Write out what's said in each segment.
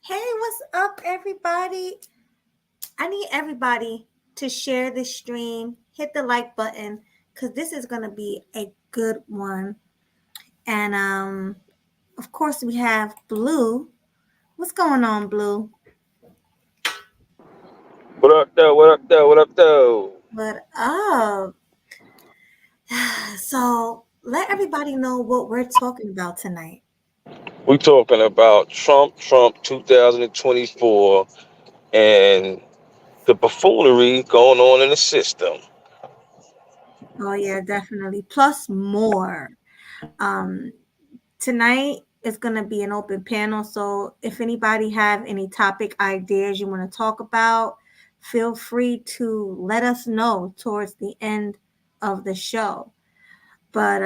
Hey, what's up, everybody? I need everybody to share the stream, hit the like button, because this is going to be a good one. And of course, we have Blue. What's going on, Blue? What up, though? What up, though? What up, though? What up? So, let everybody know what we're talking about tonight. We talking about Trump 2024, and the buffoonery going on in the system. Oh, yeah, definitely. Plus more. Um, Tonight is going to be an open panel, so if anybody have any topic ideas you want to talk about, feel free to let us know towards the end of the show. But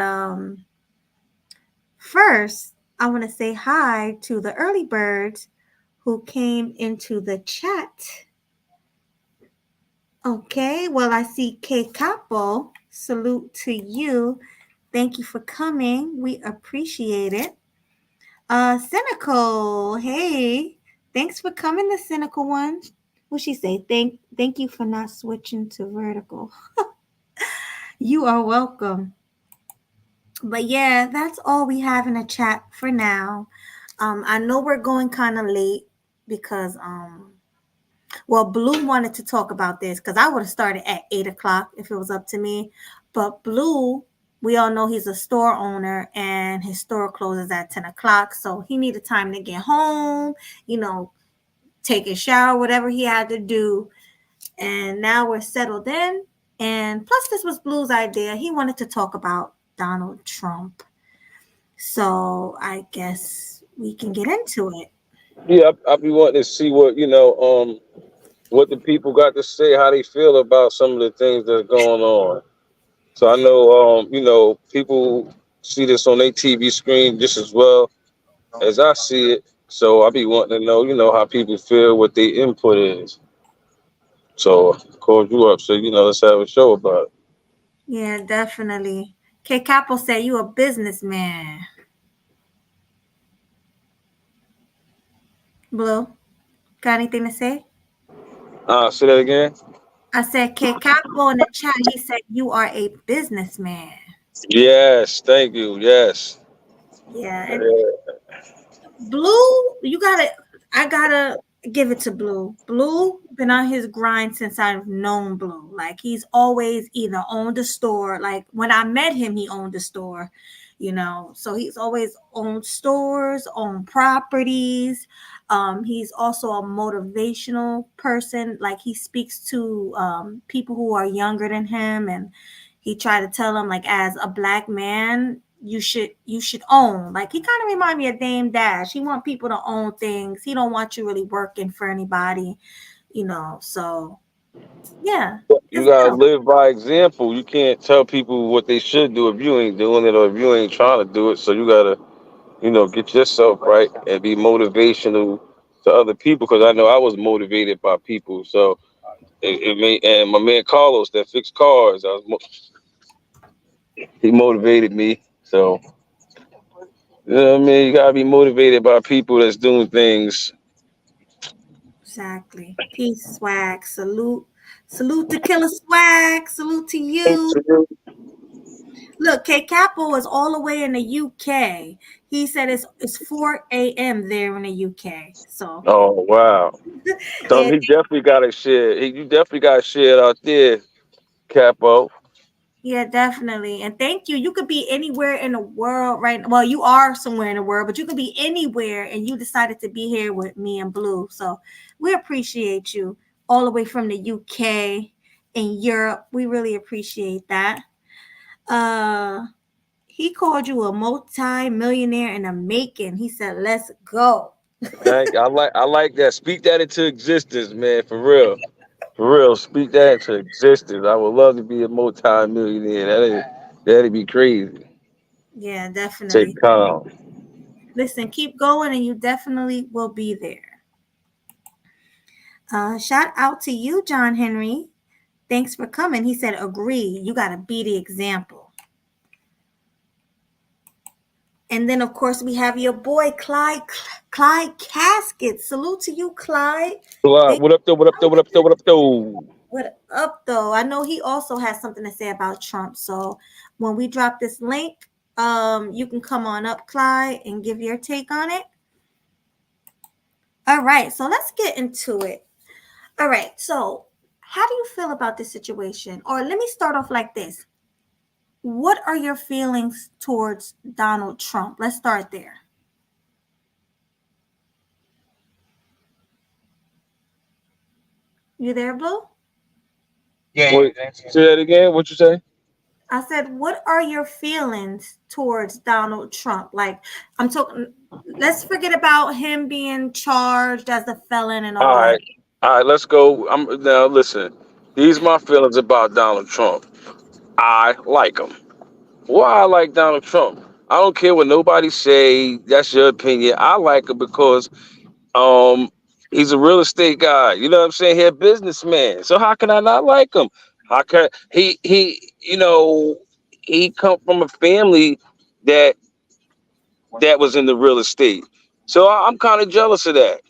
first, I want to say hi to the early birds who came into the chat. Okay, well, I see K Capo. Salute to you. Thank you for coming. We appreciate it. Cynical. Hey, thanks for coming, the cynical one. What she say? Thank you for not switching to vertical. You are welcome. But yeah, that's all we have in the chat for now. I know we're going kind of late because well, Blue wanted to talk about this because I would have started at 8 o'clock if it was up to me. But Blue, we all know he's a store owner and his store closes at 10 o'clock. So he needed time to get home, you know, take a shower, whatever he had to do. And now we're settled in. And plus, this was Blue's idea. He wanted to talk about Donald Trump. So I guess we can get into it. Yeah, I be wanting to see what the people got to say, how they feel about some of the things that's going on. So I know, people see this on their TV screen just as well as I see it. So I be wanting to know, how people feel, what their input is. So called you up, so let's have a show about it. Yeah, definitely. K Capo said you a businessman. Blue, got anything to say? Say that again. I said K Capo in the chat. He said you are a businessman. Yes, thank you. Yes. Yeah, and Blue, you gotta. I gotta give it to Blue. Blue been on his grind since I've known Blue. Like he's always either owned a store. Like when I met him, he owned a store. So he's always owned stores, owned properties. He's also a motivational person. Like he speaks to people who are younger than him, and he tried to tell them like as a black man you should own. Like he kind of remind me of Dame Dash. He want people to own things. He don't want you really working for anybody. So yeah, You it's gotta dope. live by example. You can't tell people what they should do if you ain't doing it or if you ain't trying to do it. So you gotta, get yourself right and be motivational to other people. Because I know I was motivated by people. So it made, and my man Carlos that fixed cars, he motivated me. So what I mean. You gotta be motivated by people that's doing things. Exactly. Peace, swag. Salute to Killer Swag. Salute to you. Look, K Capo is all the way in the UK. He said it's 4 a.m. there in the UK. So Oh wow. So yeah, he definitely got to share. You definitely got to share it out there, Capo. yeah, definitely. And thank you. You could be anywhere in the world right now. Well, you are somewhere in the world, but you could be anywhere and you decided to be here with me and Blue. So we appreciate you all the way from the UK and Europe. We really appreciate that. Uh he called you a multi-millionaire in the making. He said, let's go. I like that. Speak that into existence, man. For real. For real. Speak that into existence. I would love to be a multi-millionaire. That'd be crazy. Yeah, Take definitely. calm. Listen, keep going and you definitely will be there. Shout out to you, John Henry. Thanks for coming. He said, agree. You got to be the example. And then, of course, we have your boy Clyde Casket. Salute to you, Clyde. Thank What up though? What up though? What up though? What up though? What up, though? I know he also has something to say about Trump. So when we drop this link, you can come on up, Clyde, and give your take on it. All right, so let's get into it. All right, so how do you feel about this situation? Or let me start off like this. What are your feelings towards Donald Trump? Let's start there. You there, Blue? Yeah, Wait, that's say that again. What you say? I said, what are your feelings towards Donald Trump? Like, I'm talking, let's forget about him being charged as a felon and All all that. right, all right. Let's go. I'm now. Listen, these my feelings about Donald Trump. I like him. Why I like Donald Trump? I don't care what nobody say. That's your opinion. I like him because um he's a real estate guy. You know what I'm saying? He's a businessman. So how can I not like him? How can he come from a family that was in the real estate. So I'm kind of jealous of that.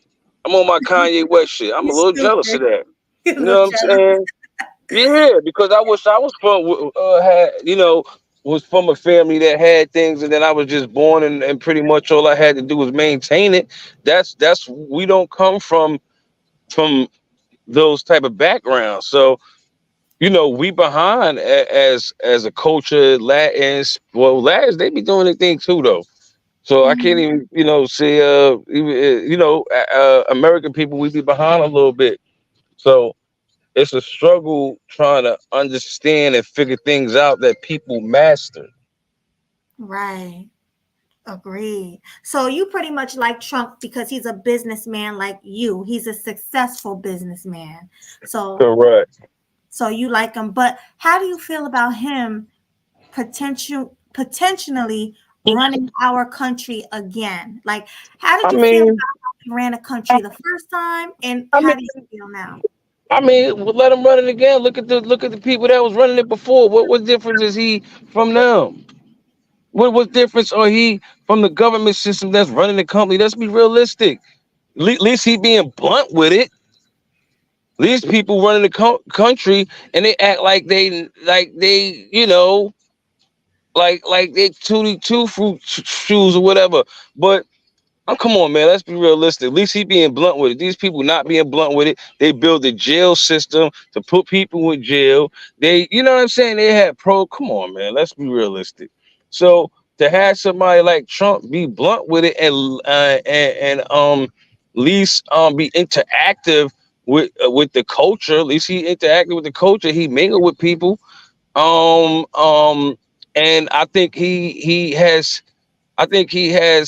I'm on my Kanye West shit. I'm You a little jealous of stupid. that. You You know little what I'm jealous. saying? Yeah, because I wish I was from had was from a family that had things, and then I was just born, and pretty much all I had to do was maintain it. That's we don't come from those type of backgrounds, so we behind as a culture. Latins, well, Latins they be doing their thing too though. So I can't Mhm. even say even, American people we be behind a little bit. So it's a struggle trying to understand and figure things out that people master. Right. Agreed. So you pretty much like Trump because he's a businessman like you. He's a successful businessman. So Correct. so you like him. But how do you feel about him potentially running our country again? Like, how did I you feel mean, about how he ran a country the first time, and I mean, how do you feel now? well, let him run it again. Look at the people that was running it before. What difference is he from them? What difference are he from the government system that's running the company? Let's be realistic. Least he being blunt with it. These people running the country and they act like they two fruit shoes or whatever. But come on, man. Let's be realistic. At least he being blunt with it. These people not being blunt with it. They build a jail system to put people in jail. You know what I'm saying? They had pro. Come on, man. Let's be realistic. So to have somebody like Trump be blunt with it and at least be interactive with the culture. At least he interacted with the culture. He mingled with people. Um um and I think he has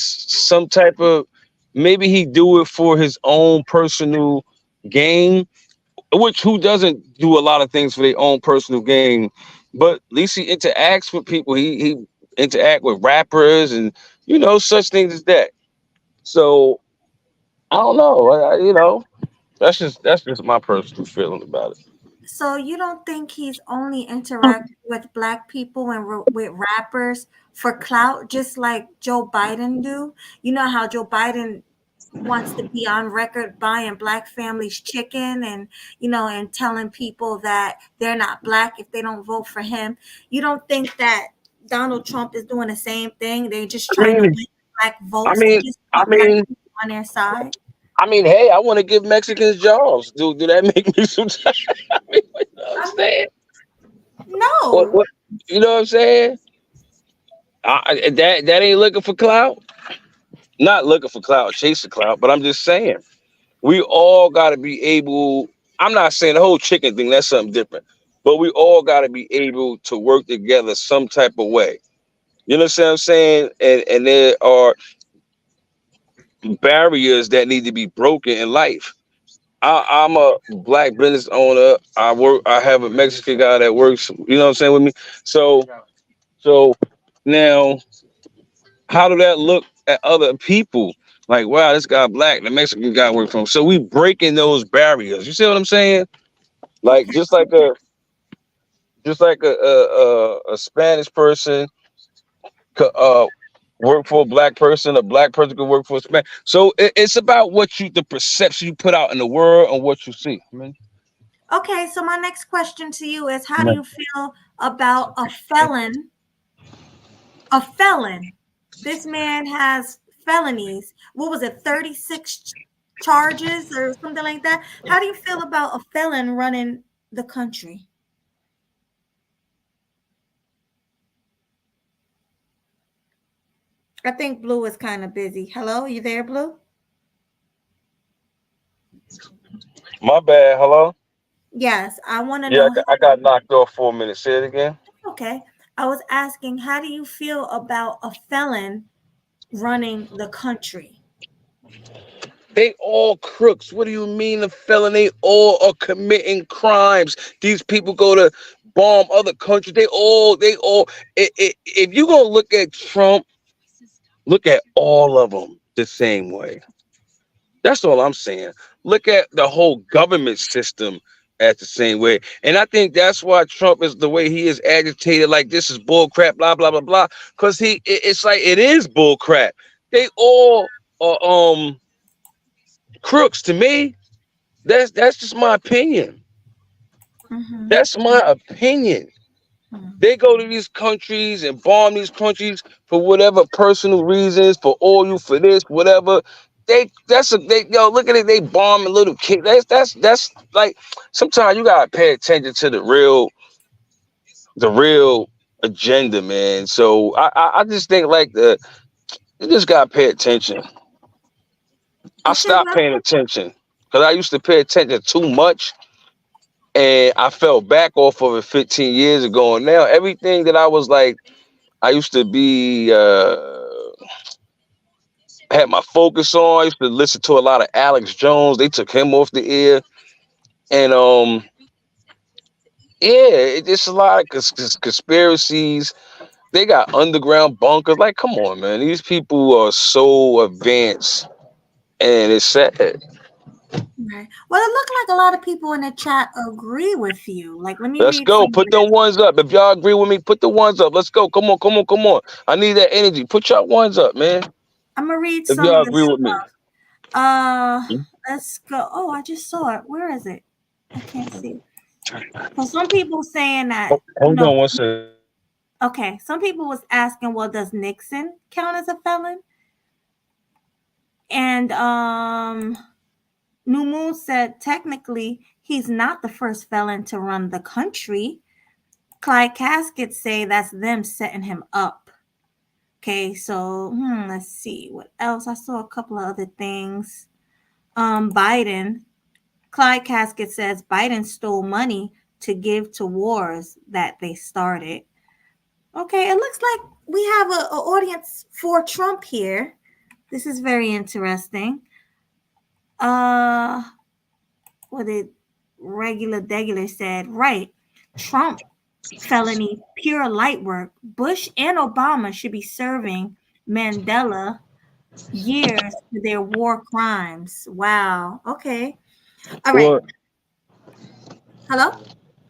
some type of, maybe he do it for his own personal gain, which who doesn't do a lot of things for their own personal gain, but at least he interacts with people. He interact with rappers and such things as that. So I don't know. That's just my personal feeling about it. So you don't think he's only interacting with black people and with rappers for clout, just like Joe Biden do? You know how Joe Biden wants to be on record buying black families chicken and and telling people that they're not black if they don't vote for him. You don't think that Donald Trump is doing the same thing? They're just I trying to mean, win black I votes. They mean, just I want black mean, people on their side. hey, I want to give Mexicans jobs. Do that make me some? I mean, what you I mean, understand? What no. what you know what I'm saying? That ain't looking for clout. Not looking for clout, chasing clout. But I'm just saying, we all got to be able. I'm not saying the whole chicken thing. That's something different. But we all got to be able to work together some type of way. You know what I'm saying? And there are barriers that need to be broken in life. I'm a black business owner. I have a Mexican guy that works. You know what I'm saying with me. So now, how do that look at other people? Like, wow, this guy black, the Mexican guy work from. So we breaking those barriers. You see what I'm saying? Like Okay. just like a Spanish person, uh, work for a black person could work for a Hispanic. So it's about the perception you put out in the world and what you see. Man. Okay, so my next question to you is, how do you feel about a felon? A felon. This man has felonies. What was it, 36 charges or something like that? How do you feel about a felon running the country? I think Blue is kind of busy. Hello, you there, Blue? My bad. Hello. Yes, I want to Yeah, know. I got knocked off for a minute. Say it again. Okay, I was asking, how do you feel about a felon running the country? They all crooks. What do you mean a felon? They all are committing crimes. These people go to bomb other countries. They all. If you gonna look at Trump, look at all of them the same way. That's all I'm saying. Look at the whole government system as the same way. And I think that's why Trump is the way he is agitated, like this is bull crap, blah, blah, blah, blah. Because it's like it is bull crap. They all are crooks to me. That's just my opinion. Mm-hmm. That's my opinion. They go to these countries and bomb these countries for whatever personal reasons, for oil, for this, whatever. They look at it. They bomb a little kid. That's like sometimes you gotta pay attention to the real agenda, man. So I just think like you just gotta pay attention. I stopped paying attention because I used to pay attention too much. And I fell back off of it 15 years ago. And now everything that I was like, I used to be had my focus on. I used to listen to a lot of Alex Jones. They took him off the air. And it's just a lot of conspiracies. They got underground bunkers. Like, come on, man. These people are so advanced. And it's sad. Right. Well, it looked like a lot of people in the chat agree with you. Like, let me Let's read go. some. Put them ones up. If y'all agree with me, put the ones up. Let's go. Come on, come on, come on. I need that energy. Put y'all ones up, man. I'm gonna read If some y'all of agree this with me. stuff. Let's go. Oh, I just saw it. Where is it? I can't see. So some people saying that. Hold on one second. Okay. Some people was asking, well, does Nixon count as a felon? And New Moon said technically he's not the first felon to run the country. Clyde Casket say that's them setting him up. Okay, so let's see what else. I saw a couple of other things. Biden, Clyde Casket says Biden stole money to give to wars that they started. Okay, it looks like we have an audience for Trump here. This is very interesting. What did regular said? Right, Trump felony, pure light work. Bush and Obama should be serving Mandela years for their war crimes. Wow. Okay. All right. What? Hello?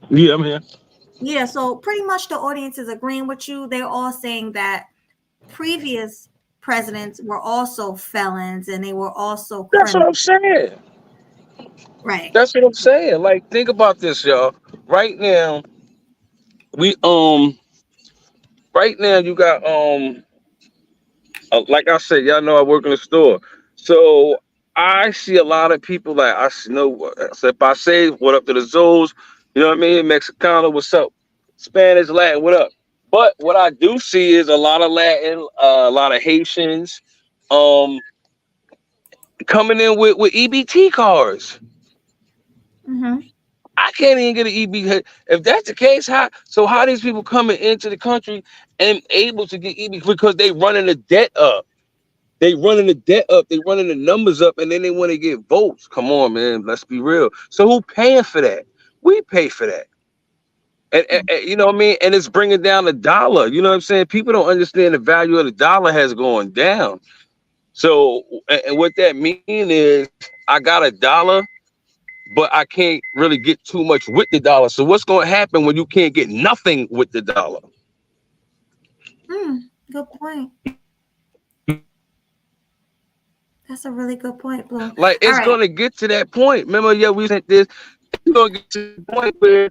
Yeah, I'm here. Yeah, so pretty much the audience is agreeing with you. They're all saying that previous presidents were also felons and they were also That's what criminals. I'm saying. Right. That's what I'm saying. Like, think about this, y'all. Right now, we right now you got like I said, y'all know I work in the store. So I see a lot of people like so if I say what up to the Zoos, you know what I mean? Mexicano, what's up? Spanish, Latin, what up? But what I do see is a lot of Latin, a lot of Haitians, coming in with EBT cards. Mm-hmm. I can't even get an EBT. If that's the case, how these people coming into the country and able to get EBT because they running the debt up. They running the debt up. They running the numbers up, and then they want to get votes. Come on, man. Let's be real. So who paying for that? We pay for that. And you know what I mean? And it's bringing down the dollar. You know what I'm saying? People don't understand the value of the dollar has gone down. So, and what that means is I got a dollar, but I can't really get too much with the dollar. So what's going to happen when you can't get nothing with the dollar? Good point. That's a really good point, Blue. Like, All it's right, gonna get to that point. Remember, yeah, we said this. It's gonna get to the point where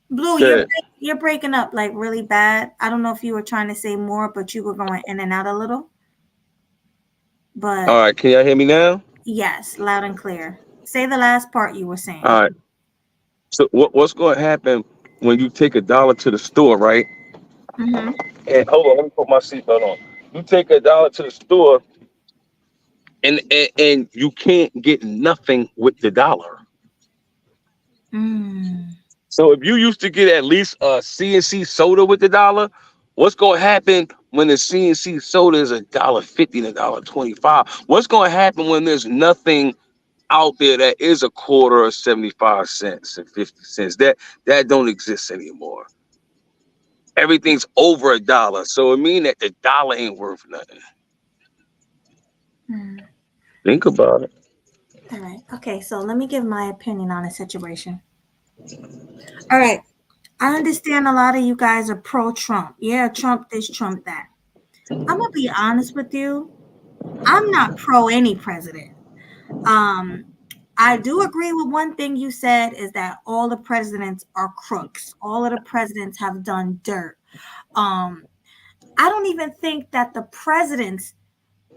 Blue, that. you're breaking up like really bad. I don't know if you were trying to say more, but you were going in and out a little. But All right, can y'all hear me now? yes, loud and clear. Say the last part you were saying. All right. So what's going to happen when you take $1 to the store, right? Mm-hmm. And hold on, let me put my seatbelt on. You take $1 to the store, and you can't get nothing with the dollar. Mm. So if you used to get at least a CNC soda with the dollar, what's going to happen when the CNC soda is $1.50 and $1.25? What's going to happen when there's nothing out there that is a quarter or 75 cents and 50 cents? That don't exist anymore. Everything's over $1, so it means that the dollar ain't worth nothing. Mm. Think about it. All right. Okay, so let me give my opinion on the situation. All right. I understand a lot of you guys are pro-Trump. Yeah, Trump this, Trump that. I'm gonna be honest with you. I'm not pro any president. Um, I do agree with one thing you said is that all the presidents are crooks. All of the presidents have done dirt. Um, I don't even think that the presidents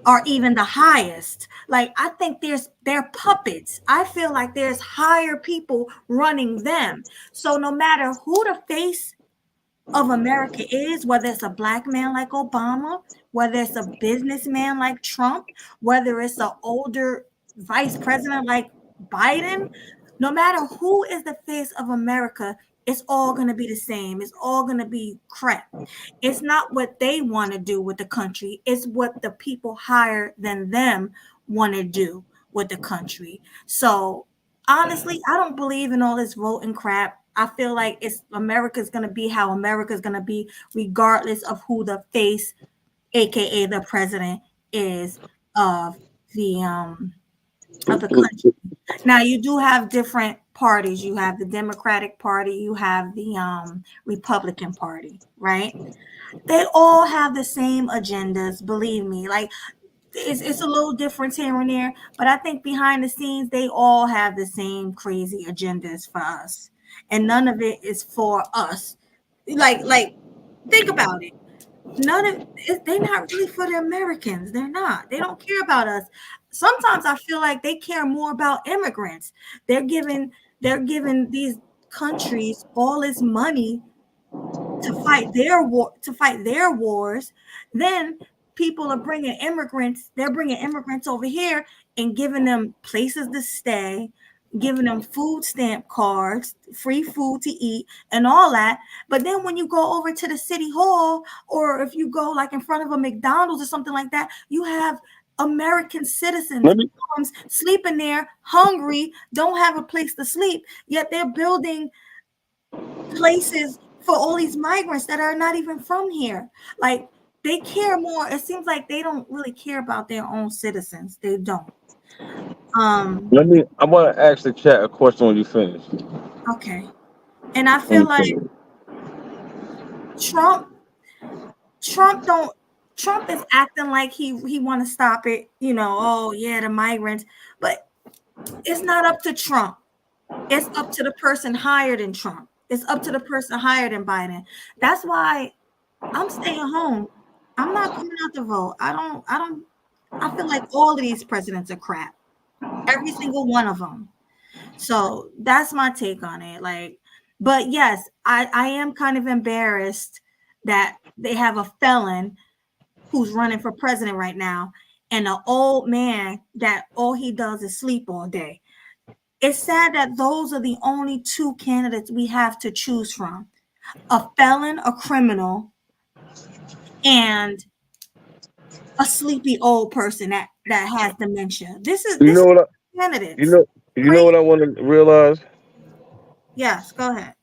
are even the highest. Like I think they're puppets. I feel like there's higher people running them. So no matter who the face of America is, whether it's a black man like Obama, whether it's a businessman like Trump, whether it's an older vice president like Biden, no matter who is the face of America, it's all going to be the same. It's all going to be crap. It's not what they want to do with the country. It's what the people higher than them want to do with the country. So honestly, I don't believe in all this voting crap. I feel like it's America's going to be how America's going to be, regardless of who the face, aka the president, is of the country. Now you do have different parties. You have the Democratic Party, you have the Republican Party, right? They all have the same agendas, believe me. Like it's a little different here and there, but I think behind the scenes they all have the same crazy agendas for us, and none of it is for us. Like think about it. None of it, they're not really for the Americans. They're not. They don't care about us. Sometimes I feel like they care more about immigrants. They're giving these countries all this money to fight their wars. Then people are bringing immigrants. They're bringing immigrants over here and giving them places to stay, giving them food stamp cards, free food to eat, and all that. But then when you go over to the city hall, or if you go like in front of a McDonald's or something like that, you have American citizens sleeping there, hungry, don't have a place to sleep, yet they're building places for all these migrants that are not even from here. Like they care more. It seems like they don't really care about their own citizens. They don't. I want to ask the chat a question when you finish. Okay. And I feel like Trump is acting like he want to stop it, oh yeah, the migrants, but it's not up to Trump. It's up to the person higher than Trump. It's up to the person higher than Biden. That's why I'm staying home. I'm not coming out to vote. I feel like all of these presidents are crap. Every single one of them. So that's my take on it. But yes, I am kind of embarrassed that they have a felon who's running for president right now and an old man that all he does is sleep all day. It's sad that those are the only two candidates we have to choose from: a felon, a criminal, and a sleepy old person that has dementia. This is candidates. You know what I want to realize? Yes, go ahead.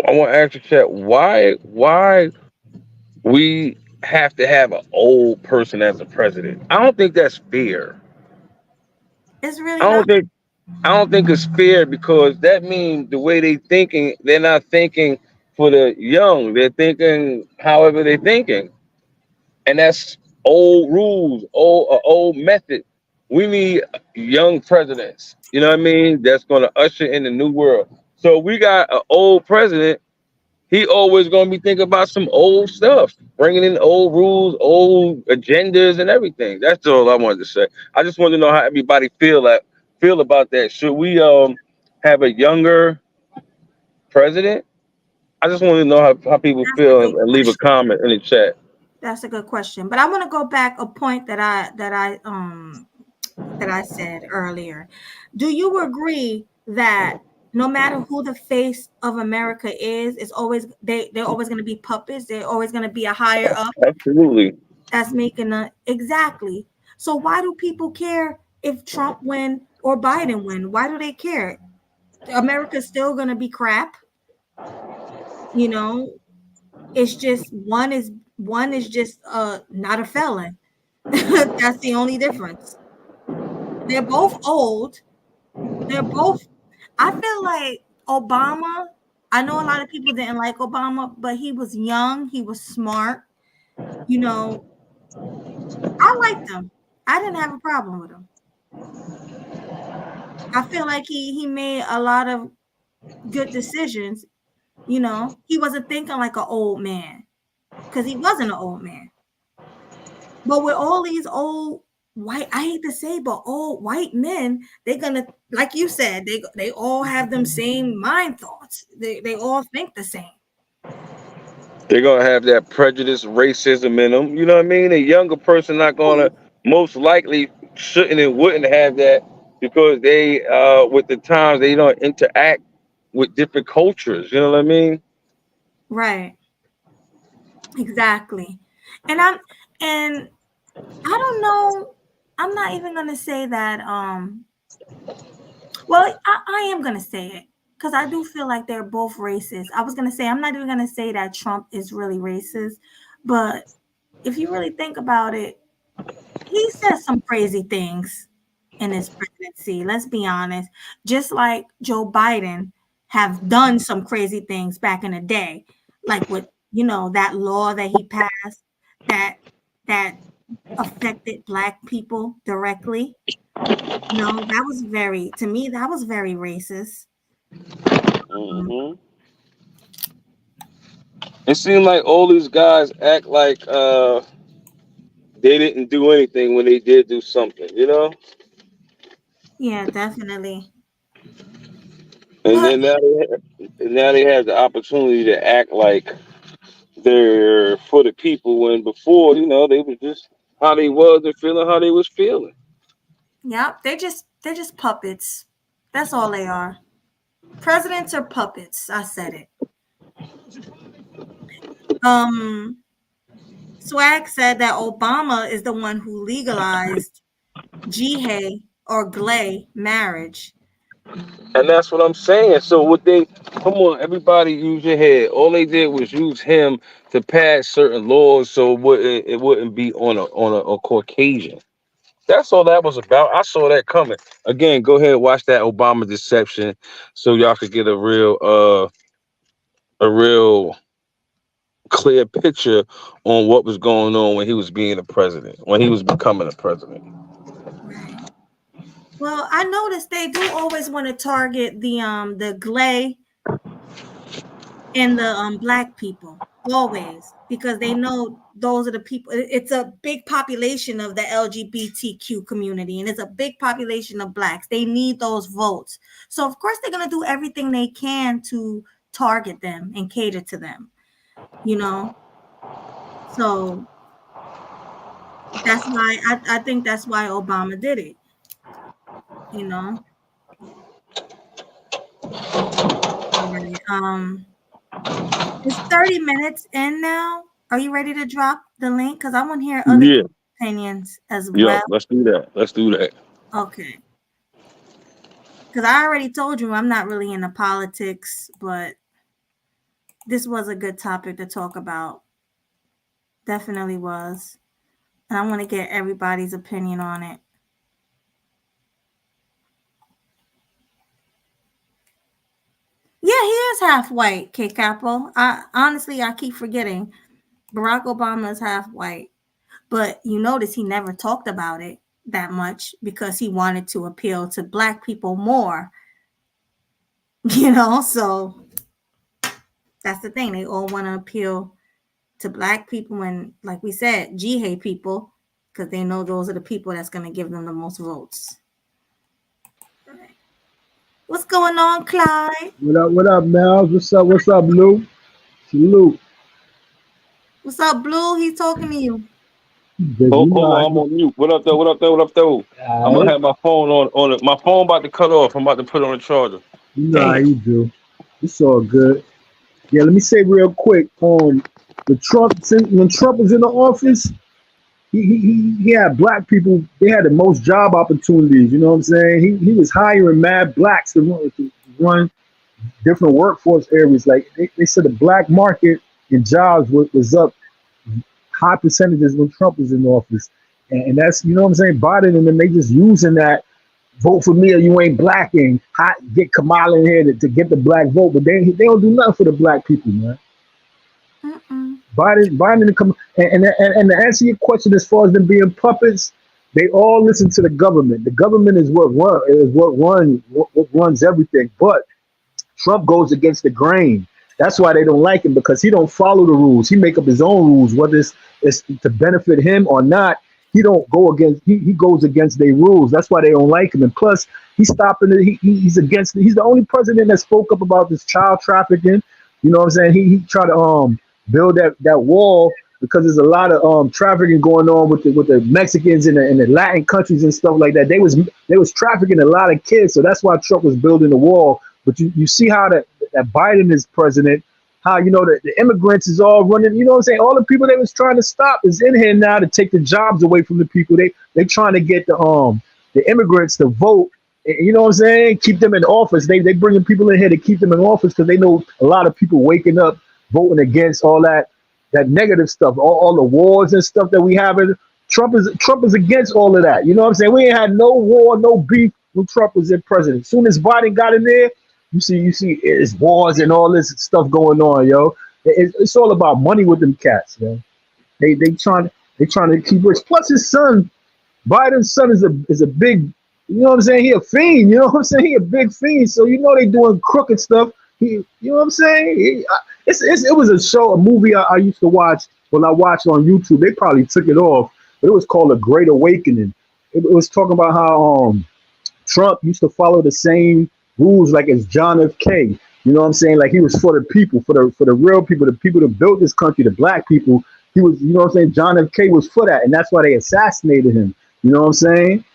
I want to ask the chat why we have to have an old person as a president. I don't think that's fair. It's really I don't think it's fair, because that means the way they thinking, they're not thinking for the young. They're thinking however they're thinking. And that's old rules, old method. We need young presidents. You know what I mean? That's going to usher in the new world. So we got an old president. He always going to be thinking about some old stuff, bringing in old rules, old agendas, and everything. That's all I wanted to say. I just want to know how everybody feel about that. Should we have a younger president? I just want to know how people That's a feel good and leave a question. comment in the chat. That's a good question. But I want to go back a point that I said earlier. Do you agree that no matter who the face of America is, it's always they're always going to be puppets. They're always going to be a higher up Absolutely. that's making a exactly. So why do people care if Trump win or Biden win? Why do they care? America's still going to be crap. You know, it's just one is just not a felon. That's the only difference. They're both old. They're both. I feel like Obama. I know a lot of people didn't like Obama, but he was young. He was smart. You know, I liked him. I didn't have a problem with him. I feel like he made a lot of good decisions. You know, he wasn't thinking like an old man because he wasn't an old man. But with all these old white, I hate to say, but old white men, they're gonna, like you said, they all have them same mind thoughts. They all think the same. They're gonna have that prejudice, racism in them. You know what I mean? A younger person not gonna most likely shouldn't and wouldn't have that because they with the times they don't interact with different cultures. You know what I mean? Right. Exactly. And and I don't know. I'm not even gonna say that. Well, I am gonna say it because I do feel like they're both racist. I was gonna say I'm not even gonna say that Trump is really racist, but if you really think about it, he says some crazy things in his presidency. Let's be honest. Just like Joe Biden have done some crazy things back in the day, like with that law that he passed that that affected Black people directly. That was very to me that was very racist. Um, Hmm. It seemed like all these guys act like they didn't do anything when they did do something. You know, yeah, definitely. and But then now they have the opportunity to act like they're for the people when before they was just how they was and feeling how they was feeling. yeah, they're just puppets. That's all they are. Presidents are puppets. I said it. Um, Swag said that Obama is the one who legalized Jihad or Glay marriage. And that's what I'm saying. So what they come on, everybody use your head. All they did was use him to pass certain laws so it wouldn't be on a Caucasian. That's all that was about. I saw that coming. Again, go ahead and watch that Obama deception so y'all could get a real clear picture on what was going on when he was being a president, when he was becoming a president. Right. Well, I noticed they do always want to target the Glay and the Black people always because they know those are the people. It's a big population of the LGBTQ community and it's a big population of Blacks. They need those votes, so of course they're gonna do everything they can to target them and cater to them. You know, so that's why I think that's why Obama did it. You know, all right. It's 30 minutes in now. Are you ready to drop the link? Because I want to hear other Yeah. opinions as Yep. well. Let's do that. Let's do that. Okay. Because I already told you I'm not really into politics, but this was a good topic to talk about. Definitely was. And I want to get everybody's opinion on it. Yeah, he is half white, K Capo. I keep forgetting. Barack Obama is half white. But you notice he never talked about it that much because he wanted to appeal to Black people more. So that's the thing. They all want to appeal to Black people and, like we said, jihad people, because they know those are the people that's going to give them the most votes. Right. What's going on, Clyde? What up, Miles? What's up, Lou? Salute. What's up, Blue? He's talking to you. Busy, Hold on, I'm on mute. What up, though? I'm gonna have my phone on it. My phone about to cut off. I'm about to put it on the charger. You know how you do. It's all good. Yeah, let me say real quick. When Trump was in the office, he had Black people. They had the most job opportunities. You know what I'm saying? He was hiring mad Blacks to run different workforce areas. Like they said, the Black market in jobs was up high percentages when Trump was in office. And that's, you know what I'm saying? Biden and them, they just using that, vote for me or you ain't Black, and get Kamala in here to get the Black vote. But they don't do nothing for the Black people, man. Biden and to answer your question as far as them being puppets, they all listen to the government. The government is what runs everything. But Trump goes against the grain. That's why they don't like him, because he don't follow the rules. He make up his own rules, whether it's to benefit him or not. He don't go against. He goes against their rules. That's why they don't like him. And plus, he's stopping it. He's against. He's the only president that spoke up about this child trafficking. You know what I'm saying? He tried to build that wall, because there's a lot of trafficking going on with the Mexicans and the Latin countries and stuff like that. They was trafficking a lot of kids. So that's why Trump was building the wall. But you see how that Biden is president, how, you know, the immigrants is all running, you know what I'm saying? All the people they was trying to stop is in here now to take the jobs away from the people. They trying to get the immigrants to vote, you know what I'm saying? Keep them in office. They bringing people in here to keep them in office because they know a lot of people waking up, voting against all that negative stuff, all the wars and stuff that we have. Trump is against all of that. You know what I'm saying? We ain't had no war, no beef when Trump was in president. As soon as Biden got in there, you see it's wars and all this stuff going on, yo. It's all about money with them cats, yo. They trying to keep rich. Plus his son, Biden's son is a big, you know what I'm saying? He a fiend, you know what I'm saying? He a big fiend. So you know they doing crooked stuff. You know what I'm saying? It was a movie I used to watch when I watched on YouTube. They probably took it off, but it was called A Great Awakening. It was talking about how Trump used to follow the same rules like as John F. K. You know what I'm saying? Like he was for the people, for the real people, the people that built this country, the Black people. He was, you know what I'm saying? John F. K. was for that, and that's why they assassinated him. You know what I'm saying?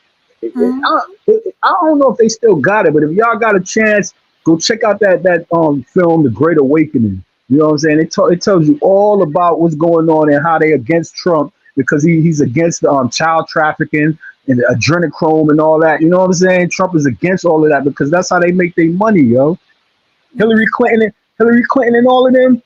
I don't know if they still got it, but if y'all got a chance, go check out that film, The Great Awakening. You know what I'm saying? It tells you all about what's going on and how they against Trump, because he's against the child trafficking and the adrenochrome and all that. You know what I'm saying? Trump is against all of that because that's how they make their money, yo. Hillary Clinton and all of them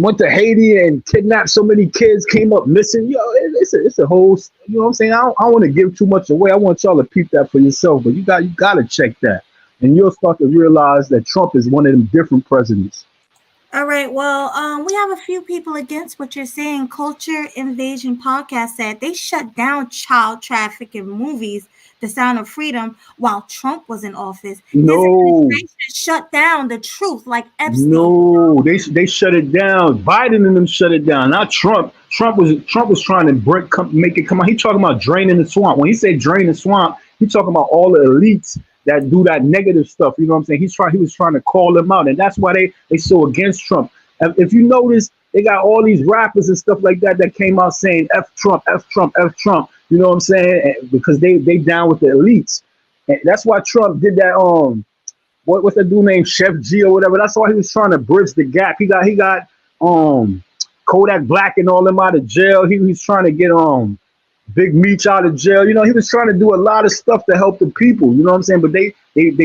went to Haiti and kidnapped so many kids, came up missing. Yo, it's a whole, you know what I'm saying? I don't want to give too much away. I want y'all to peep that for yourself, but you got to check that. And you'll start to realize that Trump is one of them different presidents. All right. Well, we have a few people against what you're saying. Culture Invasion Podcast said they shut down child trafficking movies, The Sound of Freedom, while Trump was in office. No. They shut down The Truth, like Epstein. No, they shut it down. Biden and them shut it down. Not Trump. Trump was trying to make it come out. He talking about draining the swamp. When he said drain the swamp, he talking about all the elites that do that negative stuff. You know what I'm saying? He was trying to call them out, and that's why they so against Trump. If you notice, they got all these rappers and stuff like that came out saying F Trump, F Trump, F Trump. You know what I'm saying? Because they down with the elites, and that's why Trump did that. What's that dude named Chef G or whatever? That's why he was trying to bridge the gap. He got Kodak Black and all them out of jail. He was trying to get Big Meech out of jail. You know, he was trying to do a lot of stuff to help the people. You know what I'm saying? But they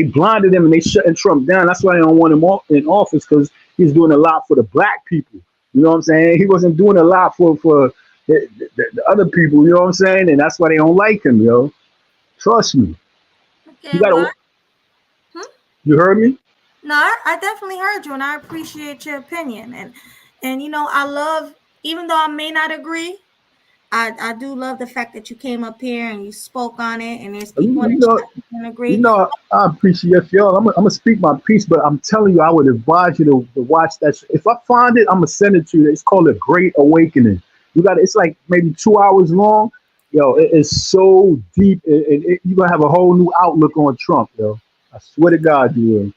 blinded him and they shutting Trump down. That's why they don't want him in office, because he's doing a lot for the Black people. You know what I'm saying? He wasn't doing a lot for the other people. You know what I'm saying? And that's why they don't like him, yo. Trust me. Okay, You heard me? No, I definitely heard you, and I appreciate your opinion. And you know, I love, even though I may not agree, I do love the fact that you came up here and you spoke on it, and there's You, people in you the know, chat who can you agree. know, I appreciate y'all. I'm gonna speak my piece, but I'm telling you, I would advise you to watch that. If I find it, I'm gonna send it to you. It's called A Great Awakening. You got it's like maybe 2 hours long. Yo, it is so deep, and you're gonna have a whole new outlook on Trump, yo. I swear to God, you will.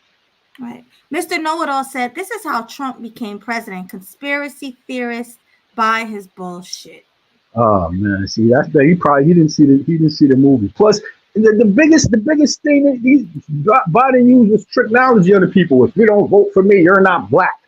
Right. Mr. Know-It-All said, "This is how Trump became president. Conspiracy theorists buy his bullshit." Oh man, see that's that he didn't see the movie. Plus, the biggest thing that Biden used was technology on the people. If you don't vote for me, you're not black.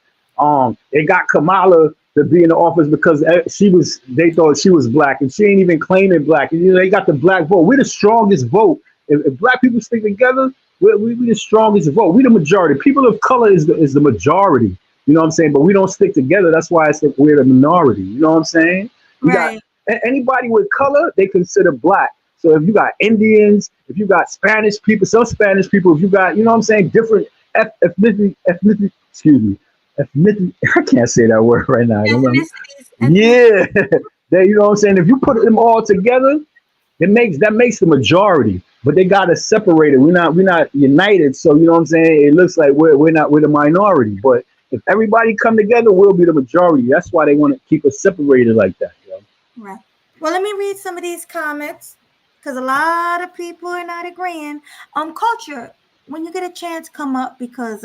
They got Kamala to be in the office because they thought she was black, and she ain't even claiming black. And they got the black vote. We're the strongest vote. If black people stick together, we the strongest vote. We the majority. People of color is the majority. You know what I'm saying? But we don't stick together. That's why we're the minority. You know what I'm saying? You got Right. anybody with color, they consider black. So if you got Indians, if you got Spanish people, some Spanish people, if you got, you know what I'm saying, different ethnicity, I can't say that word right now. Ethnicities. Yeah, you know what I'm saying. If you put them all together, that makes the majority. But they gotta separate it. We're not united. So you know what I'm saying. It looks like we're the minority. But if everybody come together, we'll be the majority. That's why they want to keep us separated like that. You know? Right. Well, let me read some of these comments because a lot of people are not agreeing. Culture, when you get a chance, come up because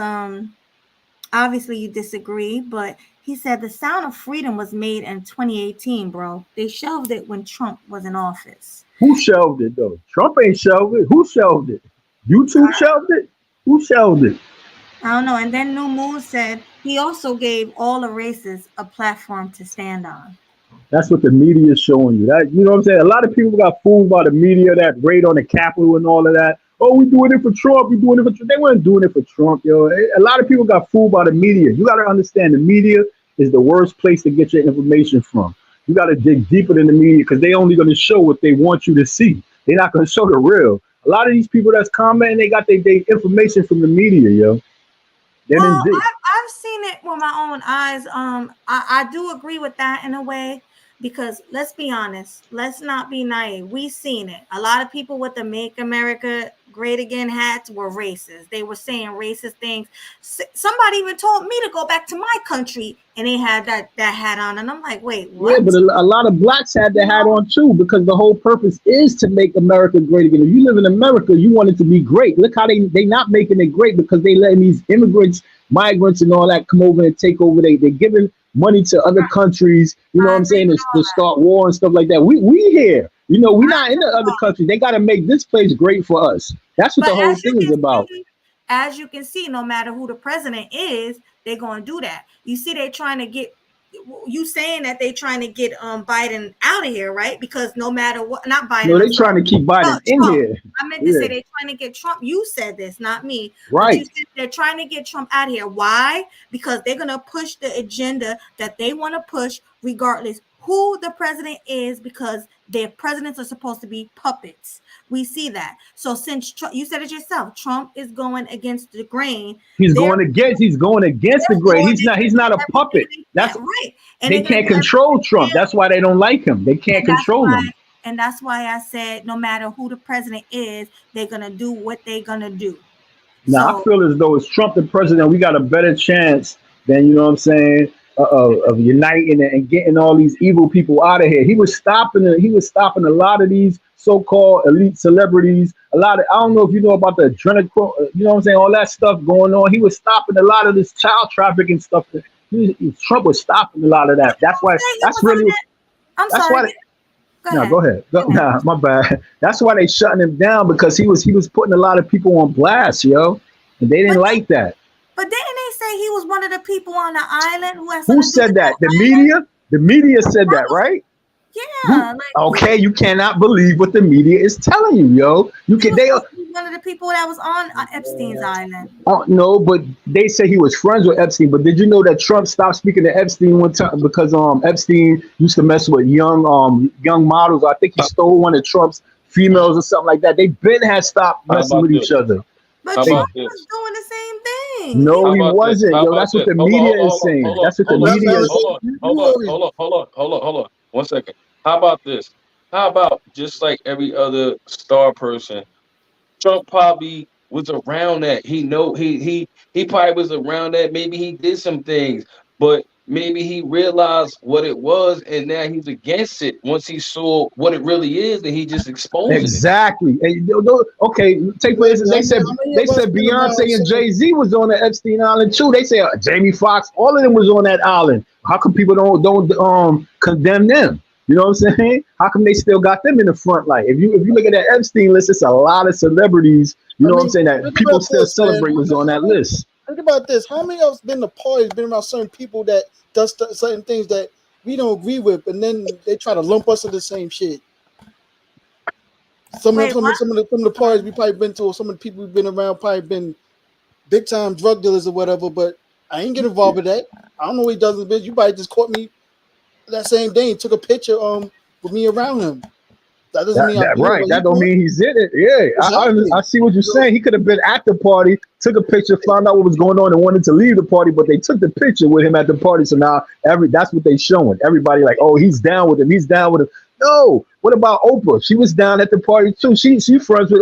obviously you disagree, but he said the Sound of Freedom was made in 2018, bro. They shelved it when Trump was in office. Who shelved it though? Trump ain't shelved it. Who shelved it? YouTube shelved it? Who shelved it? I don't know. And then New Moon said he also gave all the races a platform to stand on. That's what the media is showing you. That you know what I'm saying? A lot of people got fooled by the media, that raid on the Capitol and all of that. Oh, we doing it for Trump. We doing it for Trump. They weren't doing it for Trump, yo. A lot of people got fooled by the media. You got to understand the media is the worst place to get your information from. You got to dig deeper than the media because they only going to show what they want you to see. They're not going to show the real. A lot of these people that's commenting, they got their information from the media, yo. Well, I've seen it with my own eyes. I do agree with that in a way because let's be honest, let's not be naive. We've seen it. A lot of people with the Make America Great Again hats were racist. They were saying racist things. Somebody even told me to go back to my country, and they had that hat on, and I'm like, wait, what? Yeah, but a lot of blacks had the hat on too because the whole purpose is to make America great again. If you live in America, you want it to be great. Look how they not making it great because they letting these immigrants, migrants, and all that come over and take over. They're giving money to other countries. You know what I'm saying? To start war and stuff like that. We here. You know, we're not in the other countries. They got to make this place great for us. That's what the whole thing is about. As you can see, no matter who the president is, they're going to do that. You see, they're trying to get you saying that they're trying to get Biden out of here, right? Because no matter what, not Biden. No, they're trying to keep Biden in here. I meant to say they're trying to get Trump. You said this, not me. Right. But you said they're trying to get Trump out of here. Why? Because they're going to push the agenda that they want to push regardless who the president is, because their presidents are supposed to be puppets. We see that. So since you said it yourself, Trump is going against the grain. He's going against the grain. He's not a puppet. That's right. And they can't control Trump. That's why they don't like him. They can't control him. And that's why I said no matter who the president is, they're gonna do what they're gonna do. Now I feel as though it's Trump the president, we got a better chance than, you know what I'm saying, of uniting and getting all these evil people out of here. He was stopping a lot of these so-called elite celebrities. I don't know if you know about the adrenochrome, you know what I'm saying, all that stuff going on. He was stopping a lot of this child trafficking stuff. Trump was stopping a lot of that. That's why. That's really. I'm sorry. Go ahead. Nah, my bad. That's why they shutting him down, because he was putting a lot of people on blast, yo, and they didn't like that. But didn't they say he was one of the people on the island who said that? The media. The media said that, right? Yeah. Okay, you cannot believe what the media is telling you, yo. They one of the people that was on Epstein's island. No, but they say he was friends with Epstein. But did you know that Trump stopped speaking to Epstein one time because Epstein used to mess with young models? I think he stole one of Trump's females or something like that. They had stopped messing with each other. But Trump was doing the same thing. No, he wasn't. Yo, that's what the media is saying. That's what the media is saying. Hold on. 1 second. How about this? How about just like every other star person, Trump probably was around that. He probably was around that. Maybe he did some things, but maybe he realized what it was, and now he's against it. Once he saw what it really is, and he just exposing it. Exactly. And, okay, take for instance, they said Beyonce and Jay-Z was on the Epstein Island too. They say Jamie Foxx, all of them was on that island. How come people don't condemn them? You know what I'm saying? How come they still got them in the front light? If you look at that Epstein list, it's a lot of celebrities. You know what I'm saying? That people still celebrate was on that list. Think about this. How many of us been to parties, been around certain people that does certain things that we don't agree with, and then they try to lump us in the same shit? Some of the parties we probably been to, or some of the people we've been around probably been big time drug dealers or whatever, but I ain't get involved with that. I don't know what he does in the business. You probably just caught me that same day and took a picture with me around him. That doesn't mean right. That don't mean he's in it. Yeah, exactly. I see what you're saying. He could have been at the party, took a picture, found out what was going on, and wanted to leave the party, but they took the picture with him at the party. So now that's what they showing. Everybody like, oh, he's down with him. He's down with him. No. What about Oprah? She was down at the party too. She friends with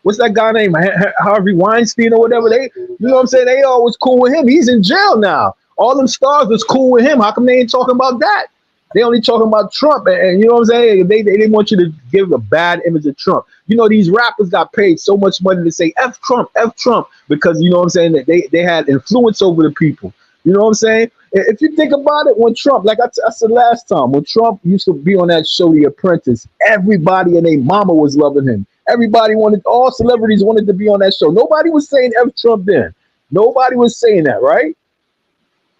what's that guy named Harvey Weinstein or whatever. They, you know what I'm saying? They all was cool with him. He's in jail now. All them stars was cool with him. How come they ain't talking about that? They only talking about Trump, and you know what I'm saying? They want you to give a bad image of Trump. You know, these rappers got paid so much money to say F Trump, because you know what I'm saying, that they had influence over the people. You know what I'm saying? If you think about it, when Trump, like I said last time, when Trump used to be on that show, The Apprentice, everybody and their mama was loving him. All celebrities wanted to be on that show. Nobody was saying F Trump then. Nobody was saying that, right?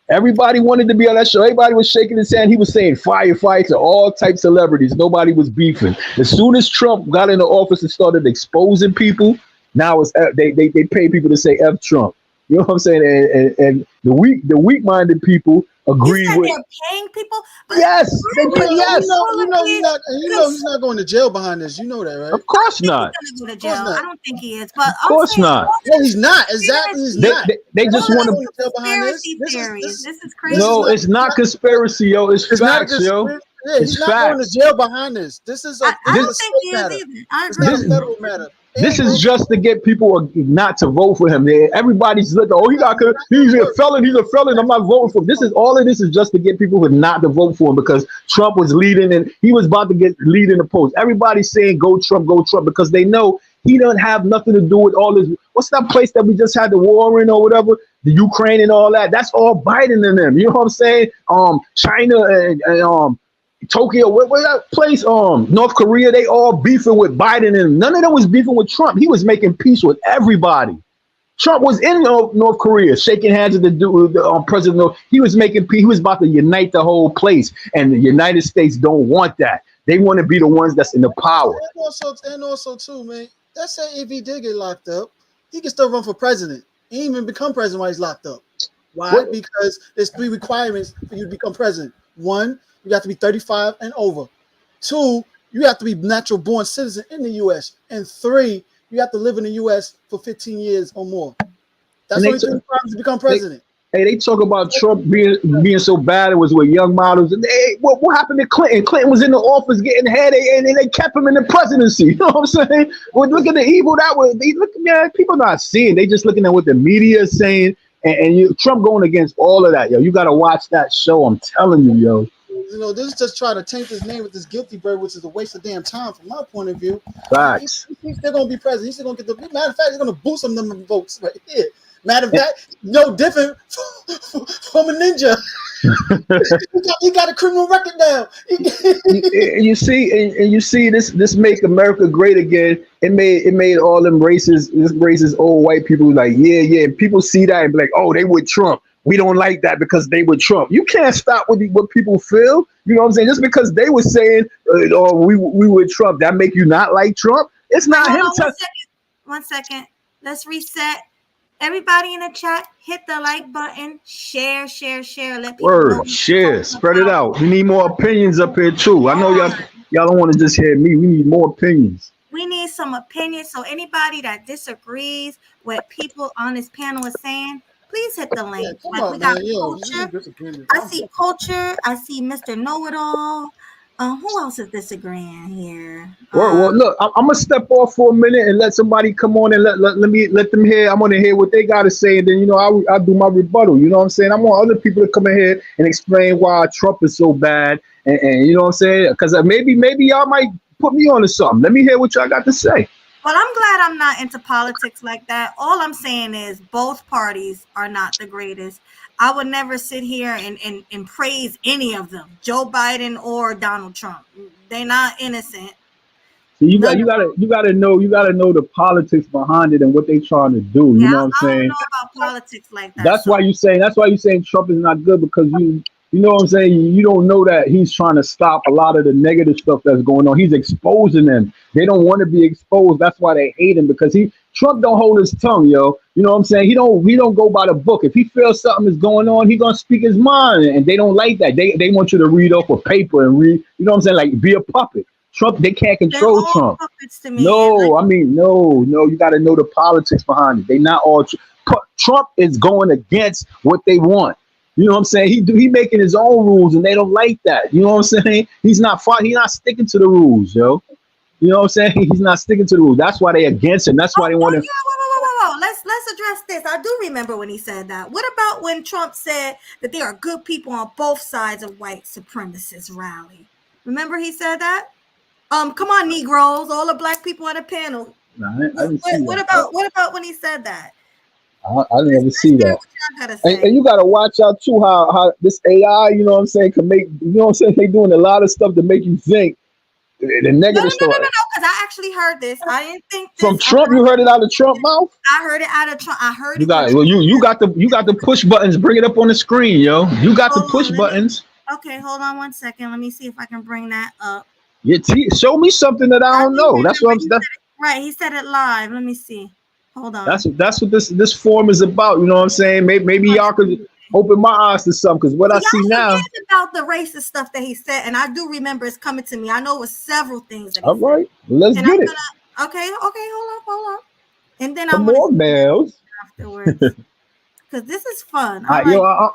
Everybody wanted to be on that show. Everybody was shaking his hand. He was saying firefights to all types of celebrities. Nobody was beefing. As soon as Trump got into office and started exposing people, now it's they pay people to say F Trump. You know what I'm saying? And the weak-minded people agree with. They're paying people. Yes, they pay. Yes. You know he's not going to jail behind this. You know that, right? Of course not. He's gonna go to jail. I don't think he is. But of course not. No, he's not. Exactly, he's not. They just want to. Conspiracy theories. This is crazy. No, it's not conspiracy, yo. It's facts, yo. Yeah, he's not going to jail behind this. This is I don't think he is either. I agree. It's not a federal matter. This is just to get people not to vote for him. Everybody's looking, he's a felon. He's a felon. I'm not voting for him. All of this is just to get people not to vote for him because Trump was leading and he was about to get lead in the polls. Everybody's saying go Trump, because they know he doesn't have nothing to do with all this. What's that place that we just had the war in or whatever? The Ukraine and all that. That's all Biden and them. You know what I'm saying? China and Tokyo, what that place? North Korea, they all beefing with Biden, and none of them was beefing with Trump. He was making peace with everybody. Trump was in North Korea, shaking hands with the president. He was making peace. He was about to unite the whole place, and the United States don't want that. They want to be the ones that's in the power. And also too, man. Let's say if he did get locked up, he can still run for president. He ain't even become president while he's locked up. Why? What? Because there's 3 requirements for you to become president. 1, you have to be 35 and over. 2, you have to be natural born citizen in the U.S. And 3, you have to live in the U.S. for 15 years or more. That's only 3 requirements to become president. They talk about Trump being so bad. It was with young models. And what happened to Clinton? Clinton was in the office getting head, and they kept him in the presidency. You know what I'm saying? Well, look at the evil that was. People not seeing. They just looking at what the media is saying. And Trump going against all of that, yo. You got to watch that show. I'm telling you, yo. You know, this is just trying to taint his name with this guilty bird, which is a waste of damn time from my point of view. Facts. He's still going to be president. He's still going to get the matter of fact, he's going to boost some of them votes right here. Matter of fact, no different from a ninja. he got a criminal record now. you see this make America great again. It made all them racist old white people like, yeah. And people see that and be like, oh, they with Trump. We don't like that because they with Trump. You can't stop what people feel. You know what I'm saying? Just because they were saying, we with Trump, that make you not like Trump? It's not him. One second. Let's reset. Everybody in the chat, hit the like button, share. Let people know. Share, spread it out. We need more opinions up here too. I know y'all don't want to just hear me. We need more opinions. We need some opinions. So anybody that disagrees with people on this panel is saying, please hit the link. We got Culture. I see Culture. I see Mr. Know-It-All. Who else is disagreeing here? Well, look, I'm gonna step off for a minute and let somebody come on and let them hear. I want to hear what they got to say, and then I'll do my rebuttal. You know what I'm saying? I want other people to come in here and explain why Trump is so bad, and you know what I'm saying? Because maybe y'all might put me on to something. Let me hear what y'all got to say. Well, I'm glad I'm not into politics like that. All I'm saying is both parties are not the greatest. I would never sit here and praise any of them, Joe Biden or Donald Trump. They're not innocent. So you None of gotta know the politics behind it and what they trying to do. You Yeah, know what I'm I don't saying? know about politics like that. So That's why you saying Trump is not good, because you know what I'm saying? You don't know that he's trying to stop a lot of the negative stuff that's going on. He's exposing them. They don't want to be exposed. That's why they hate him, because Trump don't hold his tongue, yo. You know what I'm saying? He don't go by the book. If he feels something is going on, he gonna speak his mind, and they don't like that. They want you to read off a paper and read. You know what I'm saying? Like, be a puppet. Trump, they can't they're control all Trump. puppets to me. No, I mean, no. You got to know the politics behind it. They not all. Trump is going against what they want. You know what I'm saying? He making his own rules, and they don't like that. You know what I'm saying? He's not sticking to the rules, yo. You know what I'm saying? He's not sticking to the rules. That's why they against him. That's why they want Yeah, to. whoa. Let's address this. I do remember when he said that. What about when Trump said that there are good people on both sides of white supremacist rally? Remember he said that? Come on, Negroes, all the black people on the panel. Nah, I didn't see that. What about when he said that? I didn't ever Let's see hear that. what y'all gotta And say. you got to watch out too how this AI, you know what I'm saying, can make. You know what I'm saying? They doing a lot of stuff to make you think the negative stuff. No, because I actually heard this. I didn't think this. From Trump, you heard it out of Trump mouth. I heard it out of Trump. I heard You it. got it. Well, you got the push buttons. Bring it up on the screen, yo. You got the Hold push on, buttons. Okay, hold on 1 second. Let me see if I can bring that up. Show me something that I don't know. That's what I'm. Right, he said it live. Let me see. Hold on. That's what this forum is about. You know what I'm saying? Maybe y'all could open my eyes to something, because what I see now. About the racist stuff that he said, and I do remember it's coming to me. I know it was several things that he All right, let's and get it. Okay, hold up. And then Come I want on, Bells. afterwards. Because this is fun. Yo, I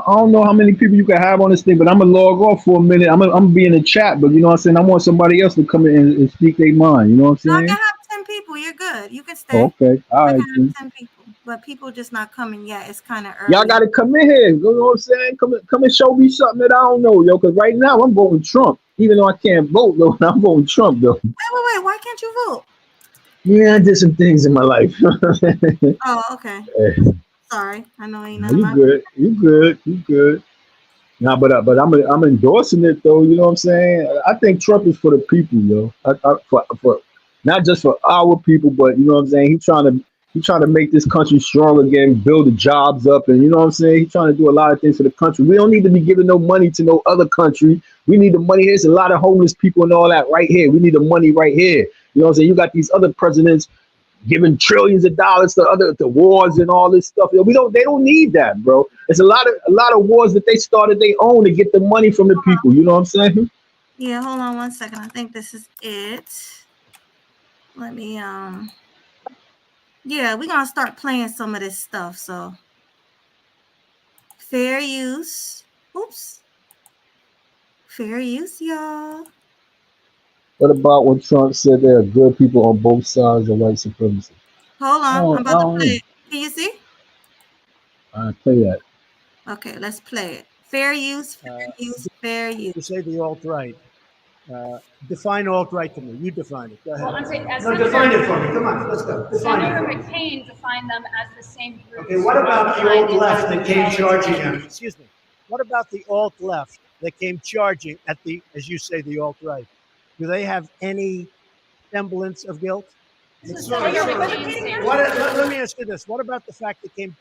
don't know how many people you can have on this thing, but I'm gonna log off for a minute. I'm gonna be in the chat, but you know what I'm saying? I want somebody else to come in and speak their mind. You know what I'm I saying? can have 10 people. You're good. You can stay. Okay, all right. I can have 10 people, but people just not coming yet. It's kind of early. Y'all gotta come in here. You know what I'm saying? Come and show me something that I don't know, yo. Because right now I'm voting Trump, even though I can't vote though. I'm voting Trump though. Wait. Why can't you vote? Yeah, I did some things in my life. Oh, okay. Sorry, I know ain't You good. You good. Nah, but I'm endorsing it though. You know what I'm saying? I think Trump is for the people, yo. For not just for our people, but you know what I'm saying. He's trying to make this country strong again, build the jobs up, and you know what I'm saying. He's trying to do a lot of things for the country. We don't need to be giving no money to no other country. We need the money. There's a lot of homeless people and all that right here. We need the money right here. You know what I'm saying? You got these other presidents giving trillions of dollars to wars and all this stuff. They don't need that, bro. It's a lot of wars that they started they own to get the money from the people. You know what I'm saying? Yeah, hold on 1 second. I think this is it. Let me yeah, we're gonna start playing some of this stuff. So fair use. Oops. Fair use, y'all. What about when Trump said there are good people on both sides of white supremacy? Hold on, I'm about to play it. Can you see? All right, play that. Okay, let's play it. Fair use, fair use. You say the alt-right. Define alt-right to me. You define it. Go ahead. Well, I'm saying, as define it for me. Come on, let's go. Define Senator it for me. McCain defined them as the same group. Okay, what about the alt-left that came charging him? Excuse me. What about the alt-left that came charging at the, as you say, the alt-right? Do they have any semblance of guilt? Let me ask you this. What about the fact that they came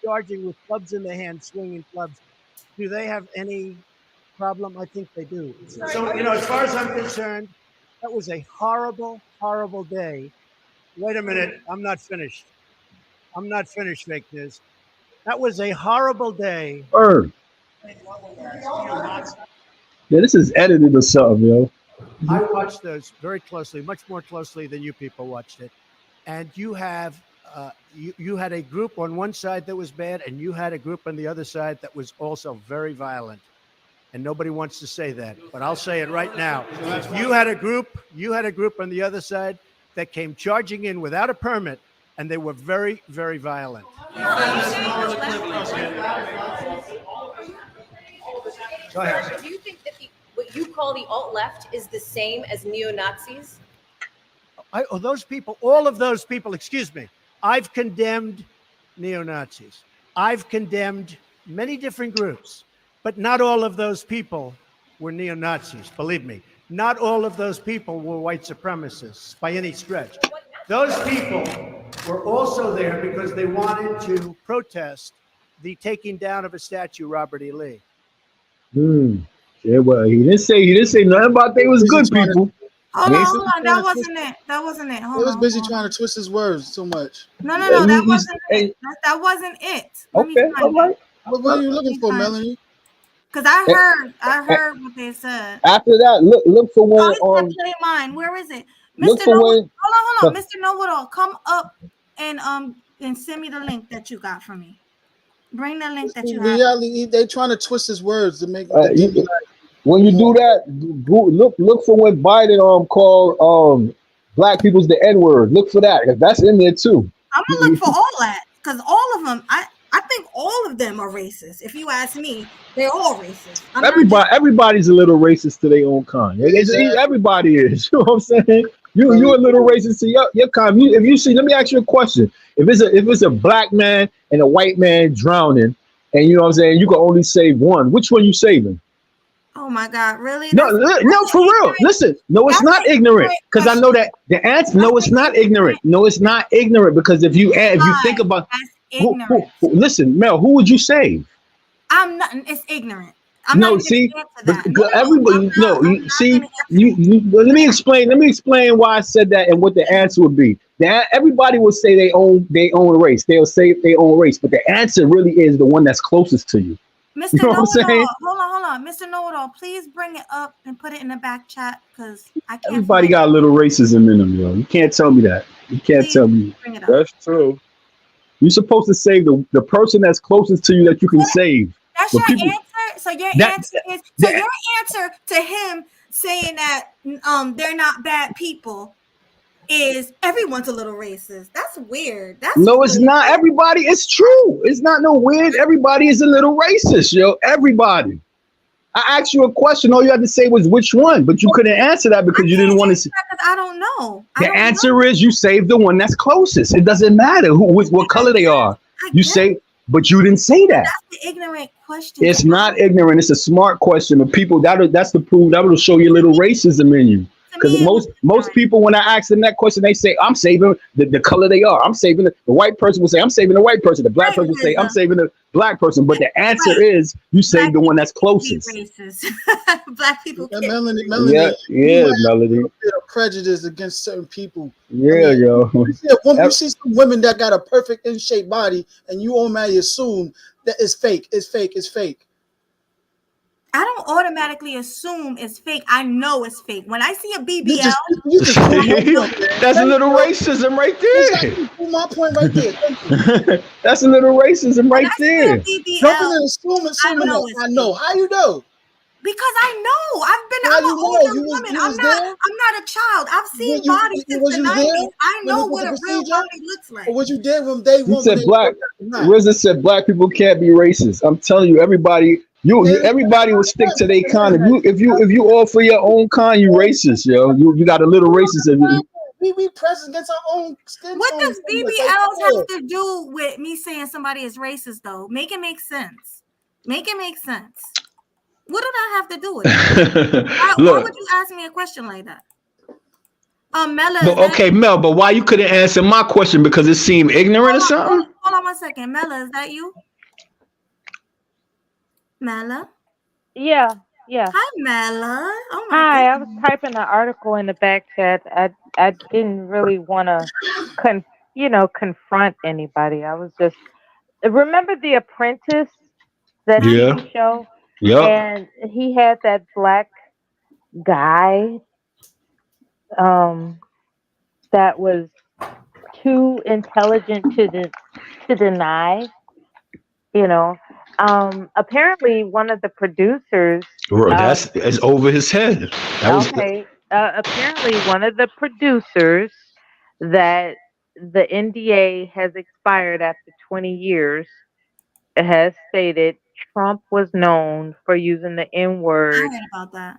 charging with clubs in their hands, swinging clubs? Do they have any problem? I think they do. So, as far as I'm concerned, that was a horrible, horrible day. Wait a minute. I'm not finished. Fake news. That was a horrible day. Yeah, this is edited or something, yo. I watched those very closely, much more closely than you people watched it. And you have, you had a group on one side that was bad, and you had a group on the other side that was also very violent. and nobody wants to say that, but I'll say it right now. You had a group on the other side that came charging in without a permit, and they were very, very violent. Go ahead. Do you think that what you call the alt-left is the same as neo-Nazis? Those people, all of those people, excuse me, I've condemned neo-Nazis. I've condemned many different groups, but not all of those people were neo-Nazis. Believe me, not all of those people were white supremacists by any stretch. Those people were also there because they wanted to protest the taking down of a statue, Robert E. Lee. Yeah, well, he didn't say nothing about they was good people. Hold on. That wasn't it. He was busy trying to twist his words so much. No. That wasn't it. That wasn't it. Okay, all right. What are you looking for, Melanie? Because I heard what they said. After that, look for when Play mine. Where is it? look Mr. for Hold when on. Mr. Know-It-All, come up and send me the link that you got for me. Bring the link that you have. Reality, they trying to twist his words to make. when you do that, look for when Biden called black people's the N-word. Look for that, because that's in there too. I'm gonna look for all that, because all of them, I think all of them are racist. If you ask me, they're all racist. Everybody's a little racist to their own kind. Everybody is. You know what I'm saying? You a little racist to your kind. If you see, let me ask you a question. If it's a black man and a white man drowning, and you know what I'm saying, you can only save one. Which one you saving? Oh my God, really? No, for real. Listen, no, it's not ignorant, because I know that the answer. No, it's not ignorant. No, it's not ignorant, because if you think about, listen, Mel, who would you save? I'm not. It's ignorant. No, see, everybody. No, see, let me explain why I said that and what the answer would be. Everybody will say they own race. They'll say their own race, but the answer really is the one that's closest to you. Mr. You know what I'm saying? Hold on. Mr. Know-It-All, please bring it up and put it in the back chat, because I can't. Everybody got a little racism in them, yo. You can't tell me that. You can't tell me. That's true. You're supposed to save the person that's closest to you that you can save. That's your answer. So your answer to him saying that they're not bad people is everyone's a little racist. That's weird. No, it's not everybody. It's true. It's not no weird. Everybody is a little racist, yo. Everybody. I asked you a question. All you had to say was which one, but you couldn't answer that because you didn't want to. I don't know. The answer is you save the one that's closest. It doesn't matter what color they are. You say, but you didn't say that. That's the ignorant question. It's not ignorant. It's a smart question. But people, that's the proof. That will show you a little racism in you. Because most people, when I ask them that question, they say, I'm saving the color they are. I'm saving the white person will say, I'm saving the white person. The black person will say, I'm saving the black person. But the answer is you save the one that's closest. Black people. Melanie, yeah, Melody. Prejudice against certain people. Yeah, yo. You see some women that got a perfect in-shape body, and you automatically assume that it's fake. It's fake. I don't automatically assume it's fake. I know it's fake. When I see a BBL, that's a little racism right there. My point right there. That's a little racism right there. I know. How you know? Because I know. I'm an older woman. I'm not a child. I've seen bodies since the 90s. I know what a real body looks like. Or was you there when they said black? RZA said black people can't be racist. I'm telling you, everybody will stick to their kind. If you all for your own kind, you racist, yo. You got a little racism. We press against our own skin. What does BBLs have to do with me saying somebody is racist, though? Make it make sense. What do that have to do with it? Why would you ask me a question like that? Mela. Mel, but why you couldn't answer my question? Because it seemed ignorant or something? Hold on 1 second. Mela, is that you? Mela? Yeah. Hi, Mela. Oh my Hi, goodness. I was typing an article in the back chat. I didn't really want to, confront anybody. I was just remember The Apprentice, that TV show. Yeah. And he had that black guy that was too intelligent to deny, Apparently one of the producers. Bro, it's over his head. Apparently one of the producers that the NDA has expired after 20 years has stated Trump was known for using the I N-word heard about that.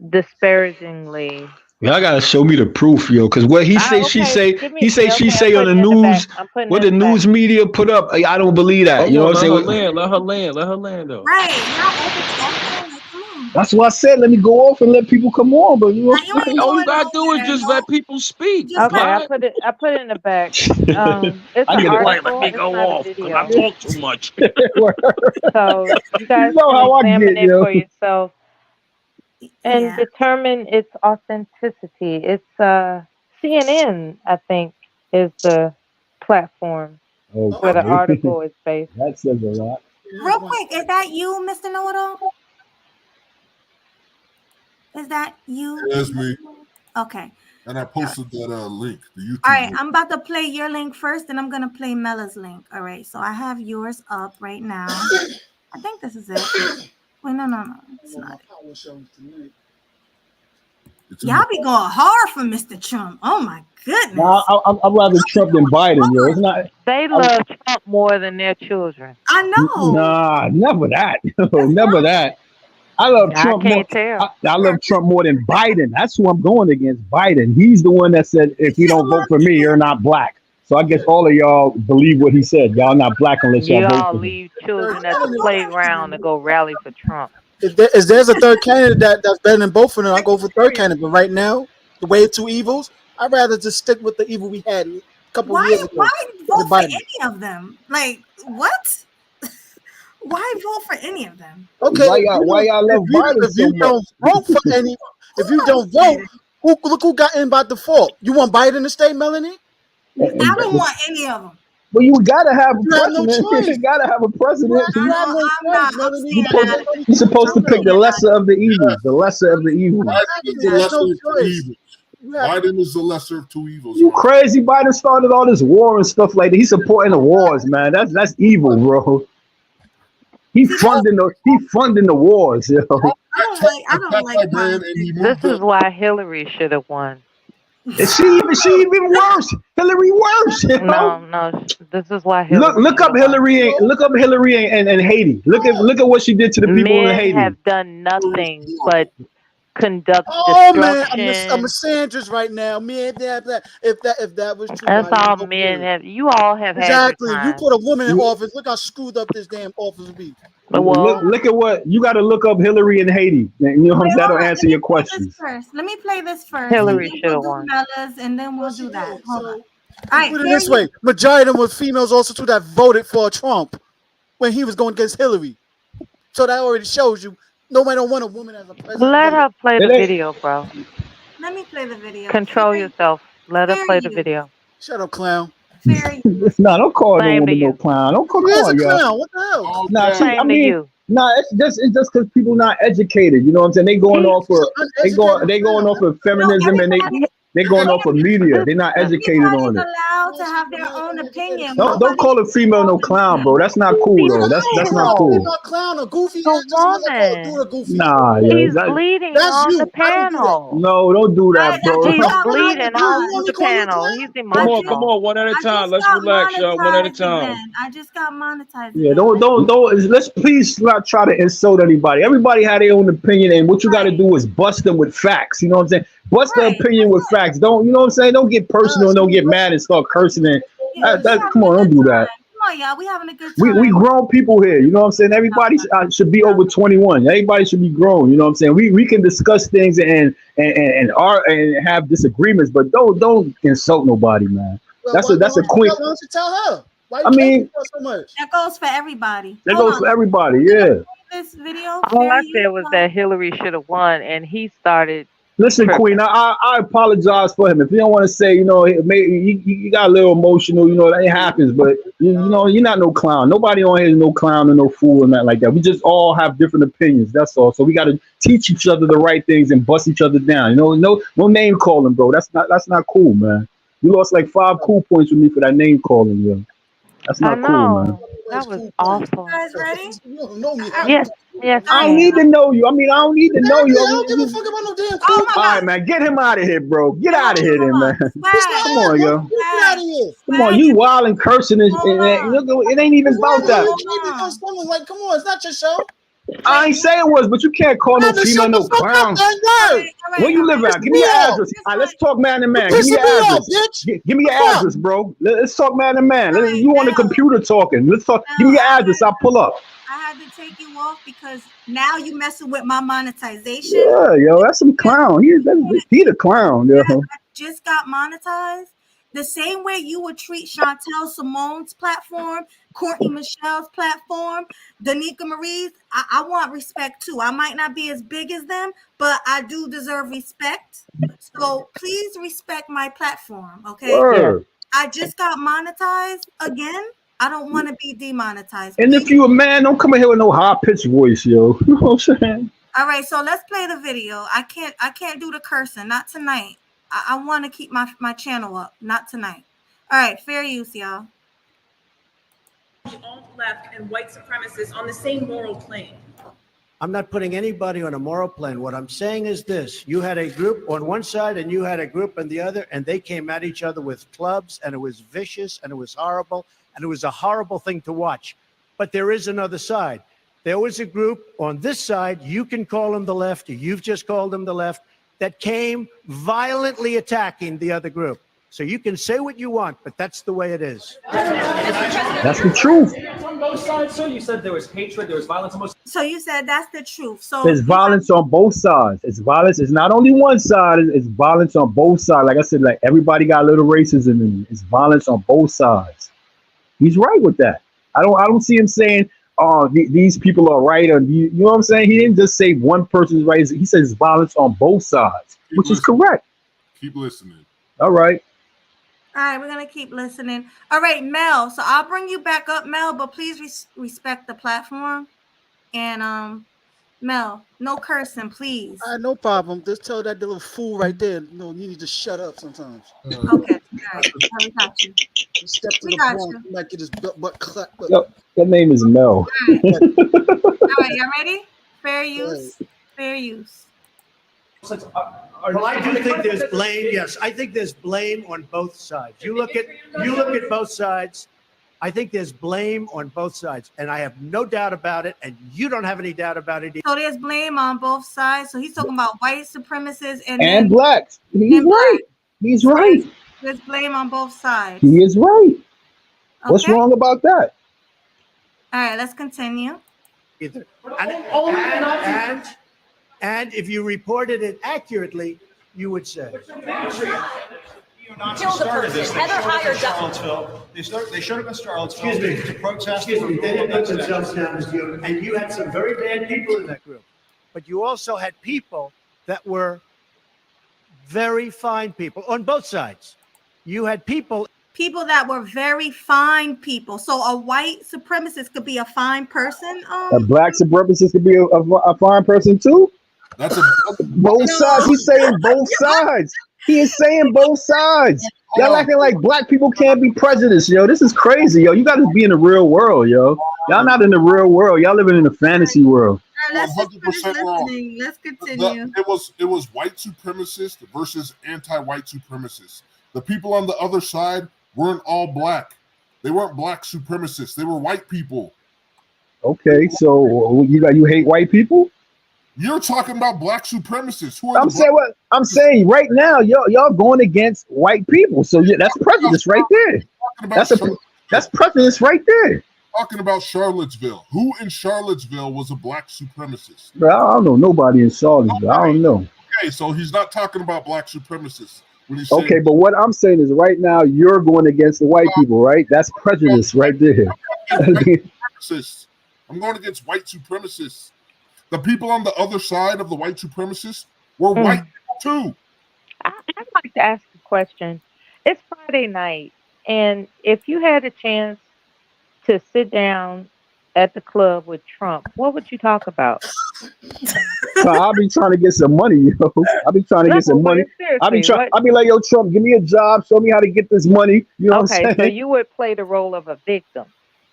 disparagingly. Y'all gotta show me the proof, yo. Cause what he say, she say, he say, she say on the news, what the news media put up. I don't believe that. You know what I'm saying? Let her land though. Right. Y'all overtalking. Like, come on. That's why I said let me go off and let people come on. But you know, Now, you ain't All you going gotta do is nowhere, just no. let people speak. Just Okay, let I put it in the back. It's I an get it. article. Let me It's go not a off because video. I talk too much. So you guys know how I can examine get, it yo. for yourself and Yeah. determine its authenticity. It's CNN, I think, is the platform where the Okay. article is based. That says a lot. Real quick, is that you, Mr. Know-It-All? Is that you? That's me. Okay. And I posted that link, the YouTube All right, link. I'm about to play your link first, and I'm gonna play Mella's link. All right, so I have yours up right now. I think this is it. Wait, no, it's not it. Y'all be going hard for Mr. Trump. Oh my goodness. Nah, I'd rather Trump than Biden, yo. It's not. They love Trump more than their children. I know. Nah, never that. Never that. I love Trump more. I love Trump more than Biden. That's who I'm going against. Biden. He's the one that said, if you don't vote for me, you're not black. So I guess all of y'all believe what he said. Y'all not black unless y'all You vote all for him. leave children at the playground to go rally for Trump. If there's a third candidate that's better than both of them, I'll go for third candidate. But right now, the way of two evils, I'd rather just stick with the evil we had a couple years ago. Why vote for Biden. any of them? Like, what? Why vote for any of them? Okay, why y'all love Biden if so you much? don't vote for any, if you don't vote, look who got in by default. You want Biden to stay, Melanie? I don't want any of them. Well, you gotta have a You have no president. choice. You gotta have a president. You have no choice, Melanie. You're supposed to pick the lesser of the evils. The lesser of the evils. Biden is the lesser of two evils. Biden is the lesser of two evils. You crazy? Biden started all this war and stuff like that. He's supporting the wars, man. That's evil, bro. He funding the wars, yo. I don't like This is why Hillary should have won. Is she even worse? Hillary worse. You know? No. This is why Hillary. Look up Hillary and Haiti. Look at what she did to the people in Men Haiti. have done nothing but conduct Oh man, destruction. I'm a Sanders right now. Man, if that was true, That's Biden, all go men for it. have. You all have Exactly. had You your put a woman in office. Look how screwed up this damn office be. Look at what you got to look up Hillary and Haiti. You know, that'll answer your questions. Let me play this first. Hillary and then should have we'll won. do Mella's, and then we'll do that. Hold on. All right, Put it this way: majority of them were females also too that voted for Trump when he was going against Hillary. So that already shows you nobody don't want a woman as a president. Let her play the video, bro. Let me play the video. Control yourself. Let her play the video. Shut up, clown. No, don't call no woman no clown. Don't call Where's a y'all. clown? What the hell? Nah, I mean, it's just because people not educated. You know what I'm saying? They going off of feminism and they going off of media. They're not educated on it. Allowed to have their own opinion. Don't call a female no clown, bro. That's not cool though. That's not cool. Not clown or goofy. Nah, he's bleeding on the panel. No, don't do that, bro. He's bleeding on the panel. He's emotional. Come on, one at a time. Let's relax, y'all. One at a time. I just got monetized. Yeah, don't. Let's please not try to insult anybody. Everybody had their own opinion, and what you got to do is bust them with facts. You know what I'm saying? Bust the opinion with facts. Don't, you know what I'm saying? Don't get personal. Don't get mad and start cursing. And come on, don't do that. Come on, y'all. We having a good time. We grown people here. You know what I'm saying? Everybody should be over 21. Everybody should be grown. You know what I'm saying? We can discuss things and have disagreements, but don't insult nobody, man. That's a quick. Why don't you tell her? Why I mean, so much? That goes for everybody. That goes for everybody. Yeah. This video. All I said was that Hillary should have won, and he started. Listen, Queen, I apologize for him. If you don't want to say, you know, maybe you got a little emotional, you know, that happens, but you know, you're not no clown. Nobody on here is no clown or no fool and that like that. We just all have different opinions. That's all. So we got to teach each other the right things and bust each other down. You know, no name calling, bro. That's not cool, man. You lost like 5 cool points with me for that name calling, yo. That's I not cool, man. know. That was awful. Guys ready? You don't know me. Yes, yes, I don't need to ma'am. know you. I mean, I don't need to know Exactly. you. I I don't give a mean, fuck about no damn Oh cool. my all right, God. man. Get him out of here, bro. Get Hold out of here, then, on. man. Swag. Come on, yo. Get out of here. Come on, Swag. you wild and cursing, and Hold on. look, it ain't even What's wrong about with that. you? Keeping those someone like, come on, it's not your show. I ain't saying it was, but you can't call no Man, female shut no the fuck clown. up, man. All Word. right, Where you live at? Give me your address. All right, let's talk man to man. Give me Pissing your me off, address. bitch. Give me your Fuck. address, bro. Let's talk man to man. All right, You on the Mel. computer talking. Let's talk. Give Mel, me your address. I'll pull up. I had to take you off because now you messing with my monetization. Yeah, yo, that's some clown. He the clown, yo. I just got monetized. The same way you would treat Chantel Simone's platform, Courtney Michelle's platform, Danica Marie's. I want respect too. I might not be as big as them, but I do deserve respect. So please respect my platform, okay? Word. I just got monetized again. I don't want to be demonetized. And Please. if you a man, don't come in here with no high pitched voice, yo. You know what I'm saying? All right, so let's play the video. I can't do the cursing, not tonight. I want to keep my channel up, not tonight. All right, fair use, y'all. Alt-left and white supremacists on the same moral plane. I'm not putting anybody on a moral plane. What I'm saying is this. You had a group on one side and you had a group on the other, and they came at each other with clubs, and it was vicious, and it was horrible, and it was a horrible thing to watch. But there is another side. There was a group on this side, you can call them the left, you've just called them the left, that came violently attacking the other group. So you can say what you want, but that's the way it is. That's the truth. On both sides, sir. You said there was hatred, there was violence on both sides. So you said that's the truth. So There's violence on both sides. It's violence. It's not only one side. It's violence on both sides. Like I said, like everybody got a little racism in it. It's violence on both sides. He's right with that. I don't see him saying, "Oh, these people are right," or you know what I'm saying. He didn't just say one person's right. He says violence on both sides, which is correct. Keep listening. All right. all right, we're gonna keep listening. All right, Mel. So I'll bring you back up, Mel, but please respect the platform. And Mel, no cursing, please. All right, no problem. Just tell that little fool right there, you need to shut up sometimes. Okay, all right, we got you. Step to We the got point, you. he might get his butt clapped. Yo, your name is Mel. All right, y'all ready? Fair use. Fair use. Well, I do think there's blame. Yes, I think there's blame on both sides. You look at both sides. I think there's blame on both sides, and I have no doubt about it, and you don't have any doubt about it either. So there's blame on both sides. So he's talking about white supremacists And blacks. He's and right. He's right. There's blame on both sides. He is right. What's Okay. wrong about that? All right, let's continue. Either. And if you reported it accurately, you would say. Kill the person. Heather hired Charlottesville. They showed up in Charlottesville. Excuse me. To protest. Excuse me. They didn't put themselves down as you, and you had some very bad people in that group. But you also had people that were very fine people on both sides. You had people that were very fine people. So a white supremacist could be a fine person. A black supremacist could be a fine person too. That's both sides. He's saying both sides. He is saying both sides. Y'all acting like black people can't be prejudiced, yo. This is crazy, yo. You got to be in the real world, yo. Y'all not in the real world. Y'all living in a fantasy world. Let's just finish listening. Let's continue. It was white supremacists versus anti-white supremacists. The people on the other side weren't all black. They weren't black supremacists. They were white people. Okay, so you hate white people? You're talking about black supremacists. Who are I'm saying right now, y'all going against white people. So yeah, that's prejudice right there. That's prejudice right there. Talking about Charlottesville. Who in Charlottesville was a black supremacist? Bro, I don't know nobody in Charlottesville. I don't know. Okay, so he's not talking about black supremacists. Okay, but what I'm saying is right now you're going against the white people, right? That's prejudice right there. I'm going against white supremacists. The people on the other side of the white supremacists were white people too. I'd like to ask a question. It's Friday night, and if you had a chance to sit down at the club with Trump, what would you talk about? So I'll be trying to get some money, yo. I'll be trying to get some money. I'll be like, yo, Trump, give me a job, show me how to get this money. You know what I'm saying? So you would play the role of a victim.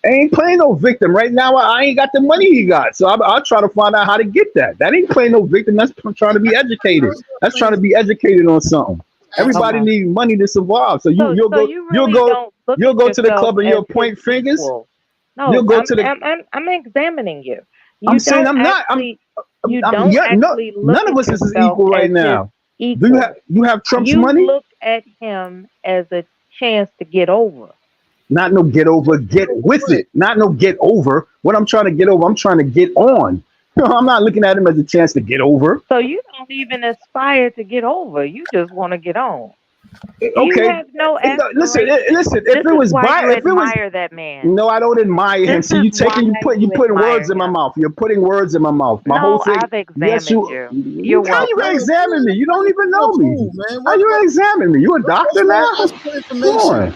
I ain't playing no victim right now. I ain't got the money he got, so I'll try to find out how to get that. That ain't playing no victim. That's trying to be educated. That's trying to be educated on something. Everybody needs money to survive. So you'll go to the club and you'll point fingers. No, you'll go to the. I'm examining you. I'm saying I'm not. None of us is equal right now. Do you have Trump's money? You look at him as a chance to get over. Not no get over, get with it. Not no get over. What I'm trying to get over, I'm trying to get on. I'm not looking at him as a chance to get over. So you don't even aspire to get over. You just want to get on. Okay. You have no listen. If it was that man. No, I don't admire him. So you putting words in my mouth. You're putting words in my mouth. My whole thing. I've examined you. How you examine me? You don't even know me. How you examine me? You a doctor now? Come on.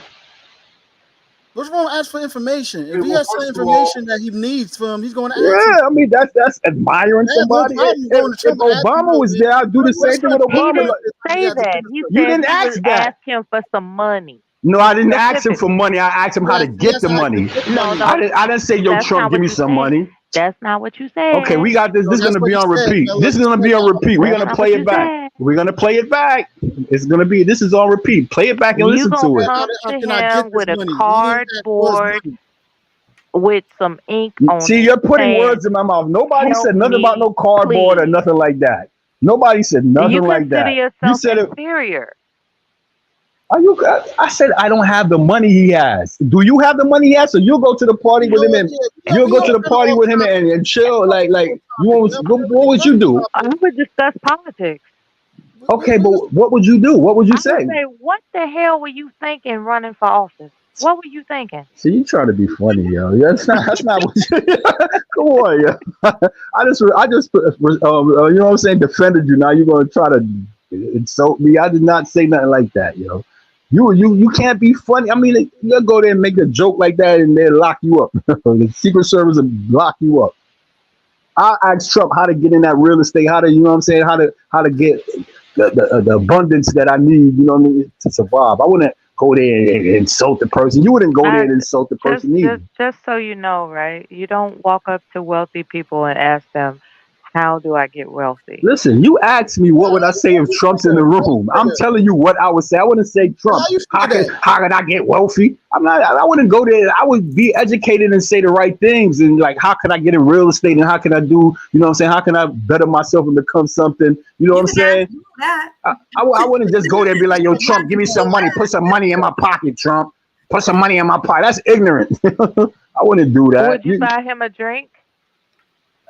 What's wrong with ask for information? If he has some information that he needs from, he's going to ask. Yeah, I mean that's admiring somebody. If Obama was there, I'd do the same thing with Obama. He didn't say that. He You didn't ask that. Ask him for some money. No, I didn't ask him for money. I asked him how to get the money. No. I didn't say, yo, Trump, give me some money. That's not what you said. Okay, we got this. This is going to be on repeat. This is going to be on repeat. We're going to play it back. We're going to play it back. It's going to be, this is on repeat. Play it back and listen to it. Come to him with a cardboard with some ink on it. See, you're putting words in my mouth. Nobody said nothing about no cardboard or nothing like that. Nobody said nothing like that. You said inferior. I said I don't have the money he has. Do you have the money he has? So you'll go to the party with him and you'll go to the party with him and chill. Like what would you do? I would discuss politics. Okay, but what would you do? What would you say? Say, what the hell were you thinking running for office? What were you thinking? See, you trying to be funny, yo. That's not what you come on, yo. I just you know what I'm saying, defended you. Now you're gonna try to insult me. I did not say nothing like that, yo. You can't be funny. I mean, you'll go there and make a joke like that and they'll lock you up. The Secret Service will lock you up. I asked Trump how to get in that real estate, how to, you know what I'm saying, how to get the abundance that I need, you know what I mean, to survive. I wouldn't go there and insult the person. You wouldn't go there and insult the person either. Just so you know, right? You don't walk up to wealthy people and ask them, how do I get wealthy? Listen, you asked me what would I say if Trump's in the room. I'm telling you what I would say. I wouldn't say Trump. How could I get wealthy? I wouldn't go there. I would be educated and say the right things and like how can I get in real estate and how can I do, you know what I'm saying? How can I better myself and become something? You know what I'm saying? I wouldn't just go there and be like, yo, Trump, give me some money. Put some money in my pocket, Trump. Put some money in my pocket. That's ignorant. I wouldn't do that. Would you buy him a drink?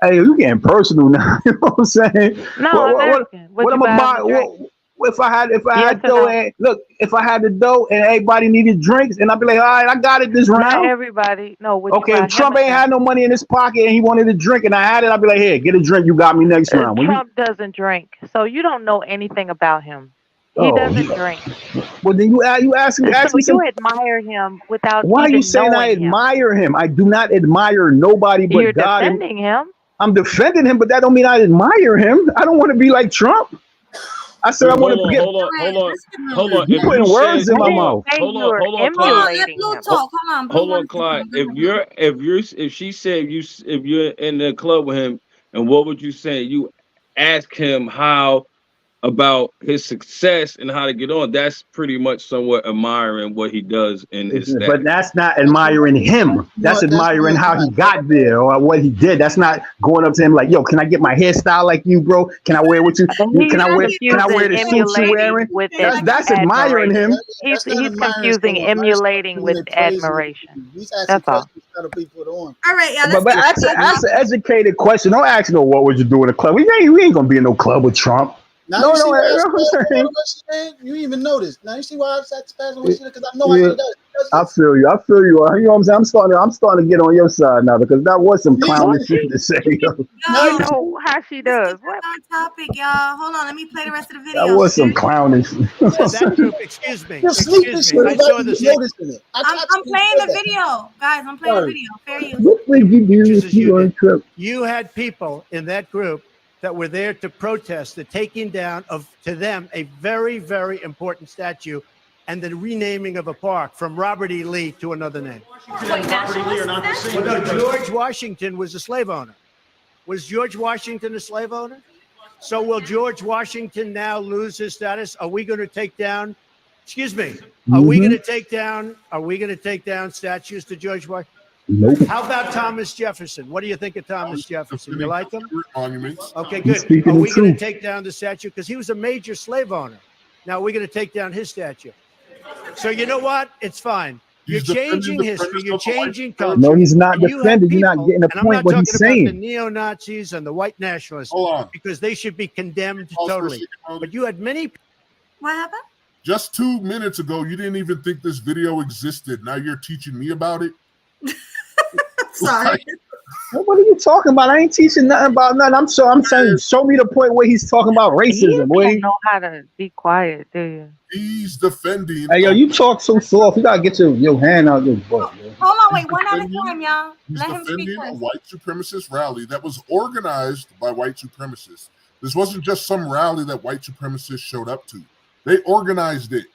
Hey, you getting personal now. You know what I'm saying? No, I'm asking. What am I buy? If I had dough and look, if I had the dough and everybody needed drinks, and I'd be like, all right, I got it this round. Not everybody. No. Okay, if Trump ain't had no money in his pocket and he wanted a drink and I had it, I'd be like, here, get a drink. You got me next round. Trump doesn't drink, so you don't know anything about him. He doesn't drink. Well, then you ask me. So you admire him without. Why are you saying I admire him? I do not admire nobody but You're God. You're defending him. I'm defending him, but that don't mean I admire him. I don't want to be like Trump. I said I want to get. Hold on. You putting words in my mouth. Hold on, Clyde. If she said if you're in the club with him, and what would you say? You ask him how about his success and how to get on. That's pretty much somewhat admiring what he does in his status. But that's not admiring him. That's admiring how he got there or what he did. That's not going up to him like, yo, can I get my hairstyle like you, bro? Can I wear what you can I wear the suit you wearing? That's admiring him. He's confusing emulating with admiration. That's all. All right, yeah. But ask an educated question. Don't ask no what would you do in a club. We ain't gonna be in no club with Trump. Now No, you see no, why I I- spazzed on what she said? You didn't even notice. Now you see why I spazzed on what she said? Because I know how Yeah. she does. I feel you. I feel you. You know what I'm saying? I'm starting to get on your side now because that was some Me clownish too. shit to say. Yo. Now You know how she does. What? On topic, y'all. Hold on, let me play the rest of the That video. was some clownish. That group, excuse me. you're sleeping Excuse shit me. I without saw even this. noticing it. I I'm constantly playing say the that. video, guys. I'm playing the Sorry. video. Fair use. What would you do Just if as you you were did. tripped? You had people in that group that were there to protest the taking down of, to them, a very, very important statue and the renaming of a park from Robert E. Lee to another name. What, nationalists then? Well, no, George Washington was a slave owner. Was George Washington a slave owner? So will George Washington now lose his status? Are we going to take down, excuse me, are we going to take down statues to George Washington? Nope. How about Thomas Jefferson? What do you think of Thomas Jefferson? You like him? Monuments. Okay, He's good. speaking Are the we going to truth. take down the statue? Because he was a major slave owner. Now we're going to take down his statue. So you know what? It's fine. You're He's defending changing the history. premise You're of the white changing supremacy. culture. No, he's not And you have defending. You're not people- getting the and I'm point not what he's talking about the saying. neo-Nazis and the white nationalists Hold on. because they should be condemned Pause for a totally. second, brother. But you had many What happened? Just 2 minutes ago, you didn't even think this video existed. Now you're teaching me about it. Sorry. What are you talking about? I ain't teaching nothing about nothing. I'm saying, show me the point where he's talking about racism. You Where don't know how to be quiet, do you? He's defending. hey, yo, you talk so soft. You gotta get your hand out your butt. Yo. Hold on, wait, one at a time, y'all. He's Let him speak defending a first. white supremacist rally that was organized by white supremacists. This wasn't just some rally that white supremacists showed up to. They organized it.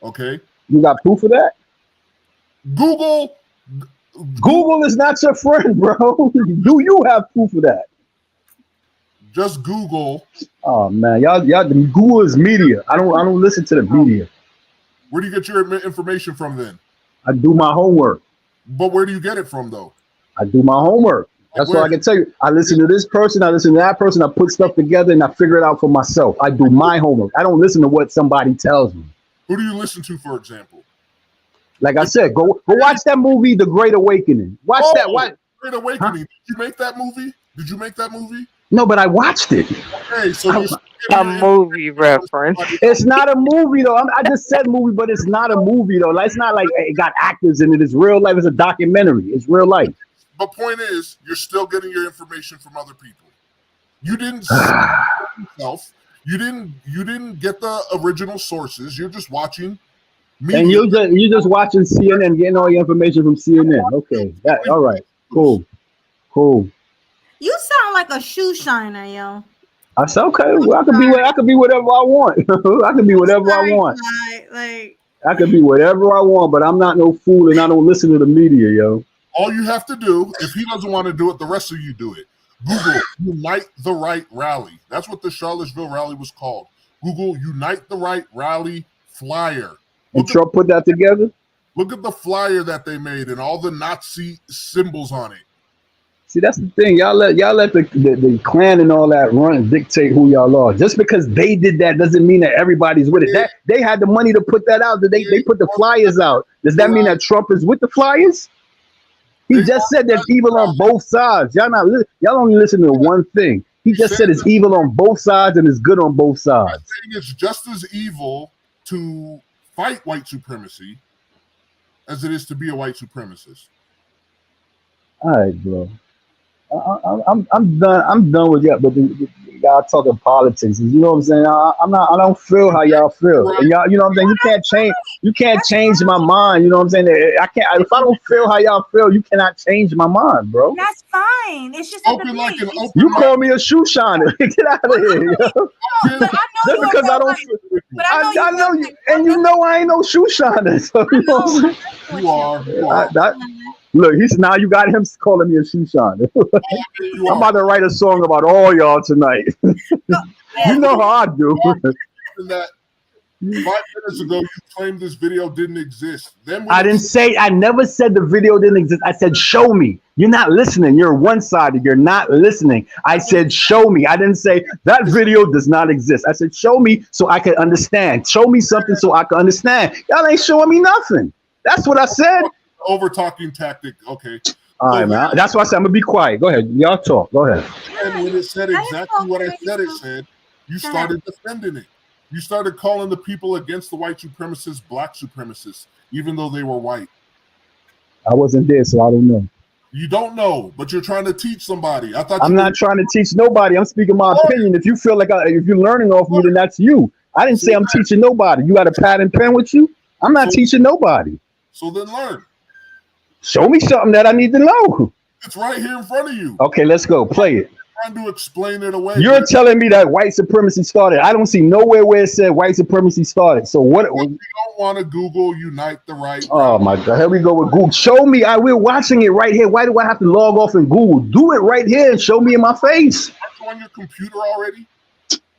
Okay? You got proof of that? Google Google is not your friend, bro. Do you have proof of that? Just Google. Oh man, y'all, Google is media. I don't listen to the media. Where do you get your information from then? I do my homework. But where do you get it from though? I do my homework. That's what I can tell you. I listen to this person, I listen to that person, I put stuff together and I figure it out for myself. I do my homework. I don't listen to what somebody tells me. Who do you listen to, for example? Like I said, go watch that movie, The Great Awakening. Watch that. What? Great Awakening. Did you make that movie? Did you make that movie? No, but I watched it. Okay, so A movie reference. It's not a movie though. I just said movie, but it's not a movie though. Like, it's not like it got actors in it. It's real life. It's a documentary. It's real life. the point is, you're still getting your information from other people. You didn't see it yourself. You didn't get the original sources. You're just watching media. And you're just watching CNN, getting all your information from CNN. Okay, all right, cool. You sound like a shoe shiner, yo. I said, okay, well, I could be whatever I want. I can be whatever I want. Like I could be whatever I want, but I'm not no fool, and I don't listen to the media, yo. All you have to do, if he doesn't want to do it, the rest of you do it. Google Unite the Right Rally. That's what the Charlottesville rally was called. Google Unite the Right Rally flyer. And Trump put that together? Look at the flyer that they made and all the Nazi symbols on it. See, that's the thing. Y'all let the Klan and all that run and dictate who y'all are. Just because they did that doesn't mean that everybody's with it. That they had the money to put that out. They put the flyers out. Does that mean that Trump is with the flyers? He just said there's evil on both sides. Y'all only listen to one thing. He just said it's evil on both sides and it's good on both sides. I think it's just as evil to fight white supremacy as it is to be a white supremacist. All right, bro. I'm done. I'm done with y'all. But y'all talking politics. You know what I'm saying? I don't feel how y'all feel. And y'all, you know what I'm saying? You can't change my mind. You know what I'm saying? I can't. If I don't feel how y'all feel, you cannot change my mind, bro. that's fine. It's just a debate. You call me a shoe shiner. Get out of here, yo. Just because I don't. I know you, and you know I ain't no shoe shiner. So you know what I'm saying? You are. Look, now you got him calling me a shoe shiner. I'm about to write a song about all y'all tonight. You know how I do. That 5 minutes ago, you claimed this video didn't exist. Then I never said the video didn't exist. I said, show me. You're not listening. You're one-sided. You're not listening. I said, show me. I didn't say that video does not exist. I said, show me so I can understand. Show me something so I can understand. Y'all ain't showing me nothing. That's what I said. Over talking tactic. Okay. All right, man. That's why I said I'm gonna be quiet. Go ahead. Y'all talk. Go ahead. And when it said exactly what I said it said, You started defending it. You started calling the people against the white supremacists black supremacists, even though they were white. I wasn't there, so I don't know. You don't know, but you're trying to teach somebody. I thought I'm not trying to teach nobody. I'm speaking my opinion. If you feel like if you're learning off me, then that's you. I didn't say I'm teaching nobody. You got a pad and pen with you? I'm not teaching nobody. So then learn. Show me something that I need to know. It's right here in front of you. Okay, let's go. Play it. I'm trying to explain it away. You're telling me that white supremacy started. I don't see nowhere where it said white supremacy started. So what? You don't want to Google Unite the Right. Oh my God! Here we go with Google. Show me. We're watching it right here. Why do I have to log off and Google? Do it right here and show me in my face. Aren't you on your computer already?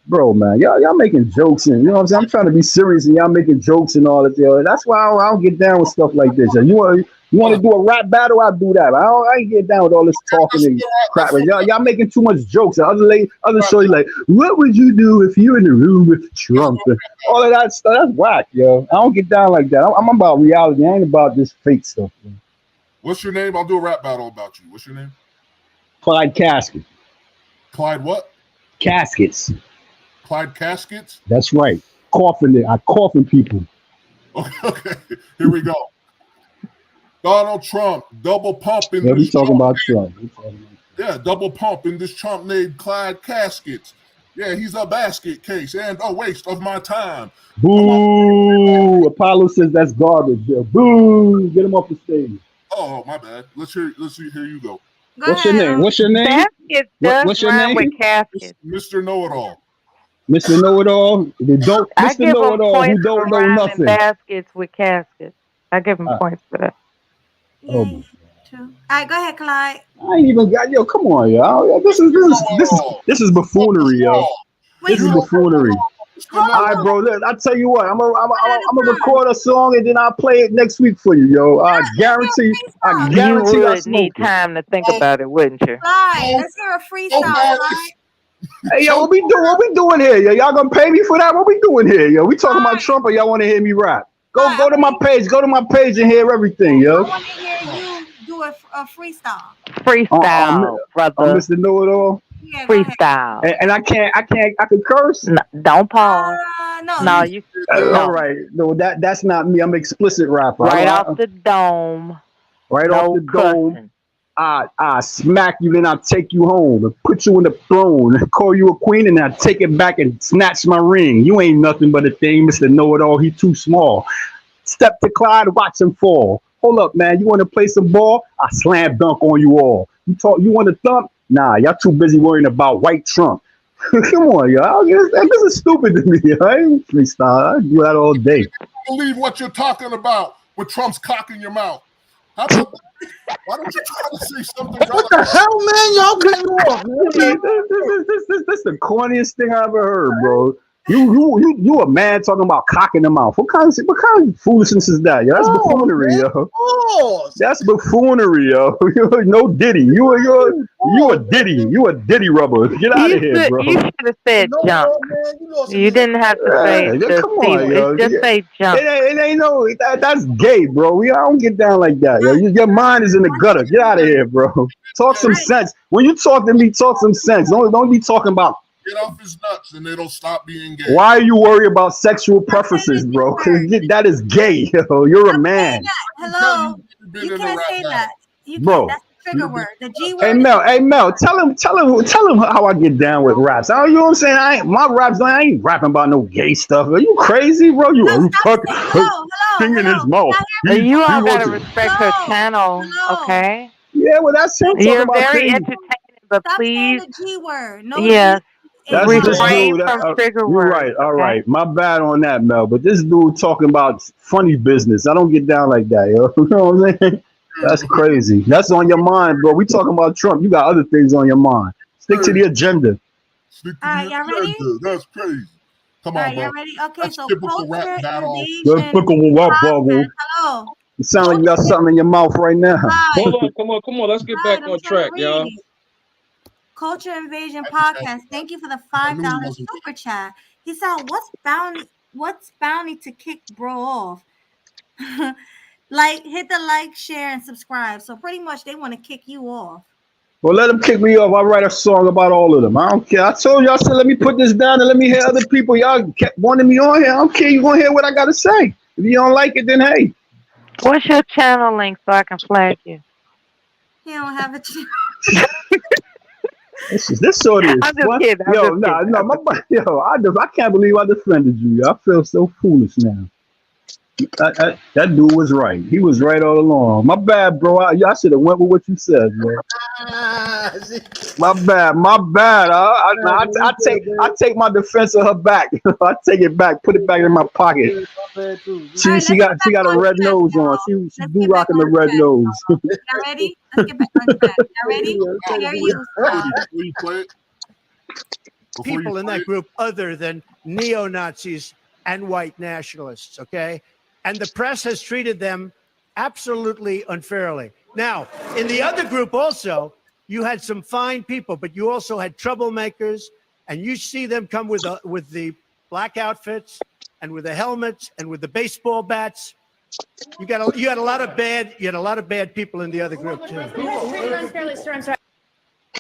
Bro, man, y'all making jokes and you know what I'm saying. I'm trying to be serious and y'all making jokes and all that. Yo. That's why I don't get down with stuff like this. Yo. You want to do a rap battle? I'll do that. I ain't get down with all this talking and crap. Y'all making too much jokes. The other show you like, what would you do if you're in the room with Trump? And all of that stuff. That's whack, yo. I don't get down like that. I'm about reality. I ain't about this fake stuff. Yo. What's your name? I'll do a rap battle about you. What's your name? Clyde Casket. Clyde what? Caskets. Clyde Caskets? That's right. Coughing. I coughing people. Okay. Here we go. Donald Trump, double pump in Yeah, we this talking Trump. about Trump. Yeah, double pump in this Trump named Clyde Caskets. Yeah, he's a basket case and a waste of my time. Boo! Apollo says that's garbage. Yo. Boo! Get him off the stage. Oh, my bad. Let's hear you go. What's your name? What's your name? Baskets does What's your rhyme name? with caskets. Mr. Know-It-All. Mr. Know-It-All. I Mr. give him Know-It-All who points for don't know rhyming nothing. baskets with caskets. I give him points for that. Oh, True. All right, go ahead, Clyde. I ain't even got come on, y'all. This is buffoonery, yo. This is buffoonery. All right, bro. Look, I tell you what, I'm gonna record a song and then I'll play it next week for you, yo. I guarantee. You would need time to think about it, wouldn't you? Clyde, let's hear a freestyle, Clyde. Hey, yo, what we doing here? Yo, y'all gonna pay me for that? What we doing here, yo? We talking about Trump or y'all want to hear me rap? Go to my page. Go to my page and hear everything, yo. I want to hear you do a freestyle. Freestyle, brother. I'm Mr. Know-It-All. Yeah, Freestyle. And I can curse. No, don't pause. No, you. All right. No, that's not me. I'm an explicit rapper. Right off the dome. Right no off the dome. cussing. I smack you, then I take you home and put you in the throne and call you a queen, and I take it back and snatch my ring. You ain't nothing but a thing, Mr. Know-It-All. He too small. Step to Clyde, watch him fall. Hold up, man. You want to play some ball? I slam dunk on you all. You want to thump? Nah, y'all too busy worrying about white Trump. Come on, y'all. This is stupid to me. I ain't freestyle. I do that all day. Believe what you're talking about with Trump's cock in your mouth. How about that? Why don't you try to say something? What the hell, man? Y'all cutting off, man. This is the corniest thing I ever heard, bro. You a man talking about cock in the mouth. What kind of foolishness is that? Yo, that's buffoonery, man. yo. That's buffoonery, yo. You're no Diddy. You a Diddy. You a Diddy rubber. Get out of here, bro. You should have said jump. You didn't have to say the come on, yo. Just say jump. It ain't no. That's gay, bro. I don't get down like that, yo. Your mind is in the gutter. Get out of here, bro. Talk some sense. When you talk to me, talk some sense. Don't be talking about. Get off his nuts and it'll stop being gay. Why are you worried about sexual preferences, bro? That is gay, yo. You're a man. Hello. You can't say that. Bro. That's the trigger word. The G word. Hey Mel, tell him how I get down with raps. You know what I'm saying? My raps, I ain't rapping about no gay stuff. Are you crazy, bro? You singing his mouth. You all gotta respect her channel, okay? Yeah, well, that's him talking You're about very things. entertaining, but Stop please. saying the G word. No. Yes. That's this refrain dude. from trigger You're words. right. All right. My bad on that, Mel. But this dude talking about funny business. I don't get down like that, yo. You know what I'm saying? That's crazy. That's on your mind, bro. We talking about Trump. You got other things on your mind. Stick to the agenda. Stick to All right, y'all ready? That's crazy. Come All on, right, bro. y'all ready? Okay, That's so typical rap battle. Hello. You sound like you got something in your mouth right now. Hold on, come on. Let's get back on track, y'all. Culture Invasion Podcast. Thank you for the $5 super chat. He said, "What's bounty to kick bro off?" Hit the like, share, and subscribe. So pretty much they want to kick you off. Well, let them kick me off. I'll write a song about all of them. I don't care. I told y'all, I said, let me put this down and let me hear other people. Y'all kept wanting me on here. I don't care. You're going to hear what I got to say. If you don't like it, then hey. What's your channel link so I can flag you? He don't have a channel. This sort of I'm just fun. kidding. Yo, I can't believe I defended you. I feel so foolish now. That dude was right. He was right all along. My bad, bro. I should have went with what you said, man. My bad. I take my defense of her back. I take it back. Put it back in my pocket. She got a red nose on. She do rocking the red nose. Y'all ready? Let's get back on track. Y'all ready? I hear you. Before you play it, People in that group other than neo-Nazis and white nationalists, okay? And the press has treated them absolutely unfairly. Now, in the other group also, you had some fine people, but you also had troublemakers, and you see them come with the black outfits and with the helmets and with the baseball bats. You had a lot of bad people in the other group too.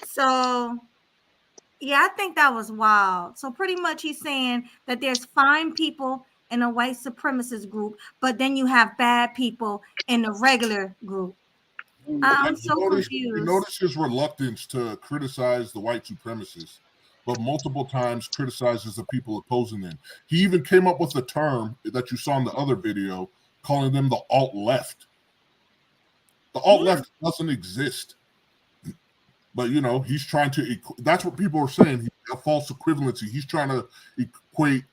So, yeah, I think that was wild. So pretty much he's saying that there's fine people in a white supremacist group, but then you have bad people in the regular group. I'm so confused. You notice his reluctance to criticize the white supremacists, but multiple times criticizes the people opposing them. He even came up with a term that you saw in the other video, calling them the alt-left. The alt-left doesn't exist. But, he's trying to, that's what people are saying, a false equivalency. He's trying to equate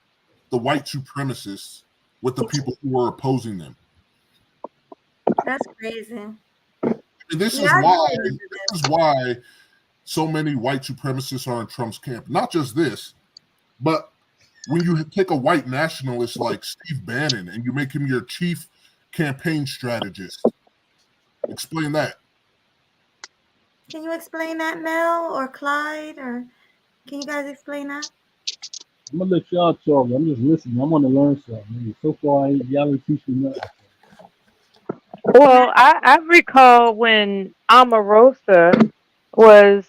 the white supremacists with the people who are opposing them. That's crazy. And this is why so many white supremacists are in Trump's camp. Not just this, but when you take a white nationalist like Steve Bannon and you make him your chief campaign strategist, explain that. Can you explain that, Mel or Clyde, or can you guys explain that? I'm gonna let y'all talk. I'm just listening. I want to learn something. So far, y'all ain't teaching me nothing. Well, I recall when Omarosa was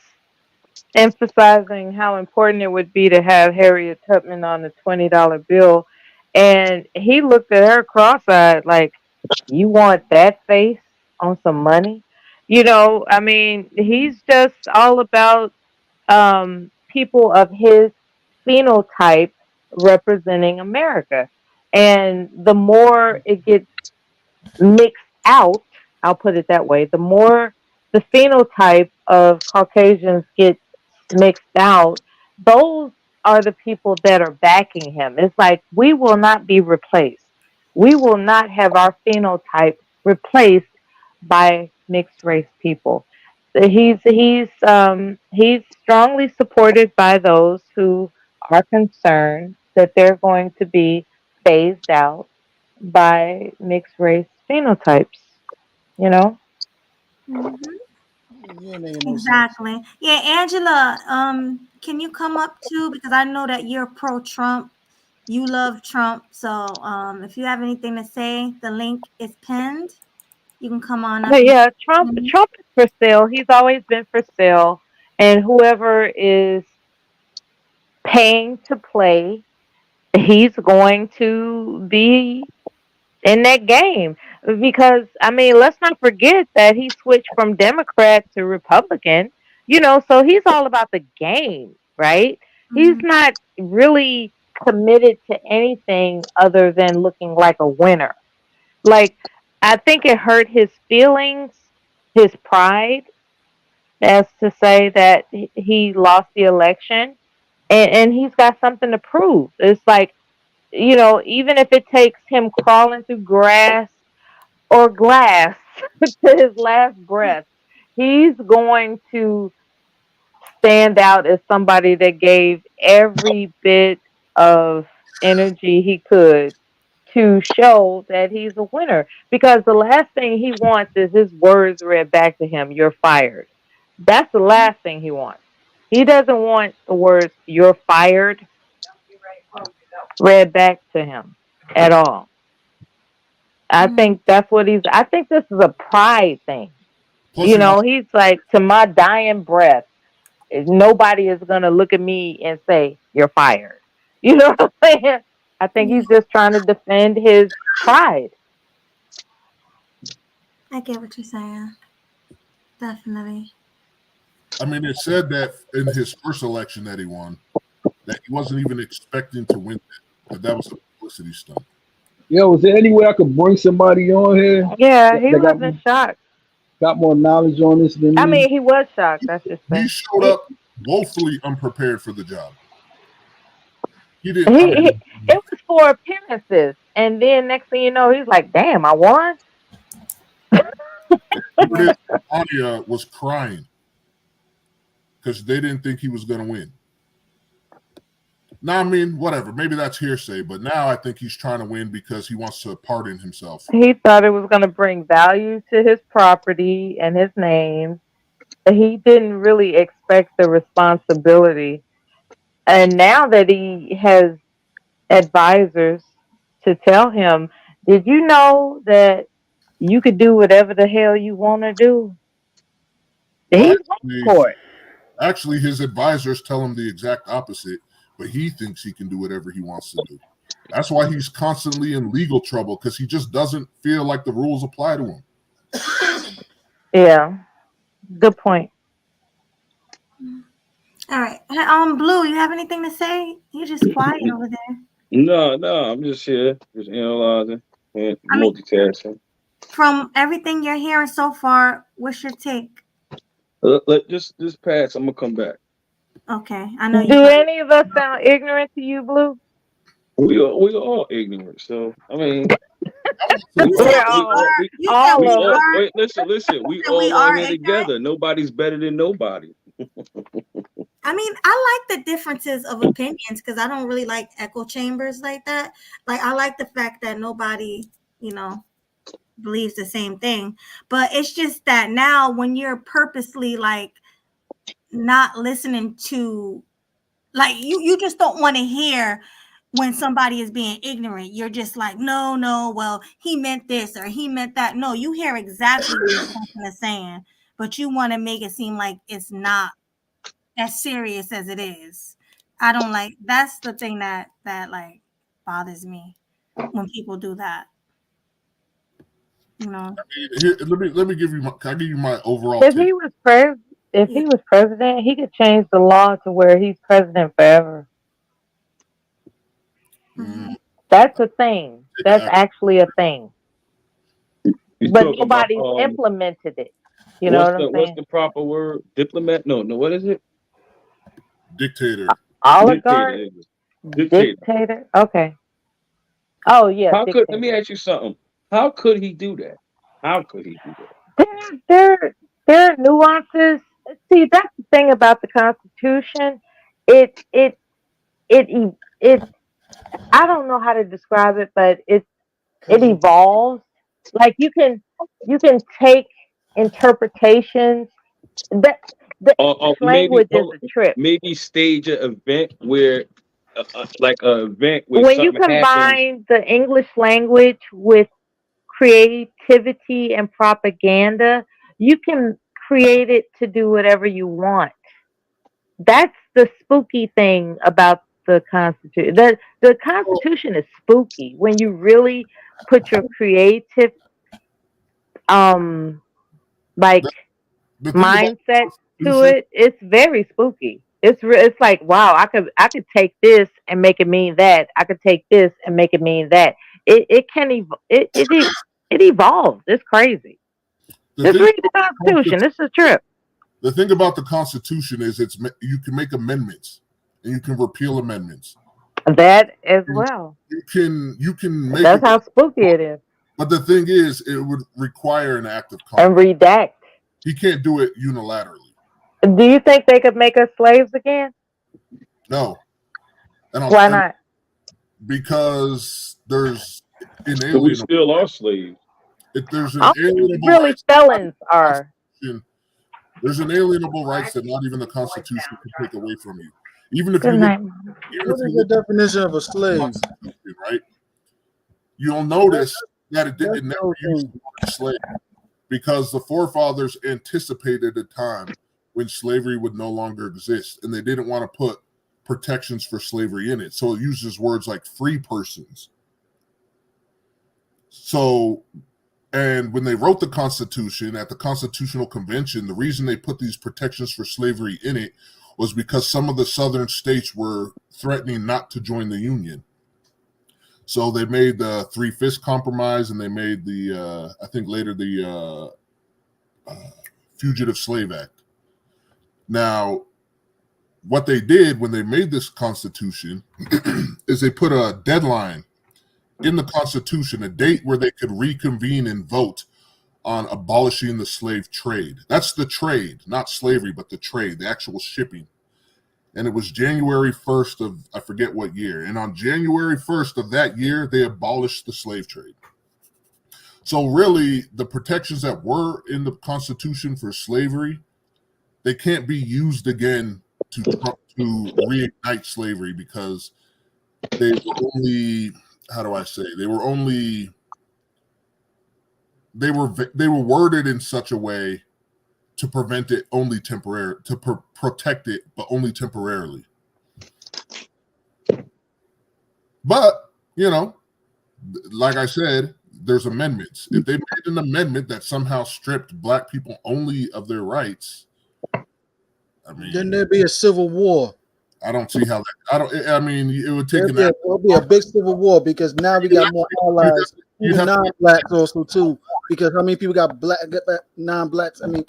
emphasizing how important it would be to have Harriet Tubman on the $20 bill, and he looked at her cross-eyed like, "You want that face on some money?" I mean, he's just all about people of his phenotype representing America, and the more it gets mixed out, I'll put it that way, the more the phenotype of Caucasians gets mixed out, those are the people that are backing him. It's like, we will not be replaced. We will not have our phenotype replaced by mixed race people. He's strongly supported by those who are concerned that they're going to be phased out by mixed race phenotypes, Exactly. Yeah, Angela, can you come up too? Because I know that you're pro-Trump. You love Trump. So if you have anything to say, the link is pinned. You can come on up. But yeah, Trump is for sale. He's always been for sale. And whoever is paying to play, he's going to be in that game. Because, I mean, let's not forget that he switched from Democrat to Republican, so he's all about the game, right? He's not really committed to anything other than looking like a winner. Like, I think it hurt his feelings, his pride, as to say that he lost the election, and he's got something to prove. It's like, even if it takes him crawling through grass or glass to his last breath, he's going to stand out as somebody that gave every bit of energy he could to show that he's a winner. Because the last thing he wants is his words read back to him, "You're fired." That's the last thing he wants. He doesn't want the words, "You're fired," read back to him at all. I think that's what I think this is a pride thing. Plus, You he know, wants, he's like, to my dying breath, nobody is gonna look at me and say you're fired. You know what I'm saying? I think he's just trying to defend his pride. I get what you're saying. Definitely. I mean, it said that in his first election that he won, that he wasn't even expecting to win that was a publicity stunt. Yo, is there any way I could bring somebody on here Yeah, he that wasn't shocked. got more knowledge on this than I me? mean, he was shocked. That's just He saying. showed up woefully unprepared for the job. He didn't. It was for appearances, and then next thing you know, he's like, "Damn, I won." Anya was crying because they didn't think he was going to win. Now, I mean, whatever. Maybe that's hearsay, but now I think he's trying to win because he wants to pardon himself. He thought it was going to bring value to his property and his name. He didn't really expect the responsibility. And now that he has advisors to tell him, did you know that you could do whatever the hell you want to do? He went for it. Actually, his advisors tell him the exact opposite, but he thinks he can do whatever he wants to do. That's why he's constantly in legal trouble, because he just doesn't feel like the rules apply to him. Yeah, good point. All right. Blue, you have anything to say? You're just quiet over there. No, I'm just here, just analyzing and multitasking. From everything you're hearing so far, what's your take? Let just pass. I'm gonna come back. Okay, I know. Do any of us sound ignorant to you, Blue? We are all ignorant. So I mean, wait, listen. We all are here together. Nobody's better than nobody. I mean, I like the differences of opinions because I don't really like echo chambers like that. Like, I like the fact that nobody, believes the same thing. But it's just that now when you're purposely like not listening to, like, you just don't want to hear when somebody is being ignorant. You're just like, no, well, he meant this or he meant that. No, you hear exactly what the person is saying, but you want to make it seem like it's not as serious as it is. I don't like, that's the thing that like bothers me when people do that. Here, let me give you can I give you my overall If take? he was president, he could change the law to where he's president forever. That's a thing. That's actually a thing. But nobody's implemented it. You know what I'm saying? What's the proper word? Diplomat? No. What is it? Dictator. Oligarch? Dictator? Okay. Oh, yeah. Let me ask you something. How could he do that? There are nuances. See, that's the thing about the Constitution. It I don't know how to describe it, but it evolves. Like you can take interpretations. That the language is a trip. Maybe stage an event where, like an event where when you combine the English language with creativity and propaganda, you can create it to do whatever you want. That's the spooky thing about the Constitution. The Constitution is spooky when The you really put your creative mindset to it. It's very spooky. It's like, wow, I could take this and make it mean that. I could take this and make it mean that. It evolves. It's crazy. Just read the Constitution. This is a trip. The thing about the Constitution is you can make amendments and you can repeal amendments. That as well. You can make. That's how spooky it is. But the thing is, it would require an act of Congress. And redact. He can't do it unilaterally. Do you think they could make us slaves again? No. Why not? Because there's inalienable. We still are slaves. If there's an inalienable rights, felons are. There's inalienable rights that not even the Constitution can take away from you. Even if what is the definition of a slave? Right? You'll notice that it never used the word slave because the forefathers anticipated a time when slavery would no longer exist, and they didn't want to put protections for slavery in it. So it uses words like free persons. So, and when they wrote the Constitution at the Constitutional Convention, the reason they put these protections for slavery in it was because some of the southern states were threatening not to join the Union. So they made the Three-Fifths Compromise, and they made the, I think later, the Fugitive Slave Act. Now, what they did when they made this Constitution is they put a deadline in the Constitution, a date where they could reconvene and vote on abolishing the slave trade. That's the trade, not slavery, but the trade, the actual shipping. And it was January 1st of, I forget what year. And on January 1st of that year, they abolished the slave trade. So really, the protections that were in the Constitution for slavery, they can't be used again to reignite slavery, because they were only, how do I say, they were worded in such a way to prevent it only temporary, to protect it, but only temporarily. But, you know, like I said, there's amendments. If they made an amendment that somehow stripped black people only of their rights, I mean, then there'd be a civil war. I don't see how that. I mean, it would take There'll be a big civil war, because now we got more allies, even non-blacks also too. Because how many people got non-blacks? I mean,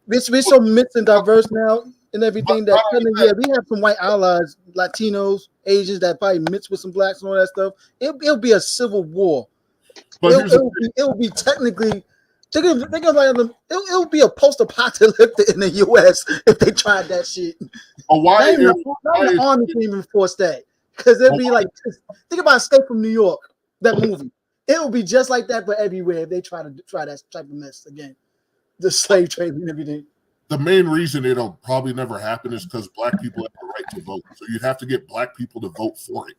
we're so mixed and diverse now and everything that we have some white allies, Latinos, Asians that probably mix with some blacks and all that stuff. It'll be a civil war. It'll be technically. It'll be a post-apocalyptic in the U.S. if they tried that shit. Why the army can even force that? Because it'll be like, think about Escape from New York, that movie. It'll be just like that, but everywhere if they try that type of mess again, the slave trade and everything. The main reason it'll probably never happen is because black people have the right to vote. So you'd have to get black people to vote for it.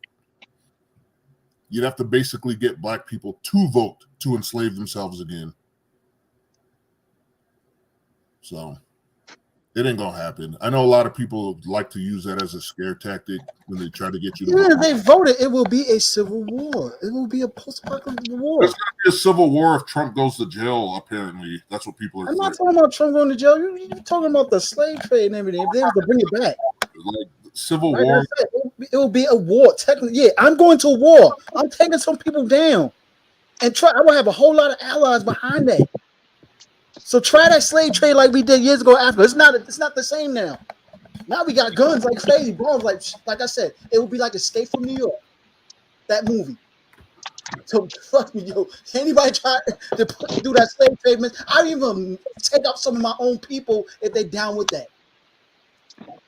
You'd have to basically get black people to vote to enslave themselves again. So it ain't gonna happen. I know a lot of people like to use that as a scare tactic when they try to get you to vote. If they voted, it will be a civil war. It will be a post-apocalyptic war. There's gonna be a civil war if Trump goes to jail, apparently. That's what people are I'm saying. not talking about Trump going to jail. You're talking about the slave trade and everything. If they have to bring it back. Like civil war. It will be a war. Technically, yeah, I'm going to war. I'm taking some people down. And I will have a whole lot of allies behind that. So try that slave trade like we did years ago after. It's not the same now. Now we got guns like crazy, bombs like I said. It will be like Escape from New York. That movie. So trust me, yo. Anybody try to do that slave trade, man, I even take out some of my own people if they down with that.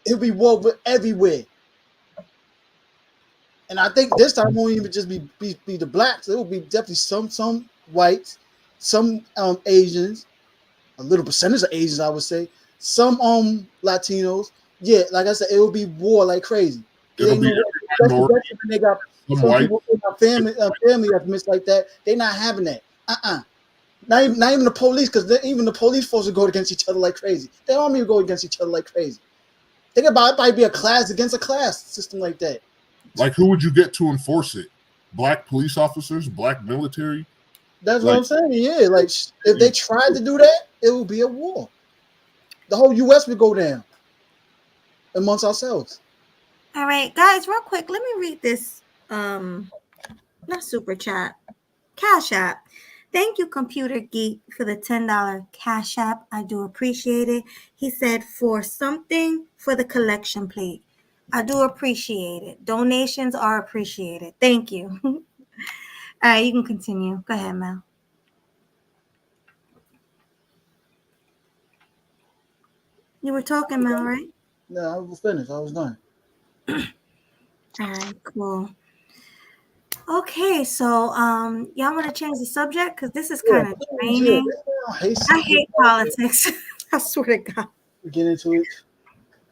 It'll be war everywhere. And I think this time it won't even just be the blacks. It will be definitely some whites, some Asians. A little percentage of Asians, I would say. Some Latinos. Yeah, like I said, it will be war like crazy. They got some people in our family that's missed like that. They're not having that. Not even the police, because even the police force will go against each other like crazy. The army will go against each other like crazy. Think about it, might be a class against a class system like that. Like, who would you get to enforce it? Black police officers, black military? That's what I'm saying. Yeah, like if they tried to do that, it would be a war. The whole U.S. would go down amongst ourselves. All right, guys, real quick, let me read this. Not super chat, Cash App. Thank you, Computer Geek, for the $10 Cash App. I do appreciate it. He said, for something for the collection plate. I do appreciate it. Donations are appreciated. Thank you. All right, you can continue. Go ahead, Mel. You were talking, Mel, right? No, I was finished. I was done. All right, cool. Okay, so y'all want to change the subject? Because this is kind of draining. I hate politics. I swear to God. Get into it.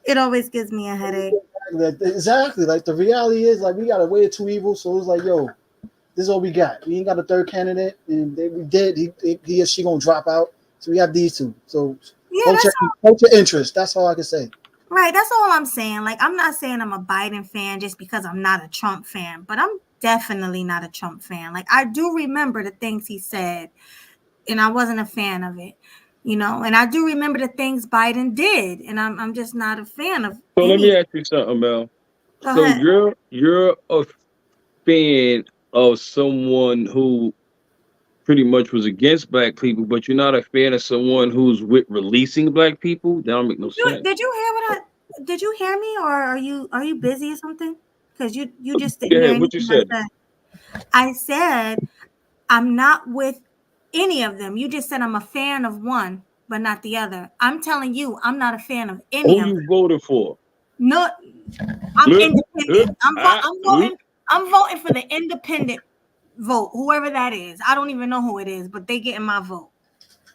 It always gives me a headache. Exactly. Like the reality is, like we got a way too evil. So it's like, yo, This is all we got. We ain't got a third candidate, and we did. He or she gonna drop out. So we have these two. So Yeah, vote your interest. That's all I can say. right. That's all I'm saying. Like, I'm not saying I'm a Biden fan just because I'm not a Trump fan, but I'm definitely not a Trump fan. Like, I do remember the things he said, and I wasn't a fan of it, you know. And I do remember the things Biden did, and I'm just not a fan of. So let me ask you something, Mel. Go So ahead. you're a fan of someone who pretty much was against black people, but you're not a fan of someone who's with releasing black people? That don't make no sense. Did you hear what did you hear me, or are you busy or something? Because you just didn't Go hear ahead, what you anything said? I said I'm not with any of them. You just said I'm a fan of one, but not the other. I'm telling you, I'm not a fan of any Who of you them. voted for? No, I'm independent. I'm voting for the independent vote, whoever that is. I don't even know who it is, but they getting my vote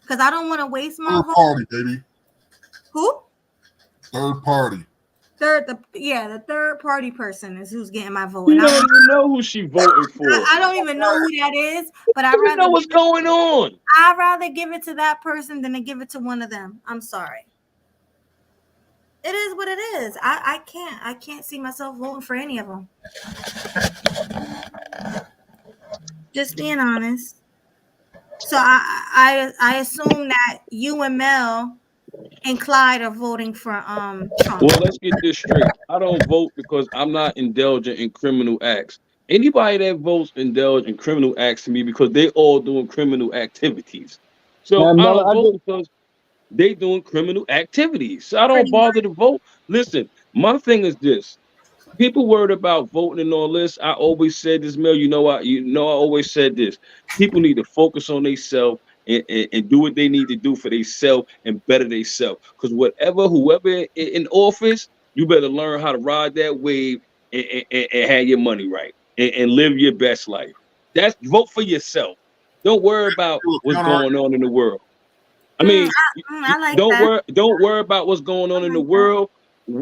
because I don't want to waste my Third vote. party, baby. Who? Third party. The third party person is who's getting my vote. You And don't even know who she voted for. I don't even know who that is, but I'd You rather know what's going on. I'd rather give it to that person than to give it to one of them. I'm sorry. It is what it is. I can't see myself voting for any of them. Just being honest. So I assume that you and Mel and Clyde are voting for Trump. Well, let's get this straight. I don't vote because I'm not indulgent in criminal acts. Anybody that votes indulge in criminal acts to me because they all doing criminal activities. So I don't vote because they doing criminal activities. So I don't bother to vote. Listen, my thing is this. People worried about voting and all this. I always said this, Mel. I always said this. People need to focus on themselves and do what they need to do for themselves and better themselves. Because whoever in office, you better learn how to ride that wave and have your money right and live your best life. That's vote for yourself. Don't worry about what's going on in the world. I mean, I like that. Don't worry about what's going on in the world.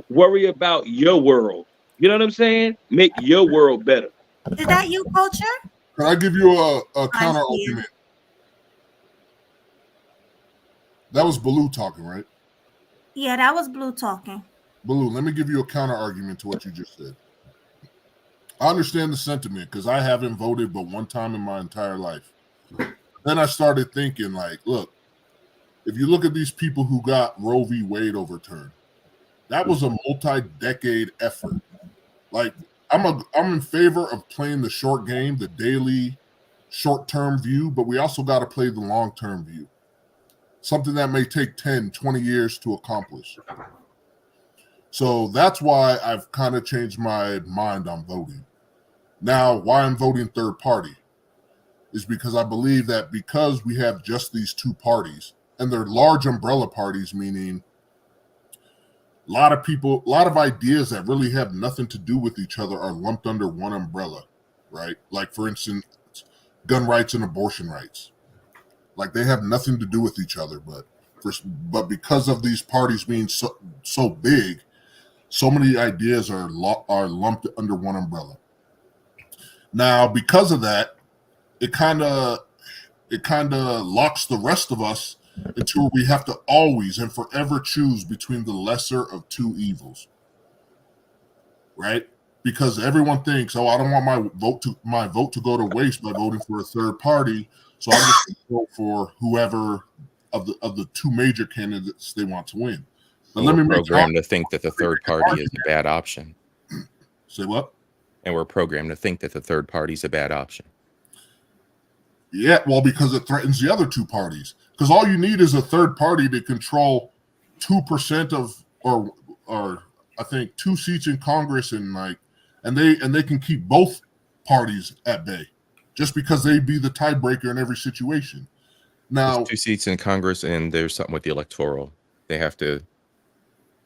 Worry about your world. You know what I'm saying? Make your world better. Is that you, Culture? Can I give you a counter argument? That was Baloo talking, right? Yeah, that was Blue talking. Baloo, let me give you a counter argument to what you just said. I understand the sentiment because I haven't voted but one time in my entire life. Then I started thinking, like, look, if you look at these people who got Roe v. Wade overturned, that was a multi-decade effort. Like, I'm in favor of playing the short game, the daily short-term view, but we also got to play the long-term view. Something that may take 10, 20 years to accomplish. So that's why I've kind of changed my mind on voting. Now, why I'm voting third party is because I believe that because we have just these two parties, and they're large umbrella parties, meaning a lot of people, a lot of ideas that really have nothing to do with each other are lumped under one umbrella, right? Like, for instance, gun rights and abortion rights. Like, they have nothing to do with each other, but because of these parties being so big, so many ideas are lumped under one umbrella. Now, because of that, it kind of locks the rest of us until we have to always and forever choose between the lesser of two evils, right? Because everyone thinks, oh, I don't want my vote to go to waste by voting for a third party, so I'm just going to vote for whoever of the two major candidates they want to win. But let me make programmed to think that the third party is a bad option. Say what? And we're programmed to think that the third party is a bad option. Yeah, well, because it threatens the other two parties. Because all you need is a third party to control 2% of, or I think 2 seats in Congress, and they can keep both parties at bay, just because they'd be the tiebreaker in every situation. Now, there's 2 seats in Congress, and there's something with the electoral. They have to.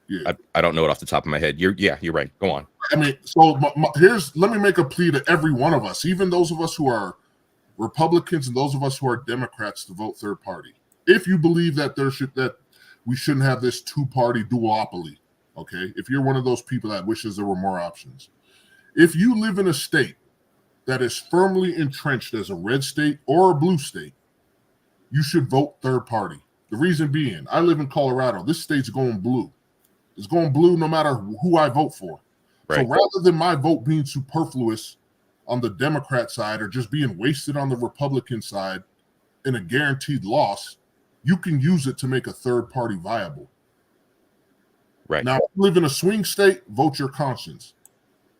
Yeah, I don't know it off the top of my head. You're right. Go on. I mean, so let me make a plea to every one of us, even those of us who are Republicans and those of us who are Democrats, to vote third party. If you believe that we shouldn't have this 2-party duopoly, okay? If you're one of those people that wishes there were more options. If you live in a state that is firmly entrenched as a red state or a blue state, you should vote third party. The reason being, I live in Colorado. This state's going blue. It's going blue no matter who I vote for. Right. So rather than my vote being superfluous on the Democrat side or just being wasted on the Republican side in a guaranteed loss, you can use it to make a third party viable. Right. Now, if you live in a swing state, vote your conscience.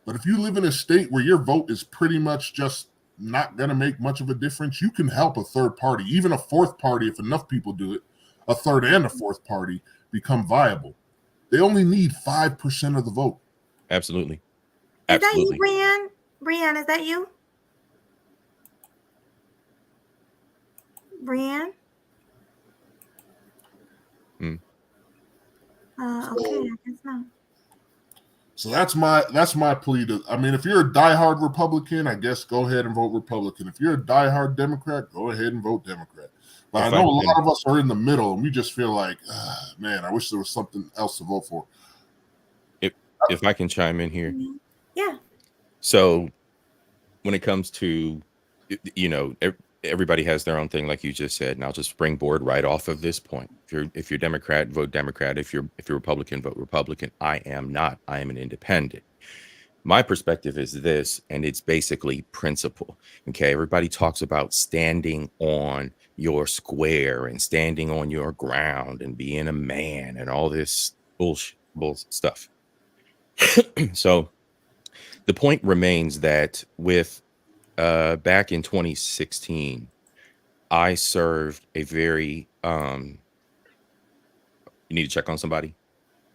But if you live in a state where your vote is pretty much just not going to make much of a difference, you can help a third party, even a fourth party, if enough people do it, a third and a fourth party become viable. They only need 5% of the vote. Absolutely. Is that you, Brianne? Brianne, is that you? Brianne? Okay, I guess not. So that's my plea to, I mean, if you're a diehard Republican, I guess go ahead and vote Republican. If you're a diehard Democrat, go ahead and vote Democrat. But I know a lot of us are in the middle and we just feel like, man, I wish there was something else to vote for. If I can chime in here. Yeah. So when it comes to, everybody has their own thing, like you just said, and I'll just springboard right off of this point. If you're Democrat, vote Democrat. If you're Republican, vote Republican. I am not. I am an independent. My perspective is this, and it's basically principle. Okay, everybody talks about standing on your square and standing on your ground and being a man and all this bullshit stuff. So the point remains that with back in 2016, I served a very you need to check on somebody?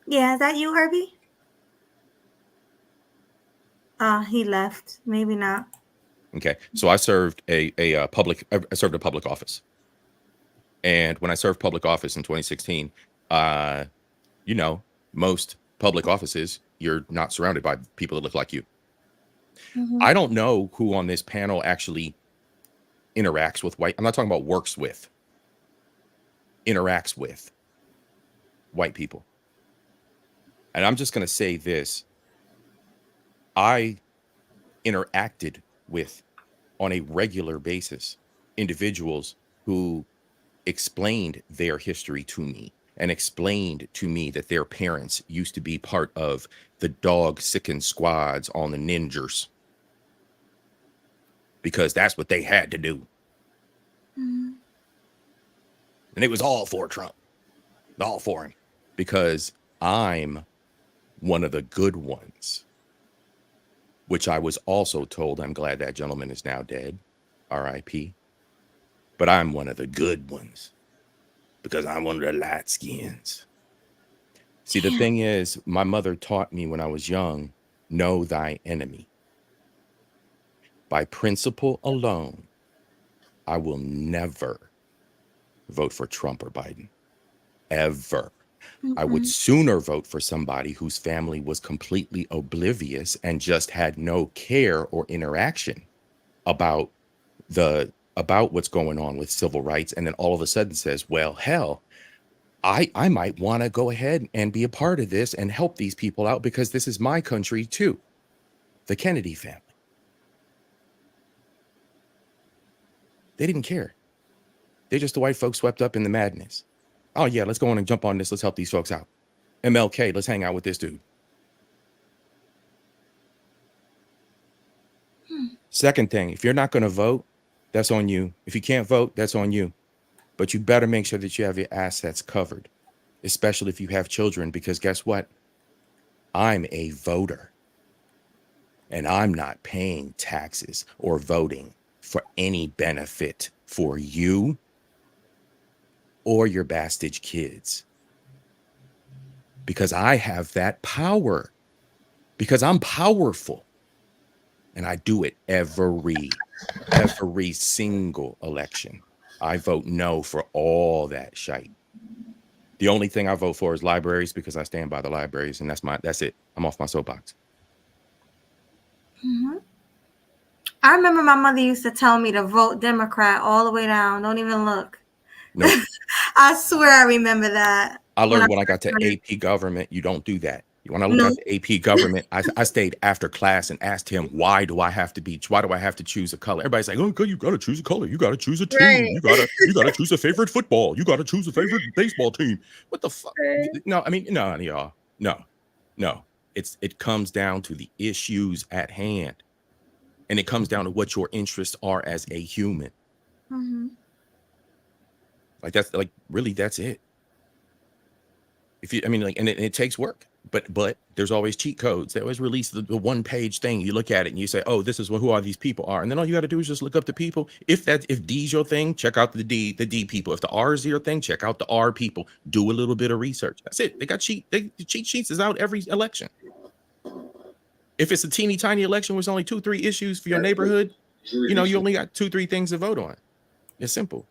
Yeah, is that you, Herbie? He left. Maybe not. Okay. So I served a public office. And when I served public office in 2016, most public offices, you're not surrounded by people that look like you. Mm-hmm. I don't know who on this panel actually interacts with white. I'm not talking about works with. Interacts with white people. And I'm just going to say this. I interacted with, on a regular basis, individuals who explained their history to me and explained to me that their parents used to be part of the dog sicking squads on the ninjas because that's what they had to do. Mm-hmm. And it was all for Trump, all for him, because I'm one of the good ones, which I was also told. I'm glad that gentleman is now dead, R.I.P. But I'm one of the good ones because I'm one of the light skins. See, the thing is, my mother taught me when I was young, know thy enemy. By principle alone, I will never vote for Trump or Biden, ever. Mm-hmm. I would sooner vote for somebody whose family was completely oblivious and just had no care or interaction about what's going on with civil rights, and then all of a sudden says, well, hell, I might want to go ahead and be a part of this and help these people out because this is my country too. The Kennedy family. They didn't care. They're just the white folks swept up in the madness. Oh yeah, let's go on and jump on this. Let's help these folks out. MLK, let's hang out with this dude. Second thing, if you're not going to vote, that's on you. If you can't vote, that's on you. But you better make sure that you have your assets covered, especially if you have children, because guess what? I'm a voter, and I'm not paying taxes or voting for any benefit for you or your bastard kids. Because I have that power. Because I'm powerful. And I do it every single election. I vote no for all that shite. The only thing I vote for is libraries because I stand by the libraries, and that's it. I'm off my soapbox. Mm-hmm. I remember my mother used to tell me to vote Democrat all the way down. Don't even look. Nope. I swear I remember that. I learned when I got to AP government, you don't do that. You want to look at the AP government? I stayed after class and asked him, why do I have to choose a color? Everybody's like, oh, you got to choose a color. You got to choose a team. Right. You got to choose a favorite football. You got to choose a favorite baseball team. What the fuck? Right. No, I mean, no, y'all. No. It comes down to the issues at hand. And it comes down to what your interests are as a human. Mm-hmm. Like that's it. And it takes work. But there's always cheat codes. They always release the one-page thing. You look at it and you say, oh, this is who are these people are. And then all you got to do is just look up the people. If D's your thing, check out the D people. If the R is your thing, check out the R people. Do a little bit of research. That's it. The cheat sheets is out every election. If it's a teeny tiny election with only 2-3 issues for your neighborhood, you only got 2-3 things to vote on. It's simple.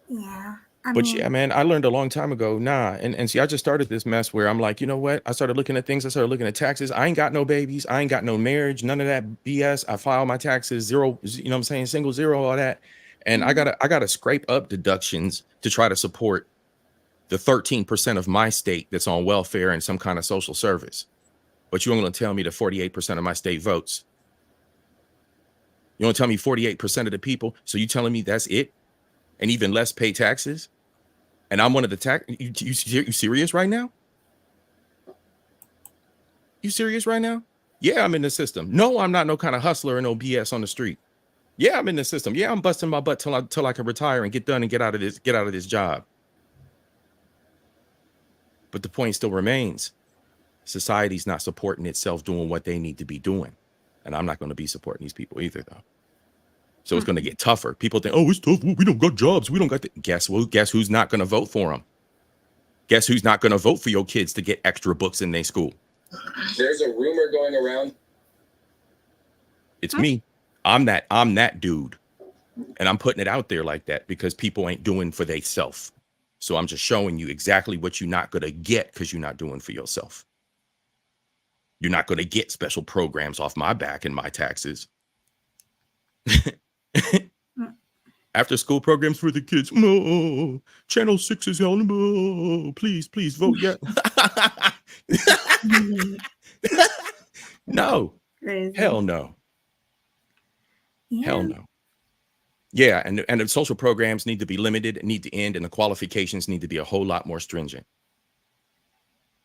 Yeah. Yeah, man, I learned a long time ago. And see, I just started this mess where I'm like, you know what? I started looking at things. I started looking at taxes. I ain't got no babies. I ain't got no marriage. None of that BS. I file my taxes 0. You know what I'm saying? Single 0, all that. And I gotta scrape up deductions to try to support the 13% of my state that's on welfare and some kind of social service. But you ain't gonna tell me that 48% of my state votes. You want to tell me 48% of the people? So you telling me that's it? And even less pay taxes? And I'm one of the tax. You serious right now? You serious right now? Yeah, I'm in the system. No, I'm not no kind of hustler and no BS on the street. Yeah, I'm in the system. Yeah, I'm busting my butt till I can retire and get done and get out of this job. But the point still remains. Society's not supporting itself doing what they need to be doing. And I'm not going to be supporting these people either, though. So it's going to get tougher. People think, oh, it's tough. We don't got jobs. We don't got Guess who's not going to vote for them? Guess who's not going to vote for your kids to get extra books in their school? There's a rumor going around. It's me. I'm that dude. And I'm putting it out there like that because people ain't doing for theyself. So I'm just showing you exactly what you're not going to get because you're not doing for yourself. You're not going to get special programs off my back and my taxes. After school programs for the kids. Oh, Channel 6 is on. Oh, please vote. Yeah. No. Crazy. Hell no. Yeah. Hell no. Yeah, and the social programs need to be limited, need to end, and the qualifications need to be a whole lot more stringent.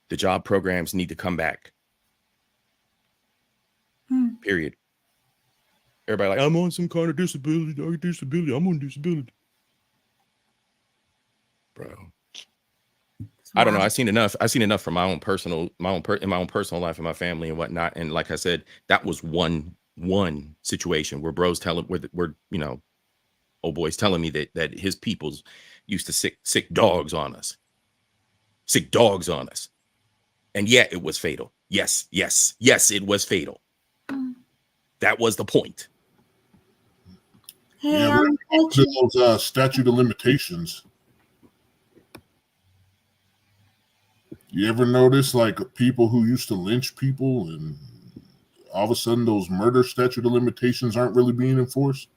The job programs need to come back. Period. Everybody like, I'm on some kind of disability. I'm on disability. Bro. I don't know. I've seen enough from my own personal life and my family and whatnot. And like I said, that was one situation where bros where old boys telling me that his peoples used to sick dogs on us. Sick dogs on us. And yeah, it was fatal. Yes, it was fatal. That was the point. Hey, those statute of limitations. You ever notice like people who used to lynch people and all of a sudden those murder statute of limitations aren't really being enforced?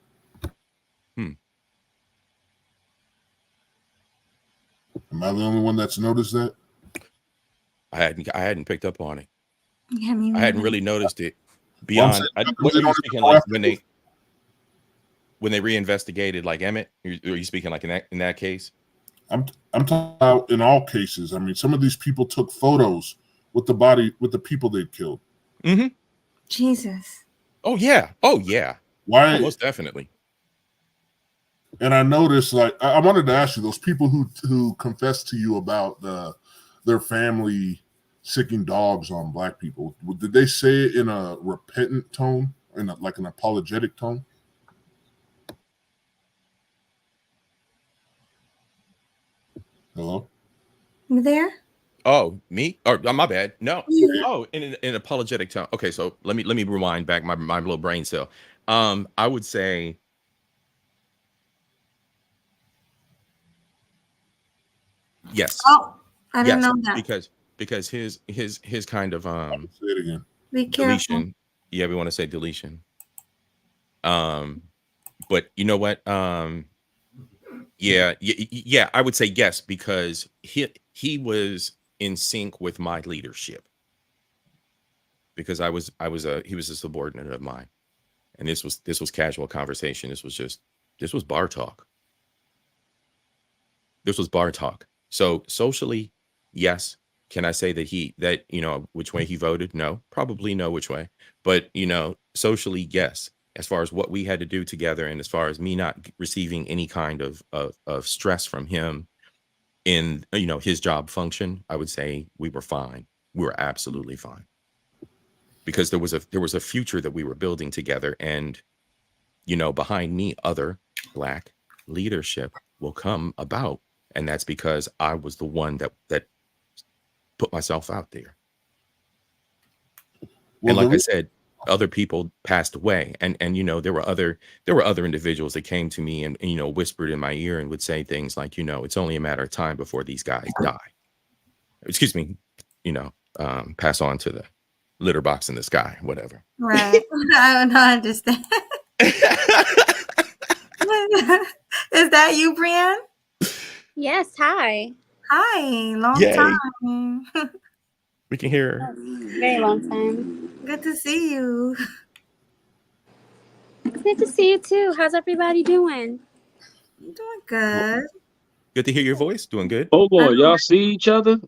Am I the only one that's noticed that? I hadn't picked up on it. Yeah, I hadn't really noticed it. Beyond what you were speaking like when they reinvestigated like Emmett, are you speaking like in that case? I'm talking about in all cases. I mean, some of these people took photos with the people they'd killed. Mm-hmm. Jesus. Oh yeah. Why? Oh, most definitely. And I noticed, like, I wanted to ask you, those people who confessed to you about their family sicking dogs on black people, did they say it in a repentant tone, like an apologetic tone? Hello? You there? Oh, me? Or my bad. No. Yeah. Oh, in an apologetic tone. Okay, so let me rewind back my little brain cell. I would say yes. Oh, I didn't know that. Because his kind of Say it again. Be careful. deletion. Yeah, we want to say deletion. But you know what? Yeah, I would say yes, because he was in sync with my leadership, because he was a subordinate of mine, and this was casual conversation. This was bar talk. This was bar talk. So socially, yes. Can I say that which way he voted? No, probably no which way. But, socially, yes. As far as what we had to do together, and as far as me not receiving any kind of stress from him in, his job function, I would say we were fine. We were absolutely fine. Because there was a future that we were building together, and, behind me, other Black leadership will come about. And that's because I was the one that put myself out there. Well, and like I said, other people passed away, and there were other individuals that came to me and whispered in my ear and would say things like, it's only a matter of time before these guys die. Excuse me, pass on to the litter box in the sky, whatever. Right. I don't understand. Is that you, Brianne? Yes, hi. Hi, long Yay. time. We can hear her. Very long time. Good to see you. Good to see you too. How's everybody doing? Doing good. Good to hear your voice. Doing good. Hold on, y'all see each other?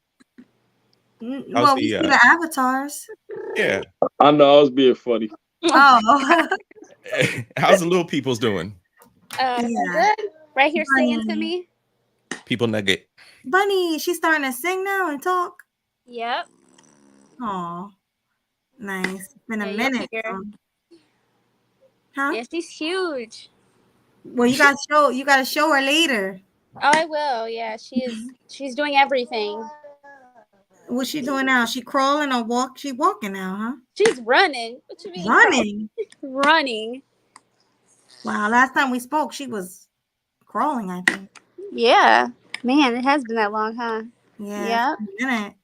Well, we see the avatars. Yeah. I know I was being funny. Oh. How's the little peoples doing? Good. Right here singing to me. People Nugget. Bunny, she's starting to sing now and talk. Yep. Oh, nice. It's been a Yeah, minute. Huh? Yeah, she's huge. Well, you gotta show her later. Oh, I will. Yeah, she's doing everything. What's she doing now? She crawling or walk? She walking now, huh? She's running. What you mean? Running. Running. Wow, last time we spoke, she was crawling, I think. Yeah. Man, it has been that long, huh? Yeah. Yep.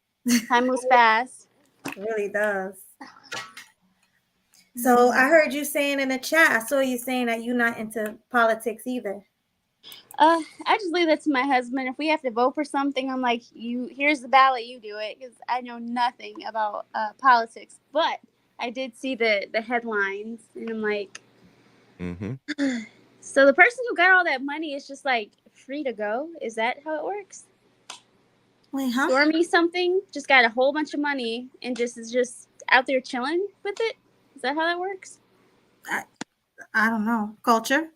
Time moves fast. It really does. So I heard you saying in the chat, I saw you saying that you're not into politics either. I just leave that to my husband. If we have to vote for something, I'm like, here's the ballot, you do it, because I know nothing about politics. But I did see the headlines, and I'm like, so the person who got all that money is just like free to go? Is that how it works? Wait, huh? Stormy something just got a whole bunch of money and is just out there chilling with it? Is that how that works? I don't know. Culture?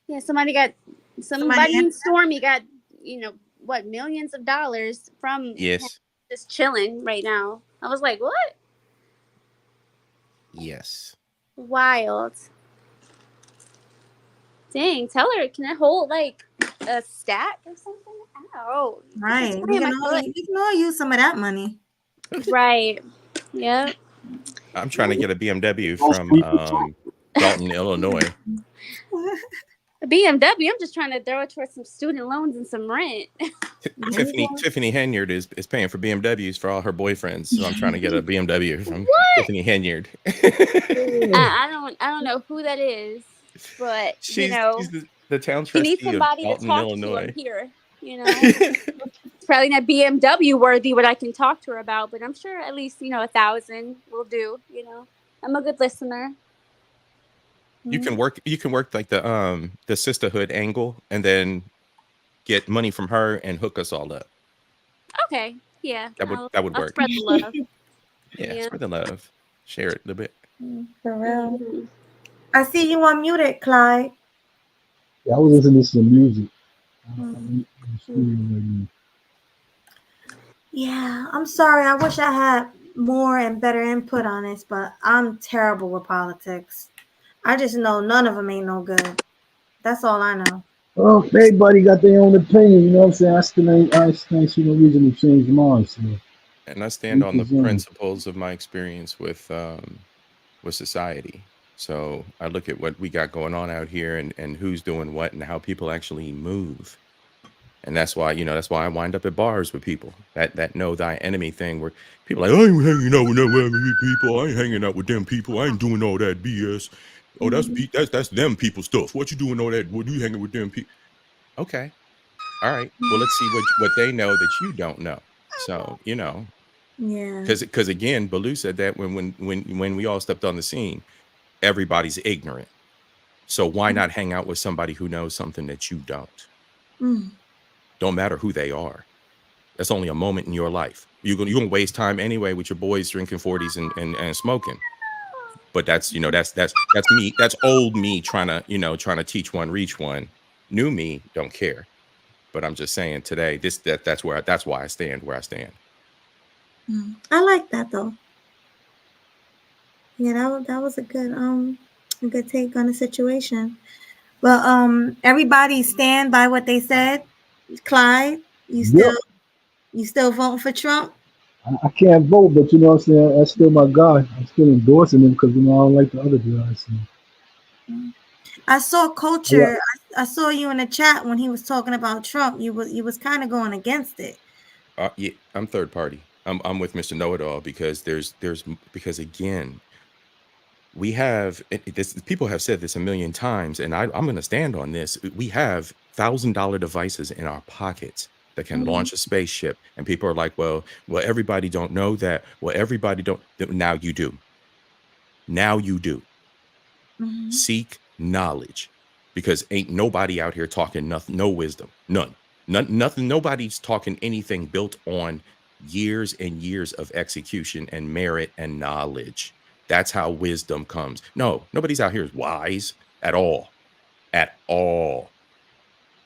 Yeah, somebody named Stormy got, millions of dollars from Yes. just chilling right now. I was like, what? Yes. Wild. Dang, tell her, can I hold like a stack or something? Ow. Right. We can all use some of that money. Right. Yep. I'm trying to get a BMW from Dalton, Illinois. A BMW, I'm just trying to throw it towards some student loans and some rent. Tiffany Henyard is paying for BMWs for all her boyfriends, so I'm trying to get a BMW from Tiffany Henyard. I don't know who that is, but she's the town trustee he needs somebody of to Dalton, talk Illinois. to here. It's probably not BMW worthy what I can talk to her about, but I'm sure at least 1,000 will do. I'm a good listener. You can work like the sisterhood angle, and then get money from her and hook us all up. Okay, yeah, that would I'll work. spread the love. Yeah, spread the love, share it a little bit. For real. I see you unmuted, Clyde. Yeah, I was listening to some music. Yeah, I'm sorry. I wish I had more and better input on this, but I'm terrible with politics. I just know none of them ain't no good. That's all I know. Well, everybody got their own opinion, you know what I'm saying? I still see no reason to change mine. So. And I stand on the principles of my experience with society. So I look at what we got going on out here and who's doing what and how people actually move. And that's why, I wind up at bars with people that know thy enemy thing, where people are like, I ain't hanging out with no enemy people. I ain't hanging out with them people. I ain't doing all that BS. Oh, that's them people stuff. What you doing all that? What you hanging with them people? Okay. All right. Well, let's see what they know that you don't know. So, you know, Yeah. because again, Baloo said that when we all stepped on the scene, everybody's ignorant. So why not hang out with somebody who knows something that you don't? Mm. Don't matter who they are. That's only a moment in your life. You're gonna waste time anyway with your boys drinking 40s and smoking. But that's, you know, that's me. That's old me trying to teach one, reach one. New me don't care. But I'm just saying today, that's why I stand where I stand. I like that though. Yeah, that was a good take on the situation. Well, everybody stand by what they said. Clyde, you still voting for Trump? I can't vote, but you know what I'm saying? That's still my guy. I'm still endorsing him because, you know, I don't like the other guys. So. I saw Culture. I saw you in the chat when he was talking about Trump. You was kind of going against it. Yeah, I'm third party. I'm with Mr. Know-It-All because because again, we have this. People have said this a million times, and I'm going to stand on this. We have $1,000 devices in our pockets that can launch a spaceship, and people are like, well, everybody don't know that. Well, everybody don't. Now you do. Now you do. Seek knowledge, because ain't nobody out here talking nothing, no wisdom, nothing. Nobody's talking anything built on years and years of execution and merit and knowledge. That's how wisdom comes. No, nobody's out here is wise at all. At all.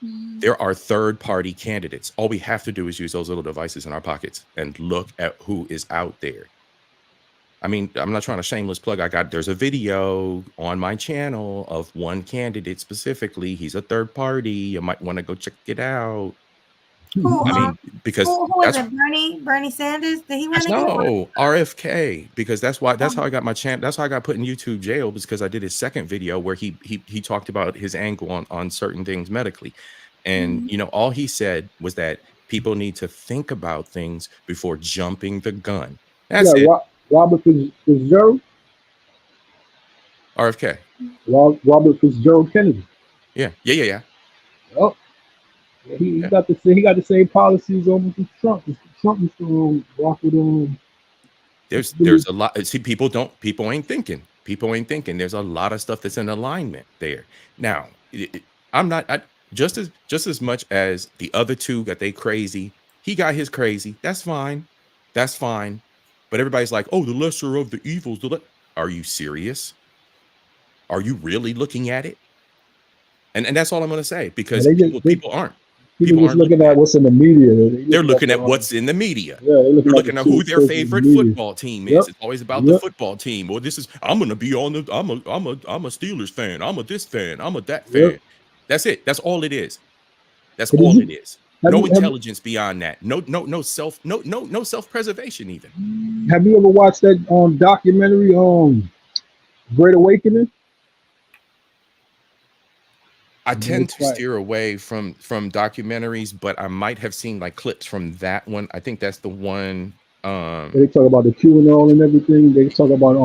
There are third-party candidates. All we have to do is use those little devices in our pockets and look at who is out there. I mean, I'm not trying to shameless plug. There's a video on my channel of one candidate specifically. He's a third party. You might want to go check it out. Because who was it? Bernie Sanders? Did he run again? No, RFK. Because that's how I got my champ. That's how I got put in YouTube jail, because I did his second video where he talked about his angle on certain things medically. And you know, all he said was that people need to think about things before jumping the gun. That's it. Robert Fitzgerald? RFK. Robert Fitzgerald Kennedy. Yeah. Oh. He got the same policies almost as Trump. Trump is still rock with There's a lot. See, people ain't thinking. There's a lot of stuff that's in alignment there. Now, just as much as the other two got they crazy. He got his crazy. That's fine. But everybody's like, oh, the lesser of the evils. Are you serious? Are you really looking at it? And that's all I'm going to say, because people aren't. People just looking at what's in the media. They're looking at what's in the media. Yeah, they're looking at who their favorite football team is. Yep. It's always about the football team. Or I'm going to be on the. I'm a Steelers fan. I'm a this fan. I'm a that fan. Yep. That's it. That's all it is. That's all it is. No intelligence beyond that. No self-preservation even. Have you ever watched that documentary Great Awakening? I tend to steer away from documentaries, but I might have seen like clips from that one. I think that's the one. They talk about the QAnon and everything. They talk about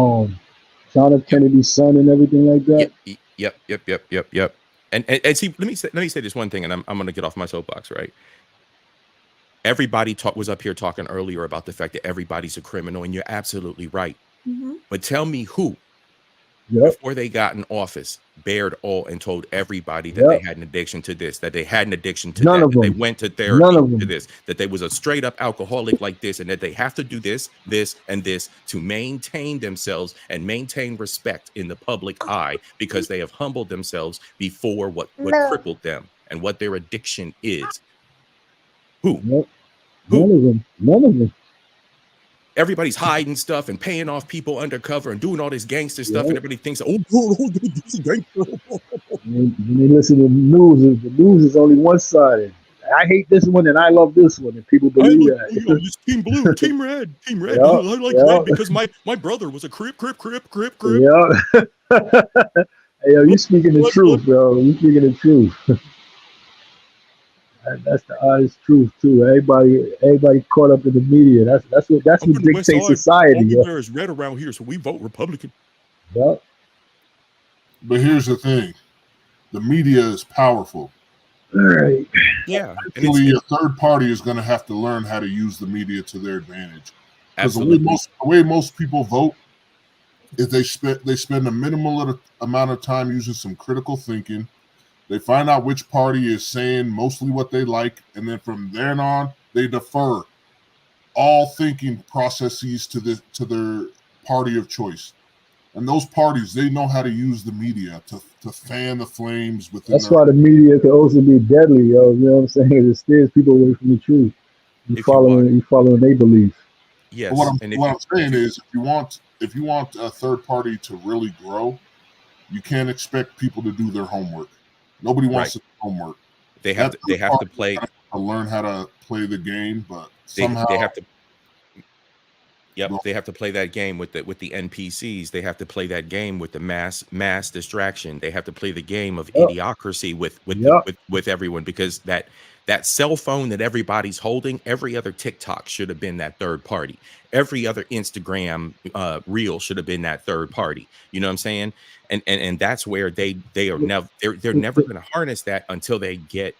John F. Kennedy's son and everything like that. Yep. And see, let me say this one thing, and I'm going to get off my soapbox, right? Everybody was up here talking earlier about the fact that everybody's a criminal, and you're absolutely right. But tell me who, before they got in office, bared all and told everybody that they had an addiction to this, that they had an addiction to that, that they went to therapy to this, that they was a straight up alcoholic like this, and that they have to do this, and this to maintain themselves and maintain respect in the public eye, because they have humbled themselves before what crippled them and what their addiction is. Who? None of them. Everybody's hiding stuff and paying off people undercover and doing all this gangster stuff, and everybody thinks, oh, this is gangster. When they listen to the news is only one-sided. I hate this one and I love this one, and people believe that. It's Team Blue, Team Red. I like red because my brother was a crip. Yeah. Hey, you speaking the truth, bro. You speaking the truth. That's the honest truth too. Everybody caught up in the media. That's what dictates society. All we wear is red around here, so we vote Republican. Yep. But here's the thing: the media is powerful. All right. Yeah. And Actually, a third party is going to have to learn how to use the media to their advantage. Because the way most people vote is they spend a minimal amount of time using some critical thinking. They find out which party is saying mostly what they like, and then from then on, they defer all thinking processes to their party of choice. And those parties, they know how to use the media to fan the flames within. That's why the media can also be deadly, yo. You know what I'm saying? It steers people away from the truth. You following their beliefs. Yes. But what I'm saying is, if you want a third party to really grow, you can't expect people to do their homework. Nobody wants to do homework. They have to play to learn how to play the game, but somehow they have to. Yep, they have to play that game with the NPCs. They have to play that game with the mass distraction. They have to play the game of idiocracy with everyone, because that cell phone that everybody's holding, every other TikTok should have been that third party. Every other Instagram reel should have been that third party. You know what I'm saying? And that's where they're never going to harness that until they get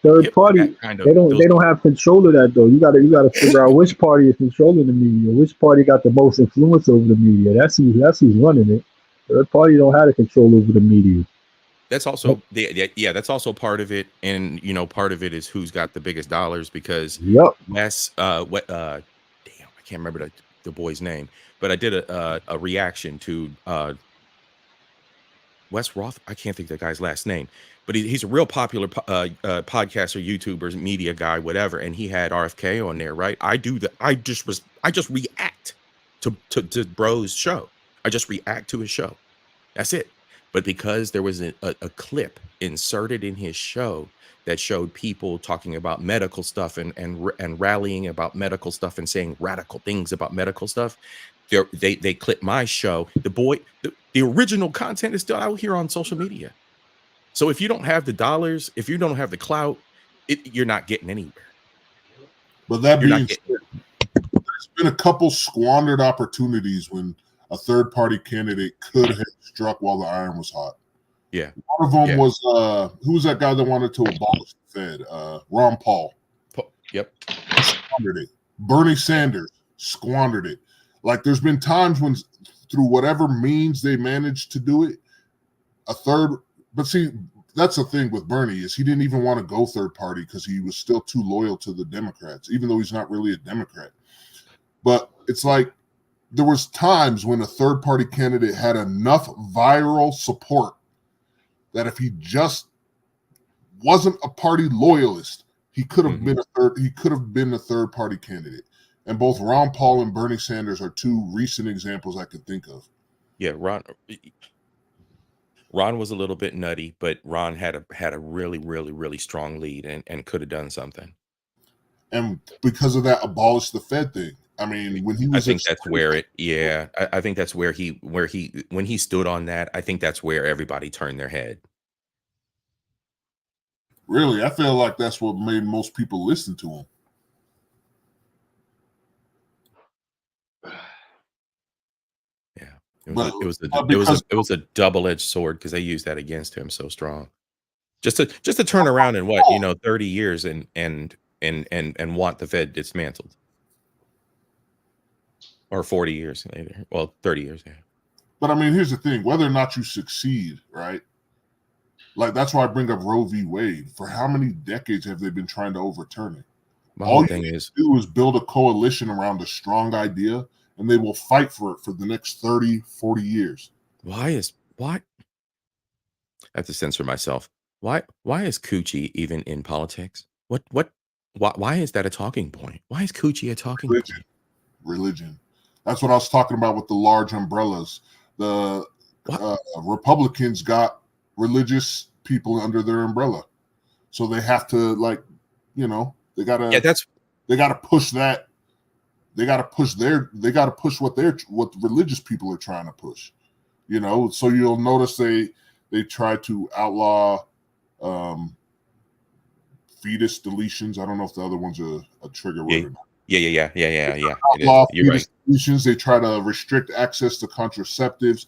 third party. They don't have control of that though. You gotta figure out which party is controlling the media, which party got the most influence over the media. That's who's running it. Third party don't have the control over the media. That's also that's also part of it, and part of it is who's got the biggest dollars, because Wes damn, I can't remember the boy's name, but I did a reaction to Wes Roth. I can't think of the guy's last name, but he's a real popular podcaster, YouTuber, media guy, whatever. And he had RFK on there, right? I just react to Bro's show. I just react to his show. That's it. But because there was a clip inserted in his show that showed people talking about medical stuff and rallying about medical stuff and saying radical things about medical stuff, they clipped my show. The original content is still out here on social media. So if you don't have the dollars, if you don't have the clout, you're not getting anywhere. But that being said, there's been a couple squandered opportunities when a third party candidate could have struck while the iron was hot. Yeah. One of them was who was that guy that wanted to abolish the Fed? Ron Paul. Yep. Squandered it. Bernie Sanders squandered it. Like, there's been times when, through whatever means they managed to do it, but see, that's the thing with Bernie, is he didn't even want to go third party because he was still too loyal to the Democrats, even though he's not really a Democrat. But it's like, there was times when a third party candidate had enough viral support that if he just wasn't a party loyalist, he could have been a third party candidate. And both Ron Paul and Bernie Sanders are two recent examples I could think of. Yeah, Ron was a little bit nutty, but Ron had a really, really, really strong lead and could have done something. And because of that, abolish the Fed thing. I mean, when he was, I think that's where it. Yeah, I think that's where when he stood on that, I think that's where everybody turned their head. Really, I feel like that's what made most people listen to him. It was a double-edged sword, because they used that against him so strong. Just to turn around in 30 years and want the Fed dismantled. Or 40 years later. Well, 30 years, yeah. But I mean, here's the thing, whether or not you succeed, right? Like, that's why I bring up Roe v. Wade. For how many decades have they been trying to overturn it? All you need to do is build a coalition around a strong idea, and they will fight for it for the next 30, 40 years. Why? I have to censor myself. Why is coochie even in politics? Why is that a talking point? Why is coochie a talking point? Religion. That's what I was talking about with the large umbrellas. The Republicans got religious people under their umbrella. So they have to, they gotta push that. They gotta push what religious people are trying to push. So you'll notice they try to outlaw fetus deletions. I don't know if the other one's a trigger word or not. Yeah. Outlaw fetus deletions. They try to restrict access to contraceptives.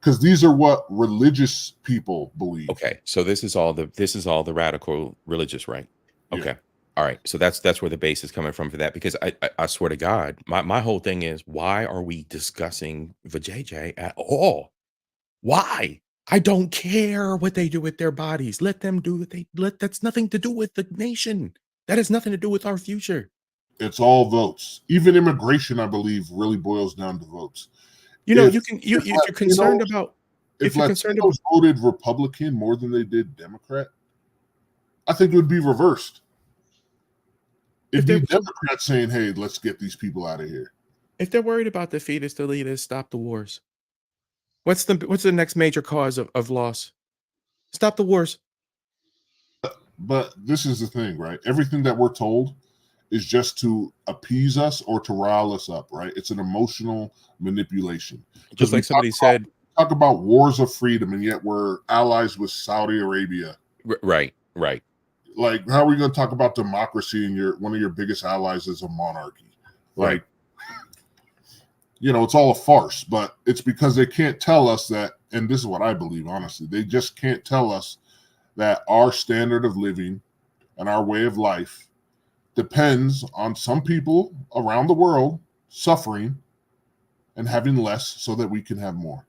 because these are what religious people believe. Okay, so this is all the radical religious, right? Okay. Yeah. All right. So that's where the base is coming from for that, because I swear to God, my whole thing is, why are we discussing vajayjay at all? Why? I don't care what they do with their bodies. Let them do what that's nothing to do with the nation. That has nothing to do with our future. It's all votes. Even immigration, I believe, really boils down to votes. You know, If if you're concerned about if Latinos voted Republican more than they did Democrat, I think it would be reversed. It'd be Democrats saying, "Hey, let's get these people out of here." if they're worried about the fetus, the leaders, stop the wars. What's the next major cause of loss? Stop the wars. But this is the thing, right? Everything that we're told is just to appease us or to rile us up, right? It's an emotional manipulation. Just like somebody said, talk about wars of freedom, and yet we're allies with Saudi Arabia. Right. Like, how are we going to talk about democracy and one of your biggest allies is a monarchy? Like, you know, it's all a farce, but it's because they can't tell us that, and this is what I believe, honestly, they just can't tell us that our standard of living and our way of life depends on some people around the world suffering and having less so that we can have more.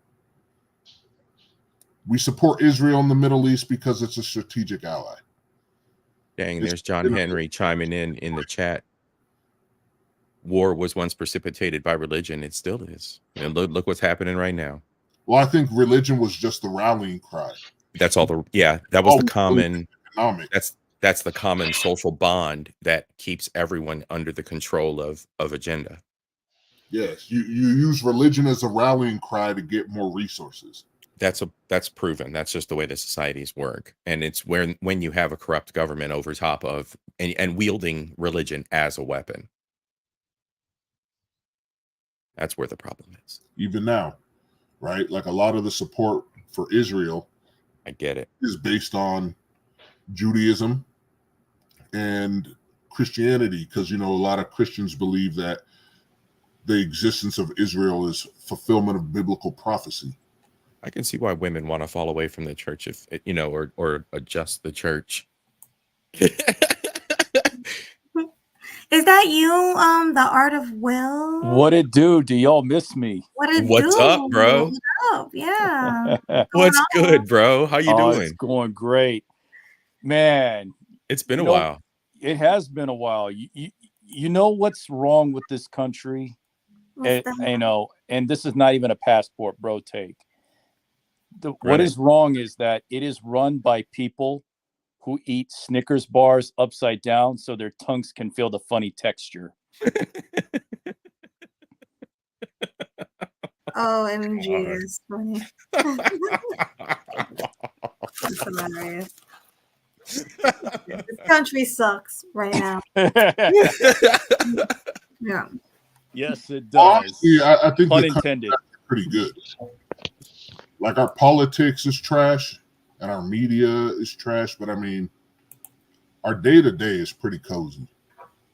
We support Israel in the Middle East because it's a strategic ally. Dang, there's John Henry chiming in the chat. War was once precipitated by religion. It still is. And look what's happening right now. Well, I think religion was just the rallying cry. That's all that was the common economic. That's the common social bond that keeps everyone under the control of agenda. Yes, you use religion as a rallying cry to get more resources. That's proven. That's just the way the societies work. And it's when you have a corrupt government over top of and wielding religion as a weapon. That's where the problem is. Even now, right? Like, a lot of the support for Israel, I get it, is based on Judaism and Christianity, because, you know, a lot of Christians believe that the existence of Israel is fulfillment of biblical prophecy. I can see why women want to fall away from the church, if you know, or adjust the church. Is that you, the Art of Will? What it do? Do y'all miss me? What's up, bro? What's up? Yeah. What's good, bro? How you doing? It's going great, man. It's been a while. It has been a while. You know what's wrong with this country? You know, and this is not even a passport bro take. What is wrong is that it is run by people who eat Snickers bars upside down so their tongues can feel the funny texture. Oh, MG is funny. That's hilarious. This country sucks right now. Yeah. Yes, it does. Honestly, I think Pun the intended. country is pretty good. Like, our politics is trash and our media is trash, but I mean, our day-to-day is pretty cozy.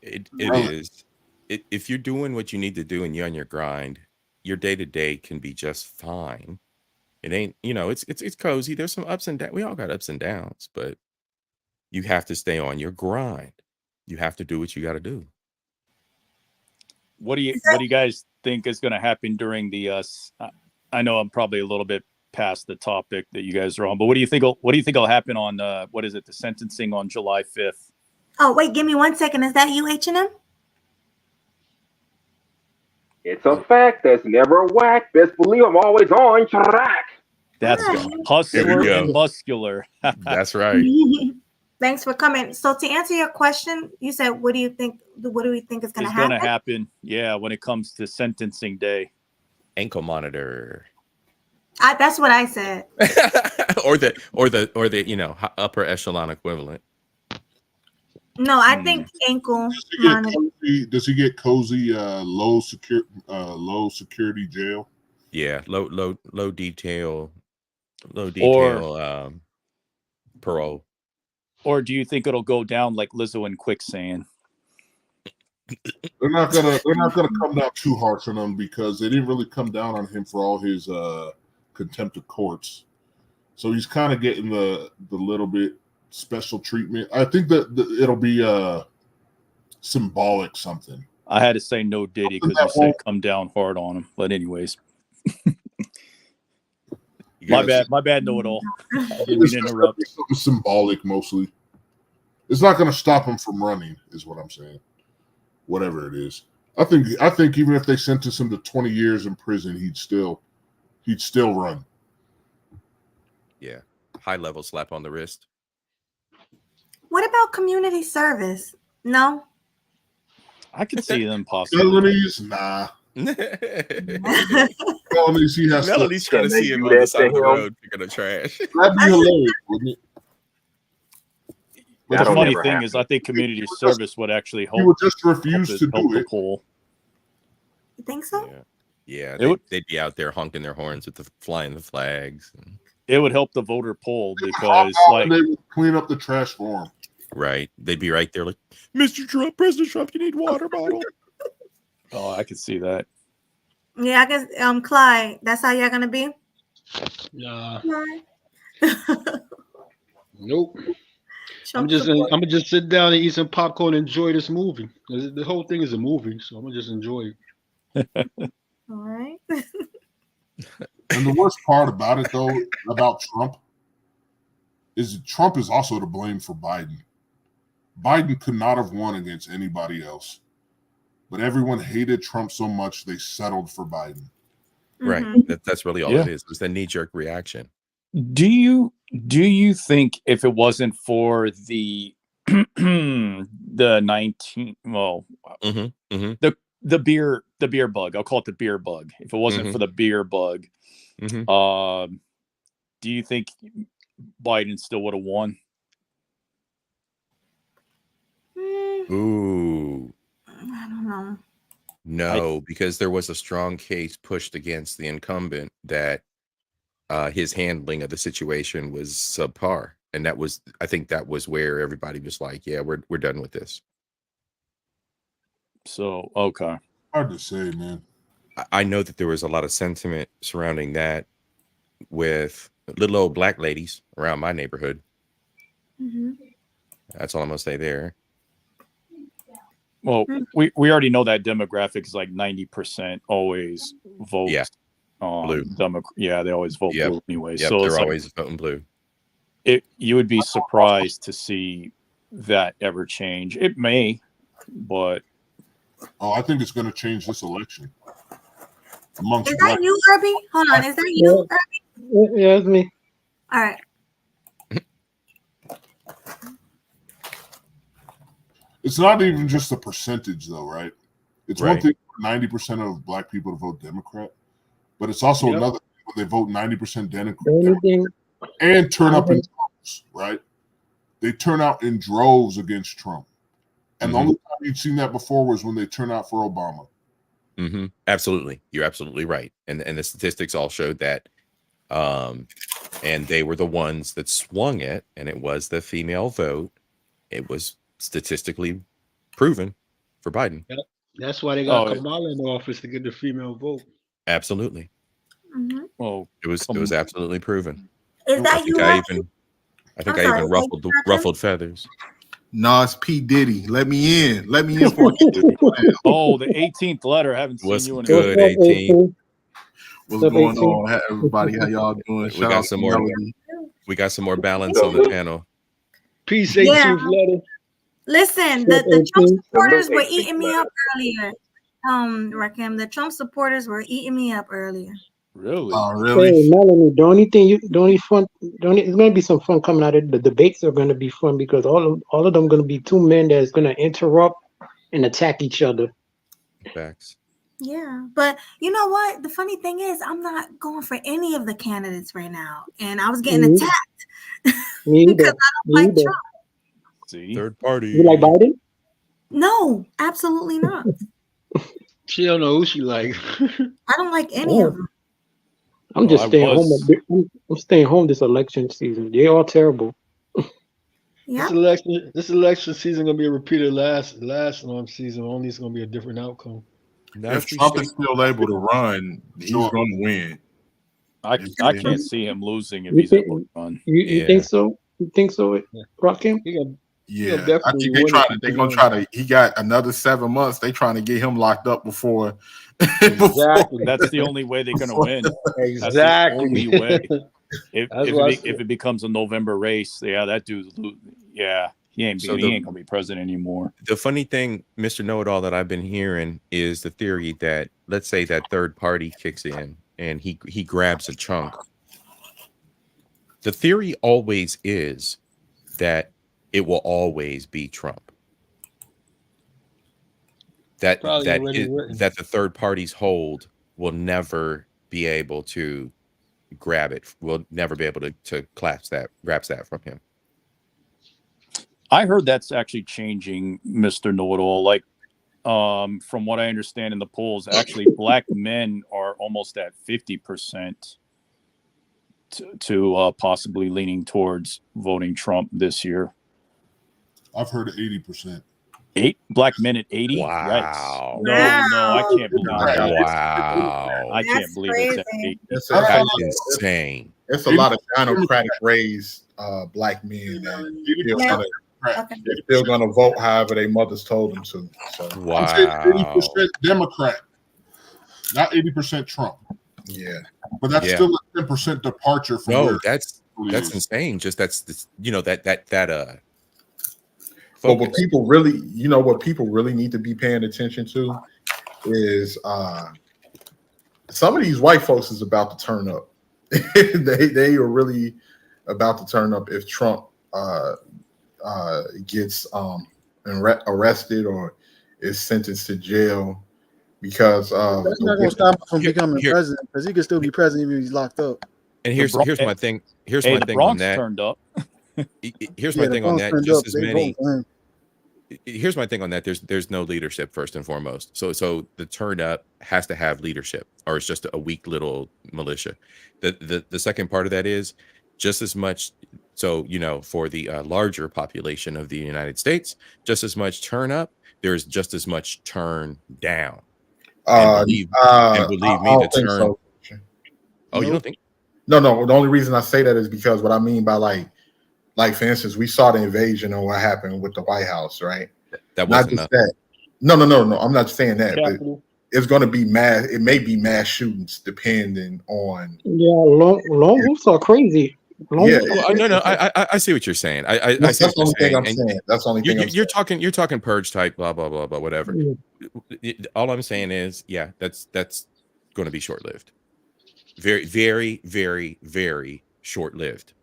It is. If you're doing what you need to do and you're on your grind, your day-to-day can be just fine. It ain't, you know, it's cozy. There's some ups and downs. We all got ups and downs, but you have to stay on your grind. You have to do what you got to do. What do you guys think is going to happen during the I know I'm probably a little bit past the topic that you guys are on, but what do you think will happen on the sentencing on July 5th? Oh, wait, give me 1 second. Is that you, H&M? It's a fact. That's never a whack. Best believe I'm always on track. That's hustler and muscular. That's right. Thanks for coming. So to answer your question, you said, what do we think is going to happen? Going to happen, yeah, when it comes to sentencing day. Ankle monitor. That's what I said. or the you know, upper echelon equivalent. No, I think ankle monitor. Does he get cozy low security jail? Yeah, low detail parole. Or do you think it'll go down like Lizzo and Quicksand? They're not gonna come down too harsh on him because they didn't really come down on him for all his contempt of courts. So he's kind of getting the little bit special treatment. I think that it'll be symbolic something. I had to say no Diddy because you said come down hard on him. But anyways. My bad, know it all. I didn't mean to interrupt. Something symbolic mostly. It's not going to stop him from running, is what I'm saying. Whatever it is, I think even if they sentence him to 20 years in prison, he'd still run. Yeah, high level slap on the wrist. What about community service? No. I could see them possibly. Felonies, nah. Felonies, he has Melody's trying to see him on the side of the road picking up trash. That'd be hilarious, wouldn't it? But the funny thing is, I think community service would actually help. He would just refuse to do it. You think so? Yeah, they'd be out there honking their horns with flying the flags. It would help the voter poll because, like, they would clean up the trash for him. Right, they'd be right there, like, Mr. Trump, President Trump, you need water bottle. Oh, I could see that. Yeah, I guess Clyde, that's how y'all gonna be? Nah. Nope. I'm gonna just sit down and eat some popcorn and enjoy this movie. The whole thing is a movie, so I'm gonna just enjoy it. All right. And the worst part about it, though, about Trump, is Trump is also to blame for Biden. Biden could not have won against anybody else. But everyone hated Trump so much they settled for Biden. Right. That's really all it is. It was the knee-jerk reaction. Do you think if it wasn't for the the 19 the beer bug, I'll call it the beer bug. If it wasn't for the beer bug, do you think Biden still would have won? Ooh. I don't know. No, because there was a strong case pushed against the incumbent that his handling of the situation was subpar. And I think that was where everybody was like, yeah, we're done with this. So, okay. Hard to say, man. I know that there was a lot of sentiment surrounding that with little old black ladies around my neighborhood. That's all I'm going to say there. Well, we already know that demographic is like 90% always vote. Yeah. Blue. They always vote blue anyway. Yep, So they're always voting blue. You would be surprised to see that ever change. It may, but I think it's going to change this election. Is that you, Herbie? Hold on. Is that you, Herbie? Yeah, it's me. All right. It's not even just the percentage, though, right? It's one thing for 90% of black people to vote Democrat, but it's also another thing when they vote 90% Democrat and turn up in droves, right? They turn out in droves against Trump. And the only time you'd seen that before was when they turn out for Obama. Absolutely. You're absolutely right. And the statistics all showed that. And they were the ones that swung it, and it was the female vote. It was statistically proven for Biden. That's why they got Kamala in office to get the female vote. Absolutely. Well, it was absolutely proven. Is that you? I think I even ruffled feathers. No, it's P. Diddy. Let me in. Let me in for Oh, the 18th letter. I haven't seen you in good 18. What's going on, everybody? How y'all doing? We got some more. We got some more balance on the panel. Peace, 18th letter. Listen, the Trump supporters were eating me up earlier. Rakim, the Trump supporters were eating me up earlier. Really? Oh, really? Hey, Melanie, it's gonna be some fun coming out of the debates. Are gonna be fun because all of them gonna be two men that's gonna interrupt and attack each other. Facts. Yeah, but you know what? The funny thing is, I'm not going for any of the candidates right now, and I was getting attacked because I don't like Trump. See? Third party. You like Biden? No, absolutely not. She don't know who she like. I don't like any of them. I'm just staying home. I'm staying home this election season. They all terrible. Yeah. This election season gonna be a repeat of last season. Only it's gonna be a different outcome. If Trump is still able to run, he's going to win. I can't see him losing if You he's able think to run. you think so? You think so, Rakim? Yeah, I think they're gonna try to. He got another 7 months. They trying to get him locked up before. Exactly. That's the only way they're going to win. Exactly. That's the only way. If That's if what I it, if it becomes a November race, yeah, that dude, yeah, he ain't So going to be president anymore. The funny thing, Mr. Know-It-All, that I've been hearing is the theory that, let's say that third party kicks in and he grabs a chunk. The theory always is that it will always be Trump. That that the third party's hold will never be able to grab it. Will never be able to grasp that from him. I heard that's actually changing, Mr. Know-It-All. Like, from what I understand in the polls, actually, black men are almost at 50% to possibly leaning towards voting Trump this year. I've heard 80%. Black men at 80? Wow. Yikes. No, I can't believe that. Wow. I can't believe it's at 80. That's insane. It's a lot of Democratic raised black men that they're still gonna vote however their mothers told them to. So I'm saying 80% Democrat, not 80% Trump. Yeah, but that's still a 10% departure from. No, that's insane. Just that's that. But what people really, what people really need to be paying attention to is some of these white folks is about to turn up. they are really about to turn up if Trump gets arrested or is sentenced to jail, because that's not going to stop him from becoming president, because he can still be president even if he's locked up. And here's my thing. Here's my thing on that. Turned up. Here's my thing on that. Just as many. Here's my thing on that. There's no leadership first and foremost. So the turn up has to have leadership, or it's just a weak little militia. The second part of that is just as much. So for the larger population of the United States, just as much turn up. There's just as much turn down. And believe me, the turn. So. Oh, you don't think? No. The only reason I say that is because what I mean by like for instance, we saw the invasion and what happened with the White House, right? That wasn't not just that. No. I'm not saying that, but it's going to be mass. It may be mass shootings depending on. Yeah, long hoops are crazy. No. I see what you're saying. I see what you're saying. That's the only thing. You're talking purge type, blah blah blah blah, whatever. All I'm saying is, yeah, that's going to be short lived. Very, very, very, very short lived.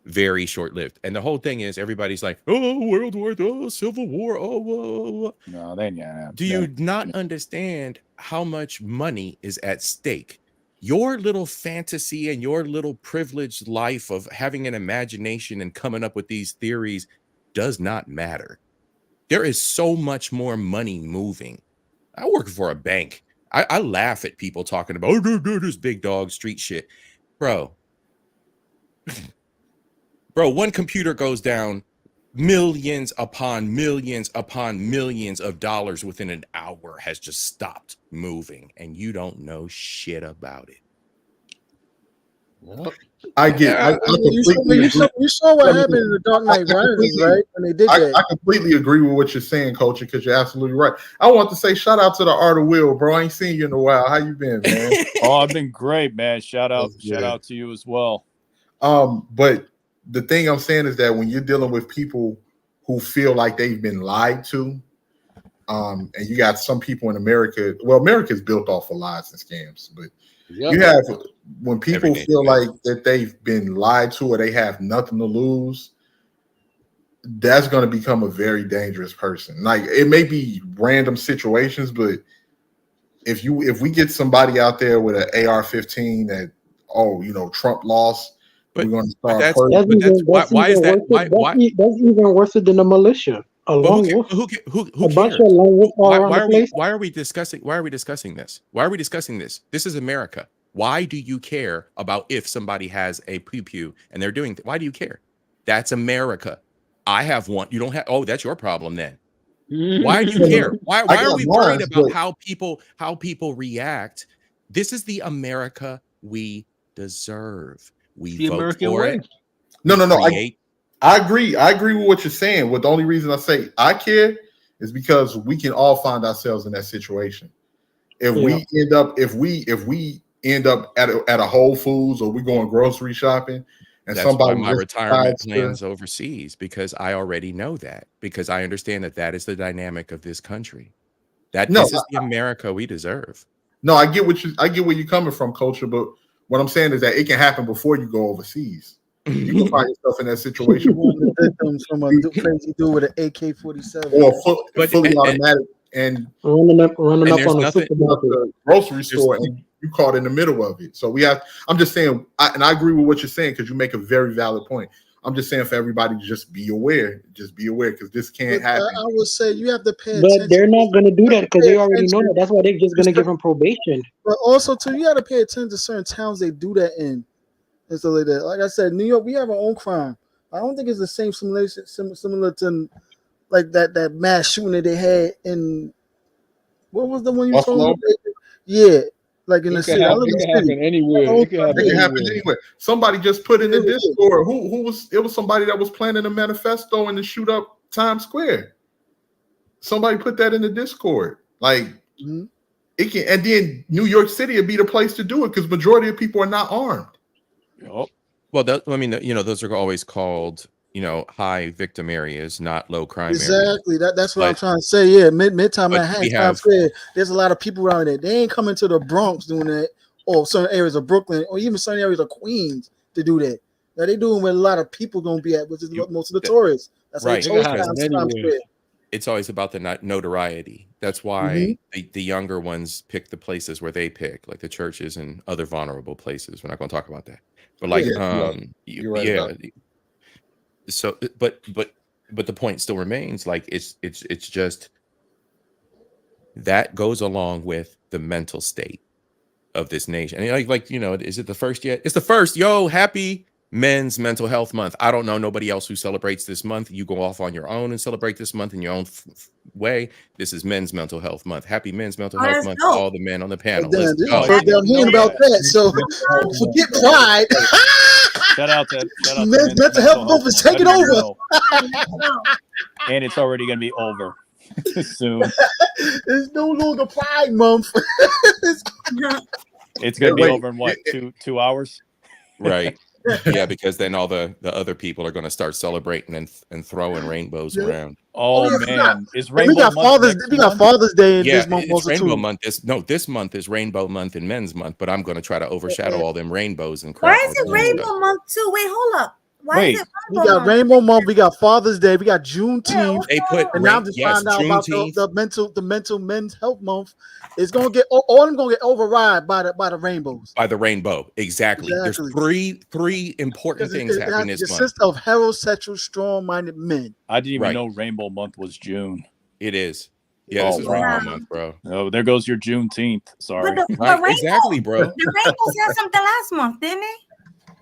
Very short lived. And the whole thing is, everybody's like, oh, World War, oh, Civil War, oh. No, then yeah. Do you not understand how much money is at stake? Your little fantasy and your little privileged life of having an imagination and coming up with these theories does not matter. There is so much more money moving. I work for a bank. I laugh at people talking about, this big dog street shit. Bro, one computer goes down, millions upon millions upon millions of dollars within an hour has just stopped moving, and you don't know shit about it. I get. You saw what happened in the Dark Knight Rises, right? When they did that. I completely agree with what you're saying, Culture, because you're absolutely right. I want to say shout out to the Art of Will, bro. I ain't seen you in a while. How you been, man? Oh, I've been great, man. Shout out to you as well. But the thing I'm saying is that when you're dealing with people who feel like they've been lied to, and you got some people in America. Well, America's built off of lies and scams, but you have when people feel like that they've been lied to or they have nothing to lose, that's going to become a very dangerous person. Like, it may be random situations, but if we get somebody out there with an AR-15 that Trump lost, we're going to start. Why is that? That's even worse than the militia. Who cares? Why are we discussing this? Why are we discussing this? This is America. Why do you care about if somebody has a pew and they're doing? Why do you care? That's America. I have one. You don't have. Oh, that's your problem then. Why do you care? Why are we worried about how people react? This is the America we deserve. We The vote American for way. it. No. Create- I agree. I agree with what you're saying. But the only reason I say I care is because we can all find ourselves in that situation. If we end up at a Whole Foods, or we going grocery shopping, and That's why somebody my just retirement decides plans to, overseas, because I already know that, because I understand that is the dynamic of this country. That No, this is the America we deserve. no, I get where you're coming from, Culture. But what I'm saying is that it can happen before you go overseas. You can find yourself in that situation. One of the victims from a crazy dude with an AK-47 or But- fully and- automatic, and running up And on there's the nothing- supermarket. the grocery store, and you caught in the middle of it. So I'm just saying, and I agree with what you're saying, because you make a very valid point. I'm just saying for everybody to just be aware, because this can't But happen. I would say you have to pay But attention. they're not going to do that because they Pay already know attention. that. That's why they're just going to give them probation. But also, too, you got to pay attention to certain towns they do that in, and stuff like that. Like I said, New York, we have our own crime. I don't think it's the same simulation similar to like that mass shooting that they had in what was the one you Buffalo? told me? Yeah, like in the It city. can I happen, live in it the can city. happen anywhere. It can happen It can happen anywhere. anywhere. Somebody just put in the Discord it was somebody that was planning a manifesto and to shoot up Times Square. Somebody put that in the Discord. Like it can, and then New York City would be the place to do it because majority of people are not armed. Well, those are always called, high victim areas, not low crime areas. Exactly. That's what I'm But- trying to say. Yeah, Midtown but Manhattan, we Times have- Square. There's a lot of people around there. They ain't coming to the Bronx doing that, or certain areas of Brooklyn, or even certain areas of Queens to do that. Now they doing where a lot of people gonna be at, which is most of the tourists. That's Right. why they chose Because Times Square. it's always about the notoriety. That's why the younger ones pick the places where they pick, like the churches and other vulnerable places. We're not going to talk about that, but like, You're right about So, but the point still remains. Like it's just that goes along with the mental state of this nation. And is it the first yet? It's the first. Yo, happy Men's Mental Health Month. I don't know nobody else who celebrates this month. You go off on your own and celebrate this month in your own way. This is Men's Mental Health Month. Happy Men's Mental Health that's Month dope. to all the men on the panel. Damn, Let's this is go. the first day I'm hearing about that. So forget pride. Shout out to Men's Mental Health Month is taking Let me over. know. And it's already going to be over soon. It's no longer Pride Month. It's going to be Wait, over in what, 2 hours? Right. Yeah, because then all the other people are going to start celebrating and throwing rainbows around. Oh, yeah, man. Is we Rainbow got Month next month? Father's Day in Yeah, this month it's also Rainbow too. Month. This month is Rainbow Month and Men's Month, but I'm going to try to overshadow all them rainbows and crap. Why is it Rainbow Month too? Wait, hold up. Why Wait. is it We Rainbow got Month? Rainbow Month, we got Father's Day, we got Juneteenth, They put and now I'm just finding out about the mental men's health month. It's gonna get all of them gonna get override by the rainbows. By the rainbow, exactly. There's three important things happening this month. Consists of heterosexual, strong-minded men. I didn't even Right. know Rainbow Month was June. It is. Yeah, this is wow. Rainbow Month, bro. Oh, there goes your Juneteenth. Sorry. But the Right, rainbow, exactly, bro. The rainbows had something last month, didn't they?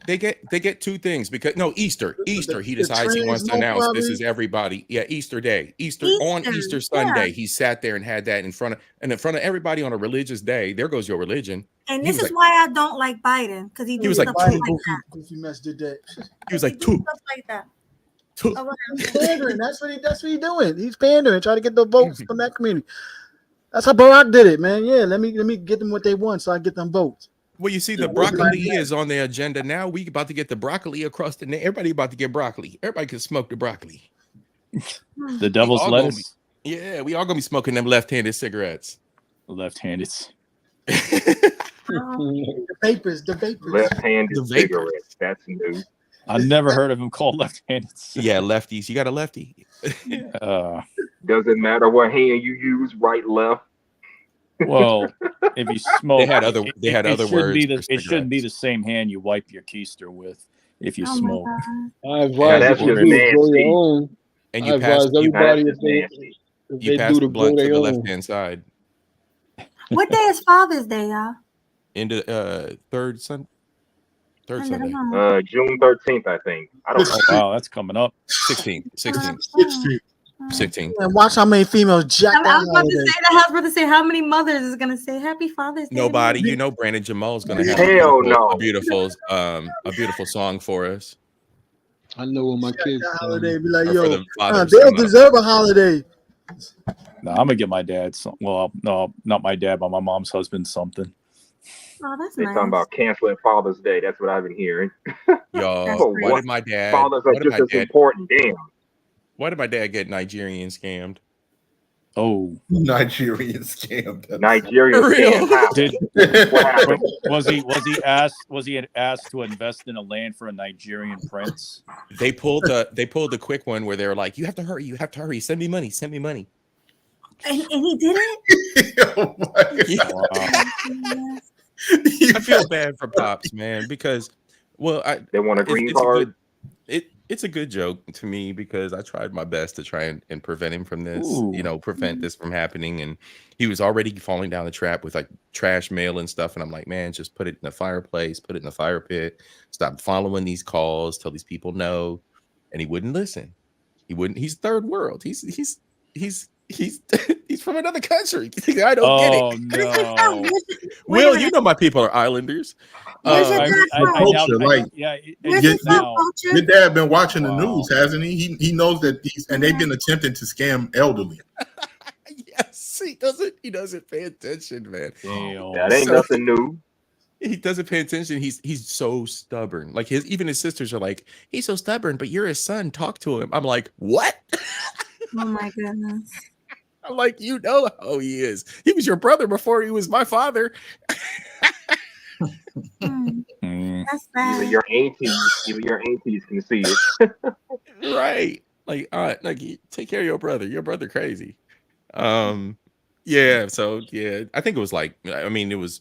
They get two things because Easter. He the decides he wants to trans announce this probably. is everybody. Yeah, Easter Day. On Easter Sunday, he sat there and had that in front of everybody on a religious day. There goes your religion. And He this was is like- why I don't like Biden, because he was does like, stuff like "Two." that. Goofy mess did that. He was like, Stuff like that. He's pandering. That's what he's doing. He's pandering, trying to get the votes from that community. That's how Barack did it, man. Yeah, let me get them what they want, so I get them votes. Well, you see, the broccoli is on the agenda now. We about to get the broccoli across the everybody about to get broccoli. Everybody can smoke the broccoli. The devil's We all gonna lettuce. Yeah, we all gonna be smoking them left-handed cigarettes. Left-handed. The vapors. Left-handed The vapor. cigarettes. That's new. I never heard of him called left-handed. Yeah, lefties. You got a lefty. Doesn't matter what hand you use, right, left. Well, if you smoke, They had other shouldn't words be for it shouldn't be the same hand you wipe your keister with if you smoke. I advise that's if you just do it, grow nasty. your own. And I you advise pass everybody That's if they, nasty. if you they pass do the to grow blunt to their the own. left-hand side. What day is Father's Day, y'all? Into third Sunday. End of the month. June 13th, I think. I don't know. Oh, wow, that's coming up. 16th. 16th. 16th. 16. And watch how many females jack I that was about to holiday. say that. I was about to say how many mothers is gonna say Happy Father's Day. Nobody, you know, Brandon Jamal is going to have Hell a beautiful song for us. I know when my kids. That holiday be like, or for yo, the fathers, they'll you know. deserve a holiday. No, I'm gonna get my dad some. Well, no, not my dad, but my mom's husband something. Oh, that's They're nice. talking about canceling Father's Day. That's what I've been hearing. Y'all, For why what? did my dad? Fathers are Why did just my as dad? important. Damn. Why did my dad get Nigerian scammed? Oh, Nigerian scam. Nigerian For real? scam. How? did What happened? was he asked to invest in a land for a Nigerian prince? They pulled the quick one where they were like, you have to hurry, send me money. And he did it. Oh my God. Wow. I feel bad for Pops, man, because They want a green card. It's a good joke to me because I tried my best to try and prevent him from this, Ooh. prevent this from happening. And he was already falling down the trap with like trash mail and stuff. And I'm like, man, just put it in the fireplace, put it in the fire pit, stop following these calls, tell these people no. And he wouldn't listen. He wouldn't. He's third world. He's he's from another country. I don't get it. Oh no. Will, you know my people are islanders. Where's your I dad from? Culture, like, yeah. Where's your, his now. culture? your dad been watching the Wow. news, hasn't he? He knows that these, and they've been attempting to scam elderly. Yes, he doesn't pay attention, man. Damn. That ain't So- nothing new. He doesn't pay attention. He's so stubborn. Like even his sisters are like, he's so stubborn, but you're his son. Talk to him. I'm like, what? Oh my goodness. I'm like, you know how he is. He was your brother before he was my father. Mm. That's Even bad. your aunties can see it. Right. Like you take care of your brother. Your brother crazy. Yeah. So yeah, I think it was like, I mean, it was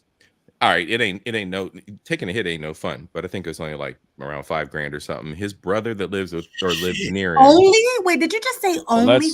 all right. It ain't no taking a hit ain't no fun, but I think it was only like around $5,000 or something. His brother that lives near him. Only? Wait, did you just say only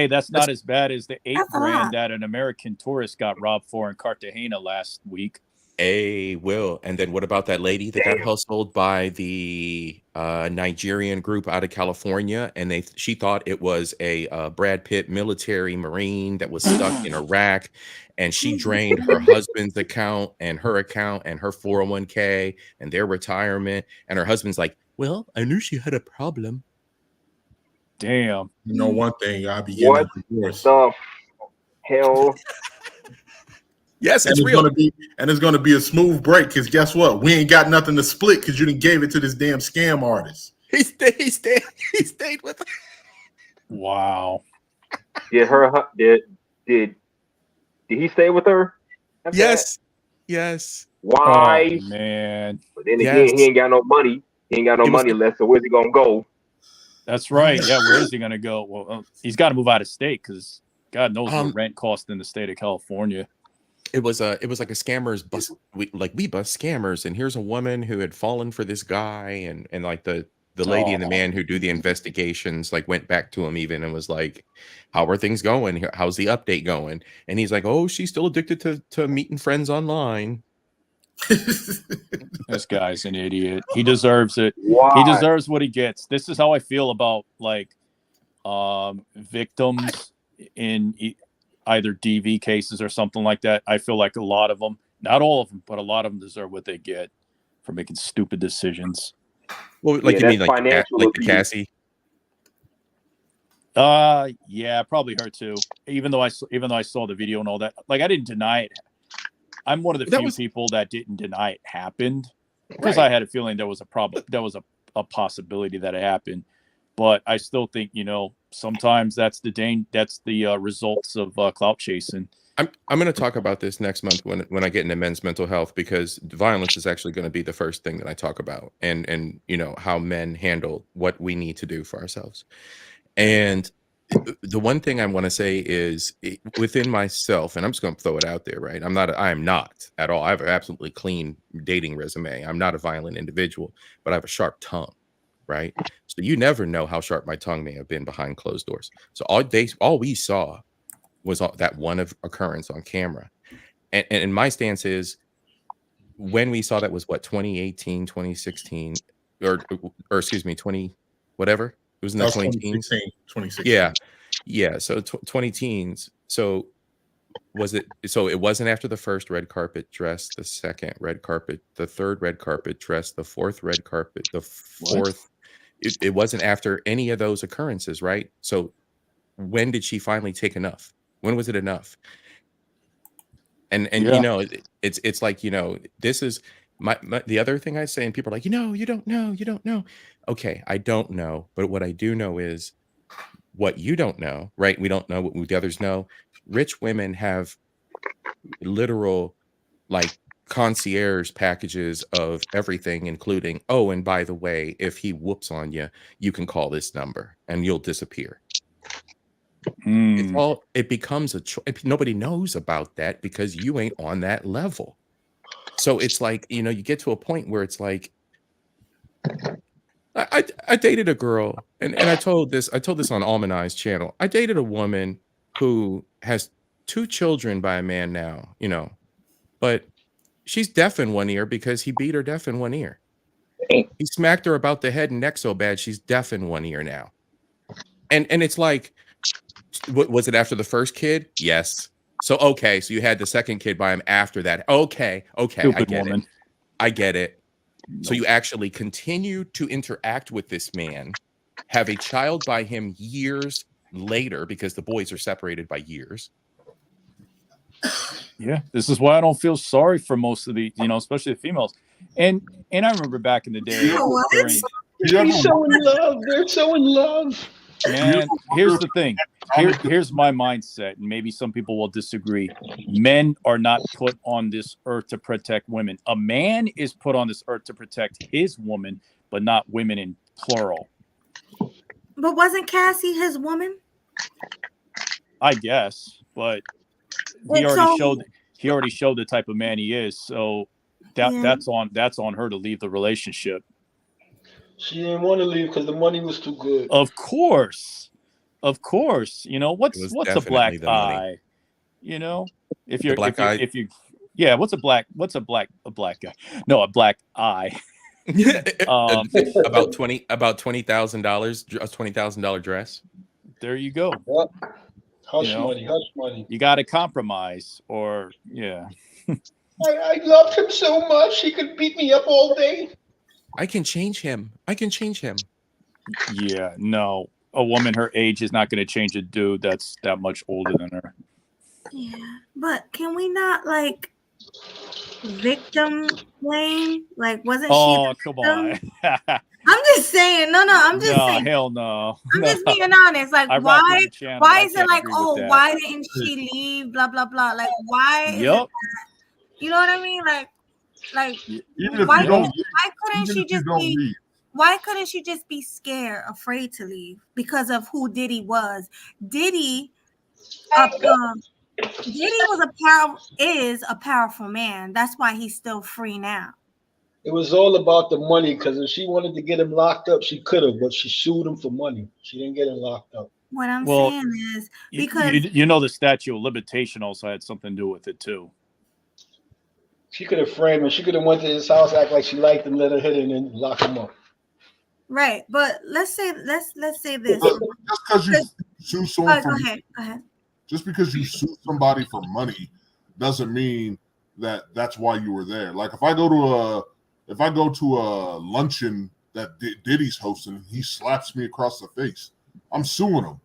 That's not as bad as the $8 That's a lot. grand that an American tourist got robbed for in Cartagena last week. Hey, Will. And then what about that lady that got hustled by the Nigerian group out of California? And she thought it was a Brad Pitt military Marine that was stuck in Iraq. And she drained her husband's account and her 401k and their retirement. And her husband's like, well, I knew she had a problem. Damn. You know one thing, I'll be getting What a divorce. the hell? Yes, And it's it's real. gonna be a smooth break because guess what? We ain't got nothing to split because you didn't gave it to this damn scam artist. He stayed with her. Wow. Did he stay with her? after Yes. Yes. that? Why? Oh, man. But then again, Yes. he ain't got no money. He ain't got no He was- money left. So where's he gonna go? That's right. Yeah, where is he gonna go? Well, he's got to move out of state because God knows what rent costs in the state of California. It was like a scammer's bus. We bust scammers, and here's a woman who had fallen for this guy, and like the lady and the man who do the investigations like went back to him even and was like, how are things going? How's the update going? And he's like, oh, she's still addicted to meeting friends online. This guy's an idiot. He deserves it. Why? He deserves what he gets. This is how I feel about like victims in either DV cases or something like that. I feel like a lot of them, not all of them, but a lot of them deserve what they get for making stupid decisions. Well, like Yeah, you mean that's like financial the abuse. Cassie? Yeah, probably her too. Even though I saw the video and all that, like I didn't deny it. I'm one of the few people that didn't deny it happened because I had a feeling there was a problem. There was a possibility that it happened, but I still think sometimes that's the results of clout chasing. I'm going to talk about this next month when I get into men's mental health, because violence is actually going to be the first thing that I talk about, and how men handle what we need to do for ourselves. And the one thing I want to say is within myself, and I'm just going to throw it out there, right? I am not at all. I have an absolutely clean dating resume. I'm not a violent individual, but I have a sharp tongue, right? So you never know how sharp my tongue may have been behind closed doors. So all we saw was that one occurrence on camera. And my stance is, when we saw that was 2018, 2016, or excuse me, 20, whatever. It was in the 20 teens. 2016. Yeah. So 20 teens. So was it? So it wasn't after the first red carpet dress, the second red carpet, the third red carpet dress, the fourth red carpet, the fourth. It wasn't after any of those occurrences, right? So when did she finally take enough? When was it enough? And Yeah. you know, it's like, you know, this is my the other thing I say, and people are like, you know, you don't know. Okay, I don't know, but what I do know is what you don't know, right? We don't know what the others know. Rich women have literal like concierge packages of everything, including, oh, and by the way, if he whoops on you, you can call this number and you'll disappear. It's all, it becomes a choice. Nobody knows about that because you ain't on that level. So it's like, you know, you get to a point where it's like, I dated a girl, and I told this on Almanai's channel. I dated a woman who has 2 children by a man now, you know, but she's deaf in one ear because he beat her deaf in one ear. He smacked her about the head and neck so bad she's deaf in one ear now. And it's like, was it after the first kid? Yes. So okay, so you had the second kid by him after that. Okay, Stupid woman. I get it. So you actually continue to interact with this man, have a child by him years later because the boys are separated by years. Yeah, this is why I don't feel sorry for most of the, you know, especially the females. And I remember back in the day. They're so in love. They're so in love. Man, here's the thing. Here's my mindset, and maybe some people will disagree. Men are not put on this earth to protect women. A man is put on this earth to protect his woman, but not women in plural. But wasn't Cassie his woman? I guess, but he already showed the type of man he is. So that's on her to leave the relationship. She didn't want to leave because the money was too good. Of course. You know, what's a black eye? You know, if you're black eye. Yeah, what's a black guy? No, a black eye. About $20,000, a $20,000 dress. There you go. Yep. Hush money. You got to compromise, or yeah. I loved him so much. He could beat me up all day. I can change him. Yeah, no. A woman her age is not going to change a dude that's that much older than her. Yeah, but can we not like victim blame? Like, wasn't she? Oh, come on. I'm just saying. No, I'm just saying. Hell no. I'm just being honest. Like, why is it like, oh, why didn't she leave? Blah blah blah. Like, why? Yep. You know what I mean? Like even why if you don't couldn't she just be? leave. Why couldn't she just be scared, afraid to leave because of who Diddy was? Diddy is a powerful man. That's why he's still free now. It was all about the money, because if she wanted to get him locked up, she could have, but she sued him for money. She didn't get him locked up. What I'm saying is because you know the statute of limitation also had something to do with it too. She could have framed him. She could have went to his house, act like she liked him, let her hit him, and then lock him up. right, but let's say this. Just because you sue someone Go ahead. Just because you sue somebody for money doesn't mean that that's why you were there. Like if I go to a luncheon that Diddy's hosting and he slaps me across the face, I'm suing him.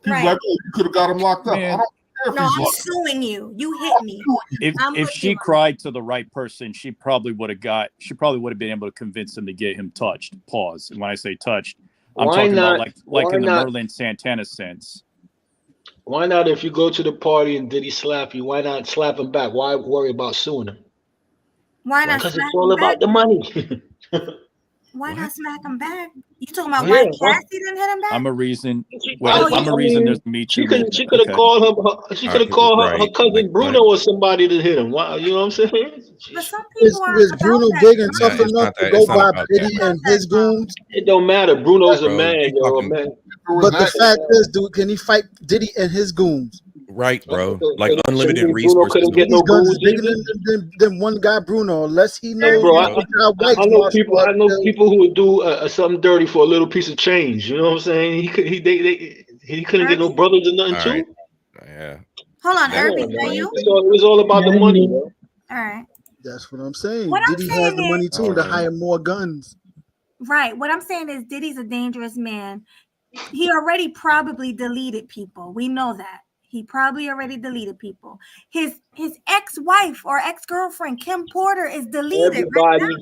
People like, oh, you could have got him locked up. Man. I don't care if No, he's I'm locked suing you. You hit me. If she cried to the right person, she probably would have been able to convince him to get him touched. Pause. And when I say touched, I'm talking about like in the Merlin Santana sense. Why not, if you go to the party and Diddy slap you, why not slap him back? Why worry about suing him? Why not? Because it's all about the money. Why not smack him back? You talking about why Cassie didn't hit him back? I'm a reason. There's Me Too. She could have called her. She could have called her cousin Bruno or somebody to hit him. Wow, you know what I'm saying? But some people is Bruno big and tough enough to go by Diddy and his goons? It don't matter. Bruno's a man, yo, man. But the fact is, dude, can he fight Diddy and his goons? right, bro. Like So unlimited Bruno resources. couldn't get These no guns goons is bigger either. than one guy, Bruno. Unless he knows Hey, bro, I how whites know martial people. I arts know do. people who would do something dirty for a little piece of change. You know what I'm saying? He couldn't get no brothers or nothing All too. right. Yeah. Hold on, Come Irving, on, are man. you? It was all about the money, bro. All right. That's what I'm saying. What I'm Diddy has saying the is, money too All to right. hire more guns. right. What I'm saying is Diddy's a dangerous man. He already probably deleted people. We know that. He probably already deleted people. His ex-wife or ex-girlfriend, Kim Porter, is deleted right now.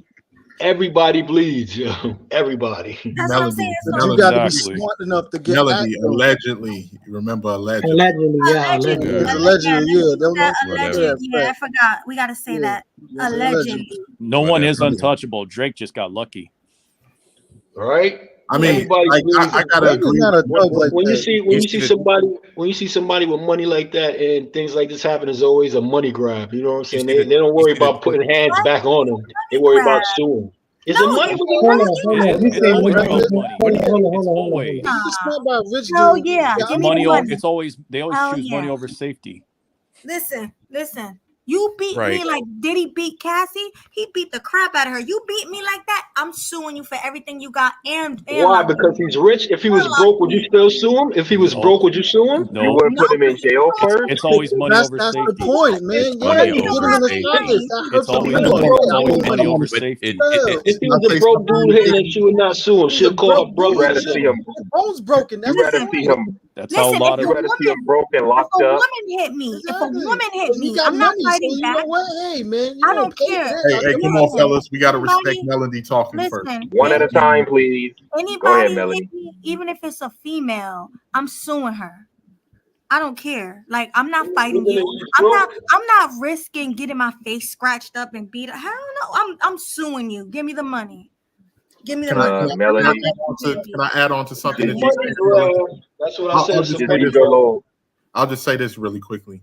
Everybody bleeds, yo. Everybody. That's what I'm saying. But So you got to be Exactly. smart enough to get Melody, at them. allegedly. Remember, allegedly. Allegedly, yeah, allegedly, allegedly. It's allegedly, yeah. Don't that forget alleged, that yeah, I fact. forgot. We got to say Yeah, that. that's Allegedly. No one is Whatever. untouchable. Drake just got lucky. Right? I mean, Everybody like, bleeds. I gotta Drake's agree. not a with- thug like When you that. see somebody with money like that and things like this happen, is always a money grab. You know what I'm saying? They don't worry about putting hands back on them. They worry about suing. It's a money. Hold on. You It's say always money. about money. Hold on. It's always. He's just smart by a rich Oh, dude. yeah. It's Give me money. the money. It's always they always Hell choose money yeah. over safety. Listen. You beat me Right. like Diddy beat Cassie. He beat the crap out of her. You beat me like that. I'm suing you for everything you got. And Why? Because he's rich. If he was broke, would you still sue him? If he was broke, would you sue him? No. You wouldn't put him in jail first. It's always money over That's the safety. point, man. It's Yeah, money you get over him in the safety. pockets. That It's hurts always him. money. It's always But money over But safety. if he was a broke dude hitting and she would not sue him, she'll call her brother. You'd rather see him. His bone's broken. That's You'd the rather point. see him. That's how a Listen, lot if of. You'd rather see him broken, If locked a up. woman hit me, if a Exactly. woman hit But me, he got I'm not money, so fighting you back. know what? Hey, man, you I don't don't pay care. that. Hey, come on, Listen, fellas. We gotta respect anybody- Melody talking first. Listen, One at a time, please. Go anybody ahead, hit Melody. me, even if it's a female, I'm suing her. I don't care. Like, I'm not fighting you. I'm not risking getting my face scratched up and beat. Hell no. I'm suing you. Give me the money. Give me the Can I, money. can, Melody. can I add on to something that you Money said? grab. That's what I said. I'll It's a just money say this- grab. I'll just say this really quickly.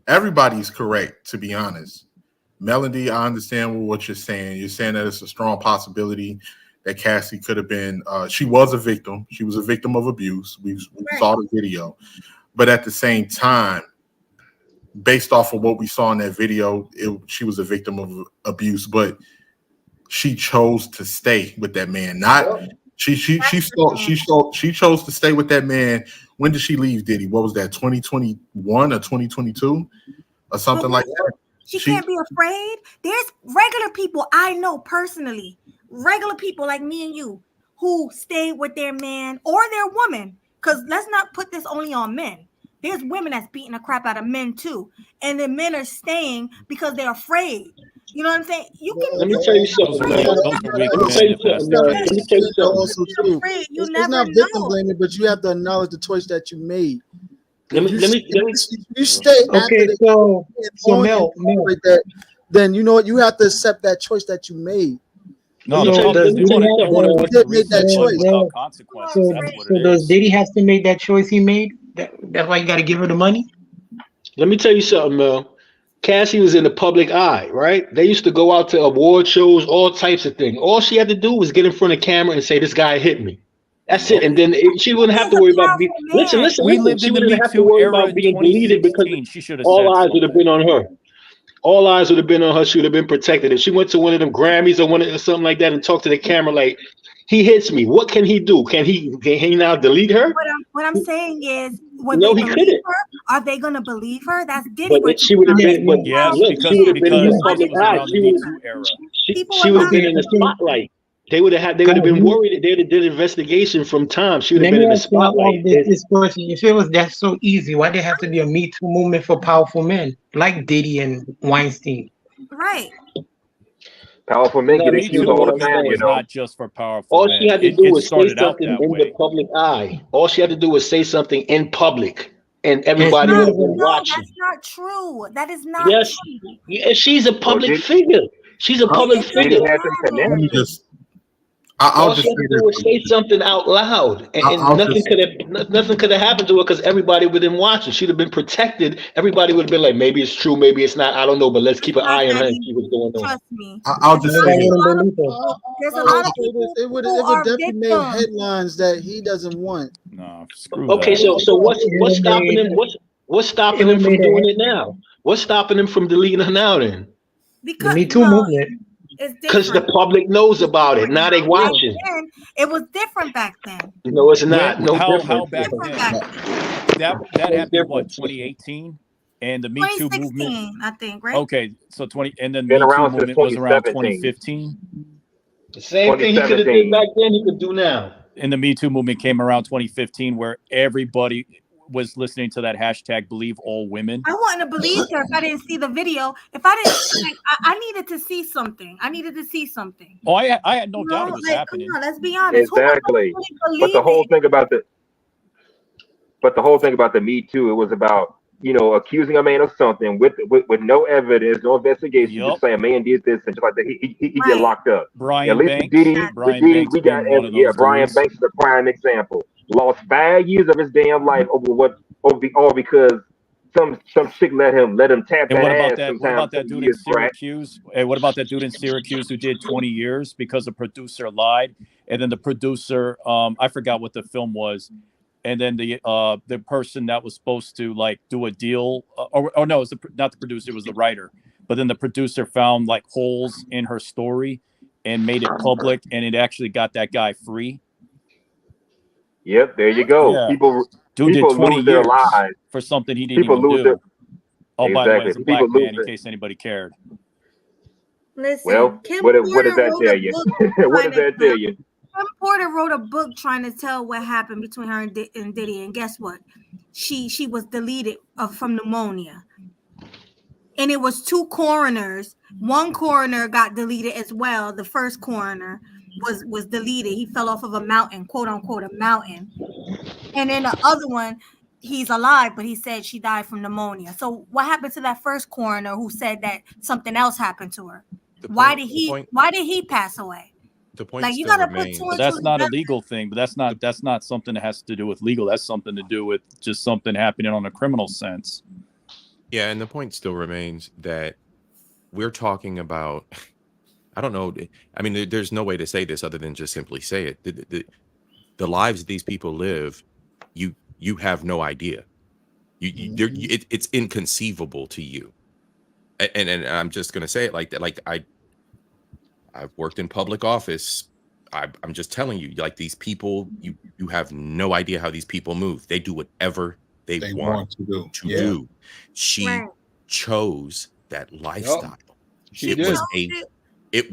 Everybody's correct, to be honest. Melody, I understand what you're saying. You're saying that it's a strong possibility that Cassie could have been. She was a victim. She was a victim of abuse. We saw the video, but at the same time, based off of what we saw in that video, she was a victim of abuse. But she chose to stay with that man. She chose to stay with that man. When did she leave Diddy? What was that? 2021 or 2022 or something like that? She can't be afraid. There's regular people I know personally, regular people like me and you, who stay with their man or their woman. Because let's not put this only on men. There's women that's beating the crap out of men too. And the men are staying because they're afraid. You know what I'm saying? You can. Let me tell you something, man. Also true. It's not victim blaming, but you have to acknowledge the choice that you made. Let me You stay Okay, after so Mel, like that, then you know what? You have to accept that choice that you made. No, So they want does to put Diddy make that choice. without consequences. So, That's what so it does is. Diddy have to make that choice he made? That's why you got to give her the money. Let me tell you something, Mel. Cassie was in the public eye, right? They used to go out to award shows, all types of things. All she had to do was get in front of camera and say, "This guy hit me." That's it. And then she wouldn't have to worry about being. Listen. We lived She in the wouldn't Me have to Too worry era about in being deleted because 2016. She should have all said eyes would have been on her. All eyes would have been on her. She would have been protected. If she went to one of them Grammys or something like that and talked to the camera like, "He hits me," what can he do? Can he now delete her? What I'm saying is, when No, they he believe couldn't. her, are they gonna believe her? That's Diddy. But she would have been. But Yes, look, because she would have been in the this public was eye. around She the Me would. Too era. She would have been in the spotlight. They would have been worried that they would have did an investigation from time. She would have Let been me in the ask you all spotlight. this question. If it was that so easy, why did it have to be a Me Too movement for powerful men like Diddy and Weinstein? Right. Powerful men get Me accused Too all the movement time, you was know. not just for powerful All men. she had to It do was say started out something that in way. the public eye. All she had to do was say something in public, and everybody would have been No, watching. that's not true. That is not Yes, true. yeah, she's a public figure. She's a public figure. Let me just. I'll All just she had say to this. do was say something out loud, and I'll nothing just- could have happened to her because everybody would have been watching. She'd have been protected. Everybody would have been like, maybe it's true, maybe it's not. I don't know, but let's keep an eye on her and see what's going on. Trust me. I'll just say this. There's a lot of people It would who are definitely made victims. headlines that he doesn't want. No, screw Okay, that. so what's stopping him? What's stopping them from doing it now? What's stopping them from deleting her now then? Because Me Too movement. it's Because the different. public knows about it. Now they Back watching. then, it was different back then. No, it's not. No how different. back Different then? back then. That happened what 2018, and the Me Too movement. 2016, I think, right? Okay, so 20, and then Been Me Too around since movement was around 2017. 2015, The same thing he could have did back then, he could do now. and the Me Too movement came around 2015, where everybody was listening to that hashtag Believe All Women. I wouldn't have believed her if I didn't see the video. If I didn't, like, I needed to see something. I needed to see something. Oh, I had no You doubt know, it was like, happening. come on, let's be honest. Exactly. Who But the whole thing about the Me Too, it was about, you know, accusing a man of something with no evidence, no investigation, just saying a man did this and just like that, he get locked up. Brian At least Banks. with Diddy, Brian we Banks got being one of those Brian dudes. Banks is a prime example. Lost 5 years of his damn life all because some chick let him tap And that what ass about that? What about that dude in Syracuse? Hey, what about that dude in Syracuse who did 20 years because the producer lied, and then the producer, I forgot what the film was, and then the person that was supposed to like do a deal, or no, it was not the producer, it was the writer, but then the producer found like holes in her story and made it public, and it actually got that guy free. Yep, there you go. Yeah. People Dude did 20 lose their years lives. for something he didn't People even lose do. their- Oh, by the way, he's a Exactly. black People man, lose in it. case anybody cared. Listen, Well, Kim what does Porter that wrote tell a you? book What trying does that to tell you? Kim Porter wrote a book trying to tell what happened between her and Diddy, and guess what? She was deleted from pneumonia, and it was 2 coroners. One coroner got deleted as well. The first coroner was deleted. He fell off of a mountain, quote unquote, a mountain, and then the other one, he's alive, but he said she died from pneumonia. So what happened to that first coroner who said that something else happened to her? Why did he pass away? The point Like, you still gotta put remains. 2 But and 2 that's not a together. legal thing. But that's not something that has to do with legal. That's something to do with just something happening on a criminal sense. Yeah, and the point still remains that we're talking about. I don't know. I mean, there's no way to say this other than just simply say it. The lives these people live, you have no idea. It's inconceivable to you. And I'm just gonna say it like that. Like I've worked in public office. I'm just telling you, like, these people, you have no idea how these people move. They do whatever they want to do. She chose that lifestyle. She It did.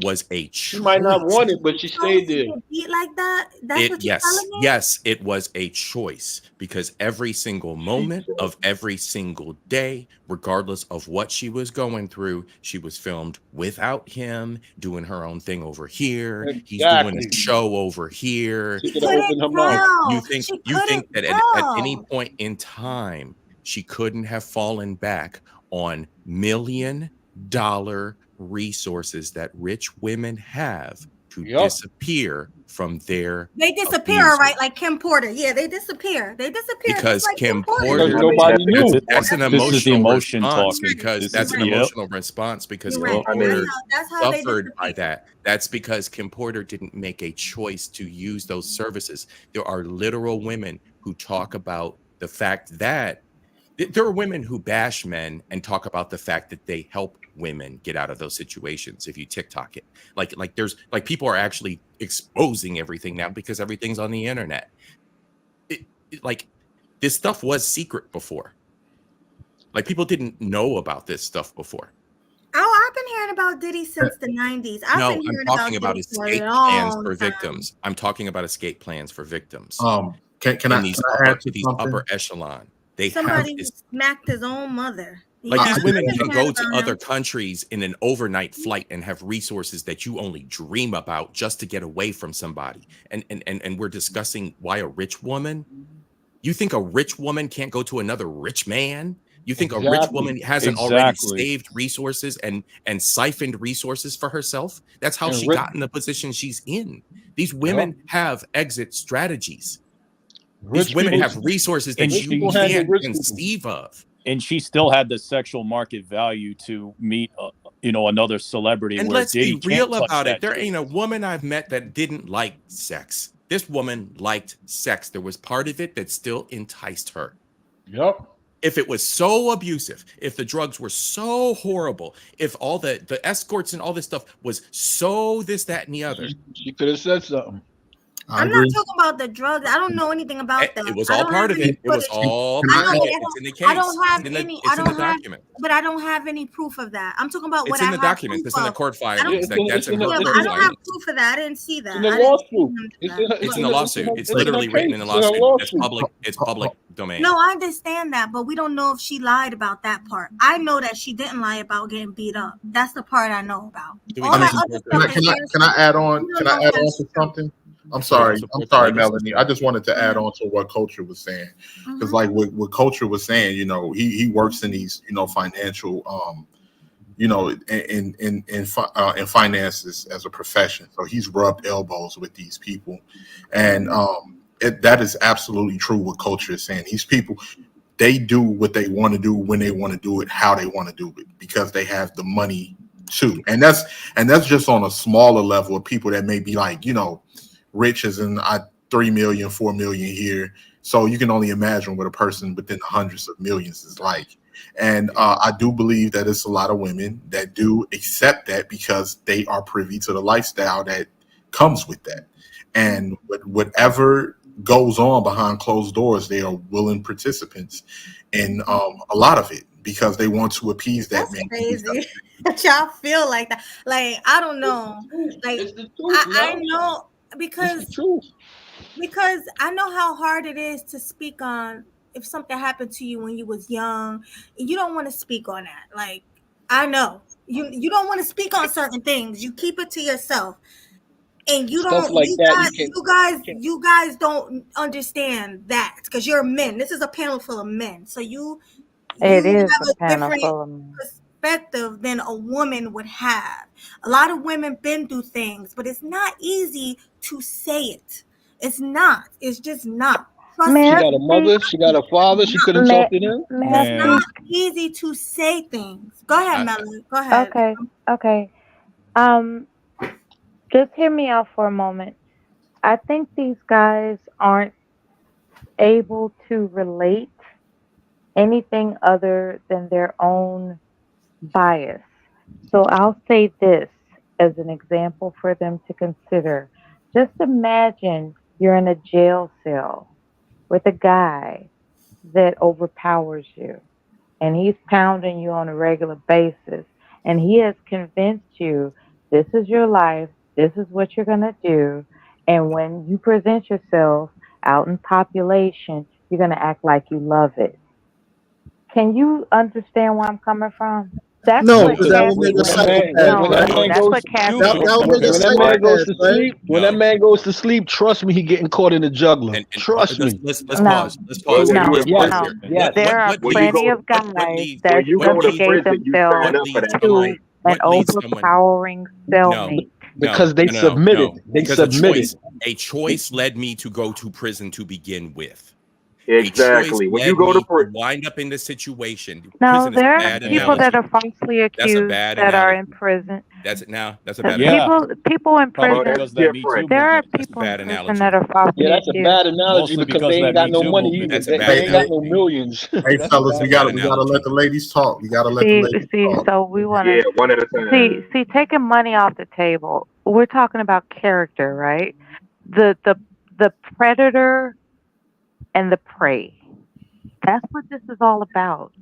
was a choice. She might not want it, but she stayed there. Eat like that? That's what you're telling me? Yes, it was a choice, because every single moment of every single day, regardless of what she was going through, she was filmed without him, doing her own thing over here. He's doing Exactly. a show over here. She could have opened her mouth. You think that at any point in time she couldn't have fallen back on $1 million resources that rich women have to disappear from their They disappear, abuser. right? Like Kim Porter. Yeah, they disappear. They disappear. Because just like Kim Porter, nobody knew. that's an This is the emotional emotion response, talking. because This that's is- an yep. emotional response, because You're Kim right. Porter That's how they suffered disappear. by that. That's because Kim Porter didn't make a choice to use those services. There are literal women who talk about the fact that there are women who bash men and talk about the fact that they help women get out of those situations. If you TikTok it, like there's like people are actually exposing everything now because everything's on the internet. Like this stuff was secret before. Like people didn't know about this stuff before. Oh, I've been hearing about Diddy since the 90s. I've No, been I'm hearing talking about Diddy for a escape plans long for time. victims. I'm talking about escape plans for victims. Can In I these add to these something? upper echelon, they Somebody have smacked his own mother. like Yeah, these women I've can been go hearing to about other him. countries in an overnight flight and have resources that you only dream about just to get away from somebody. And we're discussing why a rich woman. You think a rich woman can't go to another rich man? You think a rich Exactly. woman hasn't already Exactly. saved resources and siphoned resources for herself? That's how And she rich- got in the position she's in. These women have exit strategies. Rich These women people- have resources that and you people handle can't rich people. conceive of. And she still had the sexual market value to meet, another celebrity. And where let's Diddy be can't real touch about that it. There dude. ain't a woman I've met that didn't like sex. This woman liked sex. There was part of it that still enticed her. Yep. if it was so abusive, if the drugs were so horrible, if all the escorts and all this stuff was so this, that, and the other, She could have said something. I'm not talking about the drugs. I don't know anything about that. it was all part of it. It was all part of it. It's in the case. I don't have It's in the, any. it's I in the don't have, document. but I don't have any proof of that. I'm talking about what It's I in the have documents. proof It's in the of. court I don't- filings. That's in her Yeah, but court I don't have filings. proof of that. I didn't see that. In the I didn't see lawsuit. him do that. It's in the lawsuit. It's in the literally written in the case. It's in a lawsuit. It's lawsuit. public. It's public domain. No, I understand that, but we don't know if she lied about that part. I know that she didn't lie about getting beat up. That's the part I know about. Do we All have that other support stuff for is that? Can I add on? We don't Can I know add if on that's to something? I'm sorry, Melanie. I just wanted to add on to what Culture was saying, because like what Culture was saying, you know, he works in these, you know, financial, you know, in finances as a profession. So he's rubbed elbows with these people, and that is absolutely true. What Culture is saying, these people, they do what they want to do when they want to do it, how they want to do it, because they have the money too. And that's just on a smaller level of people that may be like, you know, rich as in 3 million, 4 million here. So you can only imagine what a person within the hundreds of millions is like. And I do believe that it's a lot of women that do accept that because they are privy to the lifestyle that comes with that. And whatever goes on behind closed doors, they are willing participants in a lot of it because they want to appease that man. Crazy. Y'all feel like that. Like, I don't know. Like, I know because I know how hard it is to speak on if something happened to you when you was young. You don't want to speak on that. Like, I know you don't want to speak on certain things. You keep it to yourself. And you Stuff don't, like you, that, you guys don't understand that because you're men. This is a panel full of men, so you It is have a panel different full of men. perspective than a woman would have. A lot of women been through things, but it's not easy to say it. It's not. It's just not. Trust She me. got a mother. She got a father. She couldn't talk to them. It's not easy to say things. Go ahead, Melanie. Go ahead. Okay. Just hear me out for a moment. I think these guys aren't able to relate anything other than their own bias. So I'll say this as an example for them to consider. Just imagine you're in a jail cell with a guy that overpowers you, and he's pounding you on a regular basis, and he has convinced you this is your life, this is what you're going to do, and when you present yourself out in population, you're going to act like you love it. Can you understand where I'm coming from? That's No, what because that would make a psychopath. When that man goes to sleep, trust me, he getting caught in the juggler. Trust me. Let's pause. Let's pause. Let's pause here. There are plenty of guys that subjugate themselves to an overpowering cellmate. Because they submitted. They Because submitted. a choice led me to go to prison to begin with. Exactly. When you go to prison, wind up in this situation. No, Prison is there a are bad people that are analogy. falsely accused that are in prison. That's it now. That's a bad People in prison. There are people bad in prison analogy. that are falsely Yeah, that's a accused. bad analogy because they ain't got no money either. That's a They bad ain't got analogy. no millions. Hey fellas, we gotta let the ladies talk. We gotta let the ladies talk. So we want Yeah, to one at a time. see taking money off the table. We're talking about character, right? The predator and the prey. That's what this is all about.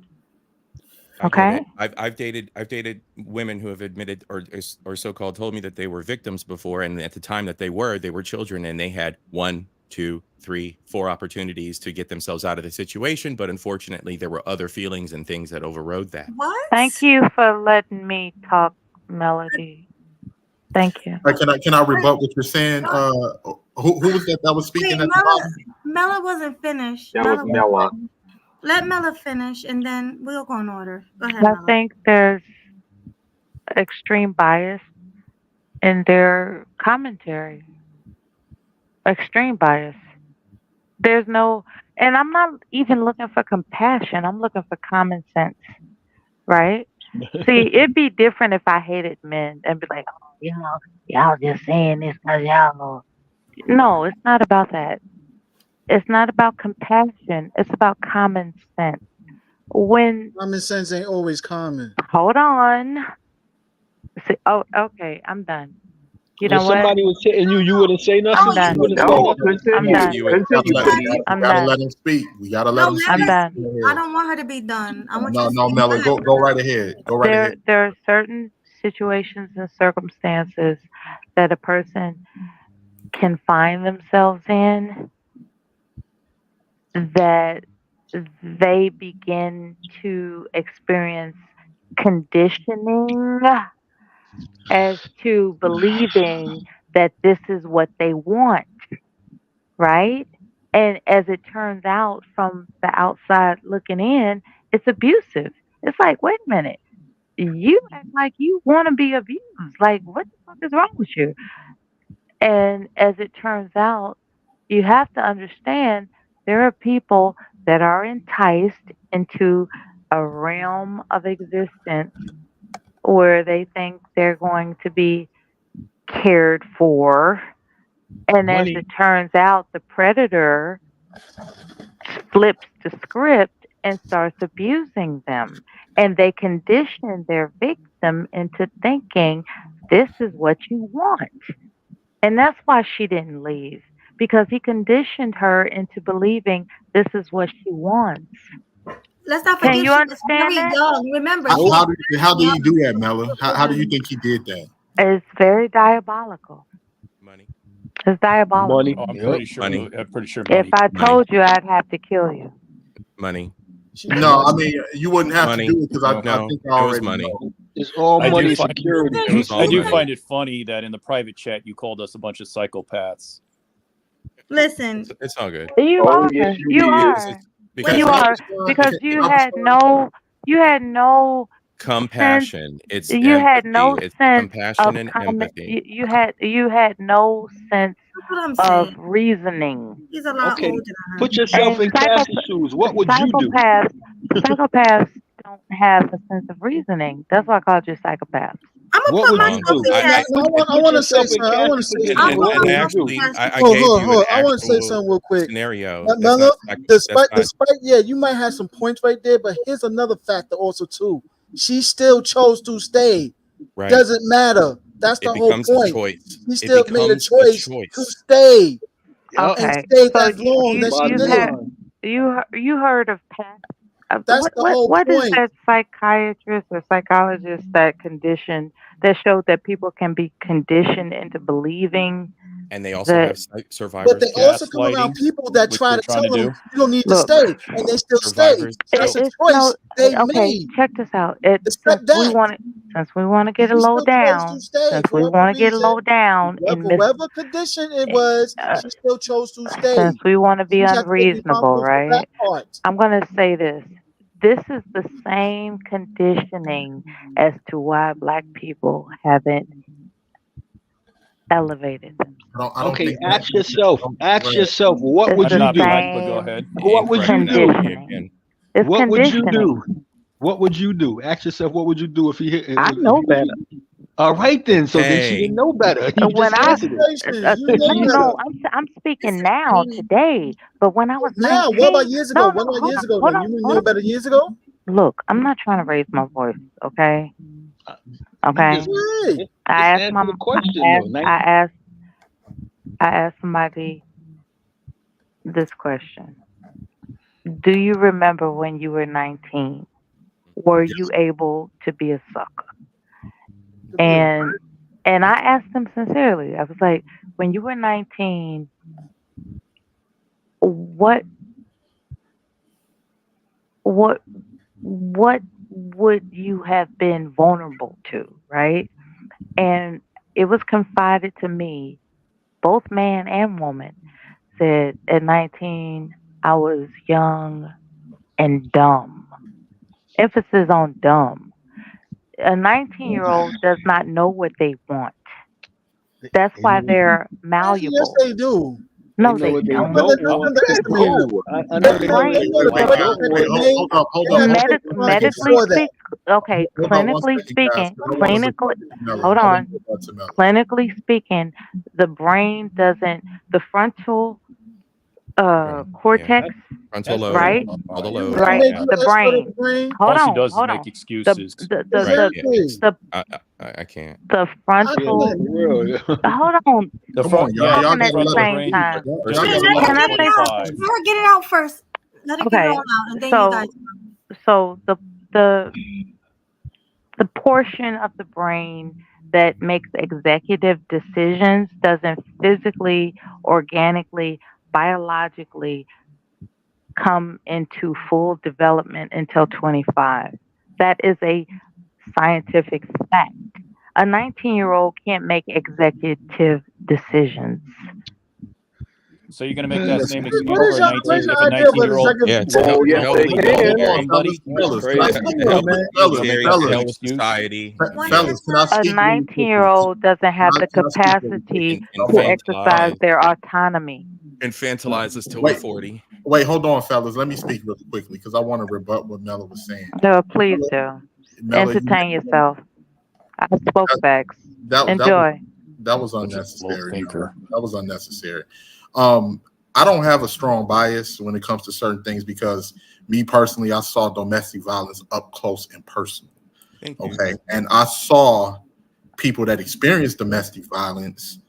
Okay. I've dated women who have admitted or so-called told me that they were victims before, and at the time that they were children, and they had 1, 2, 3, 4 opportunities to get themselves out of the situation, but unfortunately there were other feelings and things that overrode that. What? Thank you for letting me talk, Melody. Thank you. Can I rebut what you're saying? Who was that was speaking at the bottom? Mela wasn't finished. That was Mela. Let Mela finish, and then we'll go in order. Go ahead, I Mela. think there's extreme bias in their commentary. Extreme bias. There's no, and I'm not even looking for compassion. I'm looking for common sense, right? See, it'd be different if I hated men and be like, oh, y'all just saying this because y'all. No, it's not about that. It's not about compassion. It's about common sense. when Common sense ain't always common. hold on. See, oh, okay, I'm done. You If know what? somebody was hitting you, you wouldn't say nothing. I'm done. You wouldn't say No, nothing. I'm done. I'm Gotta done. let him speak. We gotta let No, him let speak. I'm done. I don't want her to be done. I want you No, to no, speak. Mella, go right ahead. Go right ahead. There are certain situations and circumstances that a person can find themselves in that they begin to experience conditioning as to believing that this is what they want, right? And as it turns out from the outside looking in, it's abusive. It's like, wait a minute, you act like you want to be abused. Like, what the fuck is wrong with you? And as it turns out, you have to understand there are people that are enticed into a realm of existence where they think they're going to be cared for. And as Money. it turns out, the predator flips the script and starts abusing them. And they condition their victim into thinking this is what you want. And that's why she didn't leave, because he conditioned her into believing this is what she wants. Let's not Can forget you she was understand very that? young. Remember, How, she how, was do, how do very you do that, Mella? How do you think he did that? It's very diabolical. Money. It's diabolical. Money. Oh, I'm Yep. pretty sure. Money. I'm pretty sure. If Money. I Money. told you, I'd have to kill you. Money. No, I mean you wouldn't have Money. to do it because I No, think I it was already money. know. It's all I money do and find security. It was all I do money. find it funny that in the private chat you called us a bunch of psychopaths. Listen. It's all good. You Oh, are. yes, You you are. did. Because You are. Because you had no compassion. It's you had empathy. no It's sense compassion of and common. empathy. You had no sense That's what I'm of saying. reasoning. He's a lot Okay, older than her. put yourself in Cassie's shoes. What would you do? Psychopaths don't have a sense of reasoning. That's why I called you psychopaths. I'm gonna What put would you myself do? in Cassie's. I want to say yourself in something. I want to Cassie's say position. something. What would you do? I Hold gave you on. an I want to say actual something real quick. scenario. Mella, That's not despite, yeah, you might have some points right there, but here's another factor also too. She still chose to stay. right. Doesn't matter. That's the It whole becomes a point. choice. She It still made a becomes a choice to choice. stay and Okay, stay so as long as she did. you heard of past. That's the whole What is point. that psychiatrist or psychologist that showed that people can be conditioned into believing And they also that have survivors. But they also come around people that which try they're to trying tell to them do. you don't need to Look, stay, and they still Survivors stay. So that's a it's choice they okay. made. Check this out. Step back. Since we want to get She it low still chose down, to stay since for we whatever want to get reason. low down in this, Whatever condition it was, she still chose to stay. since we want to be She has to be unreasonable, responsible for right? that part. I'm gonna say this. This is the same conditioning as to why Black people haven't elevated. Okay, ask yourself. Ask yourself. What It's would the you do? Black, but go ahead. What would you do? conditioning. It's What would you conditioning. do? What would you do? Ask yourself. What would you do if he hit? I know better. All right, then. So then she Hey. didn't know better. You When just I answered it. no, I'm speaking now today. But when I was Now, 19, what about years ago? no, What about hold years on, ago? hold Then on, you hold knew on. better years ago. Look, I'm not trying to raise my voice, okay? Okay. Just I asked answer the question, though. I asked somebody this question. Do you remember when you were 19? Were you able to be a sucker? And I asked them sincerely. I was like, when you were 19, what would you have been vulnerable to, right? And it was confided to me, both man and woman said at 19 I was young and dumb. Emphasis on dumb. A 19-year-old does not know what they want. That's why they're Yes, malleable. they do. No, know they what they don't. don't Let's want. underestimate her. No, I know they know what They know the they correct don't want. Hold up. Medically before that. okay, Hold on one clinically second, speaking, guys. I wanna clinically, get to Mella. hold I wanna on. get back to Mella. Clinically speaking, the brain doesn't, the frontal cortex, Frontal lobe, right? frontal lobe. Right, Yeah. the brain. Hold All she on, does is hold make on. excuses. I can't. The frontal. Hold on. The Come front, on, yeah, y'all Talking the at gotta the frontal let her same brain. time. y'all First gotta of let Can her I say 25. something? Let her get it out first. Let her get it Okay. all out, and then you guys. So the portion of the brain that makes executive decisions doesn't physically, organically, biologically come into full development until 25. That is a scientific fact. A 19-year-old can't make executive decisions. So you're gonna make that same What excuse is for a your 19 if a idea about the 19-year-old second? Yeah, to Oh, help, yes, help they the can. healthy hold on, anybody. fellas, To fellas, help fellas, carry fellas, the fellas, society. fellas, can I A speak really quickly? 19-year-old doesn't have the Can I speak really quick? capacity to Okay. exercise their autonomy. Infantilize us till we're Wait, 40. Wait, hold on, fellas. Let me speak really quickly because I want to rebut what Mella was saying. No, please do. Mella, Entertain yourself. I spoke facts. Enjoy. That was unnecessary. That was unnecessary. I don't have a strong bias when it comes to certain things because me personally, I saw domestic violence up close and personal. Okay, and I saw people that experienced domestic violence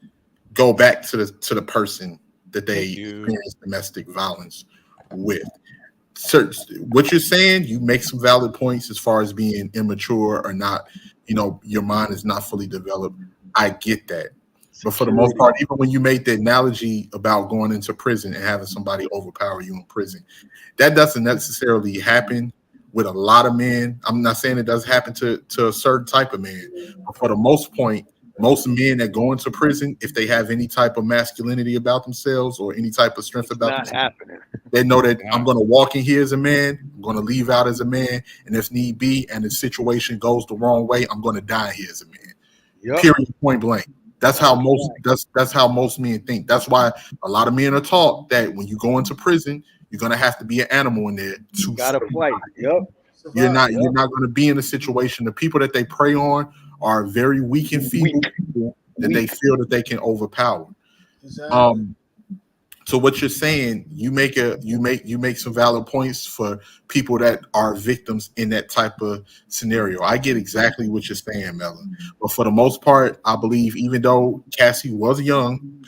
go back to the person that they experienced domestic violence with. So what you're saying, you make some valid points as far as being immature or not, your mind is not fully developed. I get that. But for the most part, even when you make the analogy about going into prison and having somebody overpower you in prison, that doesn't necessarily happen with a lot of men. I'm not saying it does happen to a certain type of man, but for the most men that go into prison, if they have any type of masculinity about themselves or any type of strength about themselves, they know that I'm going to walk in here as a man, I'm going to leave out as a man, and if need be, and the situation goes the wrong way, I'm going to die here as a man. Period. Point blank. That's how most men think. That's why a lot of men are taught that when you go into prison, you're going to have to be an animal in there to Gotta fight. Yep. You're not going to be in a situation. The people that they prey on are very weak and feeble people that they feel that they can overpower. Exactly. So what you're saying, you make some valid points for people that are victims in that type of scenario. I get exactly what you're saying, Mella. But for the most part, I believe even though Cassie was young,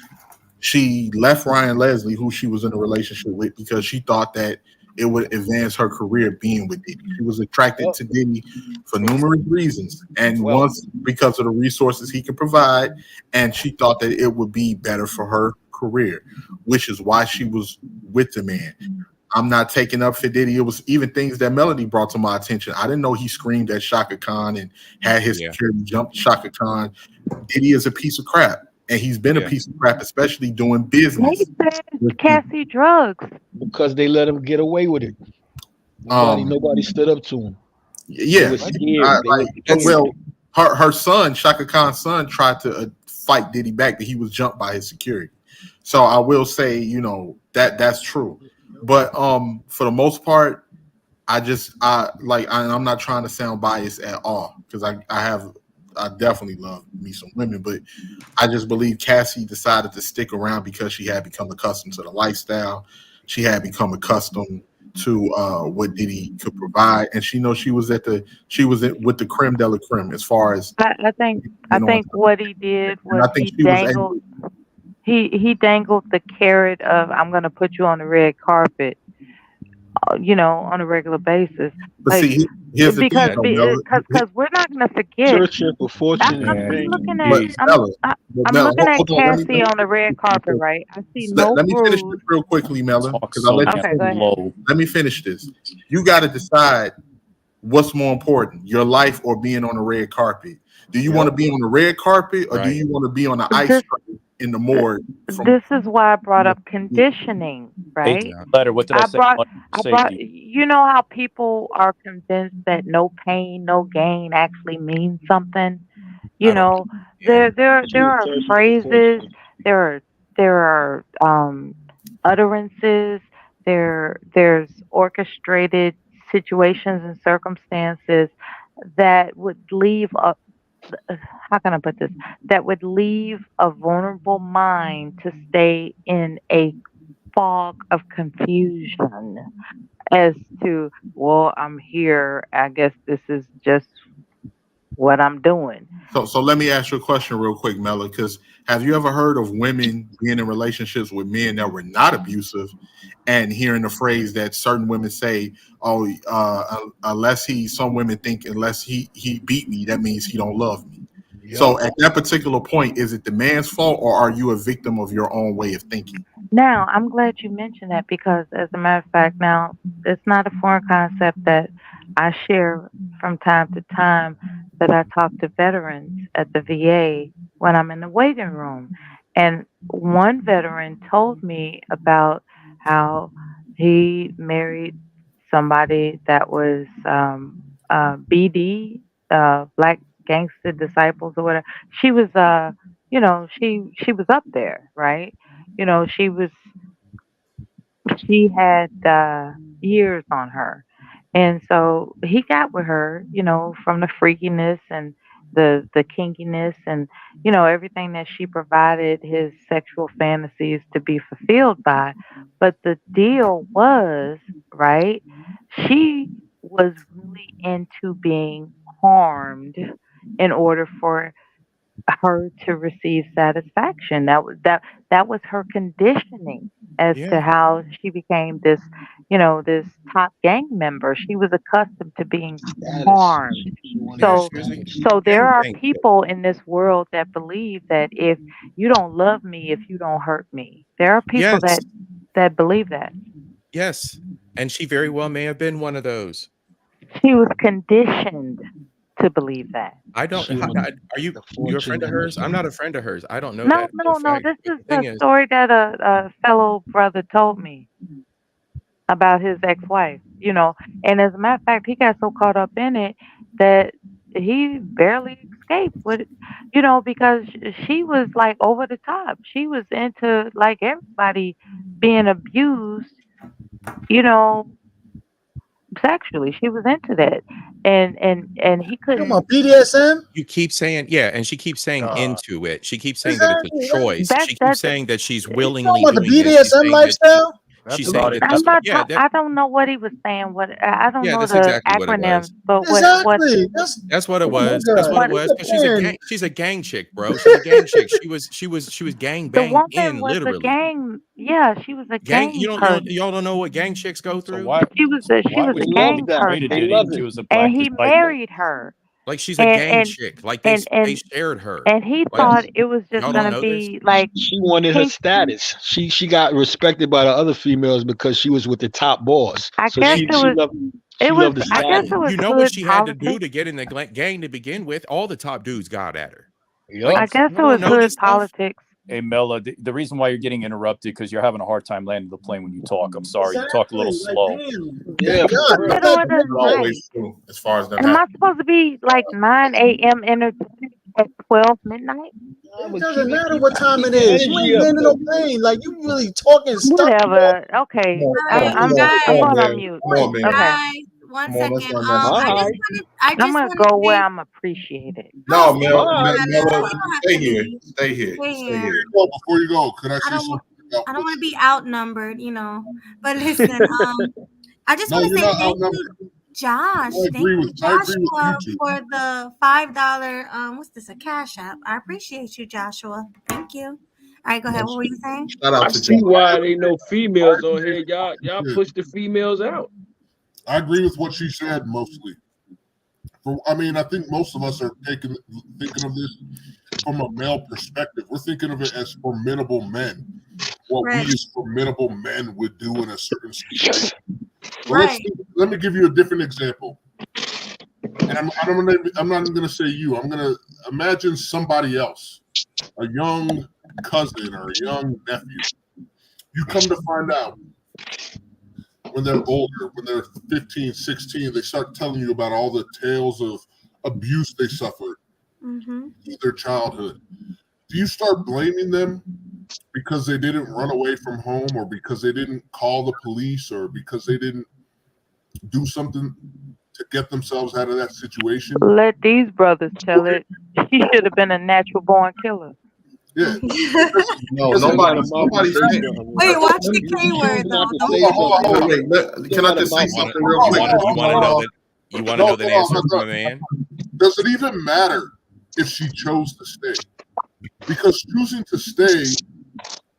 she left Ryan Leslie, who she was in a relationship with, because she thought that it would advance her career being with Diddy. She was attracted to Diddy for numerous reasons. And once because of the resources he could provide, and she thought that it would be better for her career, which is why she was with the man. I'm not taking up for Diddy. It was even things that Melody brought to my attention. I didn't know he screamed at Shaka Khan and had his security jump Shaka Khan. Diddy is a piece of crap. And he's been a piece of crap, especially doing business. Cassie drugs. Because they let him get away with it. Nobody stood up to him. Yeah. Well, her son, Shaka Khan's son, tried to fight Diddy back, but he was jumped by his security. So I will say, that's true. But for the most part, I'm not trying to sound biased at all because I definitely love me some women, but I just believe Cassie decided to stick around because she had become accustomed to the lifestyle. She had become accustomed to what Diddy could provide, and she was with the creme de la creme as far as I think what he did was he dangled the carrot of I'm going to put you on the red carpet, on a regular basis. But see, here's the thing, because we're not going to forget. I'm looking at Cassie on the red carpet, right? I see no Let me bruise. finish this real quickly, Mella, because let me finish this. You got to decide what's more important, your life or being on the red carpet. Do you want to be on the red carpet or do you want to be on the ice tray in the morgue? This is why I brought up conditioning, right? Letter. What did I say? You know how people are convinced that no pain, no gain actually means something. There are phrases, there are utterances, there's orchestrated situations and circumstances that would leave how can I put this? That would leave a vulnerable mind to stay in a fog of confusion as to, well, I'm here. I guess this is just what I'm doing. So let me ask you a question real quick, Mela, because have you ever heard of women being in relationships with men that were not abusive and hearing the phrase that certain women say, oh, unless some women think unless he beat me, that means he don't love me. Yep. So at that particular point, is it the man's fault or are you a victim of your own way of thinking? Now, I'm glad you mentioned that because, as a matter of fact, now it's not a foreign concept that I share from time to time that I talk to veterans at the VA when I'm in the waiting room. And one veteran told me about how he married somebody that was BD, Black Gangster Disciples or whatever. She was, she was up there, right? She had years on her. And so he got with her, from the freakiness and the kinkiness and, everything that she provided his sexual fantasies to be fulfilled by. But the deal was, right, she was really into being harmed in order for her to receive satisfaction. That was her conditioning as to how she became this, this top gang member. She was accustomed to being harmed. So there are people in this world that believe that if you don't love me, if you don't hurt me, there are people that believe that. Yes, and she very well may have been one of those. She was conditioned to believe that. I don't. Are you a friend of hers? I'm not a friend of hers. I don't know No, that. no. This is the story that a fellow brother told me about his ex-wife. And as a matter of fact, he got so caught up in it that he barely escaped with, because she was like over the top. She was into like everybody being abused, sexually. She was into that, and he couldn't. Come on, BDSM. You keep saying, yeah, and she keeps saying into it. She keeps saying that it's a choice. She keeps saying that she's willingly doing the BDSM lifestyle. She's saying that I don't know what he was saying. I don't know that's the exactly acronym, what but that's what it was. That's what it was. Because she's a gang chick, bro. She's a gang chick. She was gang banged in literally. A gang. Yeah, she was a gang. Y'all don't know what gang chicks go through. She was a gang person, and he married her. Like she's a gang chick. Like they shared her. And he thought it was just gonna be like she wanted her status. She got respected by the other females because she was with the top boss. I guess it was. You know what she had to do to get in the gang to begin with? All the top dudes got at her. I guess it was good politics. Hey, Mela, the reason why you're getting interrupted because you're having a hard time landing the plane when you talk. I'm sorry, you talk a little slow. Yeah, always true as far as that. Am I supposed to be like 9 a.m. entertainment at 12 midnight? It doesn't matter what time it is. You ain't landing no plane. Like you really talking stuff. Whatever. Okay, I'm going on mute. Okay. One second. I'm gonna go where I'm appreciated. No, Mel, stay here. Stay here. Before you go, could I say something? I don't want to be outnumbered, But listen, I just want to say thank you, Josh. Thank you, Joshua, for the $5. What's this? A Cash App. I appreciate you, Joshua. Thank you. All right, go ahead. What were you saying? I see why there ain't no females on here. Y'all push the females out. I agree with what she said mostly. I think most of us are thinking of this from a male perspective. We're thinking of it as formidable men. What we as formidable men would do in a certain situation. Let me give you a different example. And I'm not going to say you. I'm going to imagine somebody else, a young cousin or a young nephew. You come to find out when they're older, when they're 15, 16, they start telling you about all the tales of abuse they suffered in their childhood. Do you start blaming them because they didn't run away from home or because they didn't call the police or because they didn't do something to get themselves out of that situation? Let these brothers tell it. He should have been a natural born killer. Yeah. No, Listen, nobody's saying. Wait, watch the K word though. Don't Wait. Can I just say something real You quick? want to know that answer from a man? Does it even matter if she chose to stay? Because choosing to stay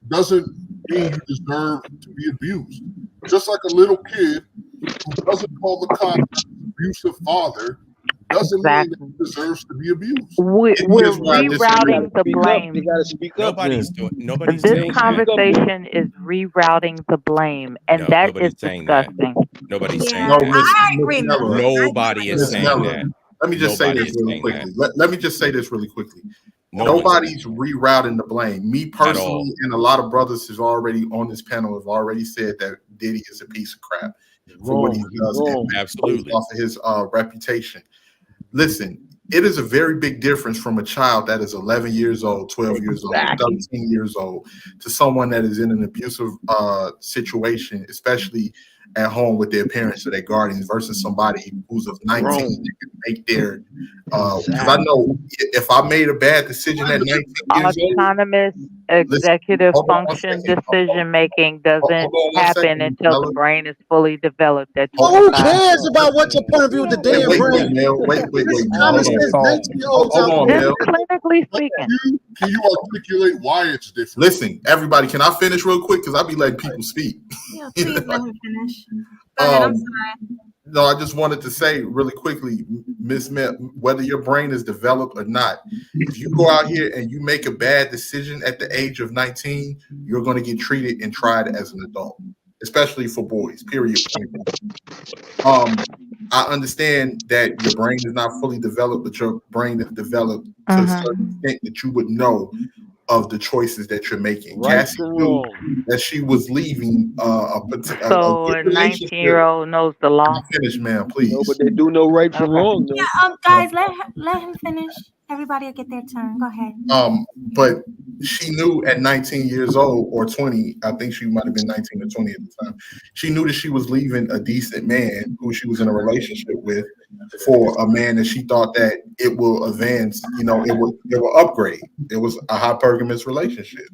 doesn't mean you deserve to be abused. Just like a little kid who doesn't call the cops an abusive father doesn't mean that he deserves to be abused. We're rerouting the blame. You gotta speak up. Nobody's This saying that. conversation is rerouting the blame, and that nobody's is saying that. disgusting. Nobody's saying No, that. I agree. Nobody is Miss saying Nella, that. let me just say Nobody this is really saying quickly. that. Let me just say this really quickly. No one's Nobody's rerouting the blame. Me all. personally, and a lot of brothers is already on this panel have already said that Diddy is a piece of crap for what he does. And Absolutely. off of his reputation. Listen, it is a very big difference from a child that is 11 years old, 12 years old, 13 years old, to someone that is in an abusive situation, especially at home with their parents or their guardians, versus somebody who's of 19 that can make their because I know if I made a bad decision at 19 years old, Autonomous executive hold on one function second. decision making doesn't Hold on one happen second, until the Nella. brain is fully developed at Who 25. cares about what your point of view of the damn Wait, brain? Mel. Wait. Common Hold sense, on. 19-year-olds Hold out on, there. Mel. Just clinically speaking. Can you articulate why it's different? Listen, everybody, can I finish real quick? Because I be letting people speak. Yeah, please let him finish. Go ahead, I'm sorry. No, I just wanted to say really quickly, Miss Mel, whether your brain is developed or not, if you go out here and you make a bad decision at the age of 19, you're going to get treated and tried as an adult, especially for boys, period. I understand that your brain is not fully developed, but your brain is developed to a certain extent that you would know of the choices that you're making. Right Cassie or knew wrong. that she was leaving So good a relationship. 19-year-old knows the law. Finish, man, please. No, but they do know right from wrong, though. Yeah, guys, let him finish. Everybody will get their turn. Go ahead. But she knew at 19 years old or 20, I think she might have been 19 or 20 at the time. She knew that she was leaving a decent man who she was in a relationship with for a man that she thought that it will advance, it will upgrade. It was a hypergamous relationship.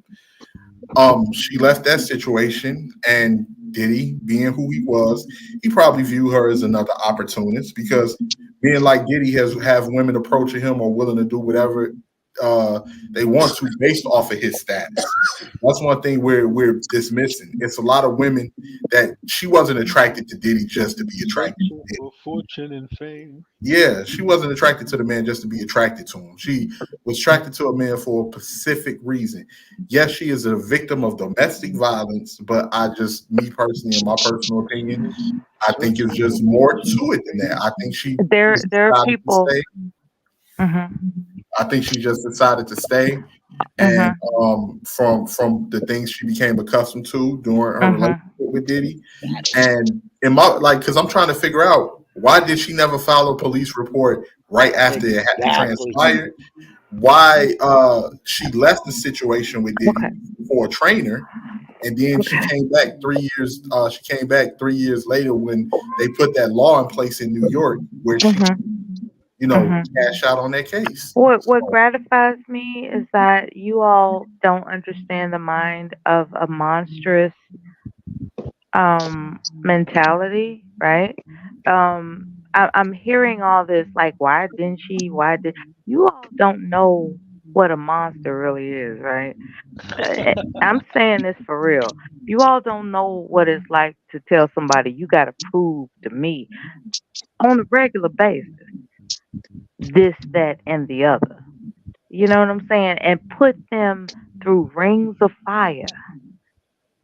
She left that situation, and Diddy, being who he was, he probably viewed her as another opportunist, because being like Diddy have women approaching him or willing to do whatever they want to based off of his status. That's one thing we're dismissing. It's a lot of women that she wasn't attracted to Diddy just to be attracted to Diddy. Fortune and fame. Yeah, she wasn't attracted to the man just to be attracted to him. She was attracted to a man for a specific reason. Yes, she is a victim of domestic violence, but me personally, in my personal opinion, I think it's just more to it than that. I think she There are people. I think she just decided to stay, and from the things she became accustomed to during her relationship with Diddy, and in my because I'm trying to figure out, why did she never file a police report right after it had transpired? Why she left the situation with Diddy for a trainer, and then she came back 3 years. She came back 3 years later when they put that law in place in New York, where she cash out on that case. What gratifies me is that you all don't understand the mind of a monstrous mentality, right? I'm hearing all this like, why didn't she? Why did you all don't know what a monster really is, right? I'm saying this for real. You all don't know what it's like to tell somebody you got to prove to me on a regular basis this, that, and the other. You know what I'm saying? And put them through rings of fire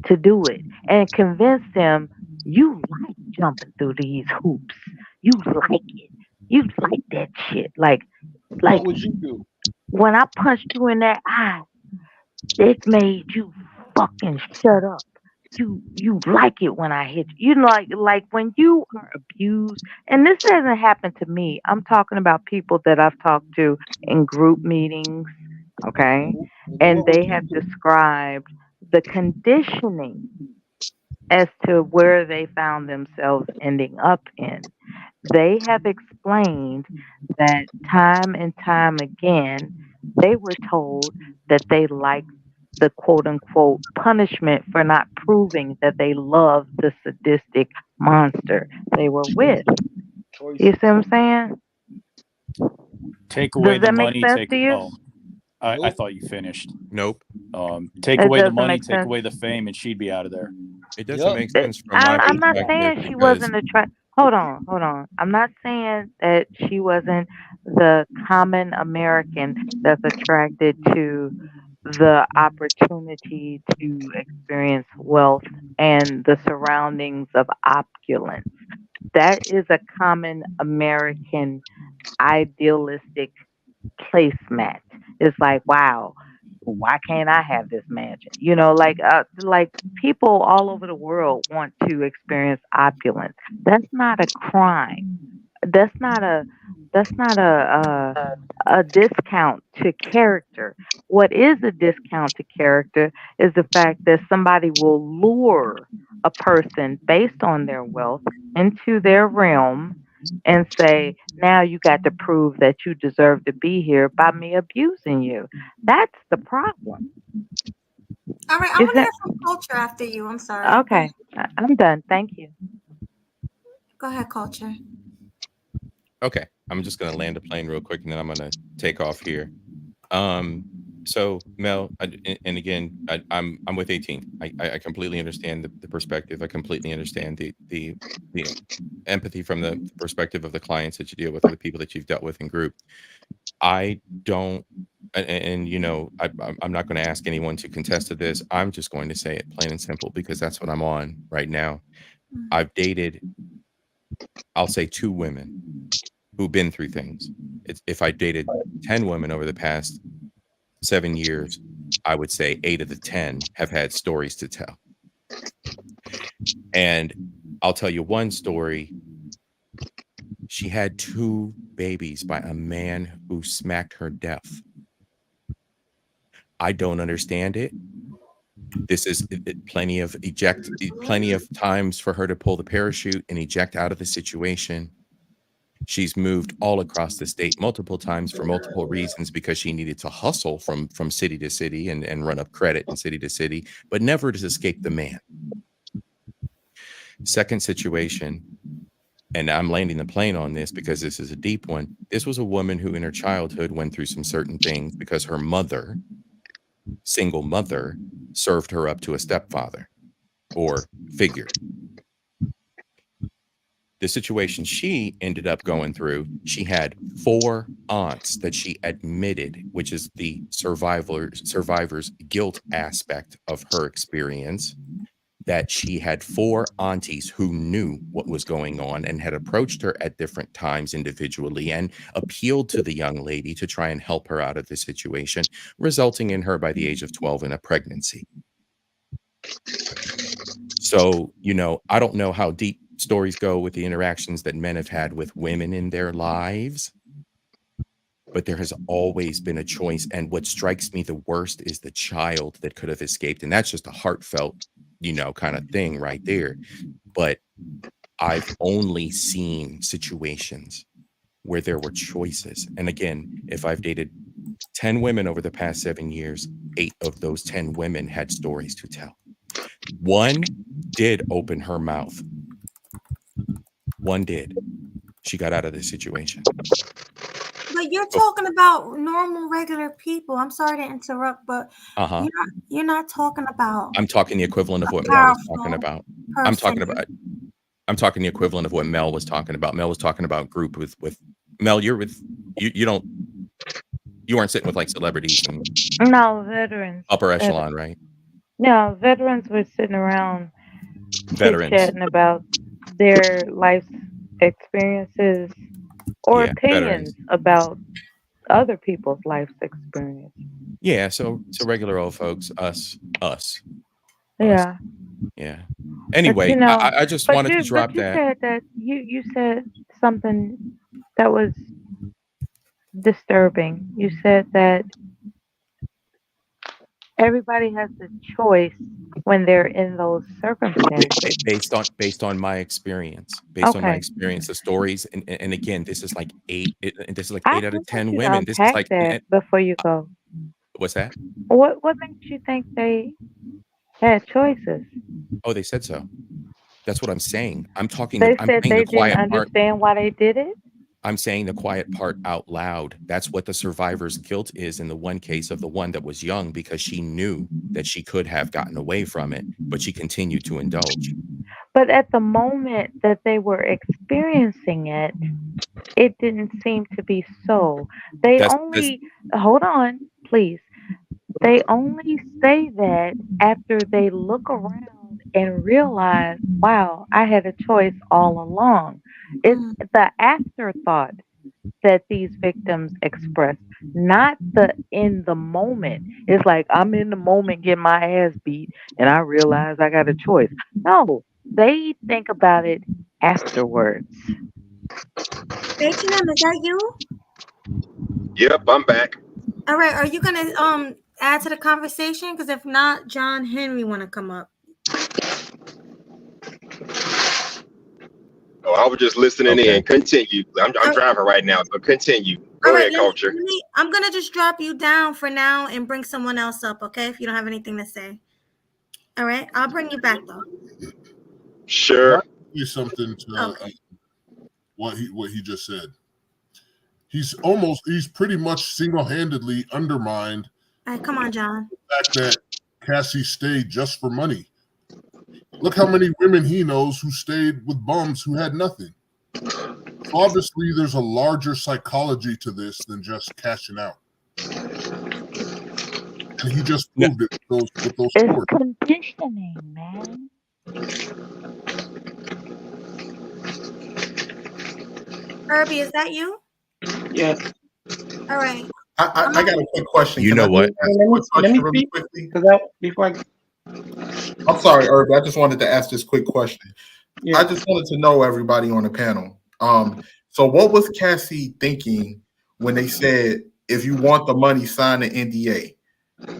to do it, and convince them you like jumping through these hoops. You like it. You like that shit. Like What would you do? when I punched you in that eye, it made you fucking shut up. You like it when I hit you. You know, like when you are abused, and this hasn't happened to me. I'm talking about people that I've talked to in group meetings, okay? And they have described the conditioning as to where they found themselves ending up in. They have explained that time and time again, they were told that they like the quote unquote punishment for not proving that they love the sadistic monster they were with. You see what I'm saying? Take away Does the that make money. sense Take to you? oh, I thought you finished. Nope. Take It away the doesn't money. make Take sense. away the fame, and she'd be out of there. It doesn't make Th- sense from my I'm not perspective saying she because wasn't attracted. Hold on. I'm not saying that she wasn't the common American that's attracted to the opportunity to experience wealth and the surroundings of opulence. That is a common American idealistic placemat. It's like, wow, why can't I have this mansion? You know, like people all over the world want to experience opulence. That's not a crime. That's not a a discount to character. What is a discount to character is the fact that somebody will lure a person based on their wealth into their realm and say, now you got to prove that you deserve to be here by me abusing you. That's the problem. All right, I Is want to that hear from Culture after you. I'm sorry. Go okay? I'm done. Thank you. ahead, Culture. okay, I'm just gonna land the plane real quick and then I'm gonna take off here. So Mel, and again, I'm with 18. I completely understand the perspective. I completely understand the empathy from the perspective of the clients that you deal with or the people that you've dealt with in group. I don't, and you know, I'm not going to ask anyone to contest to this. I'm just going to say it plain and simple because that's what I'm on right now. I've dated, I'll say 2 women who've been through things. If I dated 10 women over the past 7 years, I would say 8 of the 10 have had stories to tell. And I'll tell you one story. She had 2 babies by a man who smacked her deaf. I don't understand it. This is plenty of times for her to pull the parachute and eject out of the situation. She's moved all across the state multiple times for multiple reasons because she needed to hustle from city to city and run up credit in city to city, but never to escape the man. Second situation, and I'm landing the plane on this because this is a deep one. This was a woman who in her childhood went through some certain things because her mother, single mother, served her up to a stepfather or figure. The situation she ended up going through, she had 4 aunts that she admitted, which is the survivor's guilt aspect of her experience, that she had 4 aunties who knew what was going on and had approached her at different times individually and appealed to the young lady to try and help her out of the situation, resulting in her by the age of 12 in a pregnancy. So, you know, I don't know how deep stories go with the interactions that men have had with women in their lives, but there has always been a choice. And what strikes me the worst is the child that could have escaped. And that's just a heartfelt, you know, kind of thing right there. But I've only seen situations where there were choices. And again, if I've dated 10 women over the past 7 years, 8 of those 10 women had stories to tell. 1 did open her mouth. 1 did. She got out of the situation. But you're talking about normal, regular people. I'm sorry to interrupt, but you're not talking about. I'm talking the equivalent of what Mel was talking about. I'm talking the equivalent of what Mel was talking about. Mel was talking about group with Mel. You're with you weren't sitting with like celebrities and No, veterans. upper echelon, right? No, veterans were sitting around Veterans. chit-chatting about their life experiences or opinions about other people's life experience. Yeah, so regular old folks, us. Yeah. Yeah. Anyway, But, you know, I just wanted to drop that. Said that you said something that was disturbing. You said that everybody has a choice when they're in those circumstances. Based on my experience, the stories, and again, this is like 8. This is like 8 out of 10 women. This is like that before you go. What's that? What makes you think they had choices? Oh, they said so. That's what I'm saying. I'm talking. They I'm said saying they the quiet didn't part. understand why they did it. I'm saying the quiet part out loud. That's what the survivor's guilt is in the one case of the one that was young, because she knew that she could have gotten away from it, but she continued to indulge. But at the moment that they were experiencing it, it didn't seem to be so. They only, hold on, please. They only say that after they look around and realize, wow, I had a choice all along. It's the afterthought that these victims express, not the in the moment. It's like, I'm in the moment getting my ass beat and I realize I got a choice. No, they think about it afterwards. H&M, is that you? Yep, I'm back. All right, are you gonna add to the conversation? Because if not, John Henry want to come up. Oh, I was just listening in. Continue. I'm driving right now, so continue. Go ahead, Culture. I'm gonna just drop you down for now and bring someone else up, okay? If you don't have anything to say. All right, I'll bring you back though. Sure. Something to Okay. what he just said. He's pretty much single-handedly undermined All right, come on, John. the fact that Cassie stayed just for money. Look how many women he knows who stayed with bums who had nothing. So obviously, there's a larger psychology to this than just cashing out. And he just proved it with those It's stories. conditioning, man. Herbie, is that you? Yes. All right. I got a quick question. You Can know I what? ask a quick question really quickly? I'm sorry, Herbie. I just wanted to ask this quick question. Yeah. I just wanted to know, everybody on the panel. So what was Cassie thinking when they said, if you want the money, sign the NDA?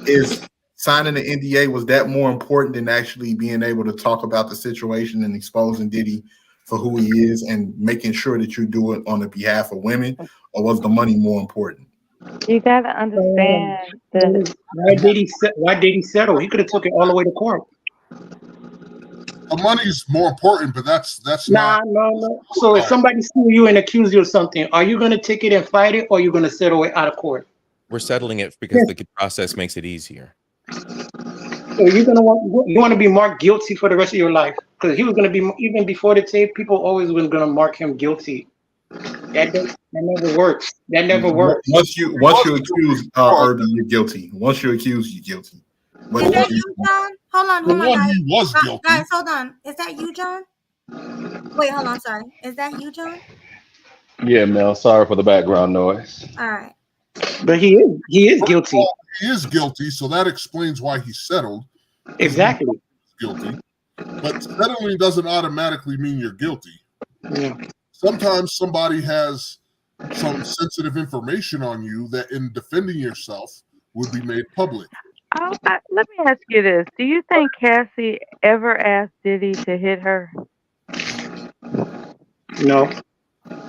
Is signing the NDA, was that more important than actually being able to talk about the situation and exposing Diddy for who he is and making sure that you do it on the behalf of women, or was the money more important? You gotta understand that. Why did he settle? He could have took it all the way to court. The money's more important, but that's not. No. So if somebody sue you and accuse you of something, are you going to take it and fight it, or are you going to settle it out of court? We're settling it because the process makes it easier. So you're gonna want to be marked guilty for the rest of your life, because he was going to be, even before the tape, people always were going to mark him guilty. That never works. That never works. Once you accuse Herbie, you're guilty. Once you accuse, you're guilty. Is that you, John? Hold on, guys. He was guilty. Guys, hold on. Is that you, John? Wait, hold on. Sorry. Is that you, John? Yeah, Mel. Sorry for the background noise. All right. But he is guilty. He is guilty, so that explains why he settled. Exactly. Guilty. But settling doesn't automatically mean you're guilty. Yeah. Sometimes somebody has some sensitive information on you that in defending yourself would be made public. Let me ask you this. Do you think Cassie ever asked Diddy to hit her? No.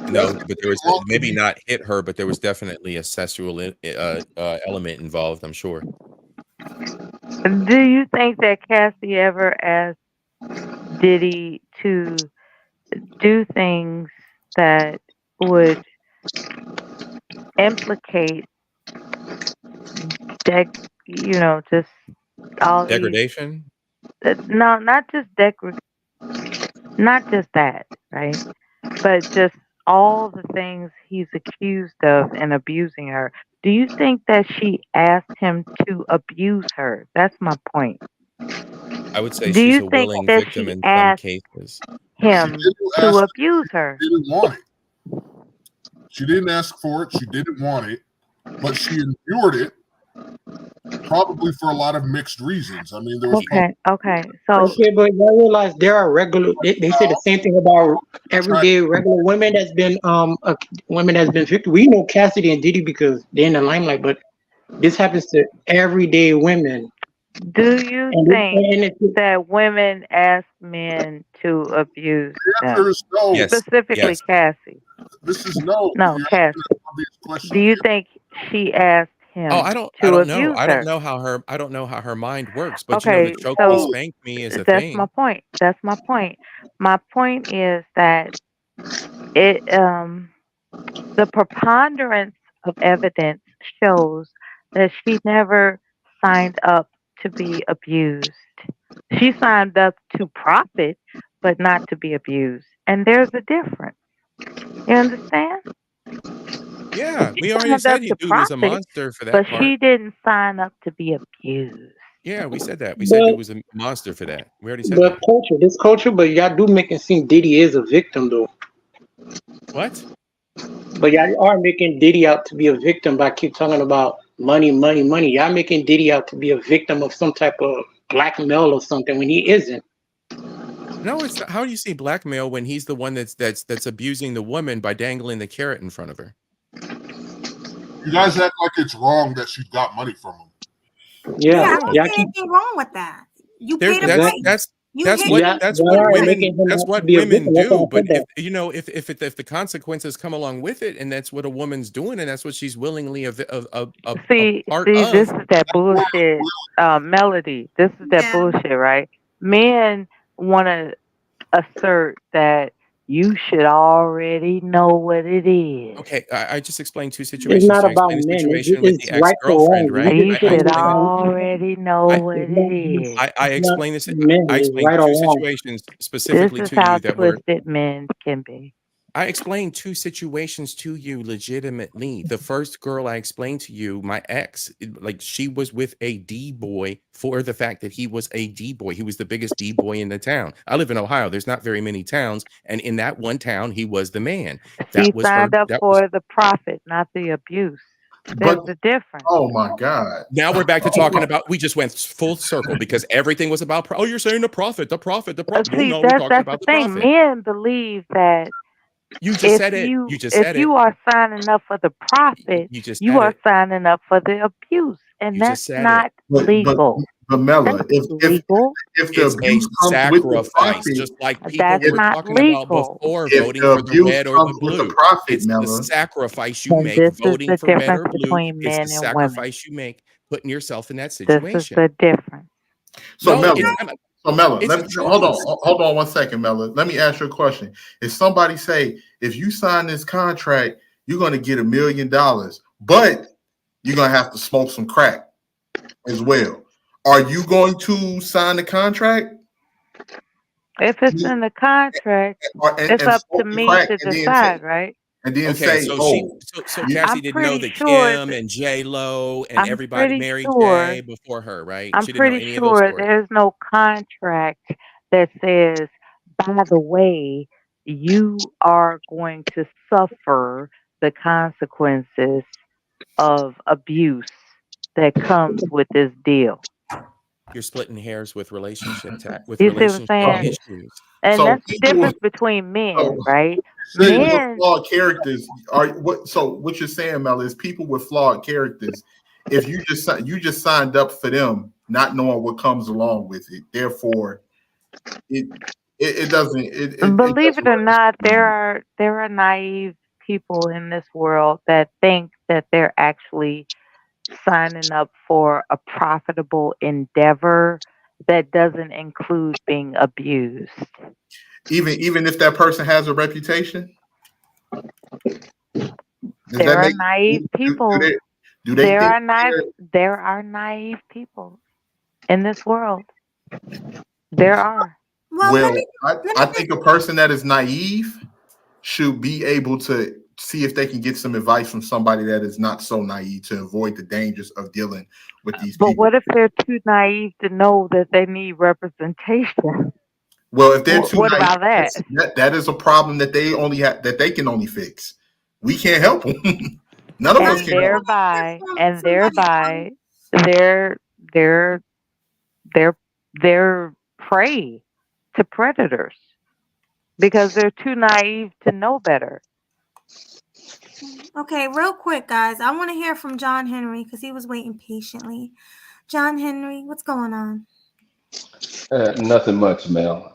No, but there was maybe not hit her, but there was definitely a sexual element involved, I'm sure. Do you think that Cassie ever asked Diddy to do things that would implicate just all degradation? No, not just not just that, right? But just all the things he's accused of and abusing her. Do you think that she asked him to abuse her? That's my point. I would say Do she's you a think willing that victim she in some asked cases. him to abuse her? She didn't want it. She didn't ask for it. She didn't want it, but she endured it, probably for a lot of mixed reasons. I mean, there was Okay. So but I realize there are regular. They say the same thing about everyday regular women that's been women that's been victim. We know Cassidy and Diddy because they're in the limelight, but this happens to everyday women. do you think that women ask men to abuse The answer them? is no. Yes. Specifically Yes. Cassie. This is no. No, You're Cassie. asking an obvious question. Do you think she asked him Oh, I don't to know. abuse I don't her. know how her mind works, but you know, the Okay, choke me, so spank me is a that's my thing. point. That's my point. My point is that it the preponderance of evidence shows that she never signed up to be abused. She signed up to profit, but not to be abused. And there's a difference. You understand? Yeah, She we already signed up said you to dude was a profit, monster for but that she part. didn't sign up to be abused. Yeah, we said that. We said But dude was a monster for that. We already said that. this culture, but y'all do make it seem Diddy is a victim though. What? But y'all are making Diddy out to be a victim by keep talking about money, money, money. Y'all making Diddy out to be a victim of some type of blackmail or something when he isn't. No, it's not. How do you see blackmail when he's the one that's abusing the woman by dangling the carrot in front of her? You guys act like it's wrong that she got money from him. Yeah, I Yeah, don't y'all see keep anything wrong with that. You There's paid a price. You that's hit what y'all, that's y'all what are women making him that's out to what be a women victim. That's why do. I But said that. if the consequences come along with it, and that's what a woman's doing, and that's what she's willingly a See, part this of. is that bullshit melody. This is that bullshit, right? Men want to assert that you should already know what it is. Okay, I just explained two It's situations. not I about explained the men. situation with It's the right or ex-girlfriend, wrong. right? You You just put I it should in explained already know I what it's it not, is. I it's not explained this. men. I It's explained right or two wrong. situations This specifically is to how you that were. twisted men can be. I explained two situations to you legitimately. The first girl I explained to you, my ex, like she was with a D boy for the fact that he was a D boy. He was the biggest D boy in the town. I live in Ohio. There's not very many towns, and in that one town, he was the man. She That was her. signed up That was. for the profit, not the abuse. There's But a difference. oh my God. Now we're back to talking about. We just went full circle because everything was about. Oh, you're saying the profit, the profit, the profit. Well, See, no, we're talking that's the about the thing. profit. Men believe that You just if said it. you You just if said it. you are signing up for the profit, You just you said are it. signing up for the abuse, and You that's just said it. not But legal. Mela, That's if legal. the It's a abuse comes with the sacrifice, profit, just like people That's were not talking about legal. before if voting the for the abuse red or the comes with the blue. profit, It's the Mela, sacrifice you And make this is voting the for red difference or blue. between It's men the and women. sacrifice you make putting yourself in that This is situation. the difference. so No, Mela, it's a let me hold choice. on 1 second, Mela. Let me ask you a question. If somebody say, if you sign this contract, you're gonna get $1 million, but you're gonna have to smoke some crack as well. Are you going to sign the contract? If it's in the contract, it's And up to smoke the me crack to and then decide, right? Okay, say, so oh, Cassie I'm didn't know pretty that sure. Kim and J Lo and I'm everybody pretty married sure. Jay before her, right? I'm She didn't know pretty any of those sure stories. there's no contract that says, by the way, you are going to suffer the consequences of abuse that comes with this deal. You're splitting hairs with relationship You see what I'm saying? issues. And So that's the people, difference between men, right? people with Men, flawed characters are what? So what you're saying, Mel, is people with flawed characters. If you just signed up for them, not knowing what comes along with it, therefore, it doesn't. believe it or not, there are naive people in this world that think that they're actually signing up for a profitable endeavor that doesn't include being abused. Even if that person has a reputation. There are naive people. Do they there think are naive people in this world. There are. Well, I think a person that is naive should be able to see if they can get some advice from somebody that is not so naive to avoid the dangers of dealing with these But people. what if they're too naive to know that they need representation? Well, if they're too what naive, about that? that is a problem that they only have that they can only fix. We can't help them. None of us And can help thereby they're prey to predators because they're too naive to know better. Okay, real quick, guys. I want to hear from John Henry because he was waiting patiently. John Henry, what's going on? Nothing much, Mel.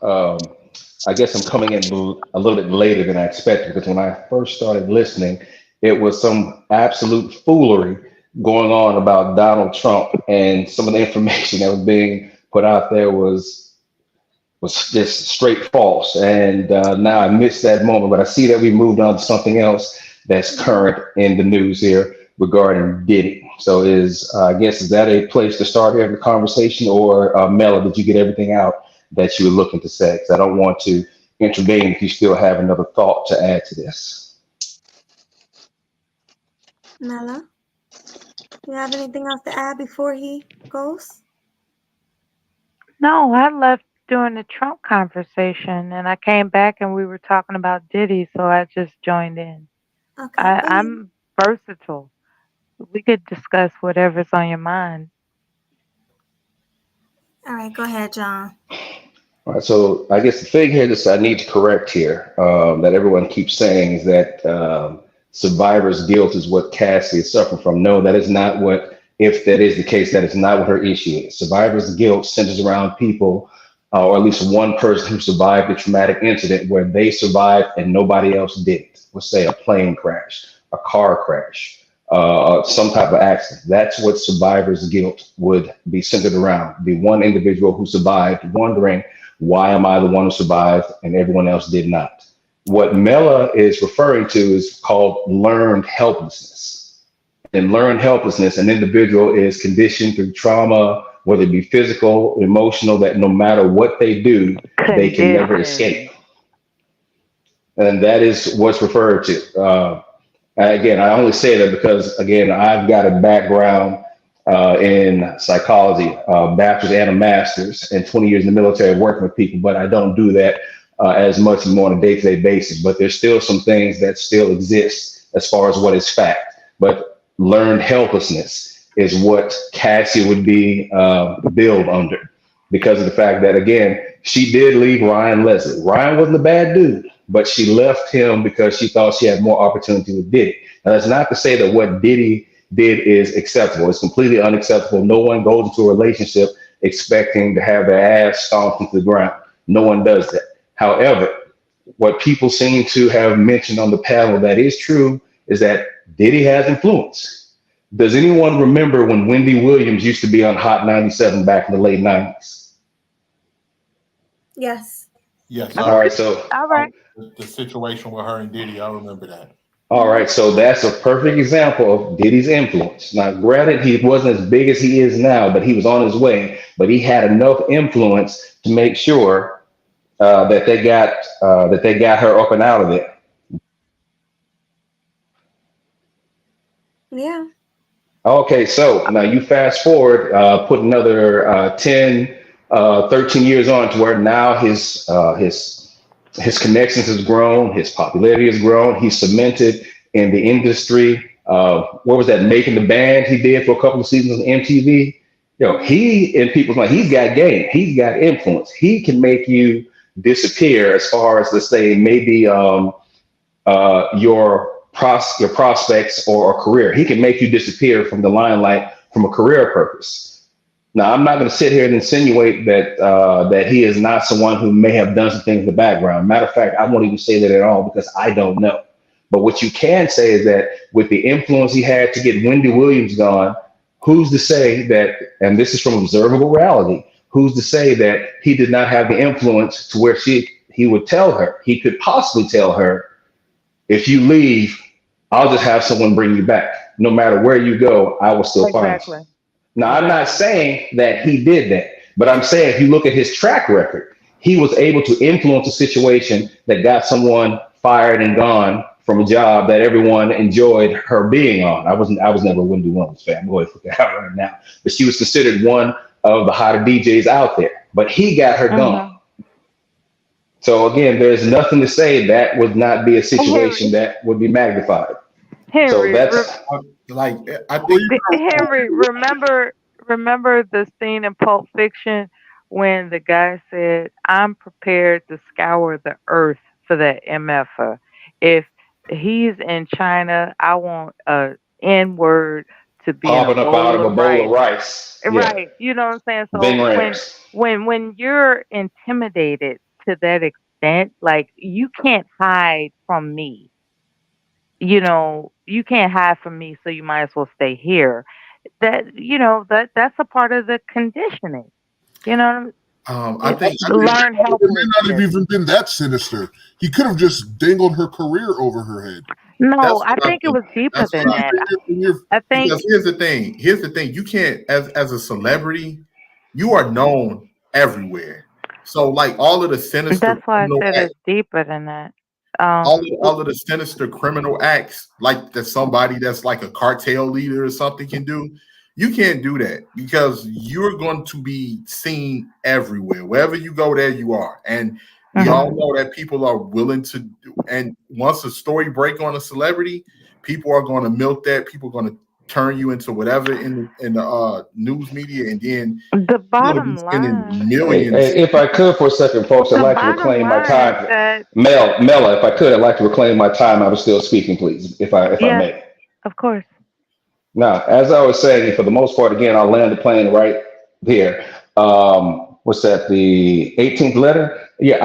I guess I'm coming in a little bit later than I expected because when I first started listening, it was some absolute foolery going on about Donald Trump, and some of the information that was being put out there was just straight false. And now I missed that moment, but I see that we moved on to something else that's current in the news here regarding Diddy. So I guess, is that a place to start every conversation, or Mela, did you get everything out that you were looking to say? Because I don't want to intervene if you still have another thought to add to this. Mela, you have anything else to add before he goes? No, I left during the Trump conversation, and I came back and we were talking about Diddy, so I just joined in. Okay. I'm versatile. We could discuss whatever's on your mind. All right, go ahead, John. All right, so I guess the thing here that I need to correct here, that everyone keeps saying, is that survivor's guilt is what Cassie is suffering from. No, that is not what, if that is the case, that is not what her issue is. Survivor's guilt centers around people, or at least one person who survived a traumatic incident where they survived and nobody else didn't. Let's say a plane crash, a car crash, some type of accident. That's what survivor's guilt would be centered around. The one individual who survived wondering, why am I the one who survived and everyone else did not? What Mela is referring to is called learned helplessness. In learned helplessness, an individual is conditioned through trauma, whether it be physical, emotional, that no matter what they do, they can never escape. And that is what's referred to. Again, I only say that because, again, I've got a background in psychology, bachelor's and a master's, and 20 years in the military working with people, but I don't do that as much more on a day-to-day basis. But there's still some things that still exist as far as what is fact. But learned helplessness is what Cassie would be billed under, because of the fact that, again, she did leave Ryan Leslie. Ryan wasn't a bad dude, but she left him because she thought she had more opportunity with Diddy. Now, that's not to say that what Diddy did is acceptable. It's completely unacceptable. No one goes into a relationship expecting to have their ass stomped into the ground. No one does that. However, what people seem to have mentioned on the panel that is true is that Diddy has influence. Does anyone remember when Wendy Williams used to be on Hot 97 back in the late 90s? Yes. Yes. All right. So the situation with her and Diddy, I remember that. All right, so that's a perfect example of Diddy's influence. Now, granted, he wasn't as big as he is now, but he was on his way. But he had enough influence to make sure that they got her up and out of there. Yeah. Okay, so now you fast forward, put another 10, 13 years on to where now his connections has grown, his popularity has grown, he's cemented in the industry. What was that, Making the Band he did for a couple of seasons on MTV? He, in people's mind, he's got game, he's got influence. He can make you disappear as far as, let's say, maybe your prospects or a career. He can make you disappear from the limelight from a career purpose. Now, I'm not going to sit here and insinuate that he is not someone who may have done some things in the background. Matter of fact, I won't even say that at all because I don't know. But what you can say is that with the influence he had to get Wendy Williams gone, who's to say that, and this is from observable reality, who's to say that he did not have the influence to where he would tell her, he could possibly tell her, if you leave, I'll just have someone bring you back. No matter where you go, I will still find you. Now, I'm not saying that he did that, but I'm saying if you look at his track record, he was able to influence a situation that got someone fired and gone from a job that everyone enjoyed her being on. I was never a Wendy Williams fan. I'm going to look at her right now, but she was considered one of the hotter DJs out there. But he got her gone. So again, there's nothing to say that would not be a situation that would be magnified. Henry, so that's like I think Henry, remember the scene in Pulp Fiction when the guy said, "I'm prepared to scour the earth for that MFer. If he's in China, I want a N-word to be popping up out of a bowl of rice." Right. You know what I'm saying? So when you're intimidated to that extent, like, you can't hide from me. you can't hide from me, so you might as well stay here. That's a part of the conditioning. I think Learn it may not have helplessness. even been that sinister. He could have just dangled her career over her head. No, I think it was deeper than that. I think Because here's the thing. You can't, as a celebrity, you are known everywhere. So like all of the sinister that's why I criminal said acts, it's deeper than that. all of the sinister criminal acts, like that somebody that's like a cartel leader or something can do. You can't do that because you're going to be seen everywhere. Wherever you go, there you are. And we all know that people are willing to do. And once a story break on a celebrity, people are going to milk that. People are going to turn you into whatever in the news media, and then the bottom you're spending line. millions. Hey, if I could for a second, folks, I'd The like to bottom reclaim my line is time. that Mela, if I could, I'd like to reclaim my time. I was still speaking, please, if I yes, may. of course. Now, as I was saying, for the most part, again, I'll land the plane right here. What's that? The 18th letter? Yeah,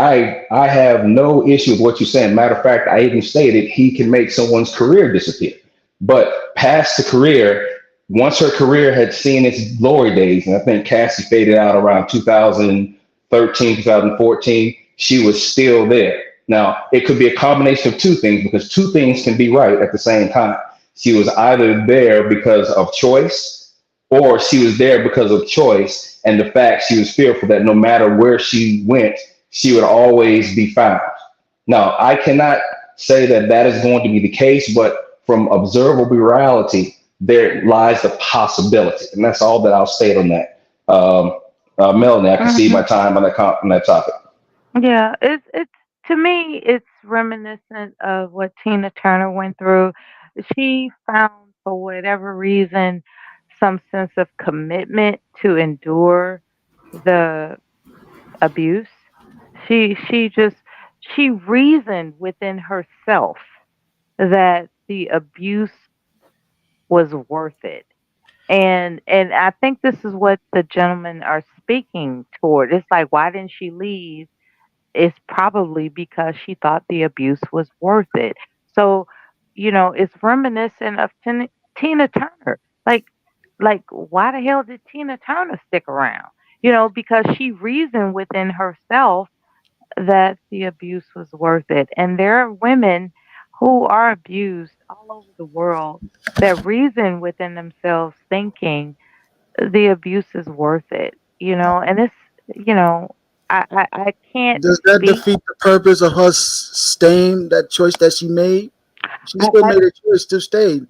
I have no issue with what you're saying. Matter of fact, I even stated he can make someone's career disappear. But past the career, once her career had seen its glory days, and I think Cassie faded out around 2013, 2014, she was still there. Now, it could be a combination of two things, because two things can be right at the same time. She was either there because of choice, or she was there because of choice and the fact she was fearful that no matter where she went, she would always be found. Now, I cannot say that that is going to be the case, but from observable reality, there lies the possibility. And that's all that I'll state on that. Melanie, I can see my time on that topic. Yeah, it's to me, it's reminiscent of what Tina Turner went through. She found, for whatever reason, some sense of commitment to endure the abuse. She reasoned within herself that the abuse was worth it. And I think this is what the gentlemen are speaking toward. It's like, why didn't she leave? It's probably because she thought the abuse was worth it. So, it's reminiscent of Tina Turner. Like, why the hell did Tina Turner stick around? Because she reasoned within herself that the abuse was worth it. And there are women who are abused all over the world that reason within themselves thinking the abuse is worth it. And it's, I can't Does that speak. defeat the purpose of her staying, that choice that she made? She still made a choice to stay.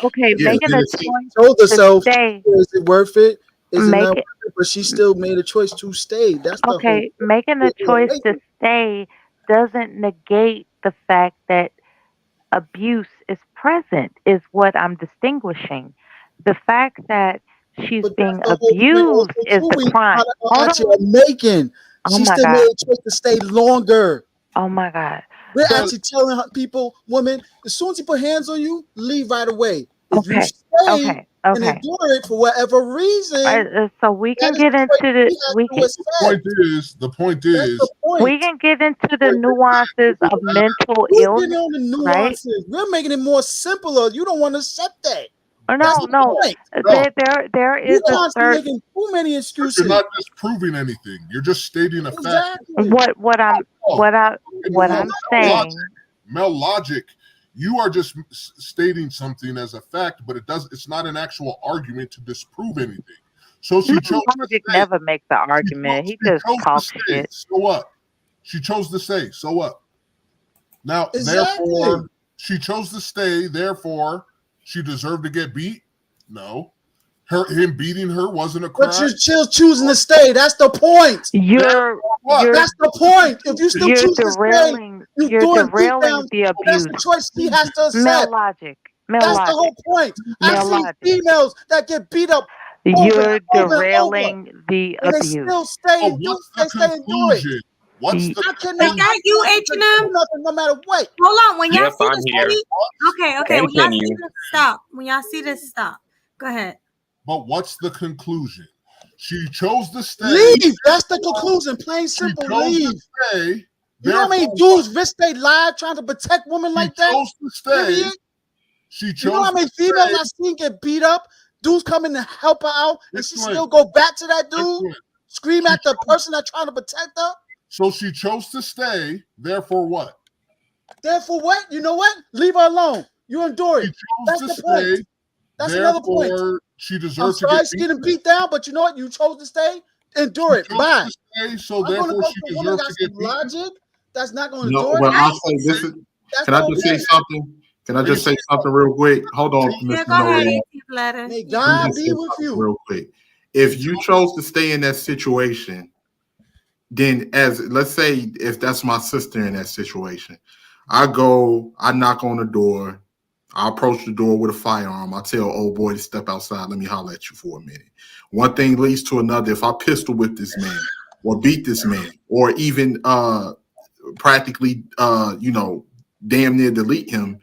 Okay, Yeah, making a Tennessee choice Told to herself, stay. is it worth it? Is it Make not it worth it? But she still made a choice to stay. That's the whole okay. Making a choice to stay doesn't negate the fact that abuse is present. Is what I'm distinguishing. The fact that she's being the whole point also abused is too. the We crime. Hold actually on. are making. Oh She my still God. made a choice to stay longer. Oh my God. We're So actually telling people, women, as soon as he put hands on you, leave right away. If you okay, stay okay, and okay. endure it for whatever reason, So we that can is get the into choice the we have to accept. The point That's is, the point. we can get into the nuances of mental Who's illness, getting on the right? nuances? We're making it more simpler. You don't want to accept that. Or That's no, the no. point. There You is a constantly certain making too many you're excuses. not disproving anything. You're just stating a fact. Exactly. what I'm saying. Mel logic. You are just stating something as a fact, but it's not an actual argument to disprove anything. So she chose to Logic stay. never makes the argument. He just chose to talks stay. shit. So what? She chose to stay. So what? Now, Exactly. therefore, she chose to stay. Therefore, she deserved to get beat? No. Him beating her wasn't a crime. But you're still choosing to stay. That's the point. That's the point. If you still choose to stay, you're doing beat down. the That's abuse. the choice she has to Male accept. logic. That's the whole point. I've Male seen logic. females that get beat up over You're and over and over, derailing the and they abuse. still stay and do. They stay and do it. What's the I cannot. that you, H&M? Nothing, no matter what. Hold on. When y'all Yep, see I'm this, here. okay. When y'all see Continue. this, stop. When y'all see this, stop. Go ahead. But what's the conclusion? She chose to stay. Leave. That's the conclusion. Plain She simple. chose Leave. to stay. You know how many dudes risk their lives trying to protect women like that? Chose to stay. Idiot. She chose. You know how many females I seen get beat up? Dudes coming to help her out, and she Excellent. still go back to that dude, Excellent. scream at the person that's trying to protect her. So she chose to stay. Therefore, what? Therefore, what? You know what? Leave her alone. You endure it. That's to the point. stay, That's another point. Therefore, she I'm deserves to sorry get she's getting beat down, but you know what? You chose to stay. Endure it. chose Bye. to stay, so I'm gonna therefore go she to a woman deserves that's to get beat. logic. That's not going to No, endure it. well, I'll say this is. That's Can I gonna just be say it. something? Can I just say something real quick? Hold on, Yeah, Mr. go ahead, Noel. letter. May Let me God just be say with something you. real quick. If you chose to stay in that situation, then let's say if that's my sister in that situation, I knock on the door, I approach the door with a firearm. I tell old boy to step outside. Let me holler at you for a minute. One thing leads to another. If I pistol whip this man or beat this man or even practically damn near delete him,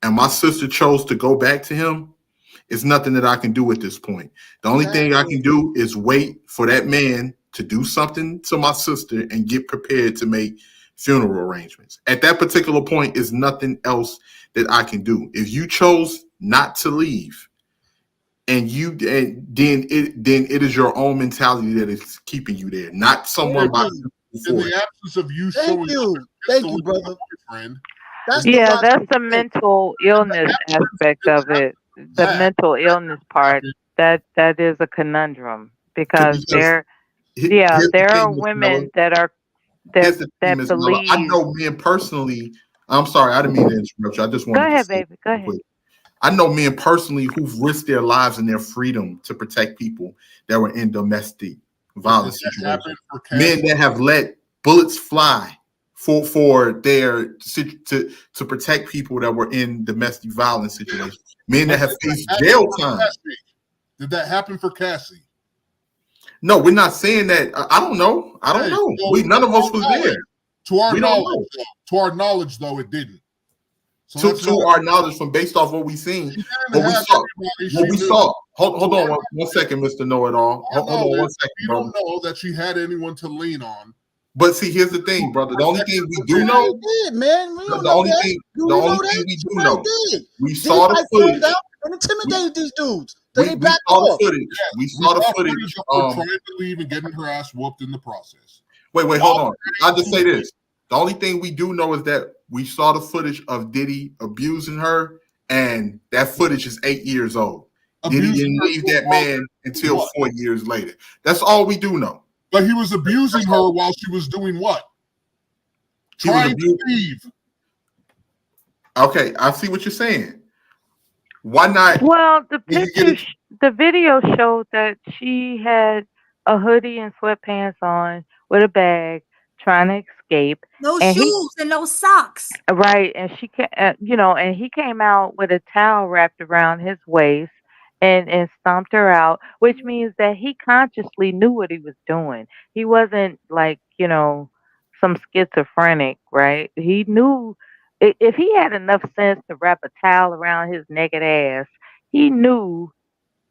and my sister chose to go back to him, it's nothing that I can do at this point. The only thing I can do is wait for that man to do something to my sister and get prepared to make funeral arrangements. At that particular point, is nothing else that I can do. If you chose not to leave, then it is your own mentality that is keeping you there, not someone by In the absence of you Thank showing you. up, Thank you, brother. boyfriend, That's the Yeah, logical that's the thing. mental illness aspect of it. The that mental illness part, that is a conundrum because there Here's the there are thing, Ms. Miller. women that are Here's the thing, that Ms. Miller. I believe. know men personally. I'm sorry, I didn't mean to interrupt you. I just Go wanted to ahead, say baby. Go real ahead. quick. I know men personally who've risked their lives and their freedom to protect people that were in domestic violence Did that situations. happen for Men Cassie? that have let bullets fly for their to protect people that were in domestic violence situations. Men that have faced jail time. Did that happen for Cassie? No, we're not saying that. I don't know. I don't Hey, know. so None of us was there. To our We don't know. knowledge, to our knowledge, though, it didn't. So To that's not- our knowledge, from based off what we seen, didn't what we have saw, everybody what she we knew. saw. Hold on one second, Mr. Know-It-All. Hold on one second, We brother. don't know that she had anyone to lean on. But see, here's the thing, brother. The only thing we do She know, did, man. We don't the know only that. thing, Do the we only know thing that? we She do probably know, did. we They saw the probably footage. found out and intimidated these dudes. So We they backed saw the off. footage. We saw the footage. of her trying to leave and getting her ass whooped in the process. Wait, hold on. I'll just say this. The only thing we do know is that we saw the footage of Diddy abusing her, and that footage is 8 years old. Diddy didn't leave that man until what? 4 years later. That's all we do know. But he was abusing her while she was doing what? He was Trying to leave. Okay, I see what you're saying. Why not? Well, the When you get picture, the video showed that she had a hoodie and sweatpants on with a bag, trying to escape. No And shoes and no socks. Right, and and he came out with a towel wrapped around his waist and stomped her out, which means that he consciously knew what he was doing. He wasn't like, some schizophrenic, right? He knew if he had enough sense to wrap a towel around his naked ass, he knew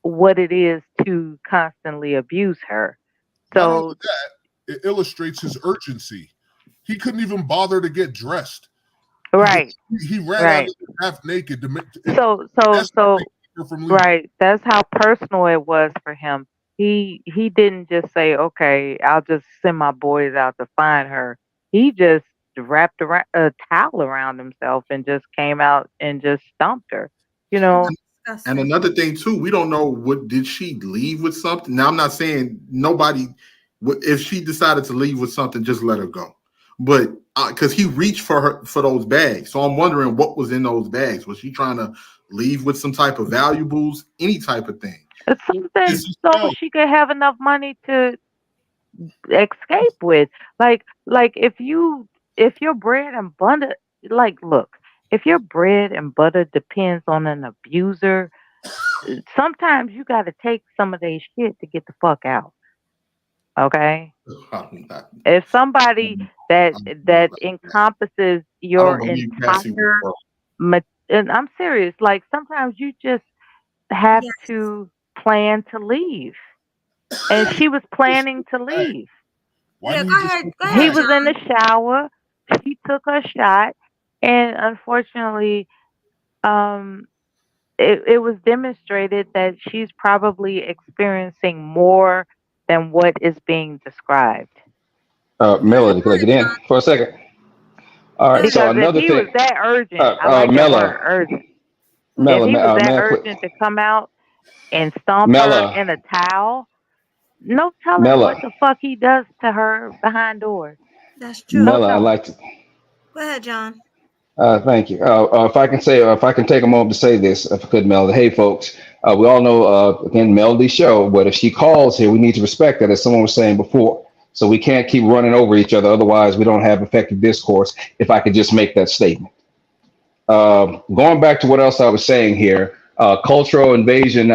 what it is to constantly abuse her. Not only So that, it illustrates his urgency. He couldn't even bother to get dressed. right. He ran Right. out half naked. So right. That's how personal it was for him. He didn't just say, "Okay, I'll just send my boys out to find her." He just wrapped a towel around himself and just came out and just stomped her. And another thing too, we don't know did she leave with something. Now I'm not saying nobody. If she decided to leave with something, just let her go. But because he reached for those bags, so I'm wondering what was in those bags. Was she trying to leave with some type of valuables, any type of thing? It's something so she could have enough money to escape with. Like if your bread and butter, look, if your bread and butter depends on an abuser, sometimes you got to take some of their shit to get the fuck out. Okay. If somebody that encompasses your entire, and I'm serious, like sometimes you just have to plan to leave, and she was planning to leave. Yeah, go ahead. He was in the shower. she took her shot, and unfortunately, it was demonstrated that she's probably experiencing more than what is being described. Melody, can I get in for a second? All right. So Because if another he was thing, that urgent, I like that word, urgent. If he was that urgent to come out and stomp her in a towel, no telling what the fuck he does to her behind doors. That's true. Mela, I'd like to. Go ahead, John. Thank you. If I can take a moment to say this, if I could, Melody. Hey, folks, we all know, again, Melody's show, but if she calls here, we need to respect that, as someone was saying before. So we can't keep running over each other. Otherwise, we don't have effective discourse, if I could just make that statement. Going back to what else I was saying here, cultural invasion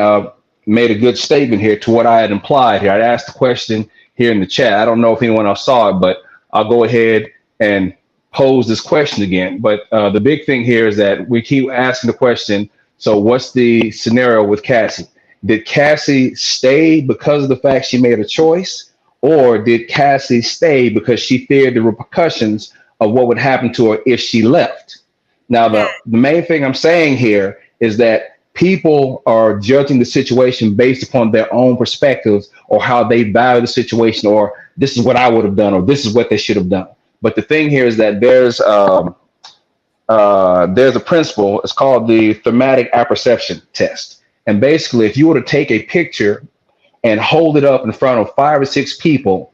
made a good statement here to what I had implied here. I asked the question here in the chat. I don't know if anyone else saw it, but I'll go ahead and pose this question again. But the big thing here is that we keep asking the question, so what's the scenario with Cassie? Did Cassie stay because of the fact she made a choice? Or did Cassie stay because she feared the repercussions of what would happen to her if she left? Now, the main thing I'm saying here is that people are judging the situation based upon their own perspectives or how they value the situation, or this is what I would have done, or this is what they should have done. But the thing here is that there's a principle. It's called the thematic apperception test. And basically, if you were to take a picture and hold it up in front of 5 or 6 people,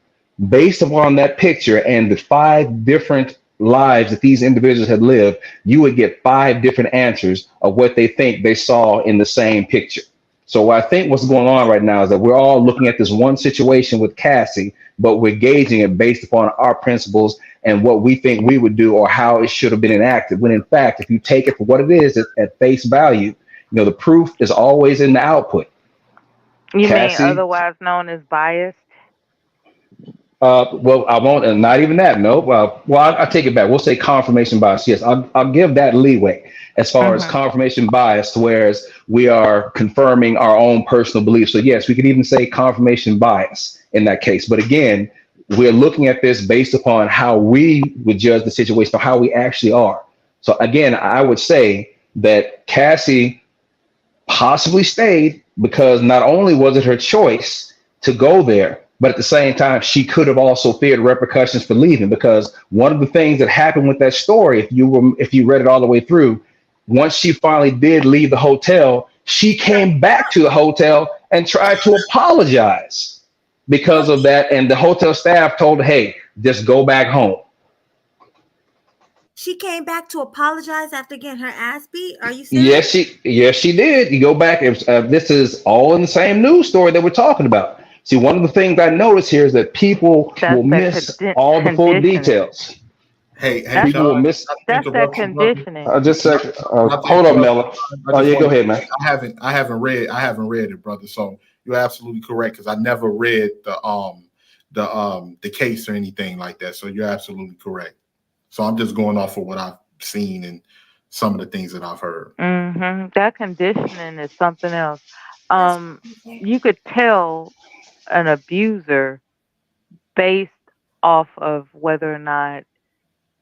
based upon that picture and the 5 different lives that these individuals had lived, you would get 5 different answers of what they think they saw in the same picture. So I think what's going on right now is that we're all looking at this one situation with Cassie, but we're gauging it based upon our principles and what we think we would do or how it should have been enacted. When in fact, if you take it for what it is at face value, the proof is always in the output. You Cassie, mean otherwise known as biased? Well, I won't, not even that. No. Well, I take it back. We'll say confirmation bias. Yes, I'll give that leeway as far as confirmation bias, whereas we are confirming our own personal beliefs. So yes, we could even say confirmation bias in that case. But again, we're looking at this based upon how we would judge the situation or how we actually are. So again, I would say that Cassie possibly stayed because not only was it her choice to go there, but at the same time, she could have also feared repercussions for leaving, because one of the things that happened with that story, if you read it all the way through, once she finally did leave the hotel, she came back to the hotel and tried to apologize because of that. And the hotel staff told her, hey, just go back home. She came back to apologize after getting her ass beat? Are you serious? Yes, she did. You go back. This is all in the same news story that we're talking about. See, one of the things I notice here is that people will miss all the full details. Hey, people will miss. That's that conditioning. Just a second. Hold on, Mela. Oh yeah, go ahead, man. I haven't read it, brother. So you're absolutely correct, because I never read the case or anything like that. So you're absolutely correct. So I'm just going off of what I've seen and some of the things that I've heard. Mm-hmm. That conditioning is something else. You could tell an abuser based off of whether or not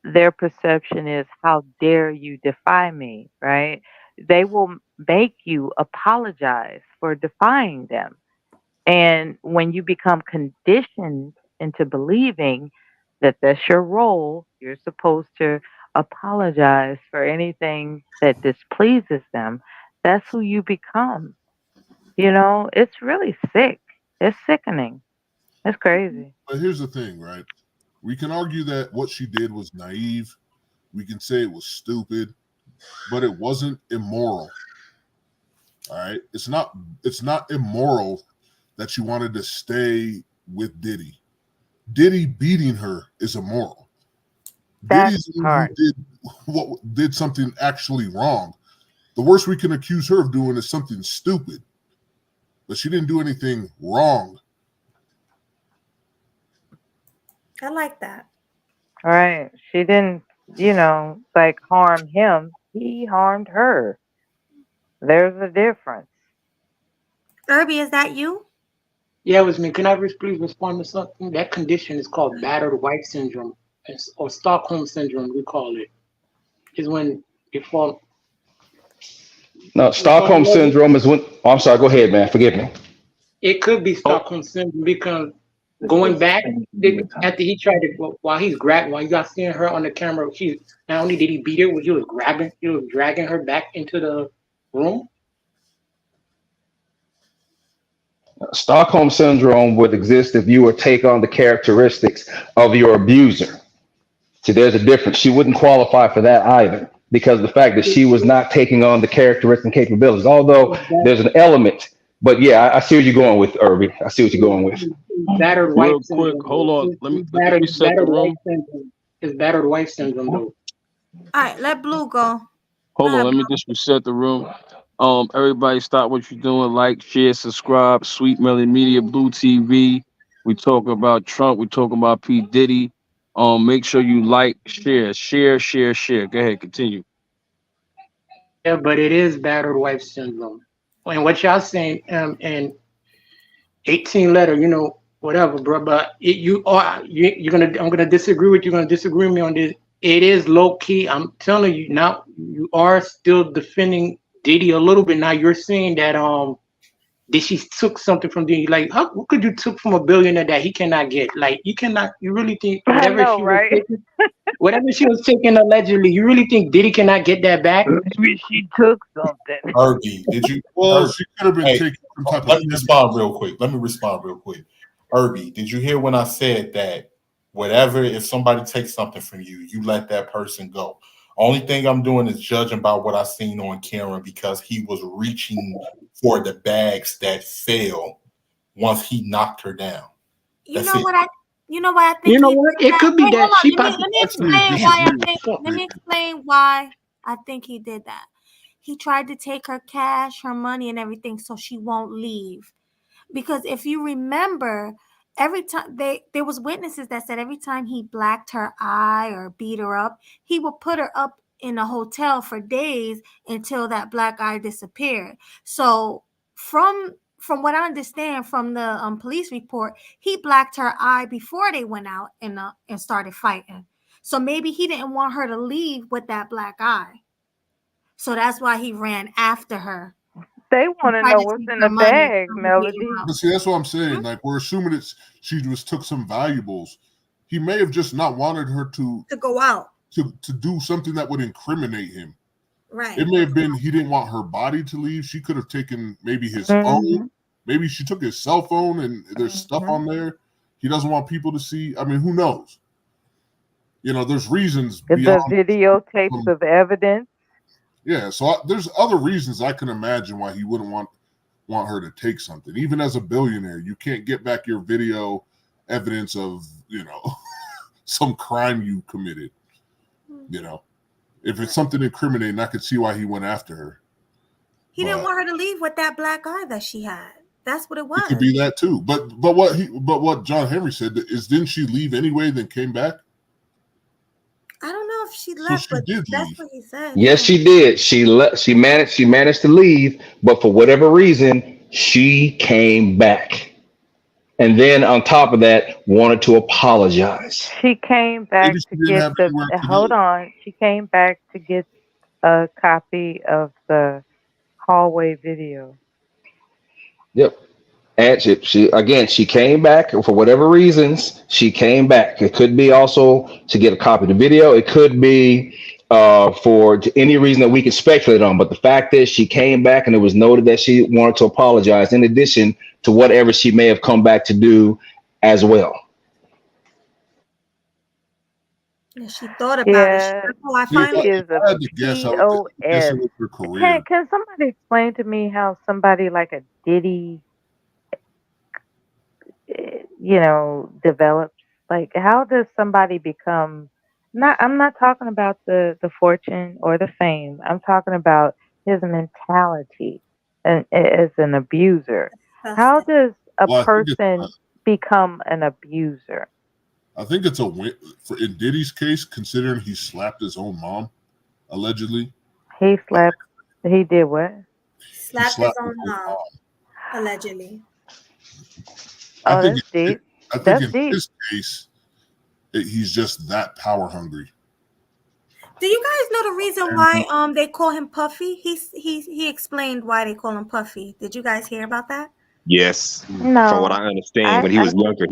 their perception is, how dare you defy me, right? They will make you apologize for defying them. And when you become conditioned into believing that that's your role, you're supposed to apologize for anything that displeases them, that's who you become. It's really sick. It's sickening. It's crazy. But here's the thing, right? We can argue that what she did was naive. We can say it was stupid, but it wasn't immoral. All right? It's not immoral that she wanted to stay with Diddy. Diddy beating her is immoral. Diddy's the one who did something actually wrong. The worst we can accuse her of doing is something stupid. But she didn't do anything wrong. I like that. Right. She didn't, harm him. He harmed her. There's a difference. Irby, is that you? Yeah, it was me. Can I please respond to something? That condition is called battered wife syndrome. or Stockholm syndrome, we call it, is when you fall. No, Stockholm syndrome is when. Oh, I'm sorry. Go ahead, man. Forgive me. It could be Stockholm syndrome because going back after he tried to, while you got seeing her on the camera, she not only did he beat her, but he was dragging her back into the room. Stockholm syndrome would exist if you would take on the characteristics of your abuser. See, there's a difference. She wouldn't qualify for that either because of the fact that she was not taking on the characteristics and capabilities, although there's an element. But yeah, I see what you're going with, Irby. I see what you're going with. Battered wife Real syndrome. quick, hold on. Let me set the room. It's battered wife syndrome, though. All right, let Blue go. Hold on, let me just reset the room. Everybody stop what you're doing. Like, share, subscribe. Sweet Melody Media, Blue TV. We talk about Trump. We talk about P. Diddy. Make sure you like, share. Go ahead, continue. Yeah, but it is battered wife syndrome. And what y'all saying, and 18 letter, whatever, bro. But I'm gonna disagree with you. You're gonna disagree with me on this. It is low key. I'm telling you now. You are still defending Diddy a little bit. Now you're saying that did she took something from Diddy? Like, what could you took from a billionaire that he cannot get? Like, you cannot. You really think whatever she was taking, whatever she was taking allegedly, you really think Diddy cannot get that back? Maybe she took something. Irby, did you? Well, she could have been taking some type Let me respond real quick. Irby, did you hear when I said that if somebody takes something from you, you let that person go? Only thing I'm doing is judging by what I seen on camera because he was reaching for the bags that fell once he knocked her down. You know what I think? You know what? It could be that she. Let me explain why I think he did that. He tried to take her cash, her money, and everything, so she won't leave. Because if you remember, every time there was witnesses that said every time he blacked her eye or beat her up, he would put her up in a hotel for days until that black eye disappeared. So from what I understand from the police report, he blacked her eye before they went out and started fighting. So maybe he didn't want her to leave with that black eye. So that's why he ran after her. They want to know what's in the bag, Melody. But see, that's what I'm saying. Like, we're assuming she just took some valuables. He may have just not wanted her to go out to do something that would incriminate him. Right. It may have been he didn't want her body to leave. She could have taken maybe his phone. Maybe she took his cell phone and there's stuff on there he doesn't want people to see. I mean, who knows? There's reasons. The videotapes of evidence. Yeah, so there's other reasons I can imagine why he wouldn't want her to take something. Even as a billionaire, you can't get back your video evidence of, some crime you committed. If it's something incriminating, I could see why he went after her. He didn't want her to leave with that black eye that she had. That's what it was. It could be that too. But what John Henry said is, didn't she leave anyway, then came back? I don't know if she left, but that's what he said. Yes, she did. She managed to leave, but for whatever reason, she came back. And then on top of that, wanted to apologize. She came back to get She came back to get a copy of the hallway video. Yep. And she came back for whatever reasons. She came back. It could be also to get a copy of the video. It could be for any reason that we could speculate on. But the fact is, she came back, and it was noted that she wanted to apologize in addition to whatever she may have come back to do as well. Yeah, she thought about it. I finally is a POS. Can somebody explain to me how somebody like a Diddy, develops? Like, how does somebody become? I'm not talking about the fortune or the fame. I'm talking about his mentality and as an abuser. How does a person become an abuser? I think it's a win in Diddy's case, considering he slapped his own mom, allegedly. He did what? Slapped his own mom, allegedly. I think in his case, He's just that power hungry. Do you guys know the reason why they call him Puffy? He explained why they call him Puffy. Did you guys hear about that? Yes. No. From what I understand, when he was younger,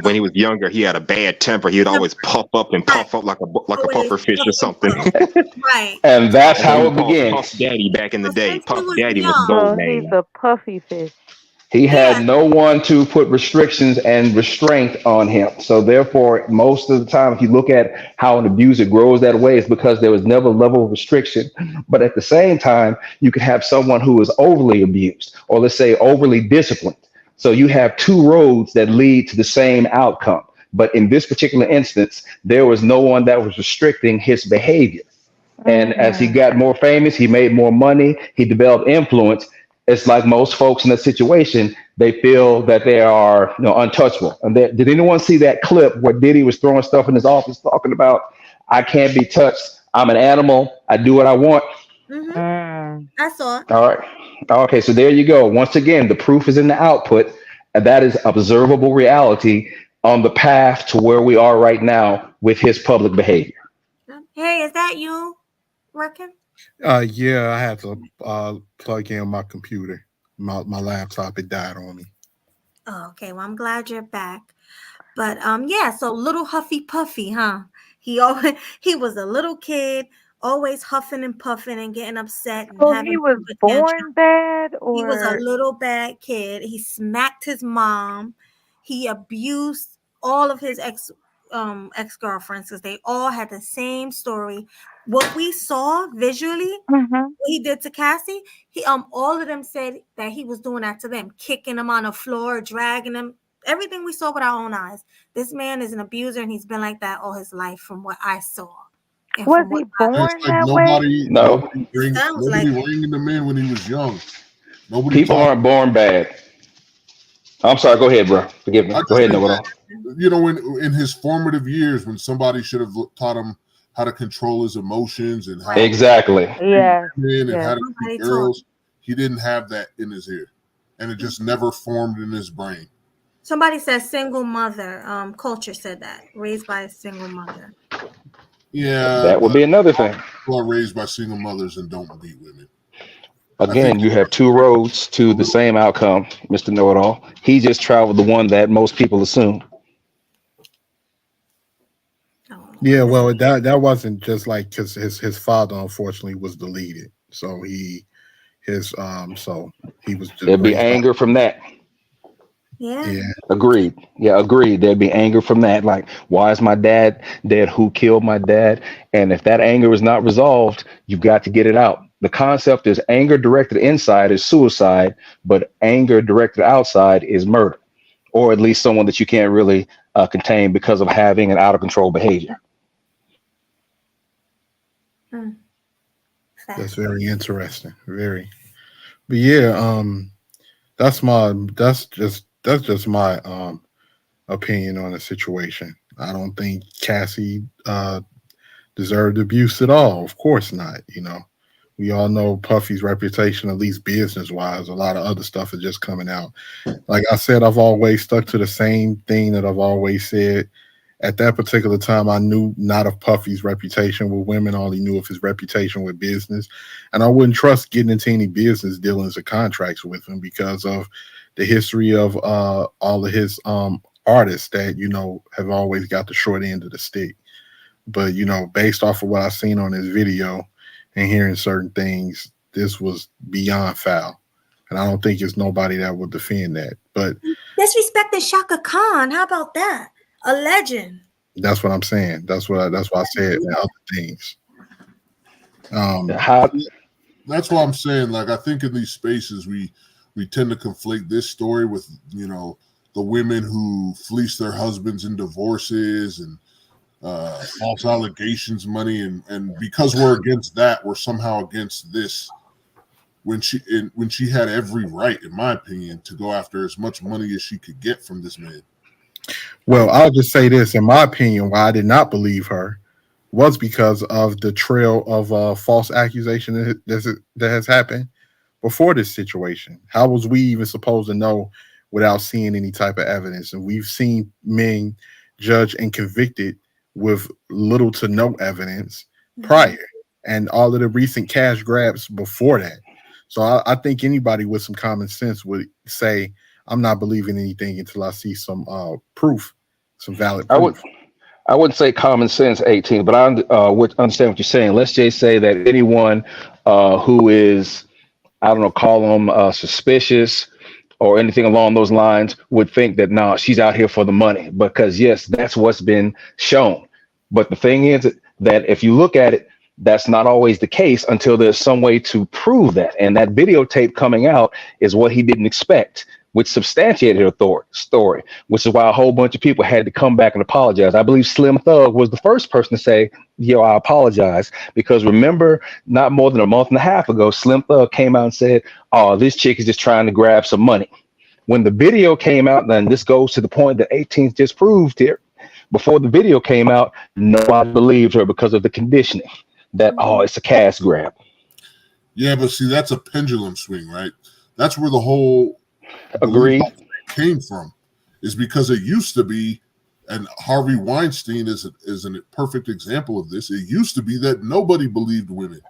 when he was younger, he had a bad temper. He would always puff up and puff up like a puffer fish or something. Right. And that's how it began. Puff Daddy back in the day. Puff was Daddy was young. gold So name. he's a puffy fish. He had no one to put restrictions and restraint on him. So therefore, most of the time, if you look at how an abuser grows that way, it's because there was never a level of restriction. But at the same time, you could have someone who is overly abused, or let's say overly disciplined. So you have two roads that lead to the same outcome. But in this particular instance, there was no one that was restricting his behavior. And as he got more famous, he made more money, he developed influence. It's like most folks in that situation, they feel that they are, untouchable. And did anyone see that clip where Diddy was throwing stuff in his office talking about, I can't be touched, I'm an animal, I do what I want? I saw it. All right. Okay, so there you go. Once again, the proof is in the output, and that is observable reality on the path to where we are right now with his public behavior. Hey, is that you working? Yeah, I had to plug in my computer. My laptop, it died on me. Oh, okay. Well, I'm glad you're back. But yeah, so little Huffy Puffy, huh? He was a little kid, always huffing and puffing and getting upset. And So having he was temper born tantrums. bad, He was a or little bad kid. He smacked his mom. He abused all of his ex-girlfriends because they all had the same story. What we saw visually, what he did to Cassie, all of them said that he was doing that to them, kicking them on the floor, dragging them. Everything we saw with our own eyes. This man is an abuser, and he's been like that all his life, from what I saw. And was from he what I- born It's like that way? nobody No. rang him in when he was young. Nobody People taught aren't born bad. I'm sorry. Go ahead, bro. Forgive me. I Go ahead, just Noah. think that, in his formative years, when somebody should have taught him how to control his emotions and how Exactly. Yeah. and Yeah. how to Nobody treat taught girls, he didn't have that in his ear, and it just never formed in his brain. Somebody said single mother. Culture said that, raised by a single mother. Yeah, That would be another thing. People are raised by single mothers and don't beat women. Again, you have two roads to the same outcome, Mr. Know-it-all. He just traveled the one that most people assume. Yeah, well, that wasn't just like because his father unfortunately was deleted, so he was just There'd be raised by- anger from that. Yeah. Agreed. Yeah, agreed. There'd be anger from that. Like, why is my dad dead? Who killed my dad? And if that anger is not resolved, you've got to get it out. The concept is anger directed inside is suicide, but anger directed outside is murder, or at least someone that you can't really contain because of having an out of control behavior. That's very interesting. Very, but yeah, that's just my opinion on the situation. I don't think Cassie deserved abuse at all. Of course not. We all know Puffy's reputation, at least business wise. A lot of other stuff is just coming out. Like I said, I've always stuck to the same thing that I've always said. At that particular time, I knew not of Puffy's reputation with women, I only knew of his reputation with business. And I wouldn't trust getting into any business dealings or contracts with him because of the history of all of his artists that, have always got the short end of the stick. But, based off of what I've seen on this video and hearing certain things, this was beyond foul. And I don't think it's nobody that would defend that. But Disrespecting Shaka Khan. How about that? A legend. that's what I'm saying. That's why I said and other things. That's what I'm saying. Like, I think in these spaces we tend to conflate this story with the women who fleece their husbands in divorces and false allegations money, and because we're against that, we're somehow against this when she had every right, in my opinion, to go after as much money as she could get from this man. Well, I'll just say this. In my opinion, why I did not believe her was because of the trail of false accusation that has happened before this situation. How was we even supposed to know without seeing any type of evidence? And we've seen men judged and convicted with little to no evidence prior, and all of the recent cash grabs before that. So I think anybody with some common sense would say, I'm not believing anything until I see some proof, some valid proof. I wouldn't say common sense, 18, but I would understand what you're saying. Let's just say that anyone who is, I don't know, call them suspicious or anything along those lines would think that, no, she's out here for the money, because yes, that's what's been shown. But the thing is that if you look at it, that's not always the case until there's some way to prove that. And that videotape coming out is what he didn't expect, which substantiated her story, which is why a whole bunch of people had to come back and apologize. I believe Slim Thug was the first person to say, yo, I apologize. Because remember, not more than a month and a half ago, Slim Thug came out and said, oh, this chick is just trying to grab some money. When the video came out, then this goes to the point that 18th just proved here. Before the video came out, nobody believed her because of the conditioning that, oh, it's a cash grab. Yeah, but see, that's a pendulum swing, right? That's where the whole Agreed came from, is because it used to be, and Harvey Weinstein is a perfect example of this. It used to be that nobody believed women,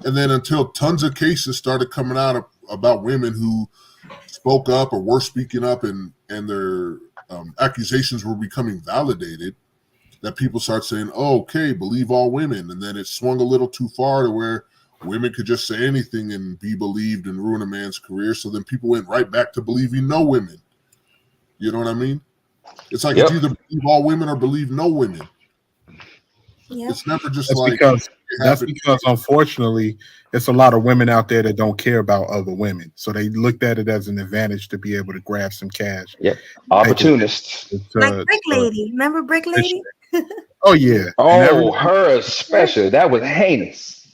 and then until tons of cases started coming out about women who spoke up or were speaking up, and their accusations were becoming validated, that people start saying, oh, okay, believe all women. And then it swung a little too far to where women could just say anything and be believed and ruin a man's career. So then people went right back to believing no women. You know what I mean? It's like it's either believe all women or believe no women. It's never just that's because unfortunately it's a lot of women out there that don't care about other women, so they looked at it as an advantage to be able to grab some cash. Opportunists, like Brick Lady. Remember Brick Lady? Oh yeah. Her especially, that was heinous.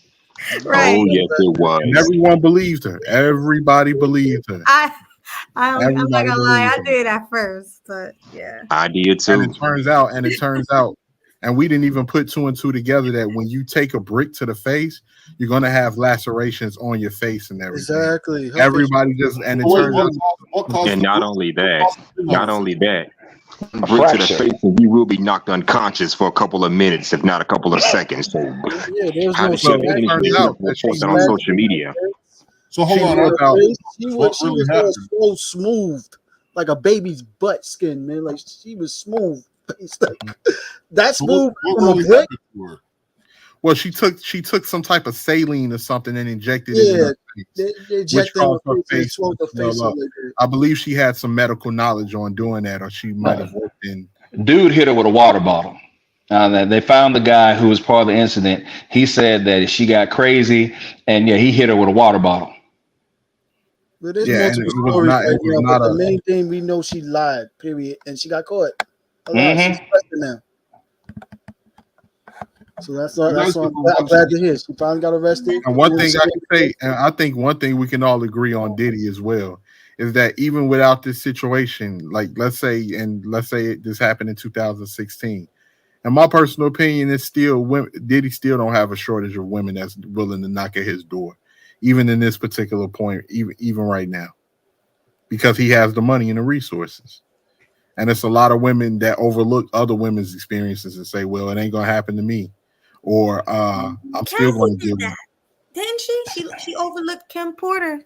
Right. Oh yes, it was. And everyone believed her. Everybody believed her. I'm not gonna lie, I did at first, but yeah. I did too. And it turns out, and we didn't even put two and two together, that when you take a brick to the face, you're gonna have lacerations on your face and everything. Exactly. Everybody just, and it turns out, and not only that, brick to the face, and you will be knocked unconscious for a couple of minutes, if not a couple of seconds. So, how did she post that on social media? So hold She was so smooth, like a baby's butt skin, man. Like she was smooth. It's like that smooth from a brick. Well, she took some type of saline or something and injected it in her face, which caused her face to swell up. I believe she had some medical knowledge on doing that, or she might have worked in. Dude hit her with a water bottle. They found the guy who was part of the incident. He said that she got crazy, and he hit her with a water bottle. But there's multiple stories but the main thing we know, she lied, period, and she got caught. She's arrested now. So that's all. I'm glad to hear. She finally got arrested. And one thing I can say, and I think one thing we can all agree on Diddy as well, is that even without this situation, like let's say this happened in 2016, and my personal opinion is still Diddy still don't have a shortage of women that's willing to knock at his door, even in this particular point, even right now, because he has the money and the resources. And it's a lot of women that overlook other women's experiences and say, well, it ain't going to happen to me. Or I'm still going to do that. Didn't she? She overlooked Kim Porter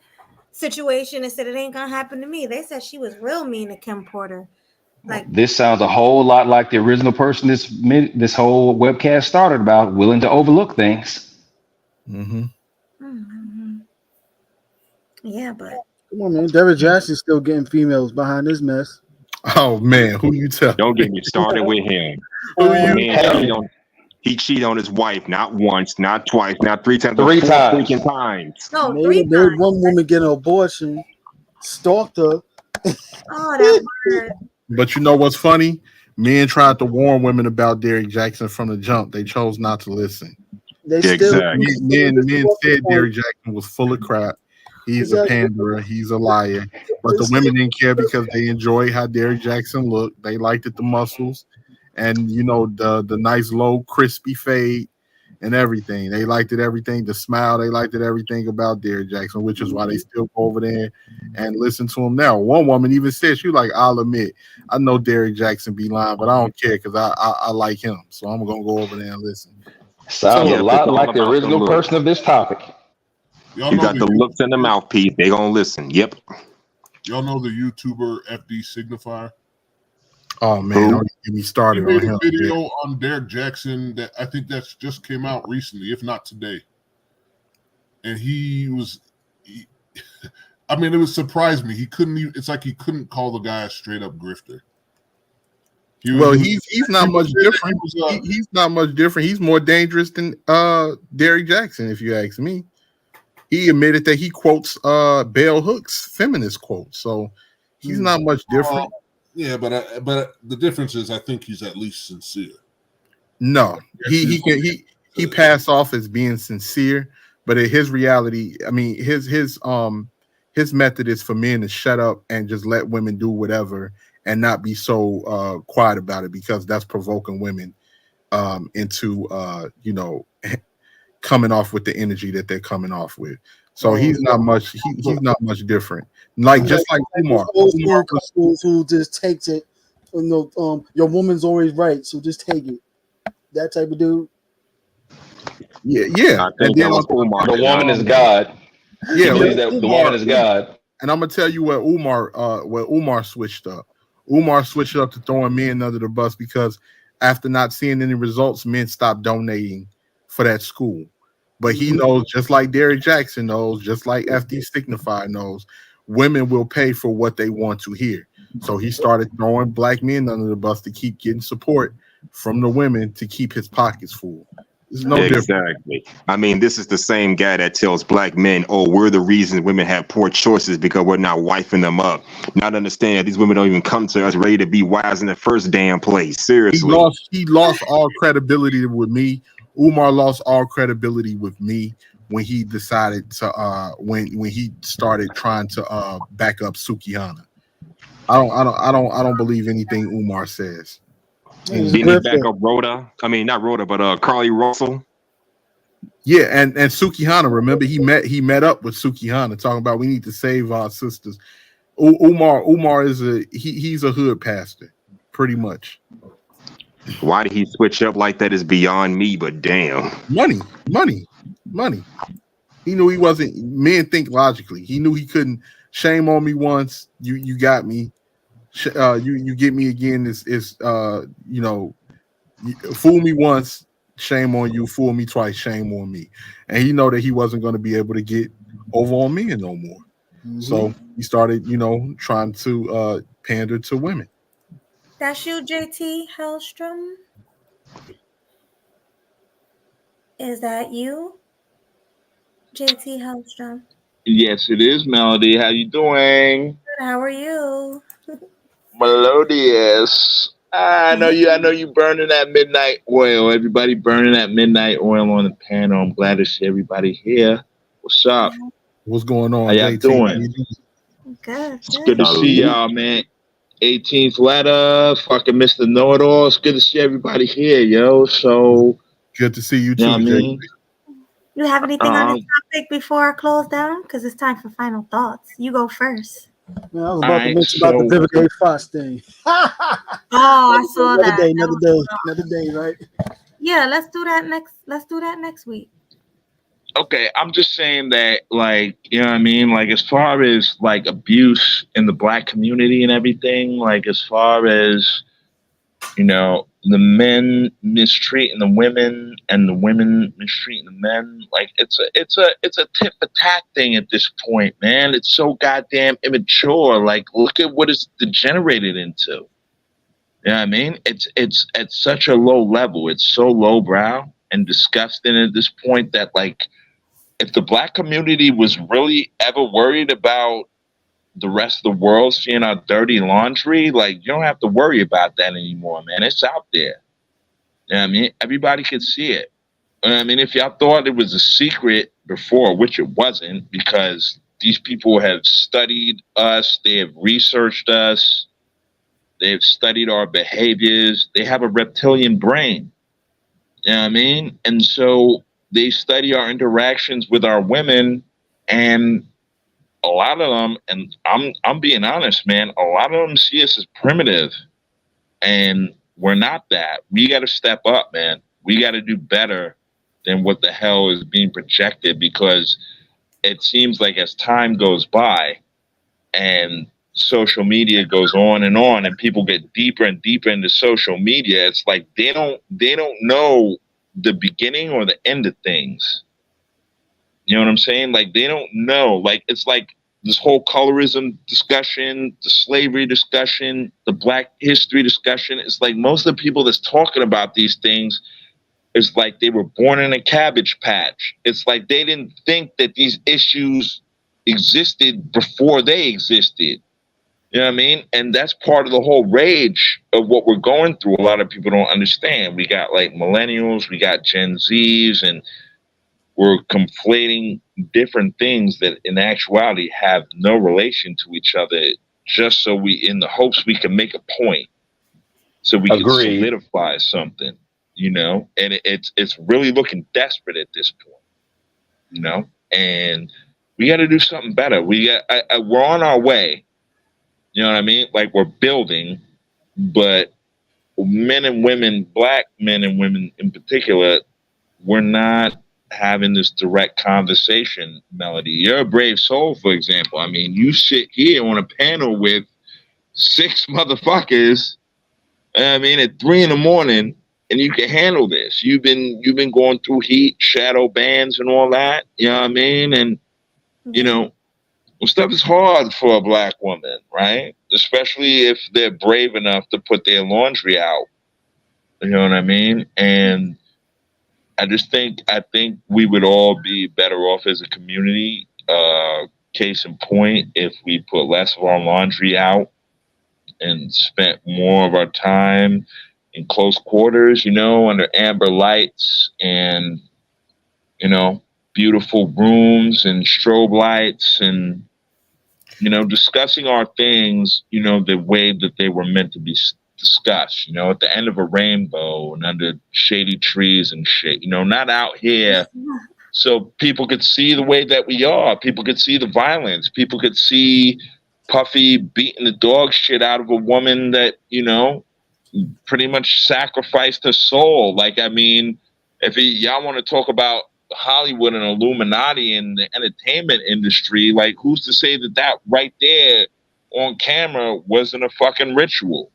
situation and said it ain't going to happen to me. They said she was real mean to Kim Porter. Like, this sounds a whole lot like the original person this whole webcast started about, willing to overlook things. Yeah, but come on, man. Derrick Jackson's still getting females behind this mess. Oh man, who you tell? Don't get me started with him. He cheated on his wife not once, not twice, not three times, three times. Freaking times. No, there's one woman getting an abortion, stalked her. Oh, that word. But you know what's funny? Men tried to warn women about Derrick Jackson from the jump. They chose not to listen. Men said Derrick Jackson was full of crap. He's a panderer. He's a liar. But the women didn't care because they enjoyed how Derrick Jackson looked. They liked it, the muscles, and the nice low crispy fade. and everything. They liked it, everything. The smile, they liked it, everything about Derrick Jackson, which is why they still go over there and listen to him now. One woman even said, she was like, I'll admit, I know Derrick Jackson be lying, but I don't care because I like him. So I'm going to go over there and listen. Sounds a lot like the original person of this topic. Y'all You know got the looks and the mouthpiece. They gonna listen. Yep. Y'all know the YouTuber FD Signifier? Oh man, don't get me started He on made him. a video on Derrick Jackson that I think that's just came out recently, if not today. And I mean, it was surprised me. He couldn't even. It's like he couldn't call the guy a straight up grifter. He's not much different. He's not much different. He's more dangerous than Derrick Jackson, if you ask me. He admitted that he quotes Bell Hooks feminist quotes, so he's not much different. Yeah, but the difference is I think he's at least sincere. No, he passed off as being sincere, but in his reality, I mean, his method is for men to shut up and just let women do whatever and not be so quiet about it, because that's provoking women into coming off with the energy that they're coming off with. So he's not much. He's not much different. Like just like Umar. Umar who just takes it. Your woman's always right, so just take it. That type of dude. Yeah. And then the woman is God. Yeah, the woman is God. And I'm gonna tell you where Umar switched up. Umar switched up to throwing men under the bus because after not seeing any results, men stopped donating for that school. But he knows, just like Derrick Jackson knows, just like FD Signifier knows, women will pay for what they want to hear. So he started throwing black men under the bus to keep getting support from the women to keep his pockets full. There's no difference. Exactly. I mean, this is the same guy that tells black men, "Oh, we're the reason women have poor choices because we're not wifing them up." Not understand that these women don't even come to us ready to be wives in the first damn place. Seriously, he lost all credibility with me. Umar lost all credibility with me when he decided to when he started trying to back up Sukihana. I don't believe anything Umar says. Didn't he back up Rhoda? I mean, not Rhoda, but Carly Russell. Yeah, and Sukihana. Remember, he met up with Sukihana, talking about we need to save our sisters. Umar is he's a hood pastor, pretty much. Why did he switch up like that is beyond me, but damn. Money. He knew he wasn't. Men think logically. He knew he couldn't. Shame on me once. You got me. You get me again. Is fool me once. Shame on you. Fool me twice. Shame on me. And he know that he wasn't going to be able to get over on men no more. So he started, trying to pander to women. That's you, JT Hellstrom? Is that you, JT Hellstrom? Yes, it is, Melody. How you doing? Good. How are you? Melodious. I know you burning that midnight oil. Everybody burning that midnight oil on the panel. I'm glad to see everybody here. What's up? What's going on? How y'all doing? Good. It's good to see y'all, man. 18th letter, fucking Mr. Know-It-All. It's good to see everybody here, yo. So good to see you too, Jay. You have anything on this topic before I close down? Because it's time for final thoughts. You go first. Man, I was about to mention about the Vivica A. Fox thing. I saw that. Another day, right? Yeah, let's do that next week. Okay, I'm just saying that, like, you know what I mean? Like, as far as, like, abuse in the black community and everything, like, as far as, the men mistreating the women and the women mistreating the men, like, it's a tit for tat thing at this point, man. It's so goddamn immature. Like, look at what it's degenerated into. You know what I mean? It's at such a low level. It's so lowbrow and disgusting at this point that, like, if the black community was really ever worried about the rest of the world seeing our dirty laundry, like, you don't have to worry about that anymore, man. It's out there. You know what I mean? Everybody can see it. You know what I mean? If y'all thought it was a secret before, which it wasn't, because these people have studied us, they have researched us, they've studied our behaviors, they have a reptilian brain. You know what I mean? And so they study our interactions with our women, and a lot of them, and I'm being honest, man, a lot of them see us as primitive, and we're not that. We got to step up, man. We got to do better than what the hell is being projected, because it seems like as time goes by and social media goes on, and people get deeper and deeper into social media, it's like they don't know the beginning or the end of things. You know what I'm saying? Like, they don't know. Like, it's like this whole colorism discussion, the slavery discussion, the Black history discussion. It's like most of the people that's talking about these things is like they were born in a cabbage patch. It's like they didn't think that these issues existed before they existed. You know what I mean? And that's part of the whole rage of what we're going through. A lot of people don't understand. We got like millennials, we got Gen Zs, and we're conflating different things that in actuality have no relation to each other, just so in the hopes we can make a point, so we can solidify something, you know? And it's really looking desperate at this point, you know? And we got to do something better. We're on our way. You know what I mean? Like, we're building, but men and women, Black men and women in particular, we're not having this direct conversation, Melody. You're a brave soul, for example. I mean, you sit here on a panel with 6 motherfuckers, I mean, at 3 a.m, and you can handle this. You've been going through heat, shadow bans, and all that. You know what I mean? And, you know, stuff is hard for a Black woman, right? Especially if they're brave enough to put their laundry out. You know what I mean? And I think we would all be better off as a community. Case in point, if we put less of our laundry out and spent more of our time in close quarters, you know, under amber lights and, you know, beautiful rooms and strobe lights, and, you know, discussing our things, you know, the way that they were meant to be discussed, you know, at the end of a rainbow and under shady trees and shit, you know, not out here so people could see the way that we are. People could see the violence. People could see Puffy beating the dog shit out of a woman that, you know, pretty much sacrificed her soul. Like, I mean, if y'all want to talk about Hollywood and Illuminati and the entertainment industry, like, who's to say that right there on camera wasn't a fucking ritual,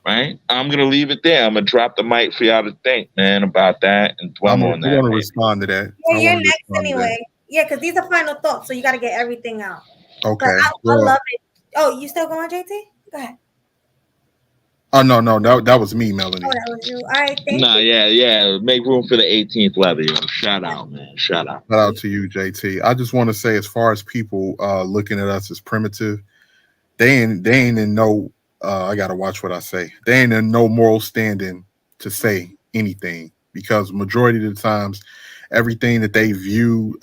right? I'm gonna leave it there. I'm gonna drop the mic for y'all to think, man, about that and dwell on that. I want to respond to that. Yeah, you're next anyway. Yeah, because these are final thoughts, so you got to get everything out. Okay. I love it. Oh, you still going, JT? Go ahead. Oh no, that was me, Melanie. Oh, that was you. All right, thank you. Yeah. Make room for the 18th level, yo. Shout out, man. Shout out. Shout out to you, JT. I just want to say, as far as people looking at us as primitive, they ain't in no. I gotta watch what I say. They ain't in no moral standing to say anything, because majority of the times, everything that they view,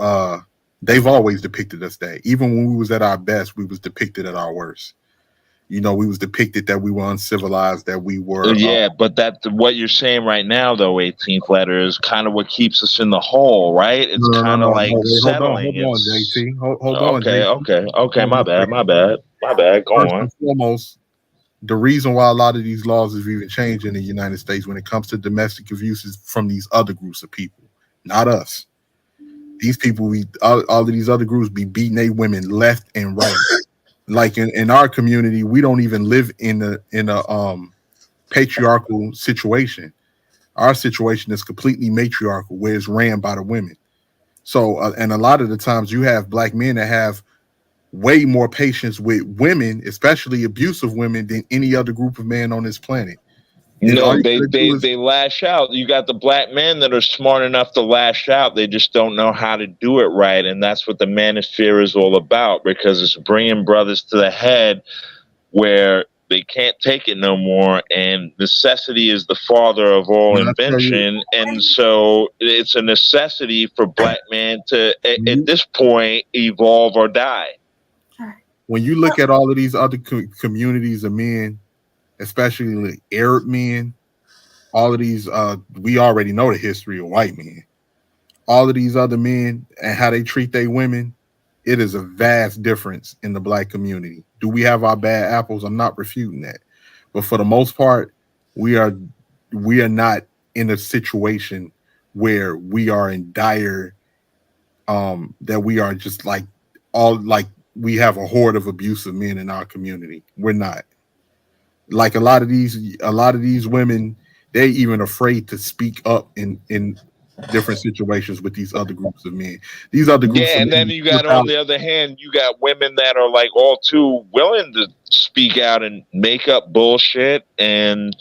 they've always depicted us that. Even when we was at our best, we was depicted at our worst. You know, we was depicted that we were uncivilized, that we were. Yeah, but that's what you're saying right now, though. 18th letter is kind of what keeps us in the hole, right? It's kind of like settling. Hold on, JT. Hold on. Okay. My bad. Go on. First and foremost, the reason why a lot of these laws have even changed in the United States when it comes to domestic abuse is from these other groups of people, not us. These people, all of these other groups be beating their women left and right. Like in our community, we don't even live in a patriarchal situation. Our situation is completely matriarchal, where it's ran by the women. So, and a lot of the times you have Black men that have way more patience with women, especially abusive women, than any other group of men on this planet. No, they lash out. You got the Black men that are smart enough to lash out. They just don't know how to do it right. And that's what the manosphere is all about, because it's bringing brothers to the head where they can't take it no more. And necessity is the father of all invention. And so it's a necessity for Black men to, at this point, evolve or die. When you look at all of these other communities of men, especially like Arab men, all of these, we already know the history of white men. All of these other men and how they treat their women, it is a vast difference in the black community. Do we have our bad apples? I'm not refuting that, but for the most part, we are not in a situation where we are in dire, that we are just like we have a horde of abusive men in our community. We're not. Like a lot of these women, they're even afraid to speak up in different situations with these other groups of men. These other groups of and men, then you got, on the other hand, you got women that are like all too willing to speak out and make up bullshit and,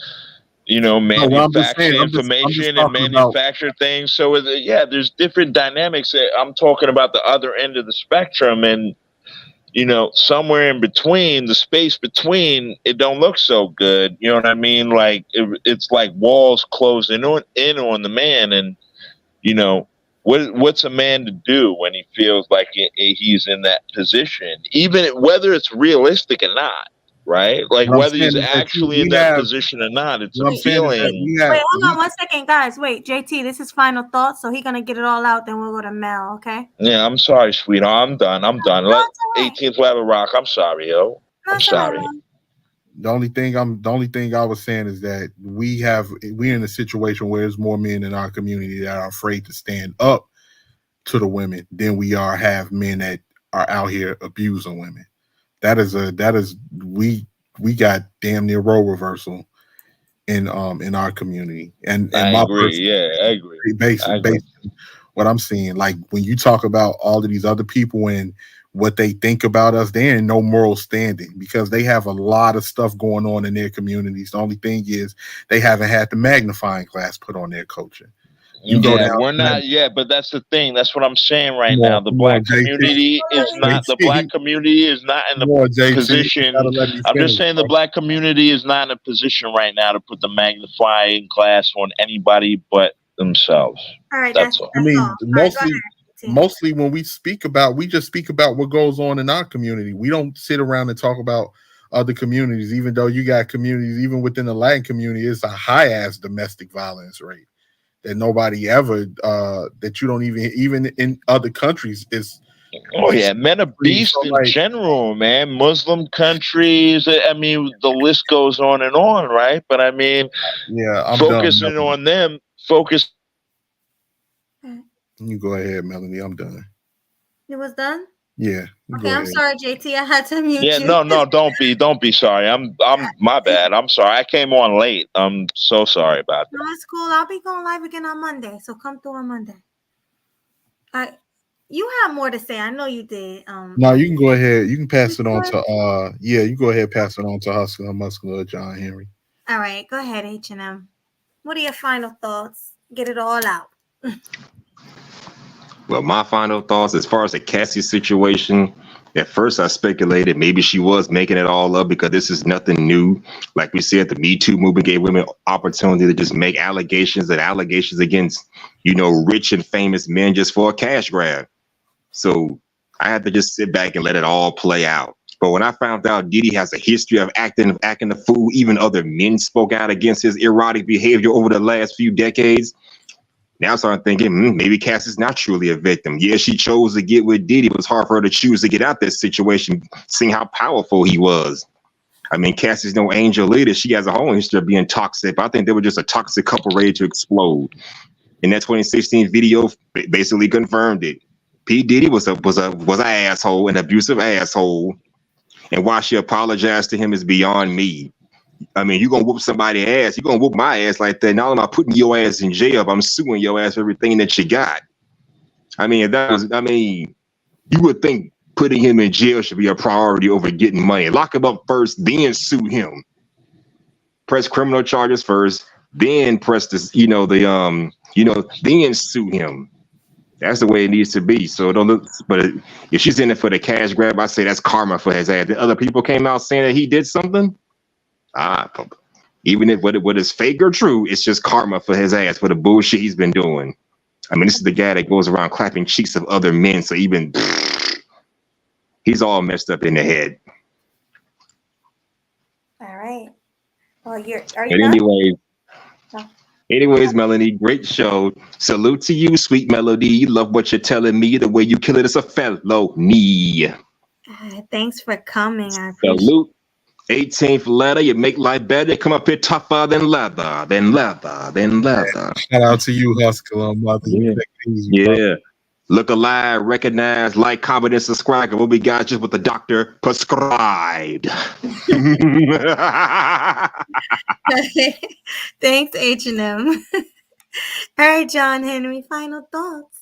you know, manufacture information and manufacture things. So yeah, there's different dynamics. I'm talking about the other end of the spectrum, and you know, somewhere in between, the space between, it don't look so good. You know what I mean? Like it's like walls closing in on the man, and you know, what's a man to do when he feels like he's in that position, even whether it's realistic or not, right? Like whether he's actually in that position or not, it's a feeling. Wait, hold on 1 second, guys. Wait, JT, this is final thoughts, so he's gonna get it all out. Then we'll go to Mel. Okay. Yeah, I'm sorry, sweetheart. I'm done. Let 18th Level rock. I'm sorry, yo. I'm sorry. The only thing I was saying is that we're in a situation where there's more men in our community that are afraid to stand up to the women than we have men that are out here abusing women. We got damn near role reversal in our community. And I agree. I agree. Basically, what I'm seeing, like when you talk about all of these other people and what they think about us, they're in no moral standing because they have a lot of stuff going on in their communities. The only thing is they haven't had the magnifying glass put on their culture. We're not yet, but that's the thing. That's what I'm saying right now. The black community is not in the position. I'm just saying the black community is not in a position right now to put the magnifying glass on anybody but themselves. All right, that's all. I mean, mostly when we speak about, we just speak about what goes on in our community. We don't sit around and talk about other communities, even though you got communities, even within the Latin community, it's a high ass domestic violence rate that nobody ever, that you don't even in other countries is. Oh yeah, men are beasts in general, man. Muslim countries. I mean, the list goes on and on, right? But I mean, I'm focusing done. on them. Focus. You go ahead, Melanie. I'm done. It was done? Yeah. Okay, I'm sorry, JT. I had to mute you. Yeah, no, don't be sorry. I'm my bad. I'm sorry. I came on late. I'm so sorry about that. No, it's cool. I'll be going live again on Monday, so come through on Monday. You have more to say. I know you did. No, you can go ahead. You can pass it on to you go ahead, pass it on to Hustler Muscular John Henry. All right, go ahead, H&M. What are your final thoughts? Get it all out. Well, my final thoughts as far as the Cassie situation, at first I speculated maybe she was making it all up because this is nothing new. Like we said, the Me Too movement gave women opportunity to just make allegations against, rich and famous men just for a cash grab. So I had to just sit back and let it all play out. But when I found out Diddy has a history of acting the fool, even other men spoke out against his erotic behavior over the last few decades. Now I started thinking, maybe Cassie's not truly a victim. Yeah, she chose to get with Diddy. It was hard for her to choose to get out this situation, seeing how powerful he was. I mean, Cassie's no angel either. She has a whole history of being toxic, but I think they were just a toxic couple ready to explode. And that 2016 video basically confirmed it. P. Diddy was an asshole, an abusive asshole. And why she apologized to him is beyond me. I mean, you're going to whoop somebody's ass. You're going to whoop my ass like that. Not only am I putting your ass in jail, but I'm suing your ass for everything that you got. I mean, you would think putting him in jail should be a priority over getting money. Lock him up first, then sue him. Press criminal charges first, then press this, then sue him. That's the way it needs to be. So don't look, but if she's in it for the cash grab, I say that's karma for his ass. The other people came out saying that he did something. Even if what is fake or true, it's just karma for his ass for the bullshit he's been doing. I mean, this is the guy that goes around clapping cheeks of other men. So he's all messed up in the head. All right. Well, are you but anyway, Anyways, Melanie, great show. Salute to you, sweet melody. Love what you're telling me. The way you kill it is a felony. Thanks for coming. I appreciate Salute. 18th letter, you make life better. Come up here tougher than leather, than leather, than leather. Shout out to you, Husker. Yeah. Look alive, recognize, like, comment, and subscribe. What we got just what the doctor prescribed. Thanks, H&M. All right, John Henry, final thoughts.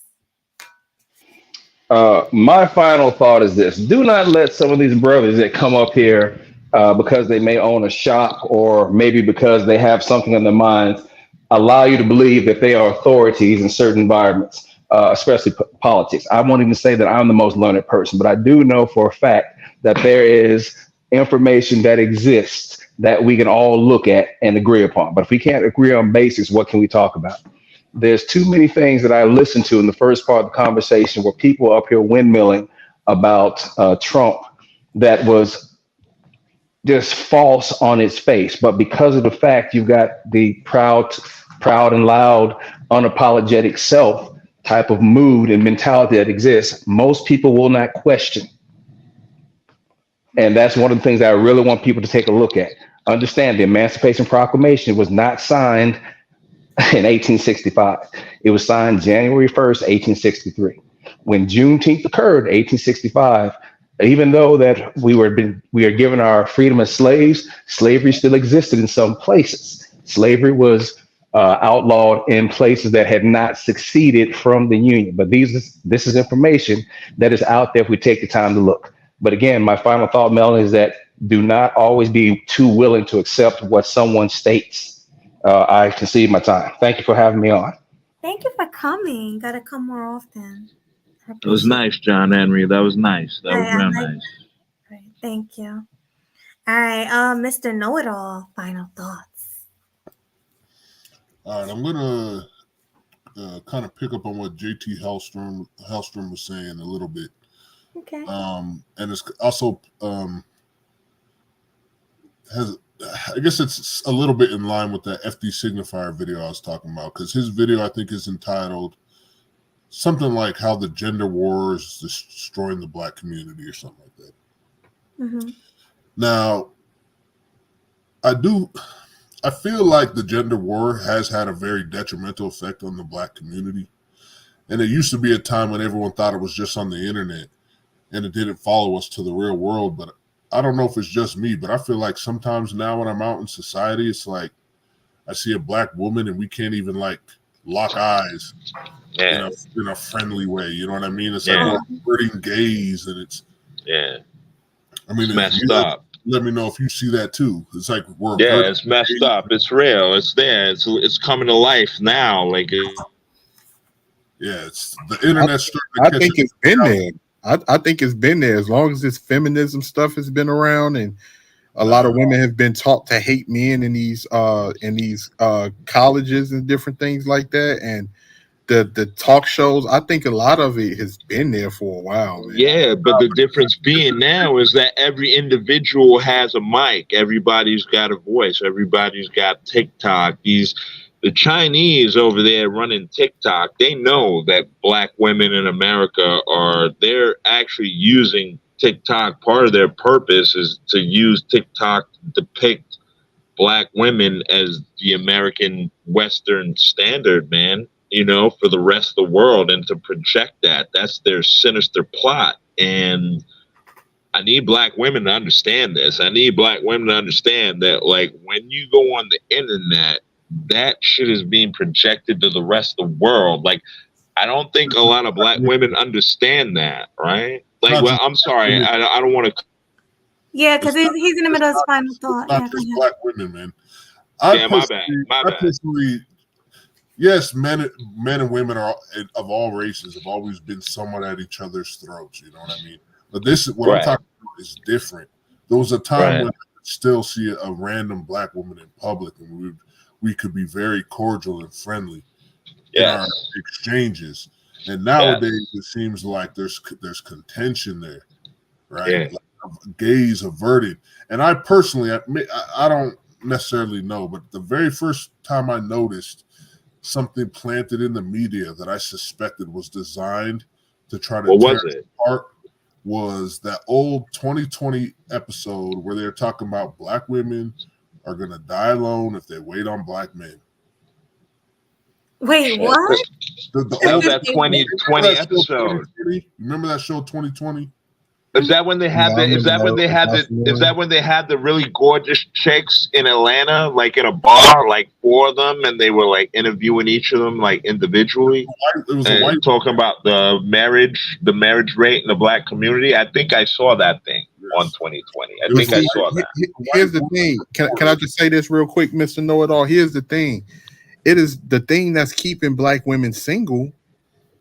My final thought is this: do not let some of these brothers that come up here because they may own a shop or maybe because they have something in their minds allow you to believe that they are authorities in certain environments. Especially politics. I won't even say that I'm the most learned person, but I do know for a fact that there is information that exists that we can all look at and agree upon. But if we can't agree on basics, what can we talk about? There's too many things that I listened to in the first part of the conversation where people are up here windmilling about Trump that was just false on its face. But because of the fact you've got the proud and loud, unapologetic self type of mood and mentality that exists, most people will not question. And that's one of the things that I really want people to take a look at. Understand the Emancipation Proclamation was not signed in 1865. It was signed January 1st, 1863. When Juneteenth occurred, 1865, even though that we are given our freedom as slaves, slavery still existed in some places. Slavery was outlawed in places that had not succeeded from the Union. But this is information that is out there if we take the time to look. But again, my final thought, Melanie, is that do not always be too willing to accept what someone states. I concede my time. Thank you for having me on. Thank you for coming. Gotta come more often. It was nice, John Henry. That was nice. That was real nice. Right, thank you. All right, Mr. Know-It-All, final thoughts. All right, I'm gonna kind of pick up on what JT Hellstrom was saying a little bit. Okay. And it's also I guess it's a little bit in line with that FD Signifier video I was talking about, because his video I think is entitled something like "How the Gender War is Destroying the Black Community" or something like that. Mm-hmm. Now, I feel like the gender war has had a very detrimental effect on the Black community. And it used to be a time when everyone thought it was just on the internet and it didn't follow us to the real world. But I don't know if it's just me, but I feel like sometimes now when I'm out in society, it's like I see a Black woman and we can't even like lock eyes in a friendly way. You know what I mean? It's like we're flirting gaze, and it's I mean, it's messed up. Let me know if you see that too. It's like it's messed up. It's real. It's there. It's coming to life now. Like it's the internet. I think it's been there. I think it's been there as long as this feminism stuff has been around, and a lot of women have been taught to hate men in these colleges and different things like that, and the talk shows. I think a lot of it has been there for a while, man. Yeah, but the difference being now is that every individual has a mic. Everybody's got a voice. Everybody's got TikTok. The Chinese over there running TikTok, they know that Black women in America they're actually using TikTok. Part of their purpose is to use TikTok to depict Black women as the American Western standard, man, for the rest of the world, and to project that. That's their sinister plot. And I need Black women to understand this. I need Black women to understand that, like, when you go on the internet, that shit is being projected to the rest of the world. Like, I don't think a lot of Black women understand that, right? Like, well, I'm sorry, I don't want to. Yeah, because he's in the middle of his final thought. Not just Black women, man. My bad. Personally, yes, men and women are of all races have always been somewhat at each other's throats. You know what I mean? But this is what I'm talking about is different. There was a time when I could still see a random Black woman in public, and we could be very cordial and friendly in our exchanges. And nowadays it seems like there's contention there, right? Like, gaze averted. And I personally, I don't necessarily know, but the very first time I noticed something planted in the media that I suspected was designed to try to What tear was us it? apart was that old 2020 episode where they're talking about black women are going to die alone if they wait on black men. Wait, what? The That old was that 2020 episode. Remember that show 2020? Is that when they had Yeah, I the? Is remember that when that. they had the? That's the Is one. that when they had the really gorgeous chicks in Atlanta, like in a bar, like 4 of them, and they were like interviewing each of them like individually, It was a and white. talking about the marriage rate in the black community? I think I saw that thing on 2020. I It was think I a saw white. that. Here's the thing. Can I just say this real quick, Mr. Know-It-All? Here's the thing. It is the thing that's keeping black women single.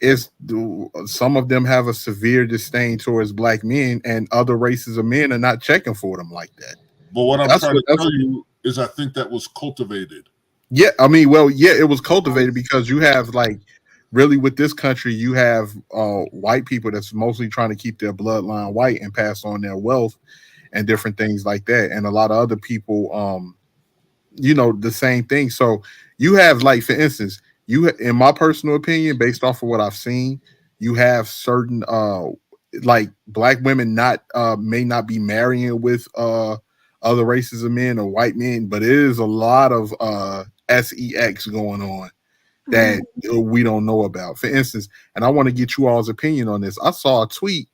Is some of them have a severe disdain towards black men, and other races of men are not checking for them like that. But what I'm That's trying what- to tell you is I think that was cultivated. Yeah, I mean, well, yeah, it was cultivated because you have like really with this country, you have white people that's mostly trying to keep their bloodline white and pass on their wealth and different things like that, and a lot of other people, the same thing. So you have, like, for instance, in my personal opinion, based off of what I've seen, you have certain like black women may not be marrying with other races of men or white men, but it is a lot of sex going on that we don't know about. For instance, and I want to get you all's opinion on this. I saw a tweet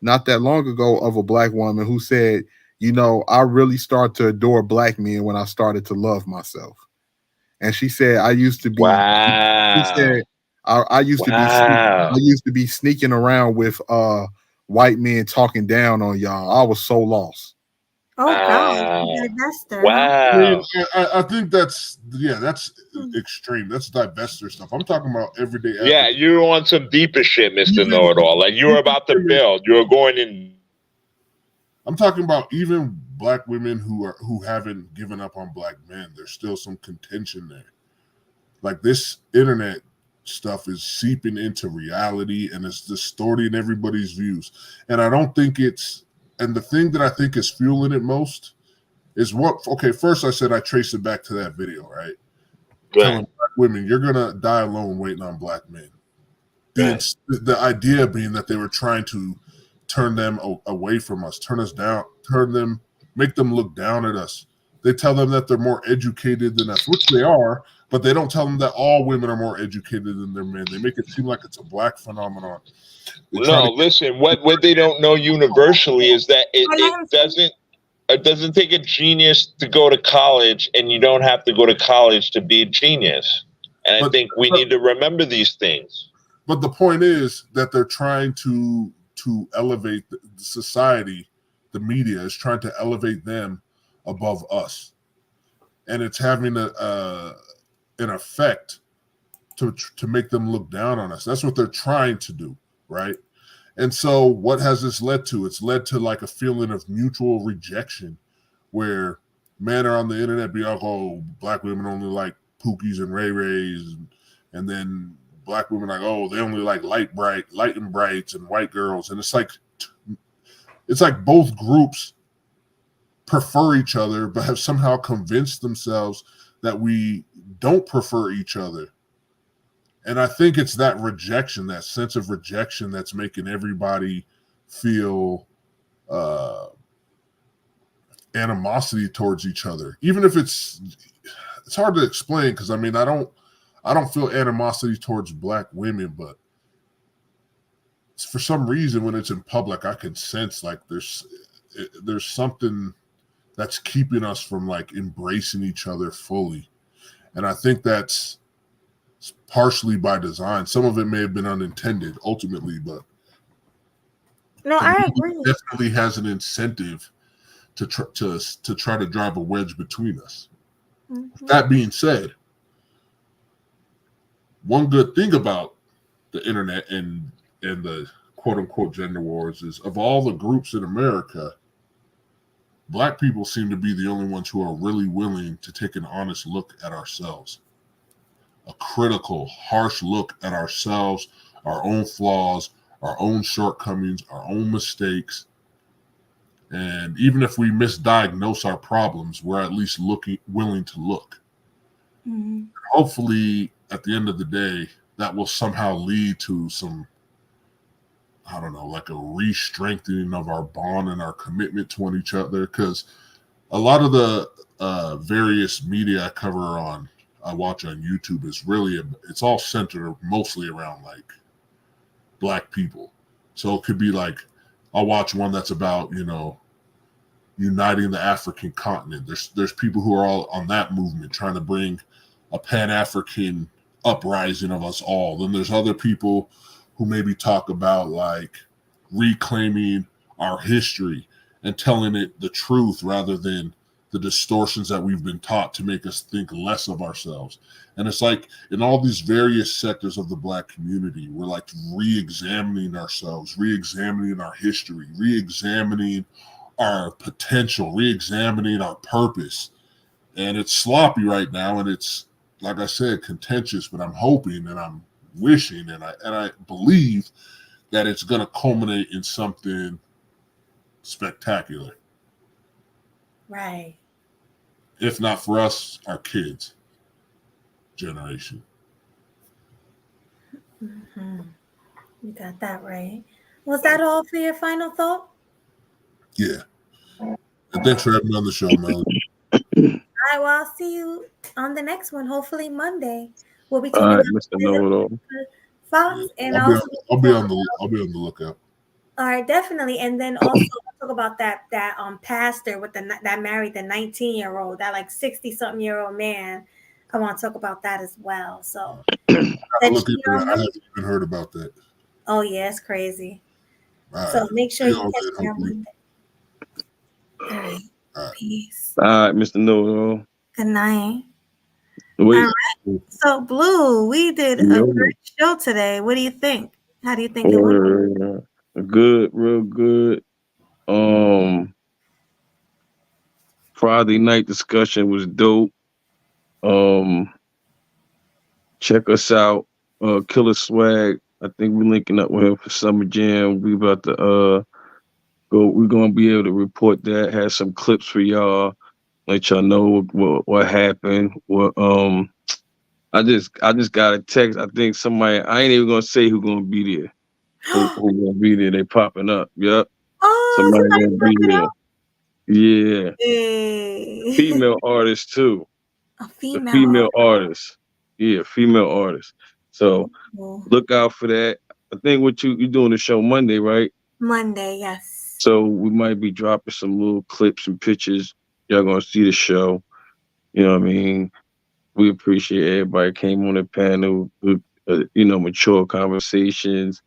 not that long ago of a black woman who said, I really started to adore black men when I started to love myself. And she said, I used to be, Wow. she said, I used Wow. to be sneaking around with white men talking down on y'all. I was so lost. Oh God, divester. I, mean, Wow. I think that's extreme. That's divester stuff. I'm talking about everyday. Yeah, you're on some deeper shit, Mr. Know-It-All. Like you were about to build. You were going in. I'm talking about even black women who haven't given up on black men. There's still some contention there. Like this internet stuff is seeping into reality and it's distorting everybody's views. And I don't think and the thing that I think is fueling it most is first I said I traced it back to that video, right? Telling black women, you're going to die alone waiting on black men. The idea being that they were trying to turn them away from us, turn us down, make them look down at us. They tell them that they're more educated than us, which they are, but they don't tell them that all women are more educated than their men. They make it seem like it's a black phenomenon. Listen, what they don't know universally is that it doesn't take a genius to go to college, and you don't have to go to college to be a genius. And I think we need to remember these things. But the point is that they're trying to elevate the society. The media is trying to elevate them above us, and it's having an effect to make them look down on us. That's what they're trying to do, right? And so what has this led to? It's led to like a feeling of mutual rejection where men are on the internet be like, oh, black women only like Pookies and Ray Rays, and then black women like, oh, they only like light and brights and white girls. And it's like both groups prefer each other, but have somehow convinced themselves that we don't prefer each other. And I think it's that rejection, that sense of rejection, that's making everybody feel animosity towards each other. Even if it's hard to explain, because I mean, I don't feel animosity towards black women, but for some reason when it's in public, I can sense like there's something that's keeping us from like embracing each other fully. And I think that's partially by design. Some of it may have been unintended ultimately, but no, I agree. It definitely has an incentive to try to drive a wedge between us. Mm-hmm. That being said, one good thing about the internet and the quote unquote gender wars is, of all the groups in America, black people seem to be the only ones who are really willing to take an honest look at ourselves. A critical, harsh look at ourselves, our own flaws, our own shortcomings, our own mistakes. And even if we misdiagnose our problems, we're at least willing to look. Mm-hmm. Hopefully, at the end of the day, that will somehow lead to some, I don't know, like a re-strengthening of our bond and our commitment to each other. Because a lot of the various media I watch on YouTube is really, it's all centered mostly around like Black people. So it could be like, I'll watch one that's about, uniting the African continent. There's people who are all on that movement trying to bring a Pan-African uprising of us all. Then there's other people who maybe talk about like reclaiming our history and telling it the truth rather than the distortions that we've been taught to make us think less of ourselves. And it's like in all these various sectors of the Black community, we're like re-examining ourselves, re-examining our history, re-examining our potential, re-examining our purpose. And it's sloppy right now, and it's, like I said, contentious, but I'm hoping and I'm wishing and I believe that it's going to culminate in something spectacular. Right. If not for us, our kids' generation. Mm-hmm. You got that right. Was that all for your final thought? Yeah. And thanks for having me on the show, Melody. All right, well, I'll see you on the next one, hopefully Monday. We'll be talking All right, about Mr. Know-it-all. Fox, and I'll be also on the lookout. all right, definitely. And then also talk about that pastor with that married the 19-year-old, that like 60-something-year-old man. I want to talk about that as well. So I haven't even heard about that. Oh yeah, it's crazy. All So right. make sure See you y'all catch then, me on hopefully. Monday. All right. Peace. All right, Mr. Know-it-all. Good night. Wait. All right. So Blue, we did a great show today. What do you think? How do you think it went? Good, real good. Friday night discussion was dope. Check us out. Killer Swag. I think we're linking up with him for Summer Jam. We about to go. We're gonna be able to report that. Have some clips for y'all. Let y'all know what happened. I just got a text. I think somebody. I ain't even gonna say who gonna be there. Who gonna be there? They popping up. Yep. Oh, Somebody gonna be there. Yeah. Hey. Female artist too. A The female. female artist. Yeah, female artist. So look out for that. I think what you're doing the show Monday, right? Monday, yes. So we might be dropping some little clips and pictures. Y'all gonna see the show. You know what I mean? We appreciate everybody came on the panel with, mature conversations.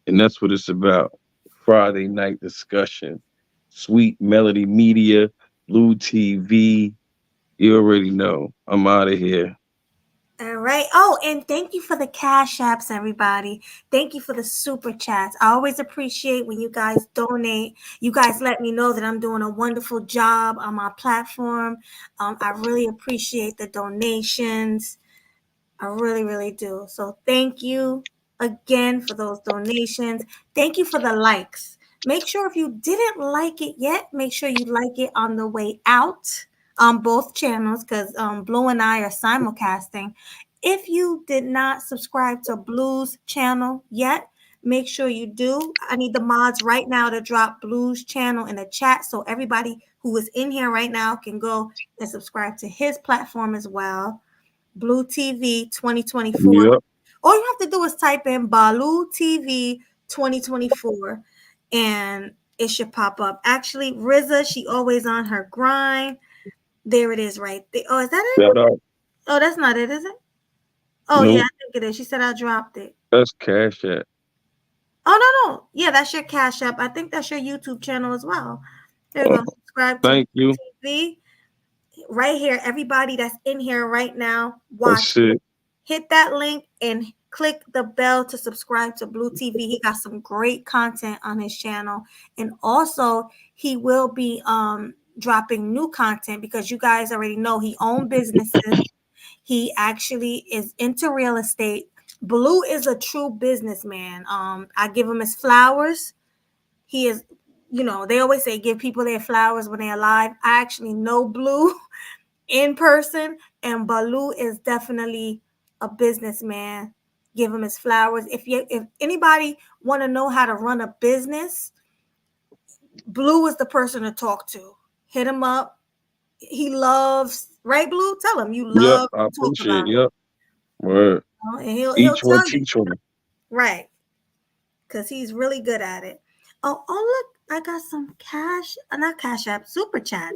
And that's what it's about. Friday night discussion. Sweet Melody Media, Blue TV. You already know. I'm out of here. All right. Oh, and thank you for the cash apps, everybody. Thank you for the super chats. I always appreciate when you guys donate. You guys let me know that I'm doing a wonderful job on my platform. I really appreciate the donations. I really, really do. So thank you again for those donations. Thank you for the likes. Make sure if you didn't like it yet, make sure you like it on the way out on both channels, because Blue and I are simulcasting. If you did not subscribe to Blue's channel yet, make sure you do. I need the mods right now to drop Blue's channel in the chat so everybody who is in here right now can go and subscribe to his platform as well. Blue TV 2024. Yep. All you have to do is type in Blue TV 2024 and it should pop up. Actually, Riza, she always on her grind. There it is right there. Oh, is that it? Shout out. Oh, that's not it, is it? Oh, Nope. yeah, I think it is. She said I dropped it. That's Cash App. Oh, no. Yeah, that's your Cash App. I think that's your YouTube channel as well. There you go. Subscribe to Thank you. TV. Right here, everybody that's in here right now, watch it. Hit that link and click the bell to subscribe to Blue TV. He got some great content on his channel. And also, he will be dropping new content because you guys already know he owns businesses. He actually is into real estate. Blue is a true businessman. I give him his flowers. He is you know, they always say give people their flowers when they're alive. I actually know Blue in person, and Baloo is definitely a businessman. Give him his flowers. If anybody want to know how to run a business, Blue is the person to talk to. Hit him up. He loves, right, Blue? Tell him you Yep, love I to talk appreciate about it. it. Yep. Word. And he'll Each one tell you. teach one. Right. Because he's really good at it. Oh, look, I got some not Cash App, Super Chat.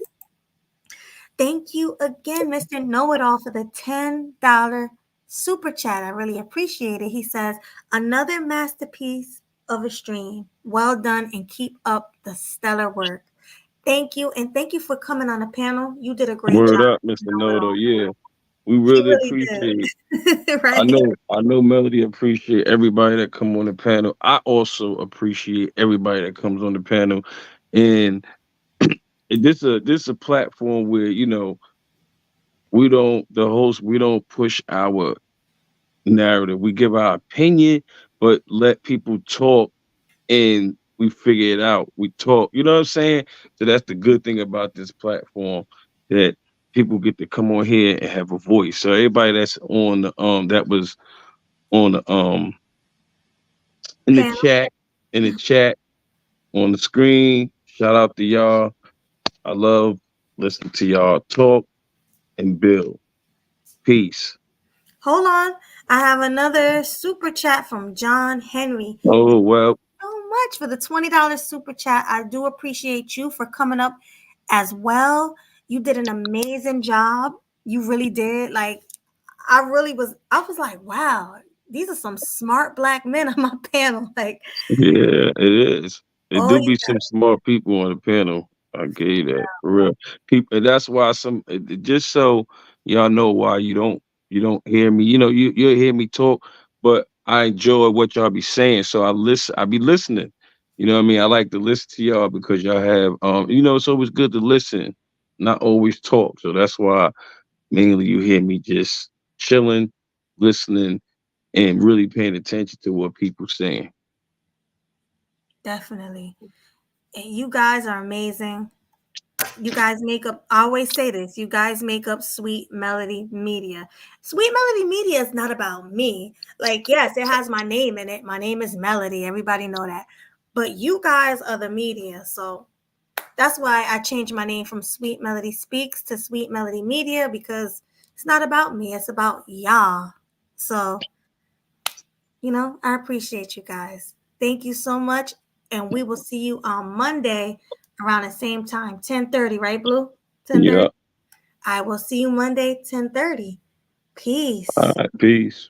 Thank you again, Mr. Know-It-All, for the $10 Super Chat. I really appreciate it. He says, another masterpiece of a stream. Well done, and keep up the stellar work. Thank you, and thank you for coming on the panel. You did a great Word job. up, Mr. Noto. Yeah. We He really really appreciate it. did. Right. I know Melody appreciate everybody that come on the panel. I also appreciate everybody that comes on the panel. And this is a platform where, you know, we don't push our narrative. We give our opinion, but let people talk and we figure it out. We talk, you know what I'm saying? So that's the good thing about this platform, that people get to come on here and have a voice. So everybody that's on the that was on the in the chat on the screen, shout out to y'all. I love listening to y'all talk and build. Peace. Hold on. I have another super chat from John Henry. Oh, well. So much for the $20 super chat. I do appreciate you for coming up as well. You did an amazing job. You really did. Like, I was like, wow, these are some smart black men on my panel. Like, Yeah, it is. It do you be some smart people on the panel. I gave that for real. People, and that's why just so y'all know why you don't hear me. You know, you'll hear me talk, but I enjoy what y'all be saying. So I be listening. You know what I mean? I like to listen to y'all because y'all have you know, it's always good to listen, not always talk. So that's why mainly you hear me just chilling, listening, and really paying attention to what people saying. definitely. And you guys are amazing. You guys make up, I always say this, you guys make up Sweet Melody Media. Sweet Melody Media is not about me. Like, yes, it has my name in it. My name is Melody. Everybody know that. But you guys are the media. So that's why I changed my name from Sweet Melody Speaks to Sweet Melody Media, because it's not about me. It's about y'all. So, you know, I appreciate you guys. Thank you so much. And we will see you on Monday around the same time, 10:30, right, Blue? 10:30. Yeah. I will see you Monday, 10:30. Peace. All right, peace.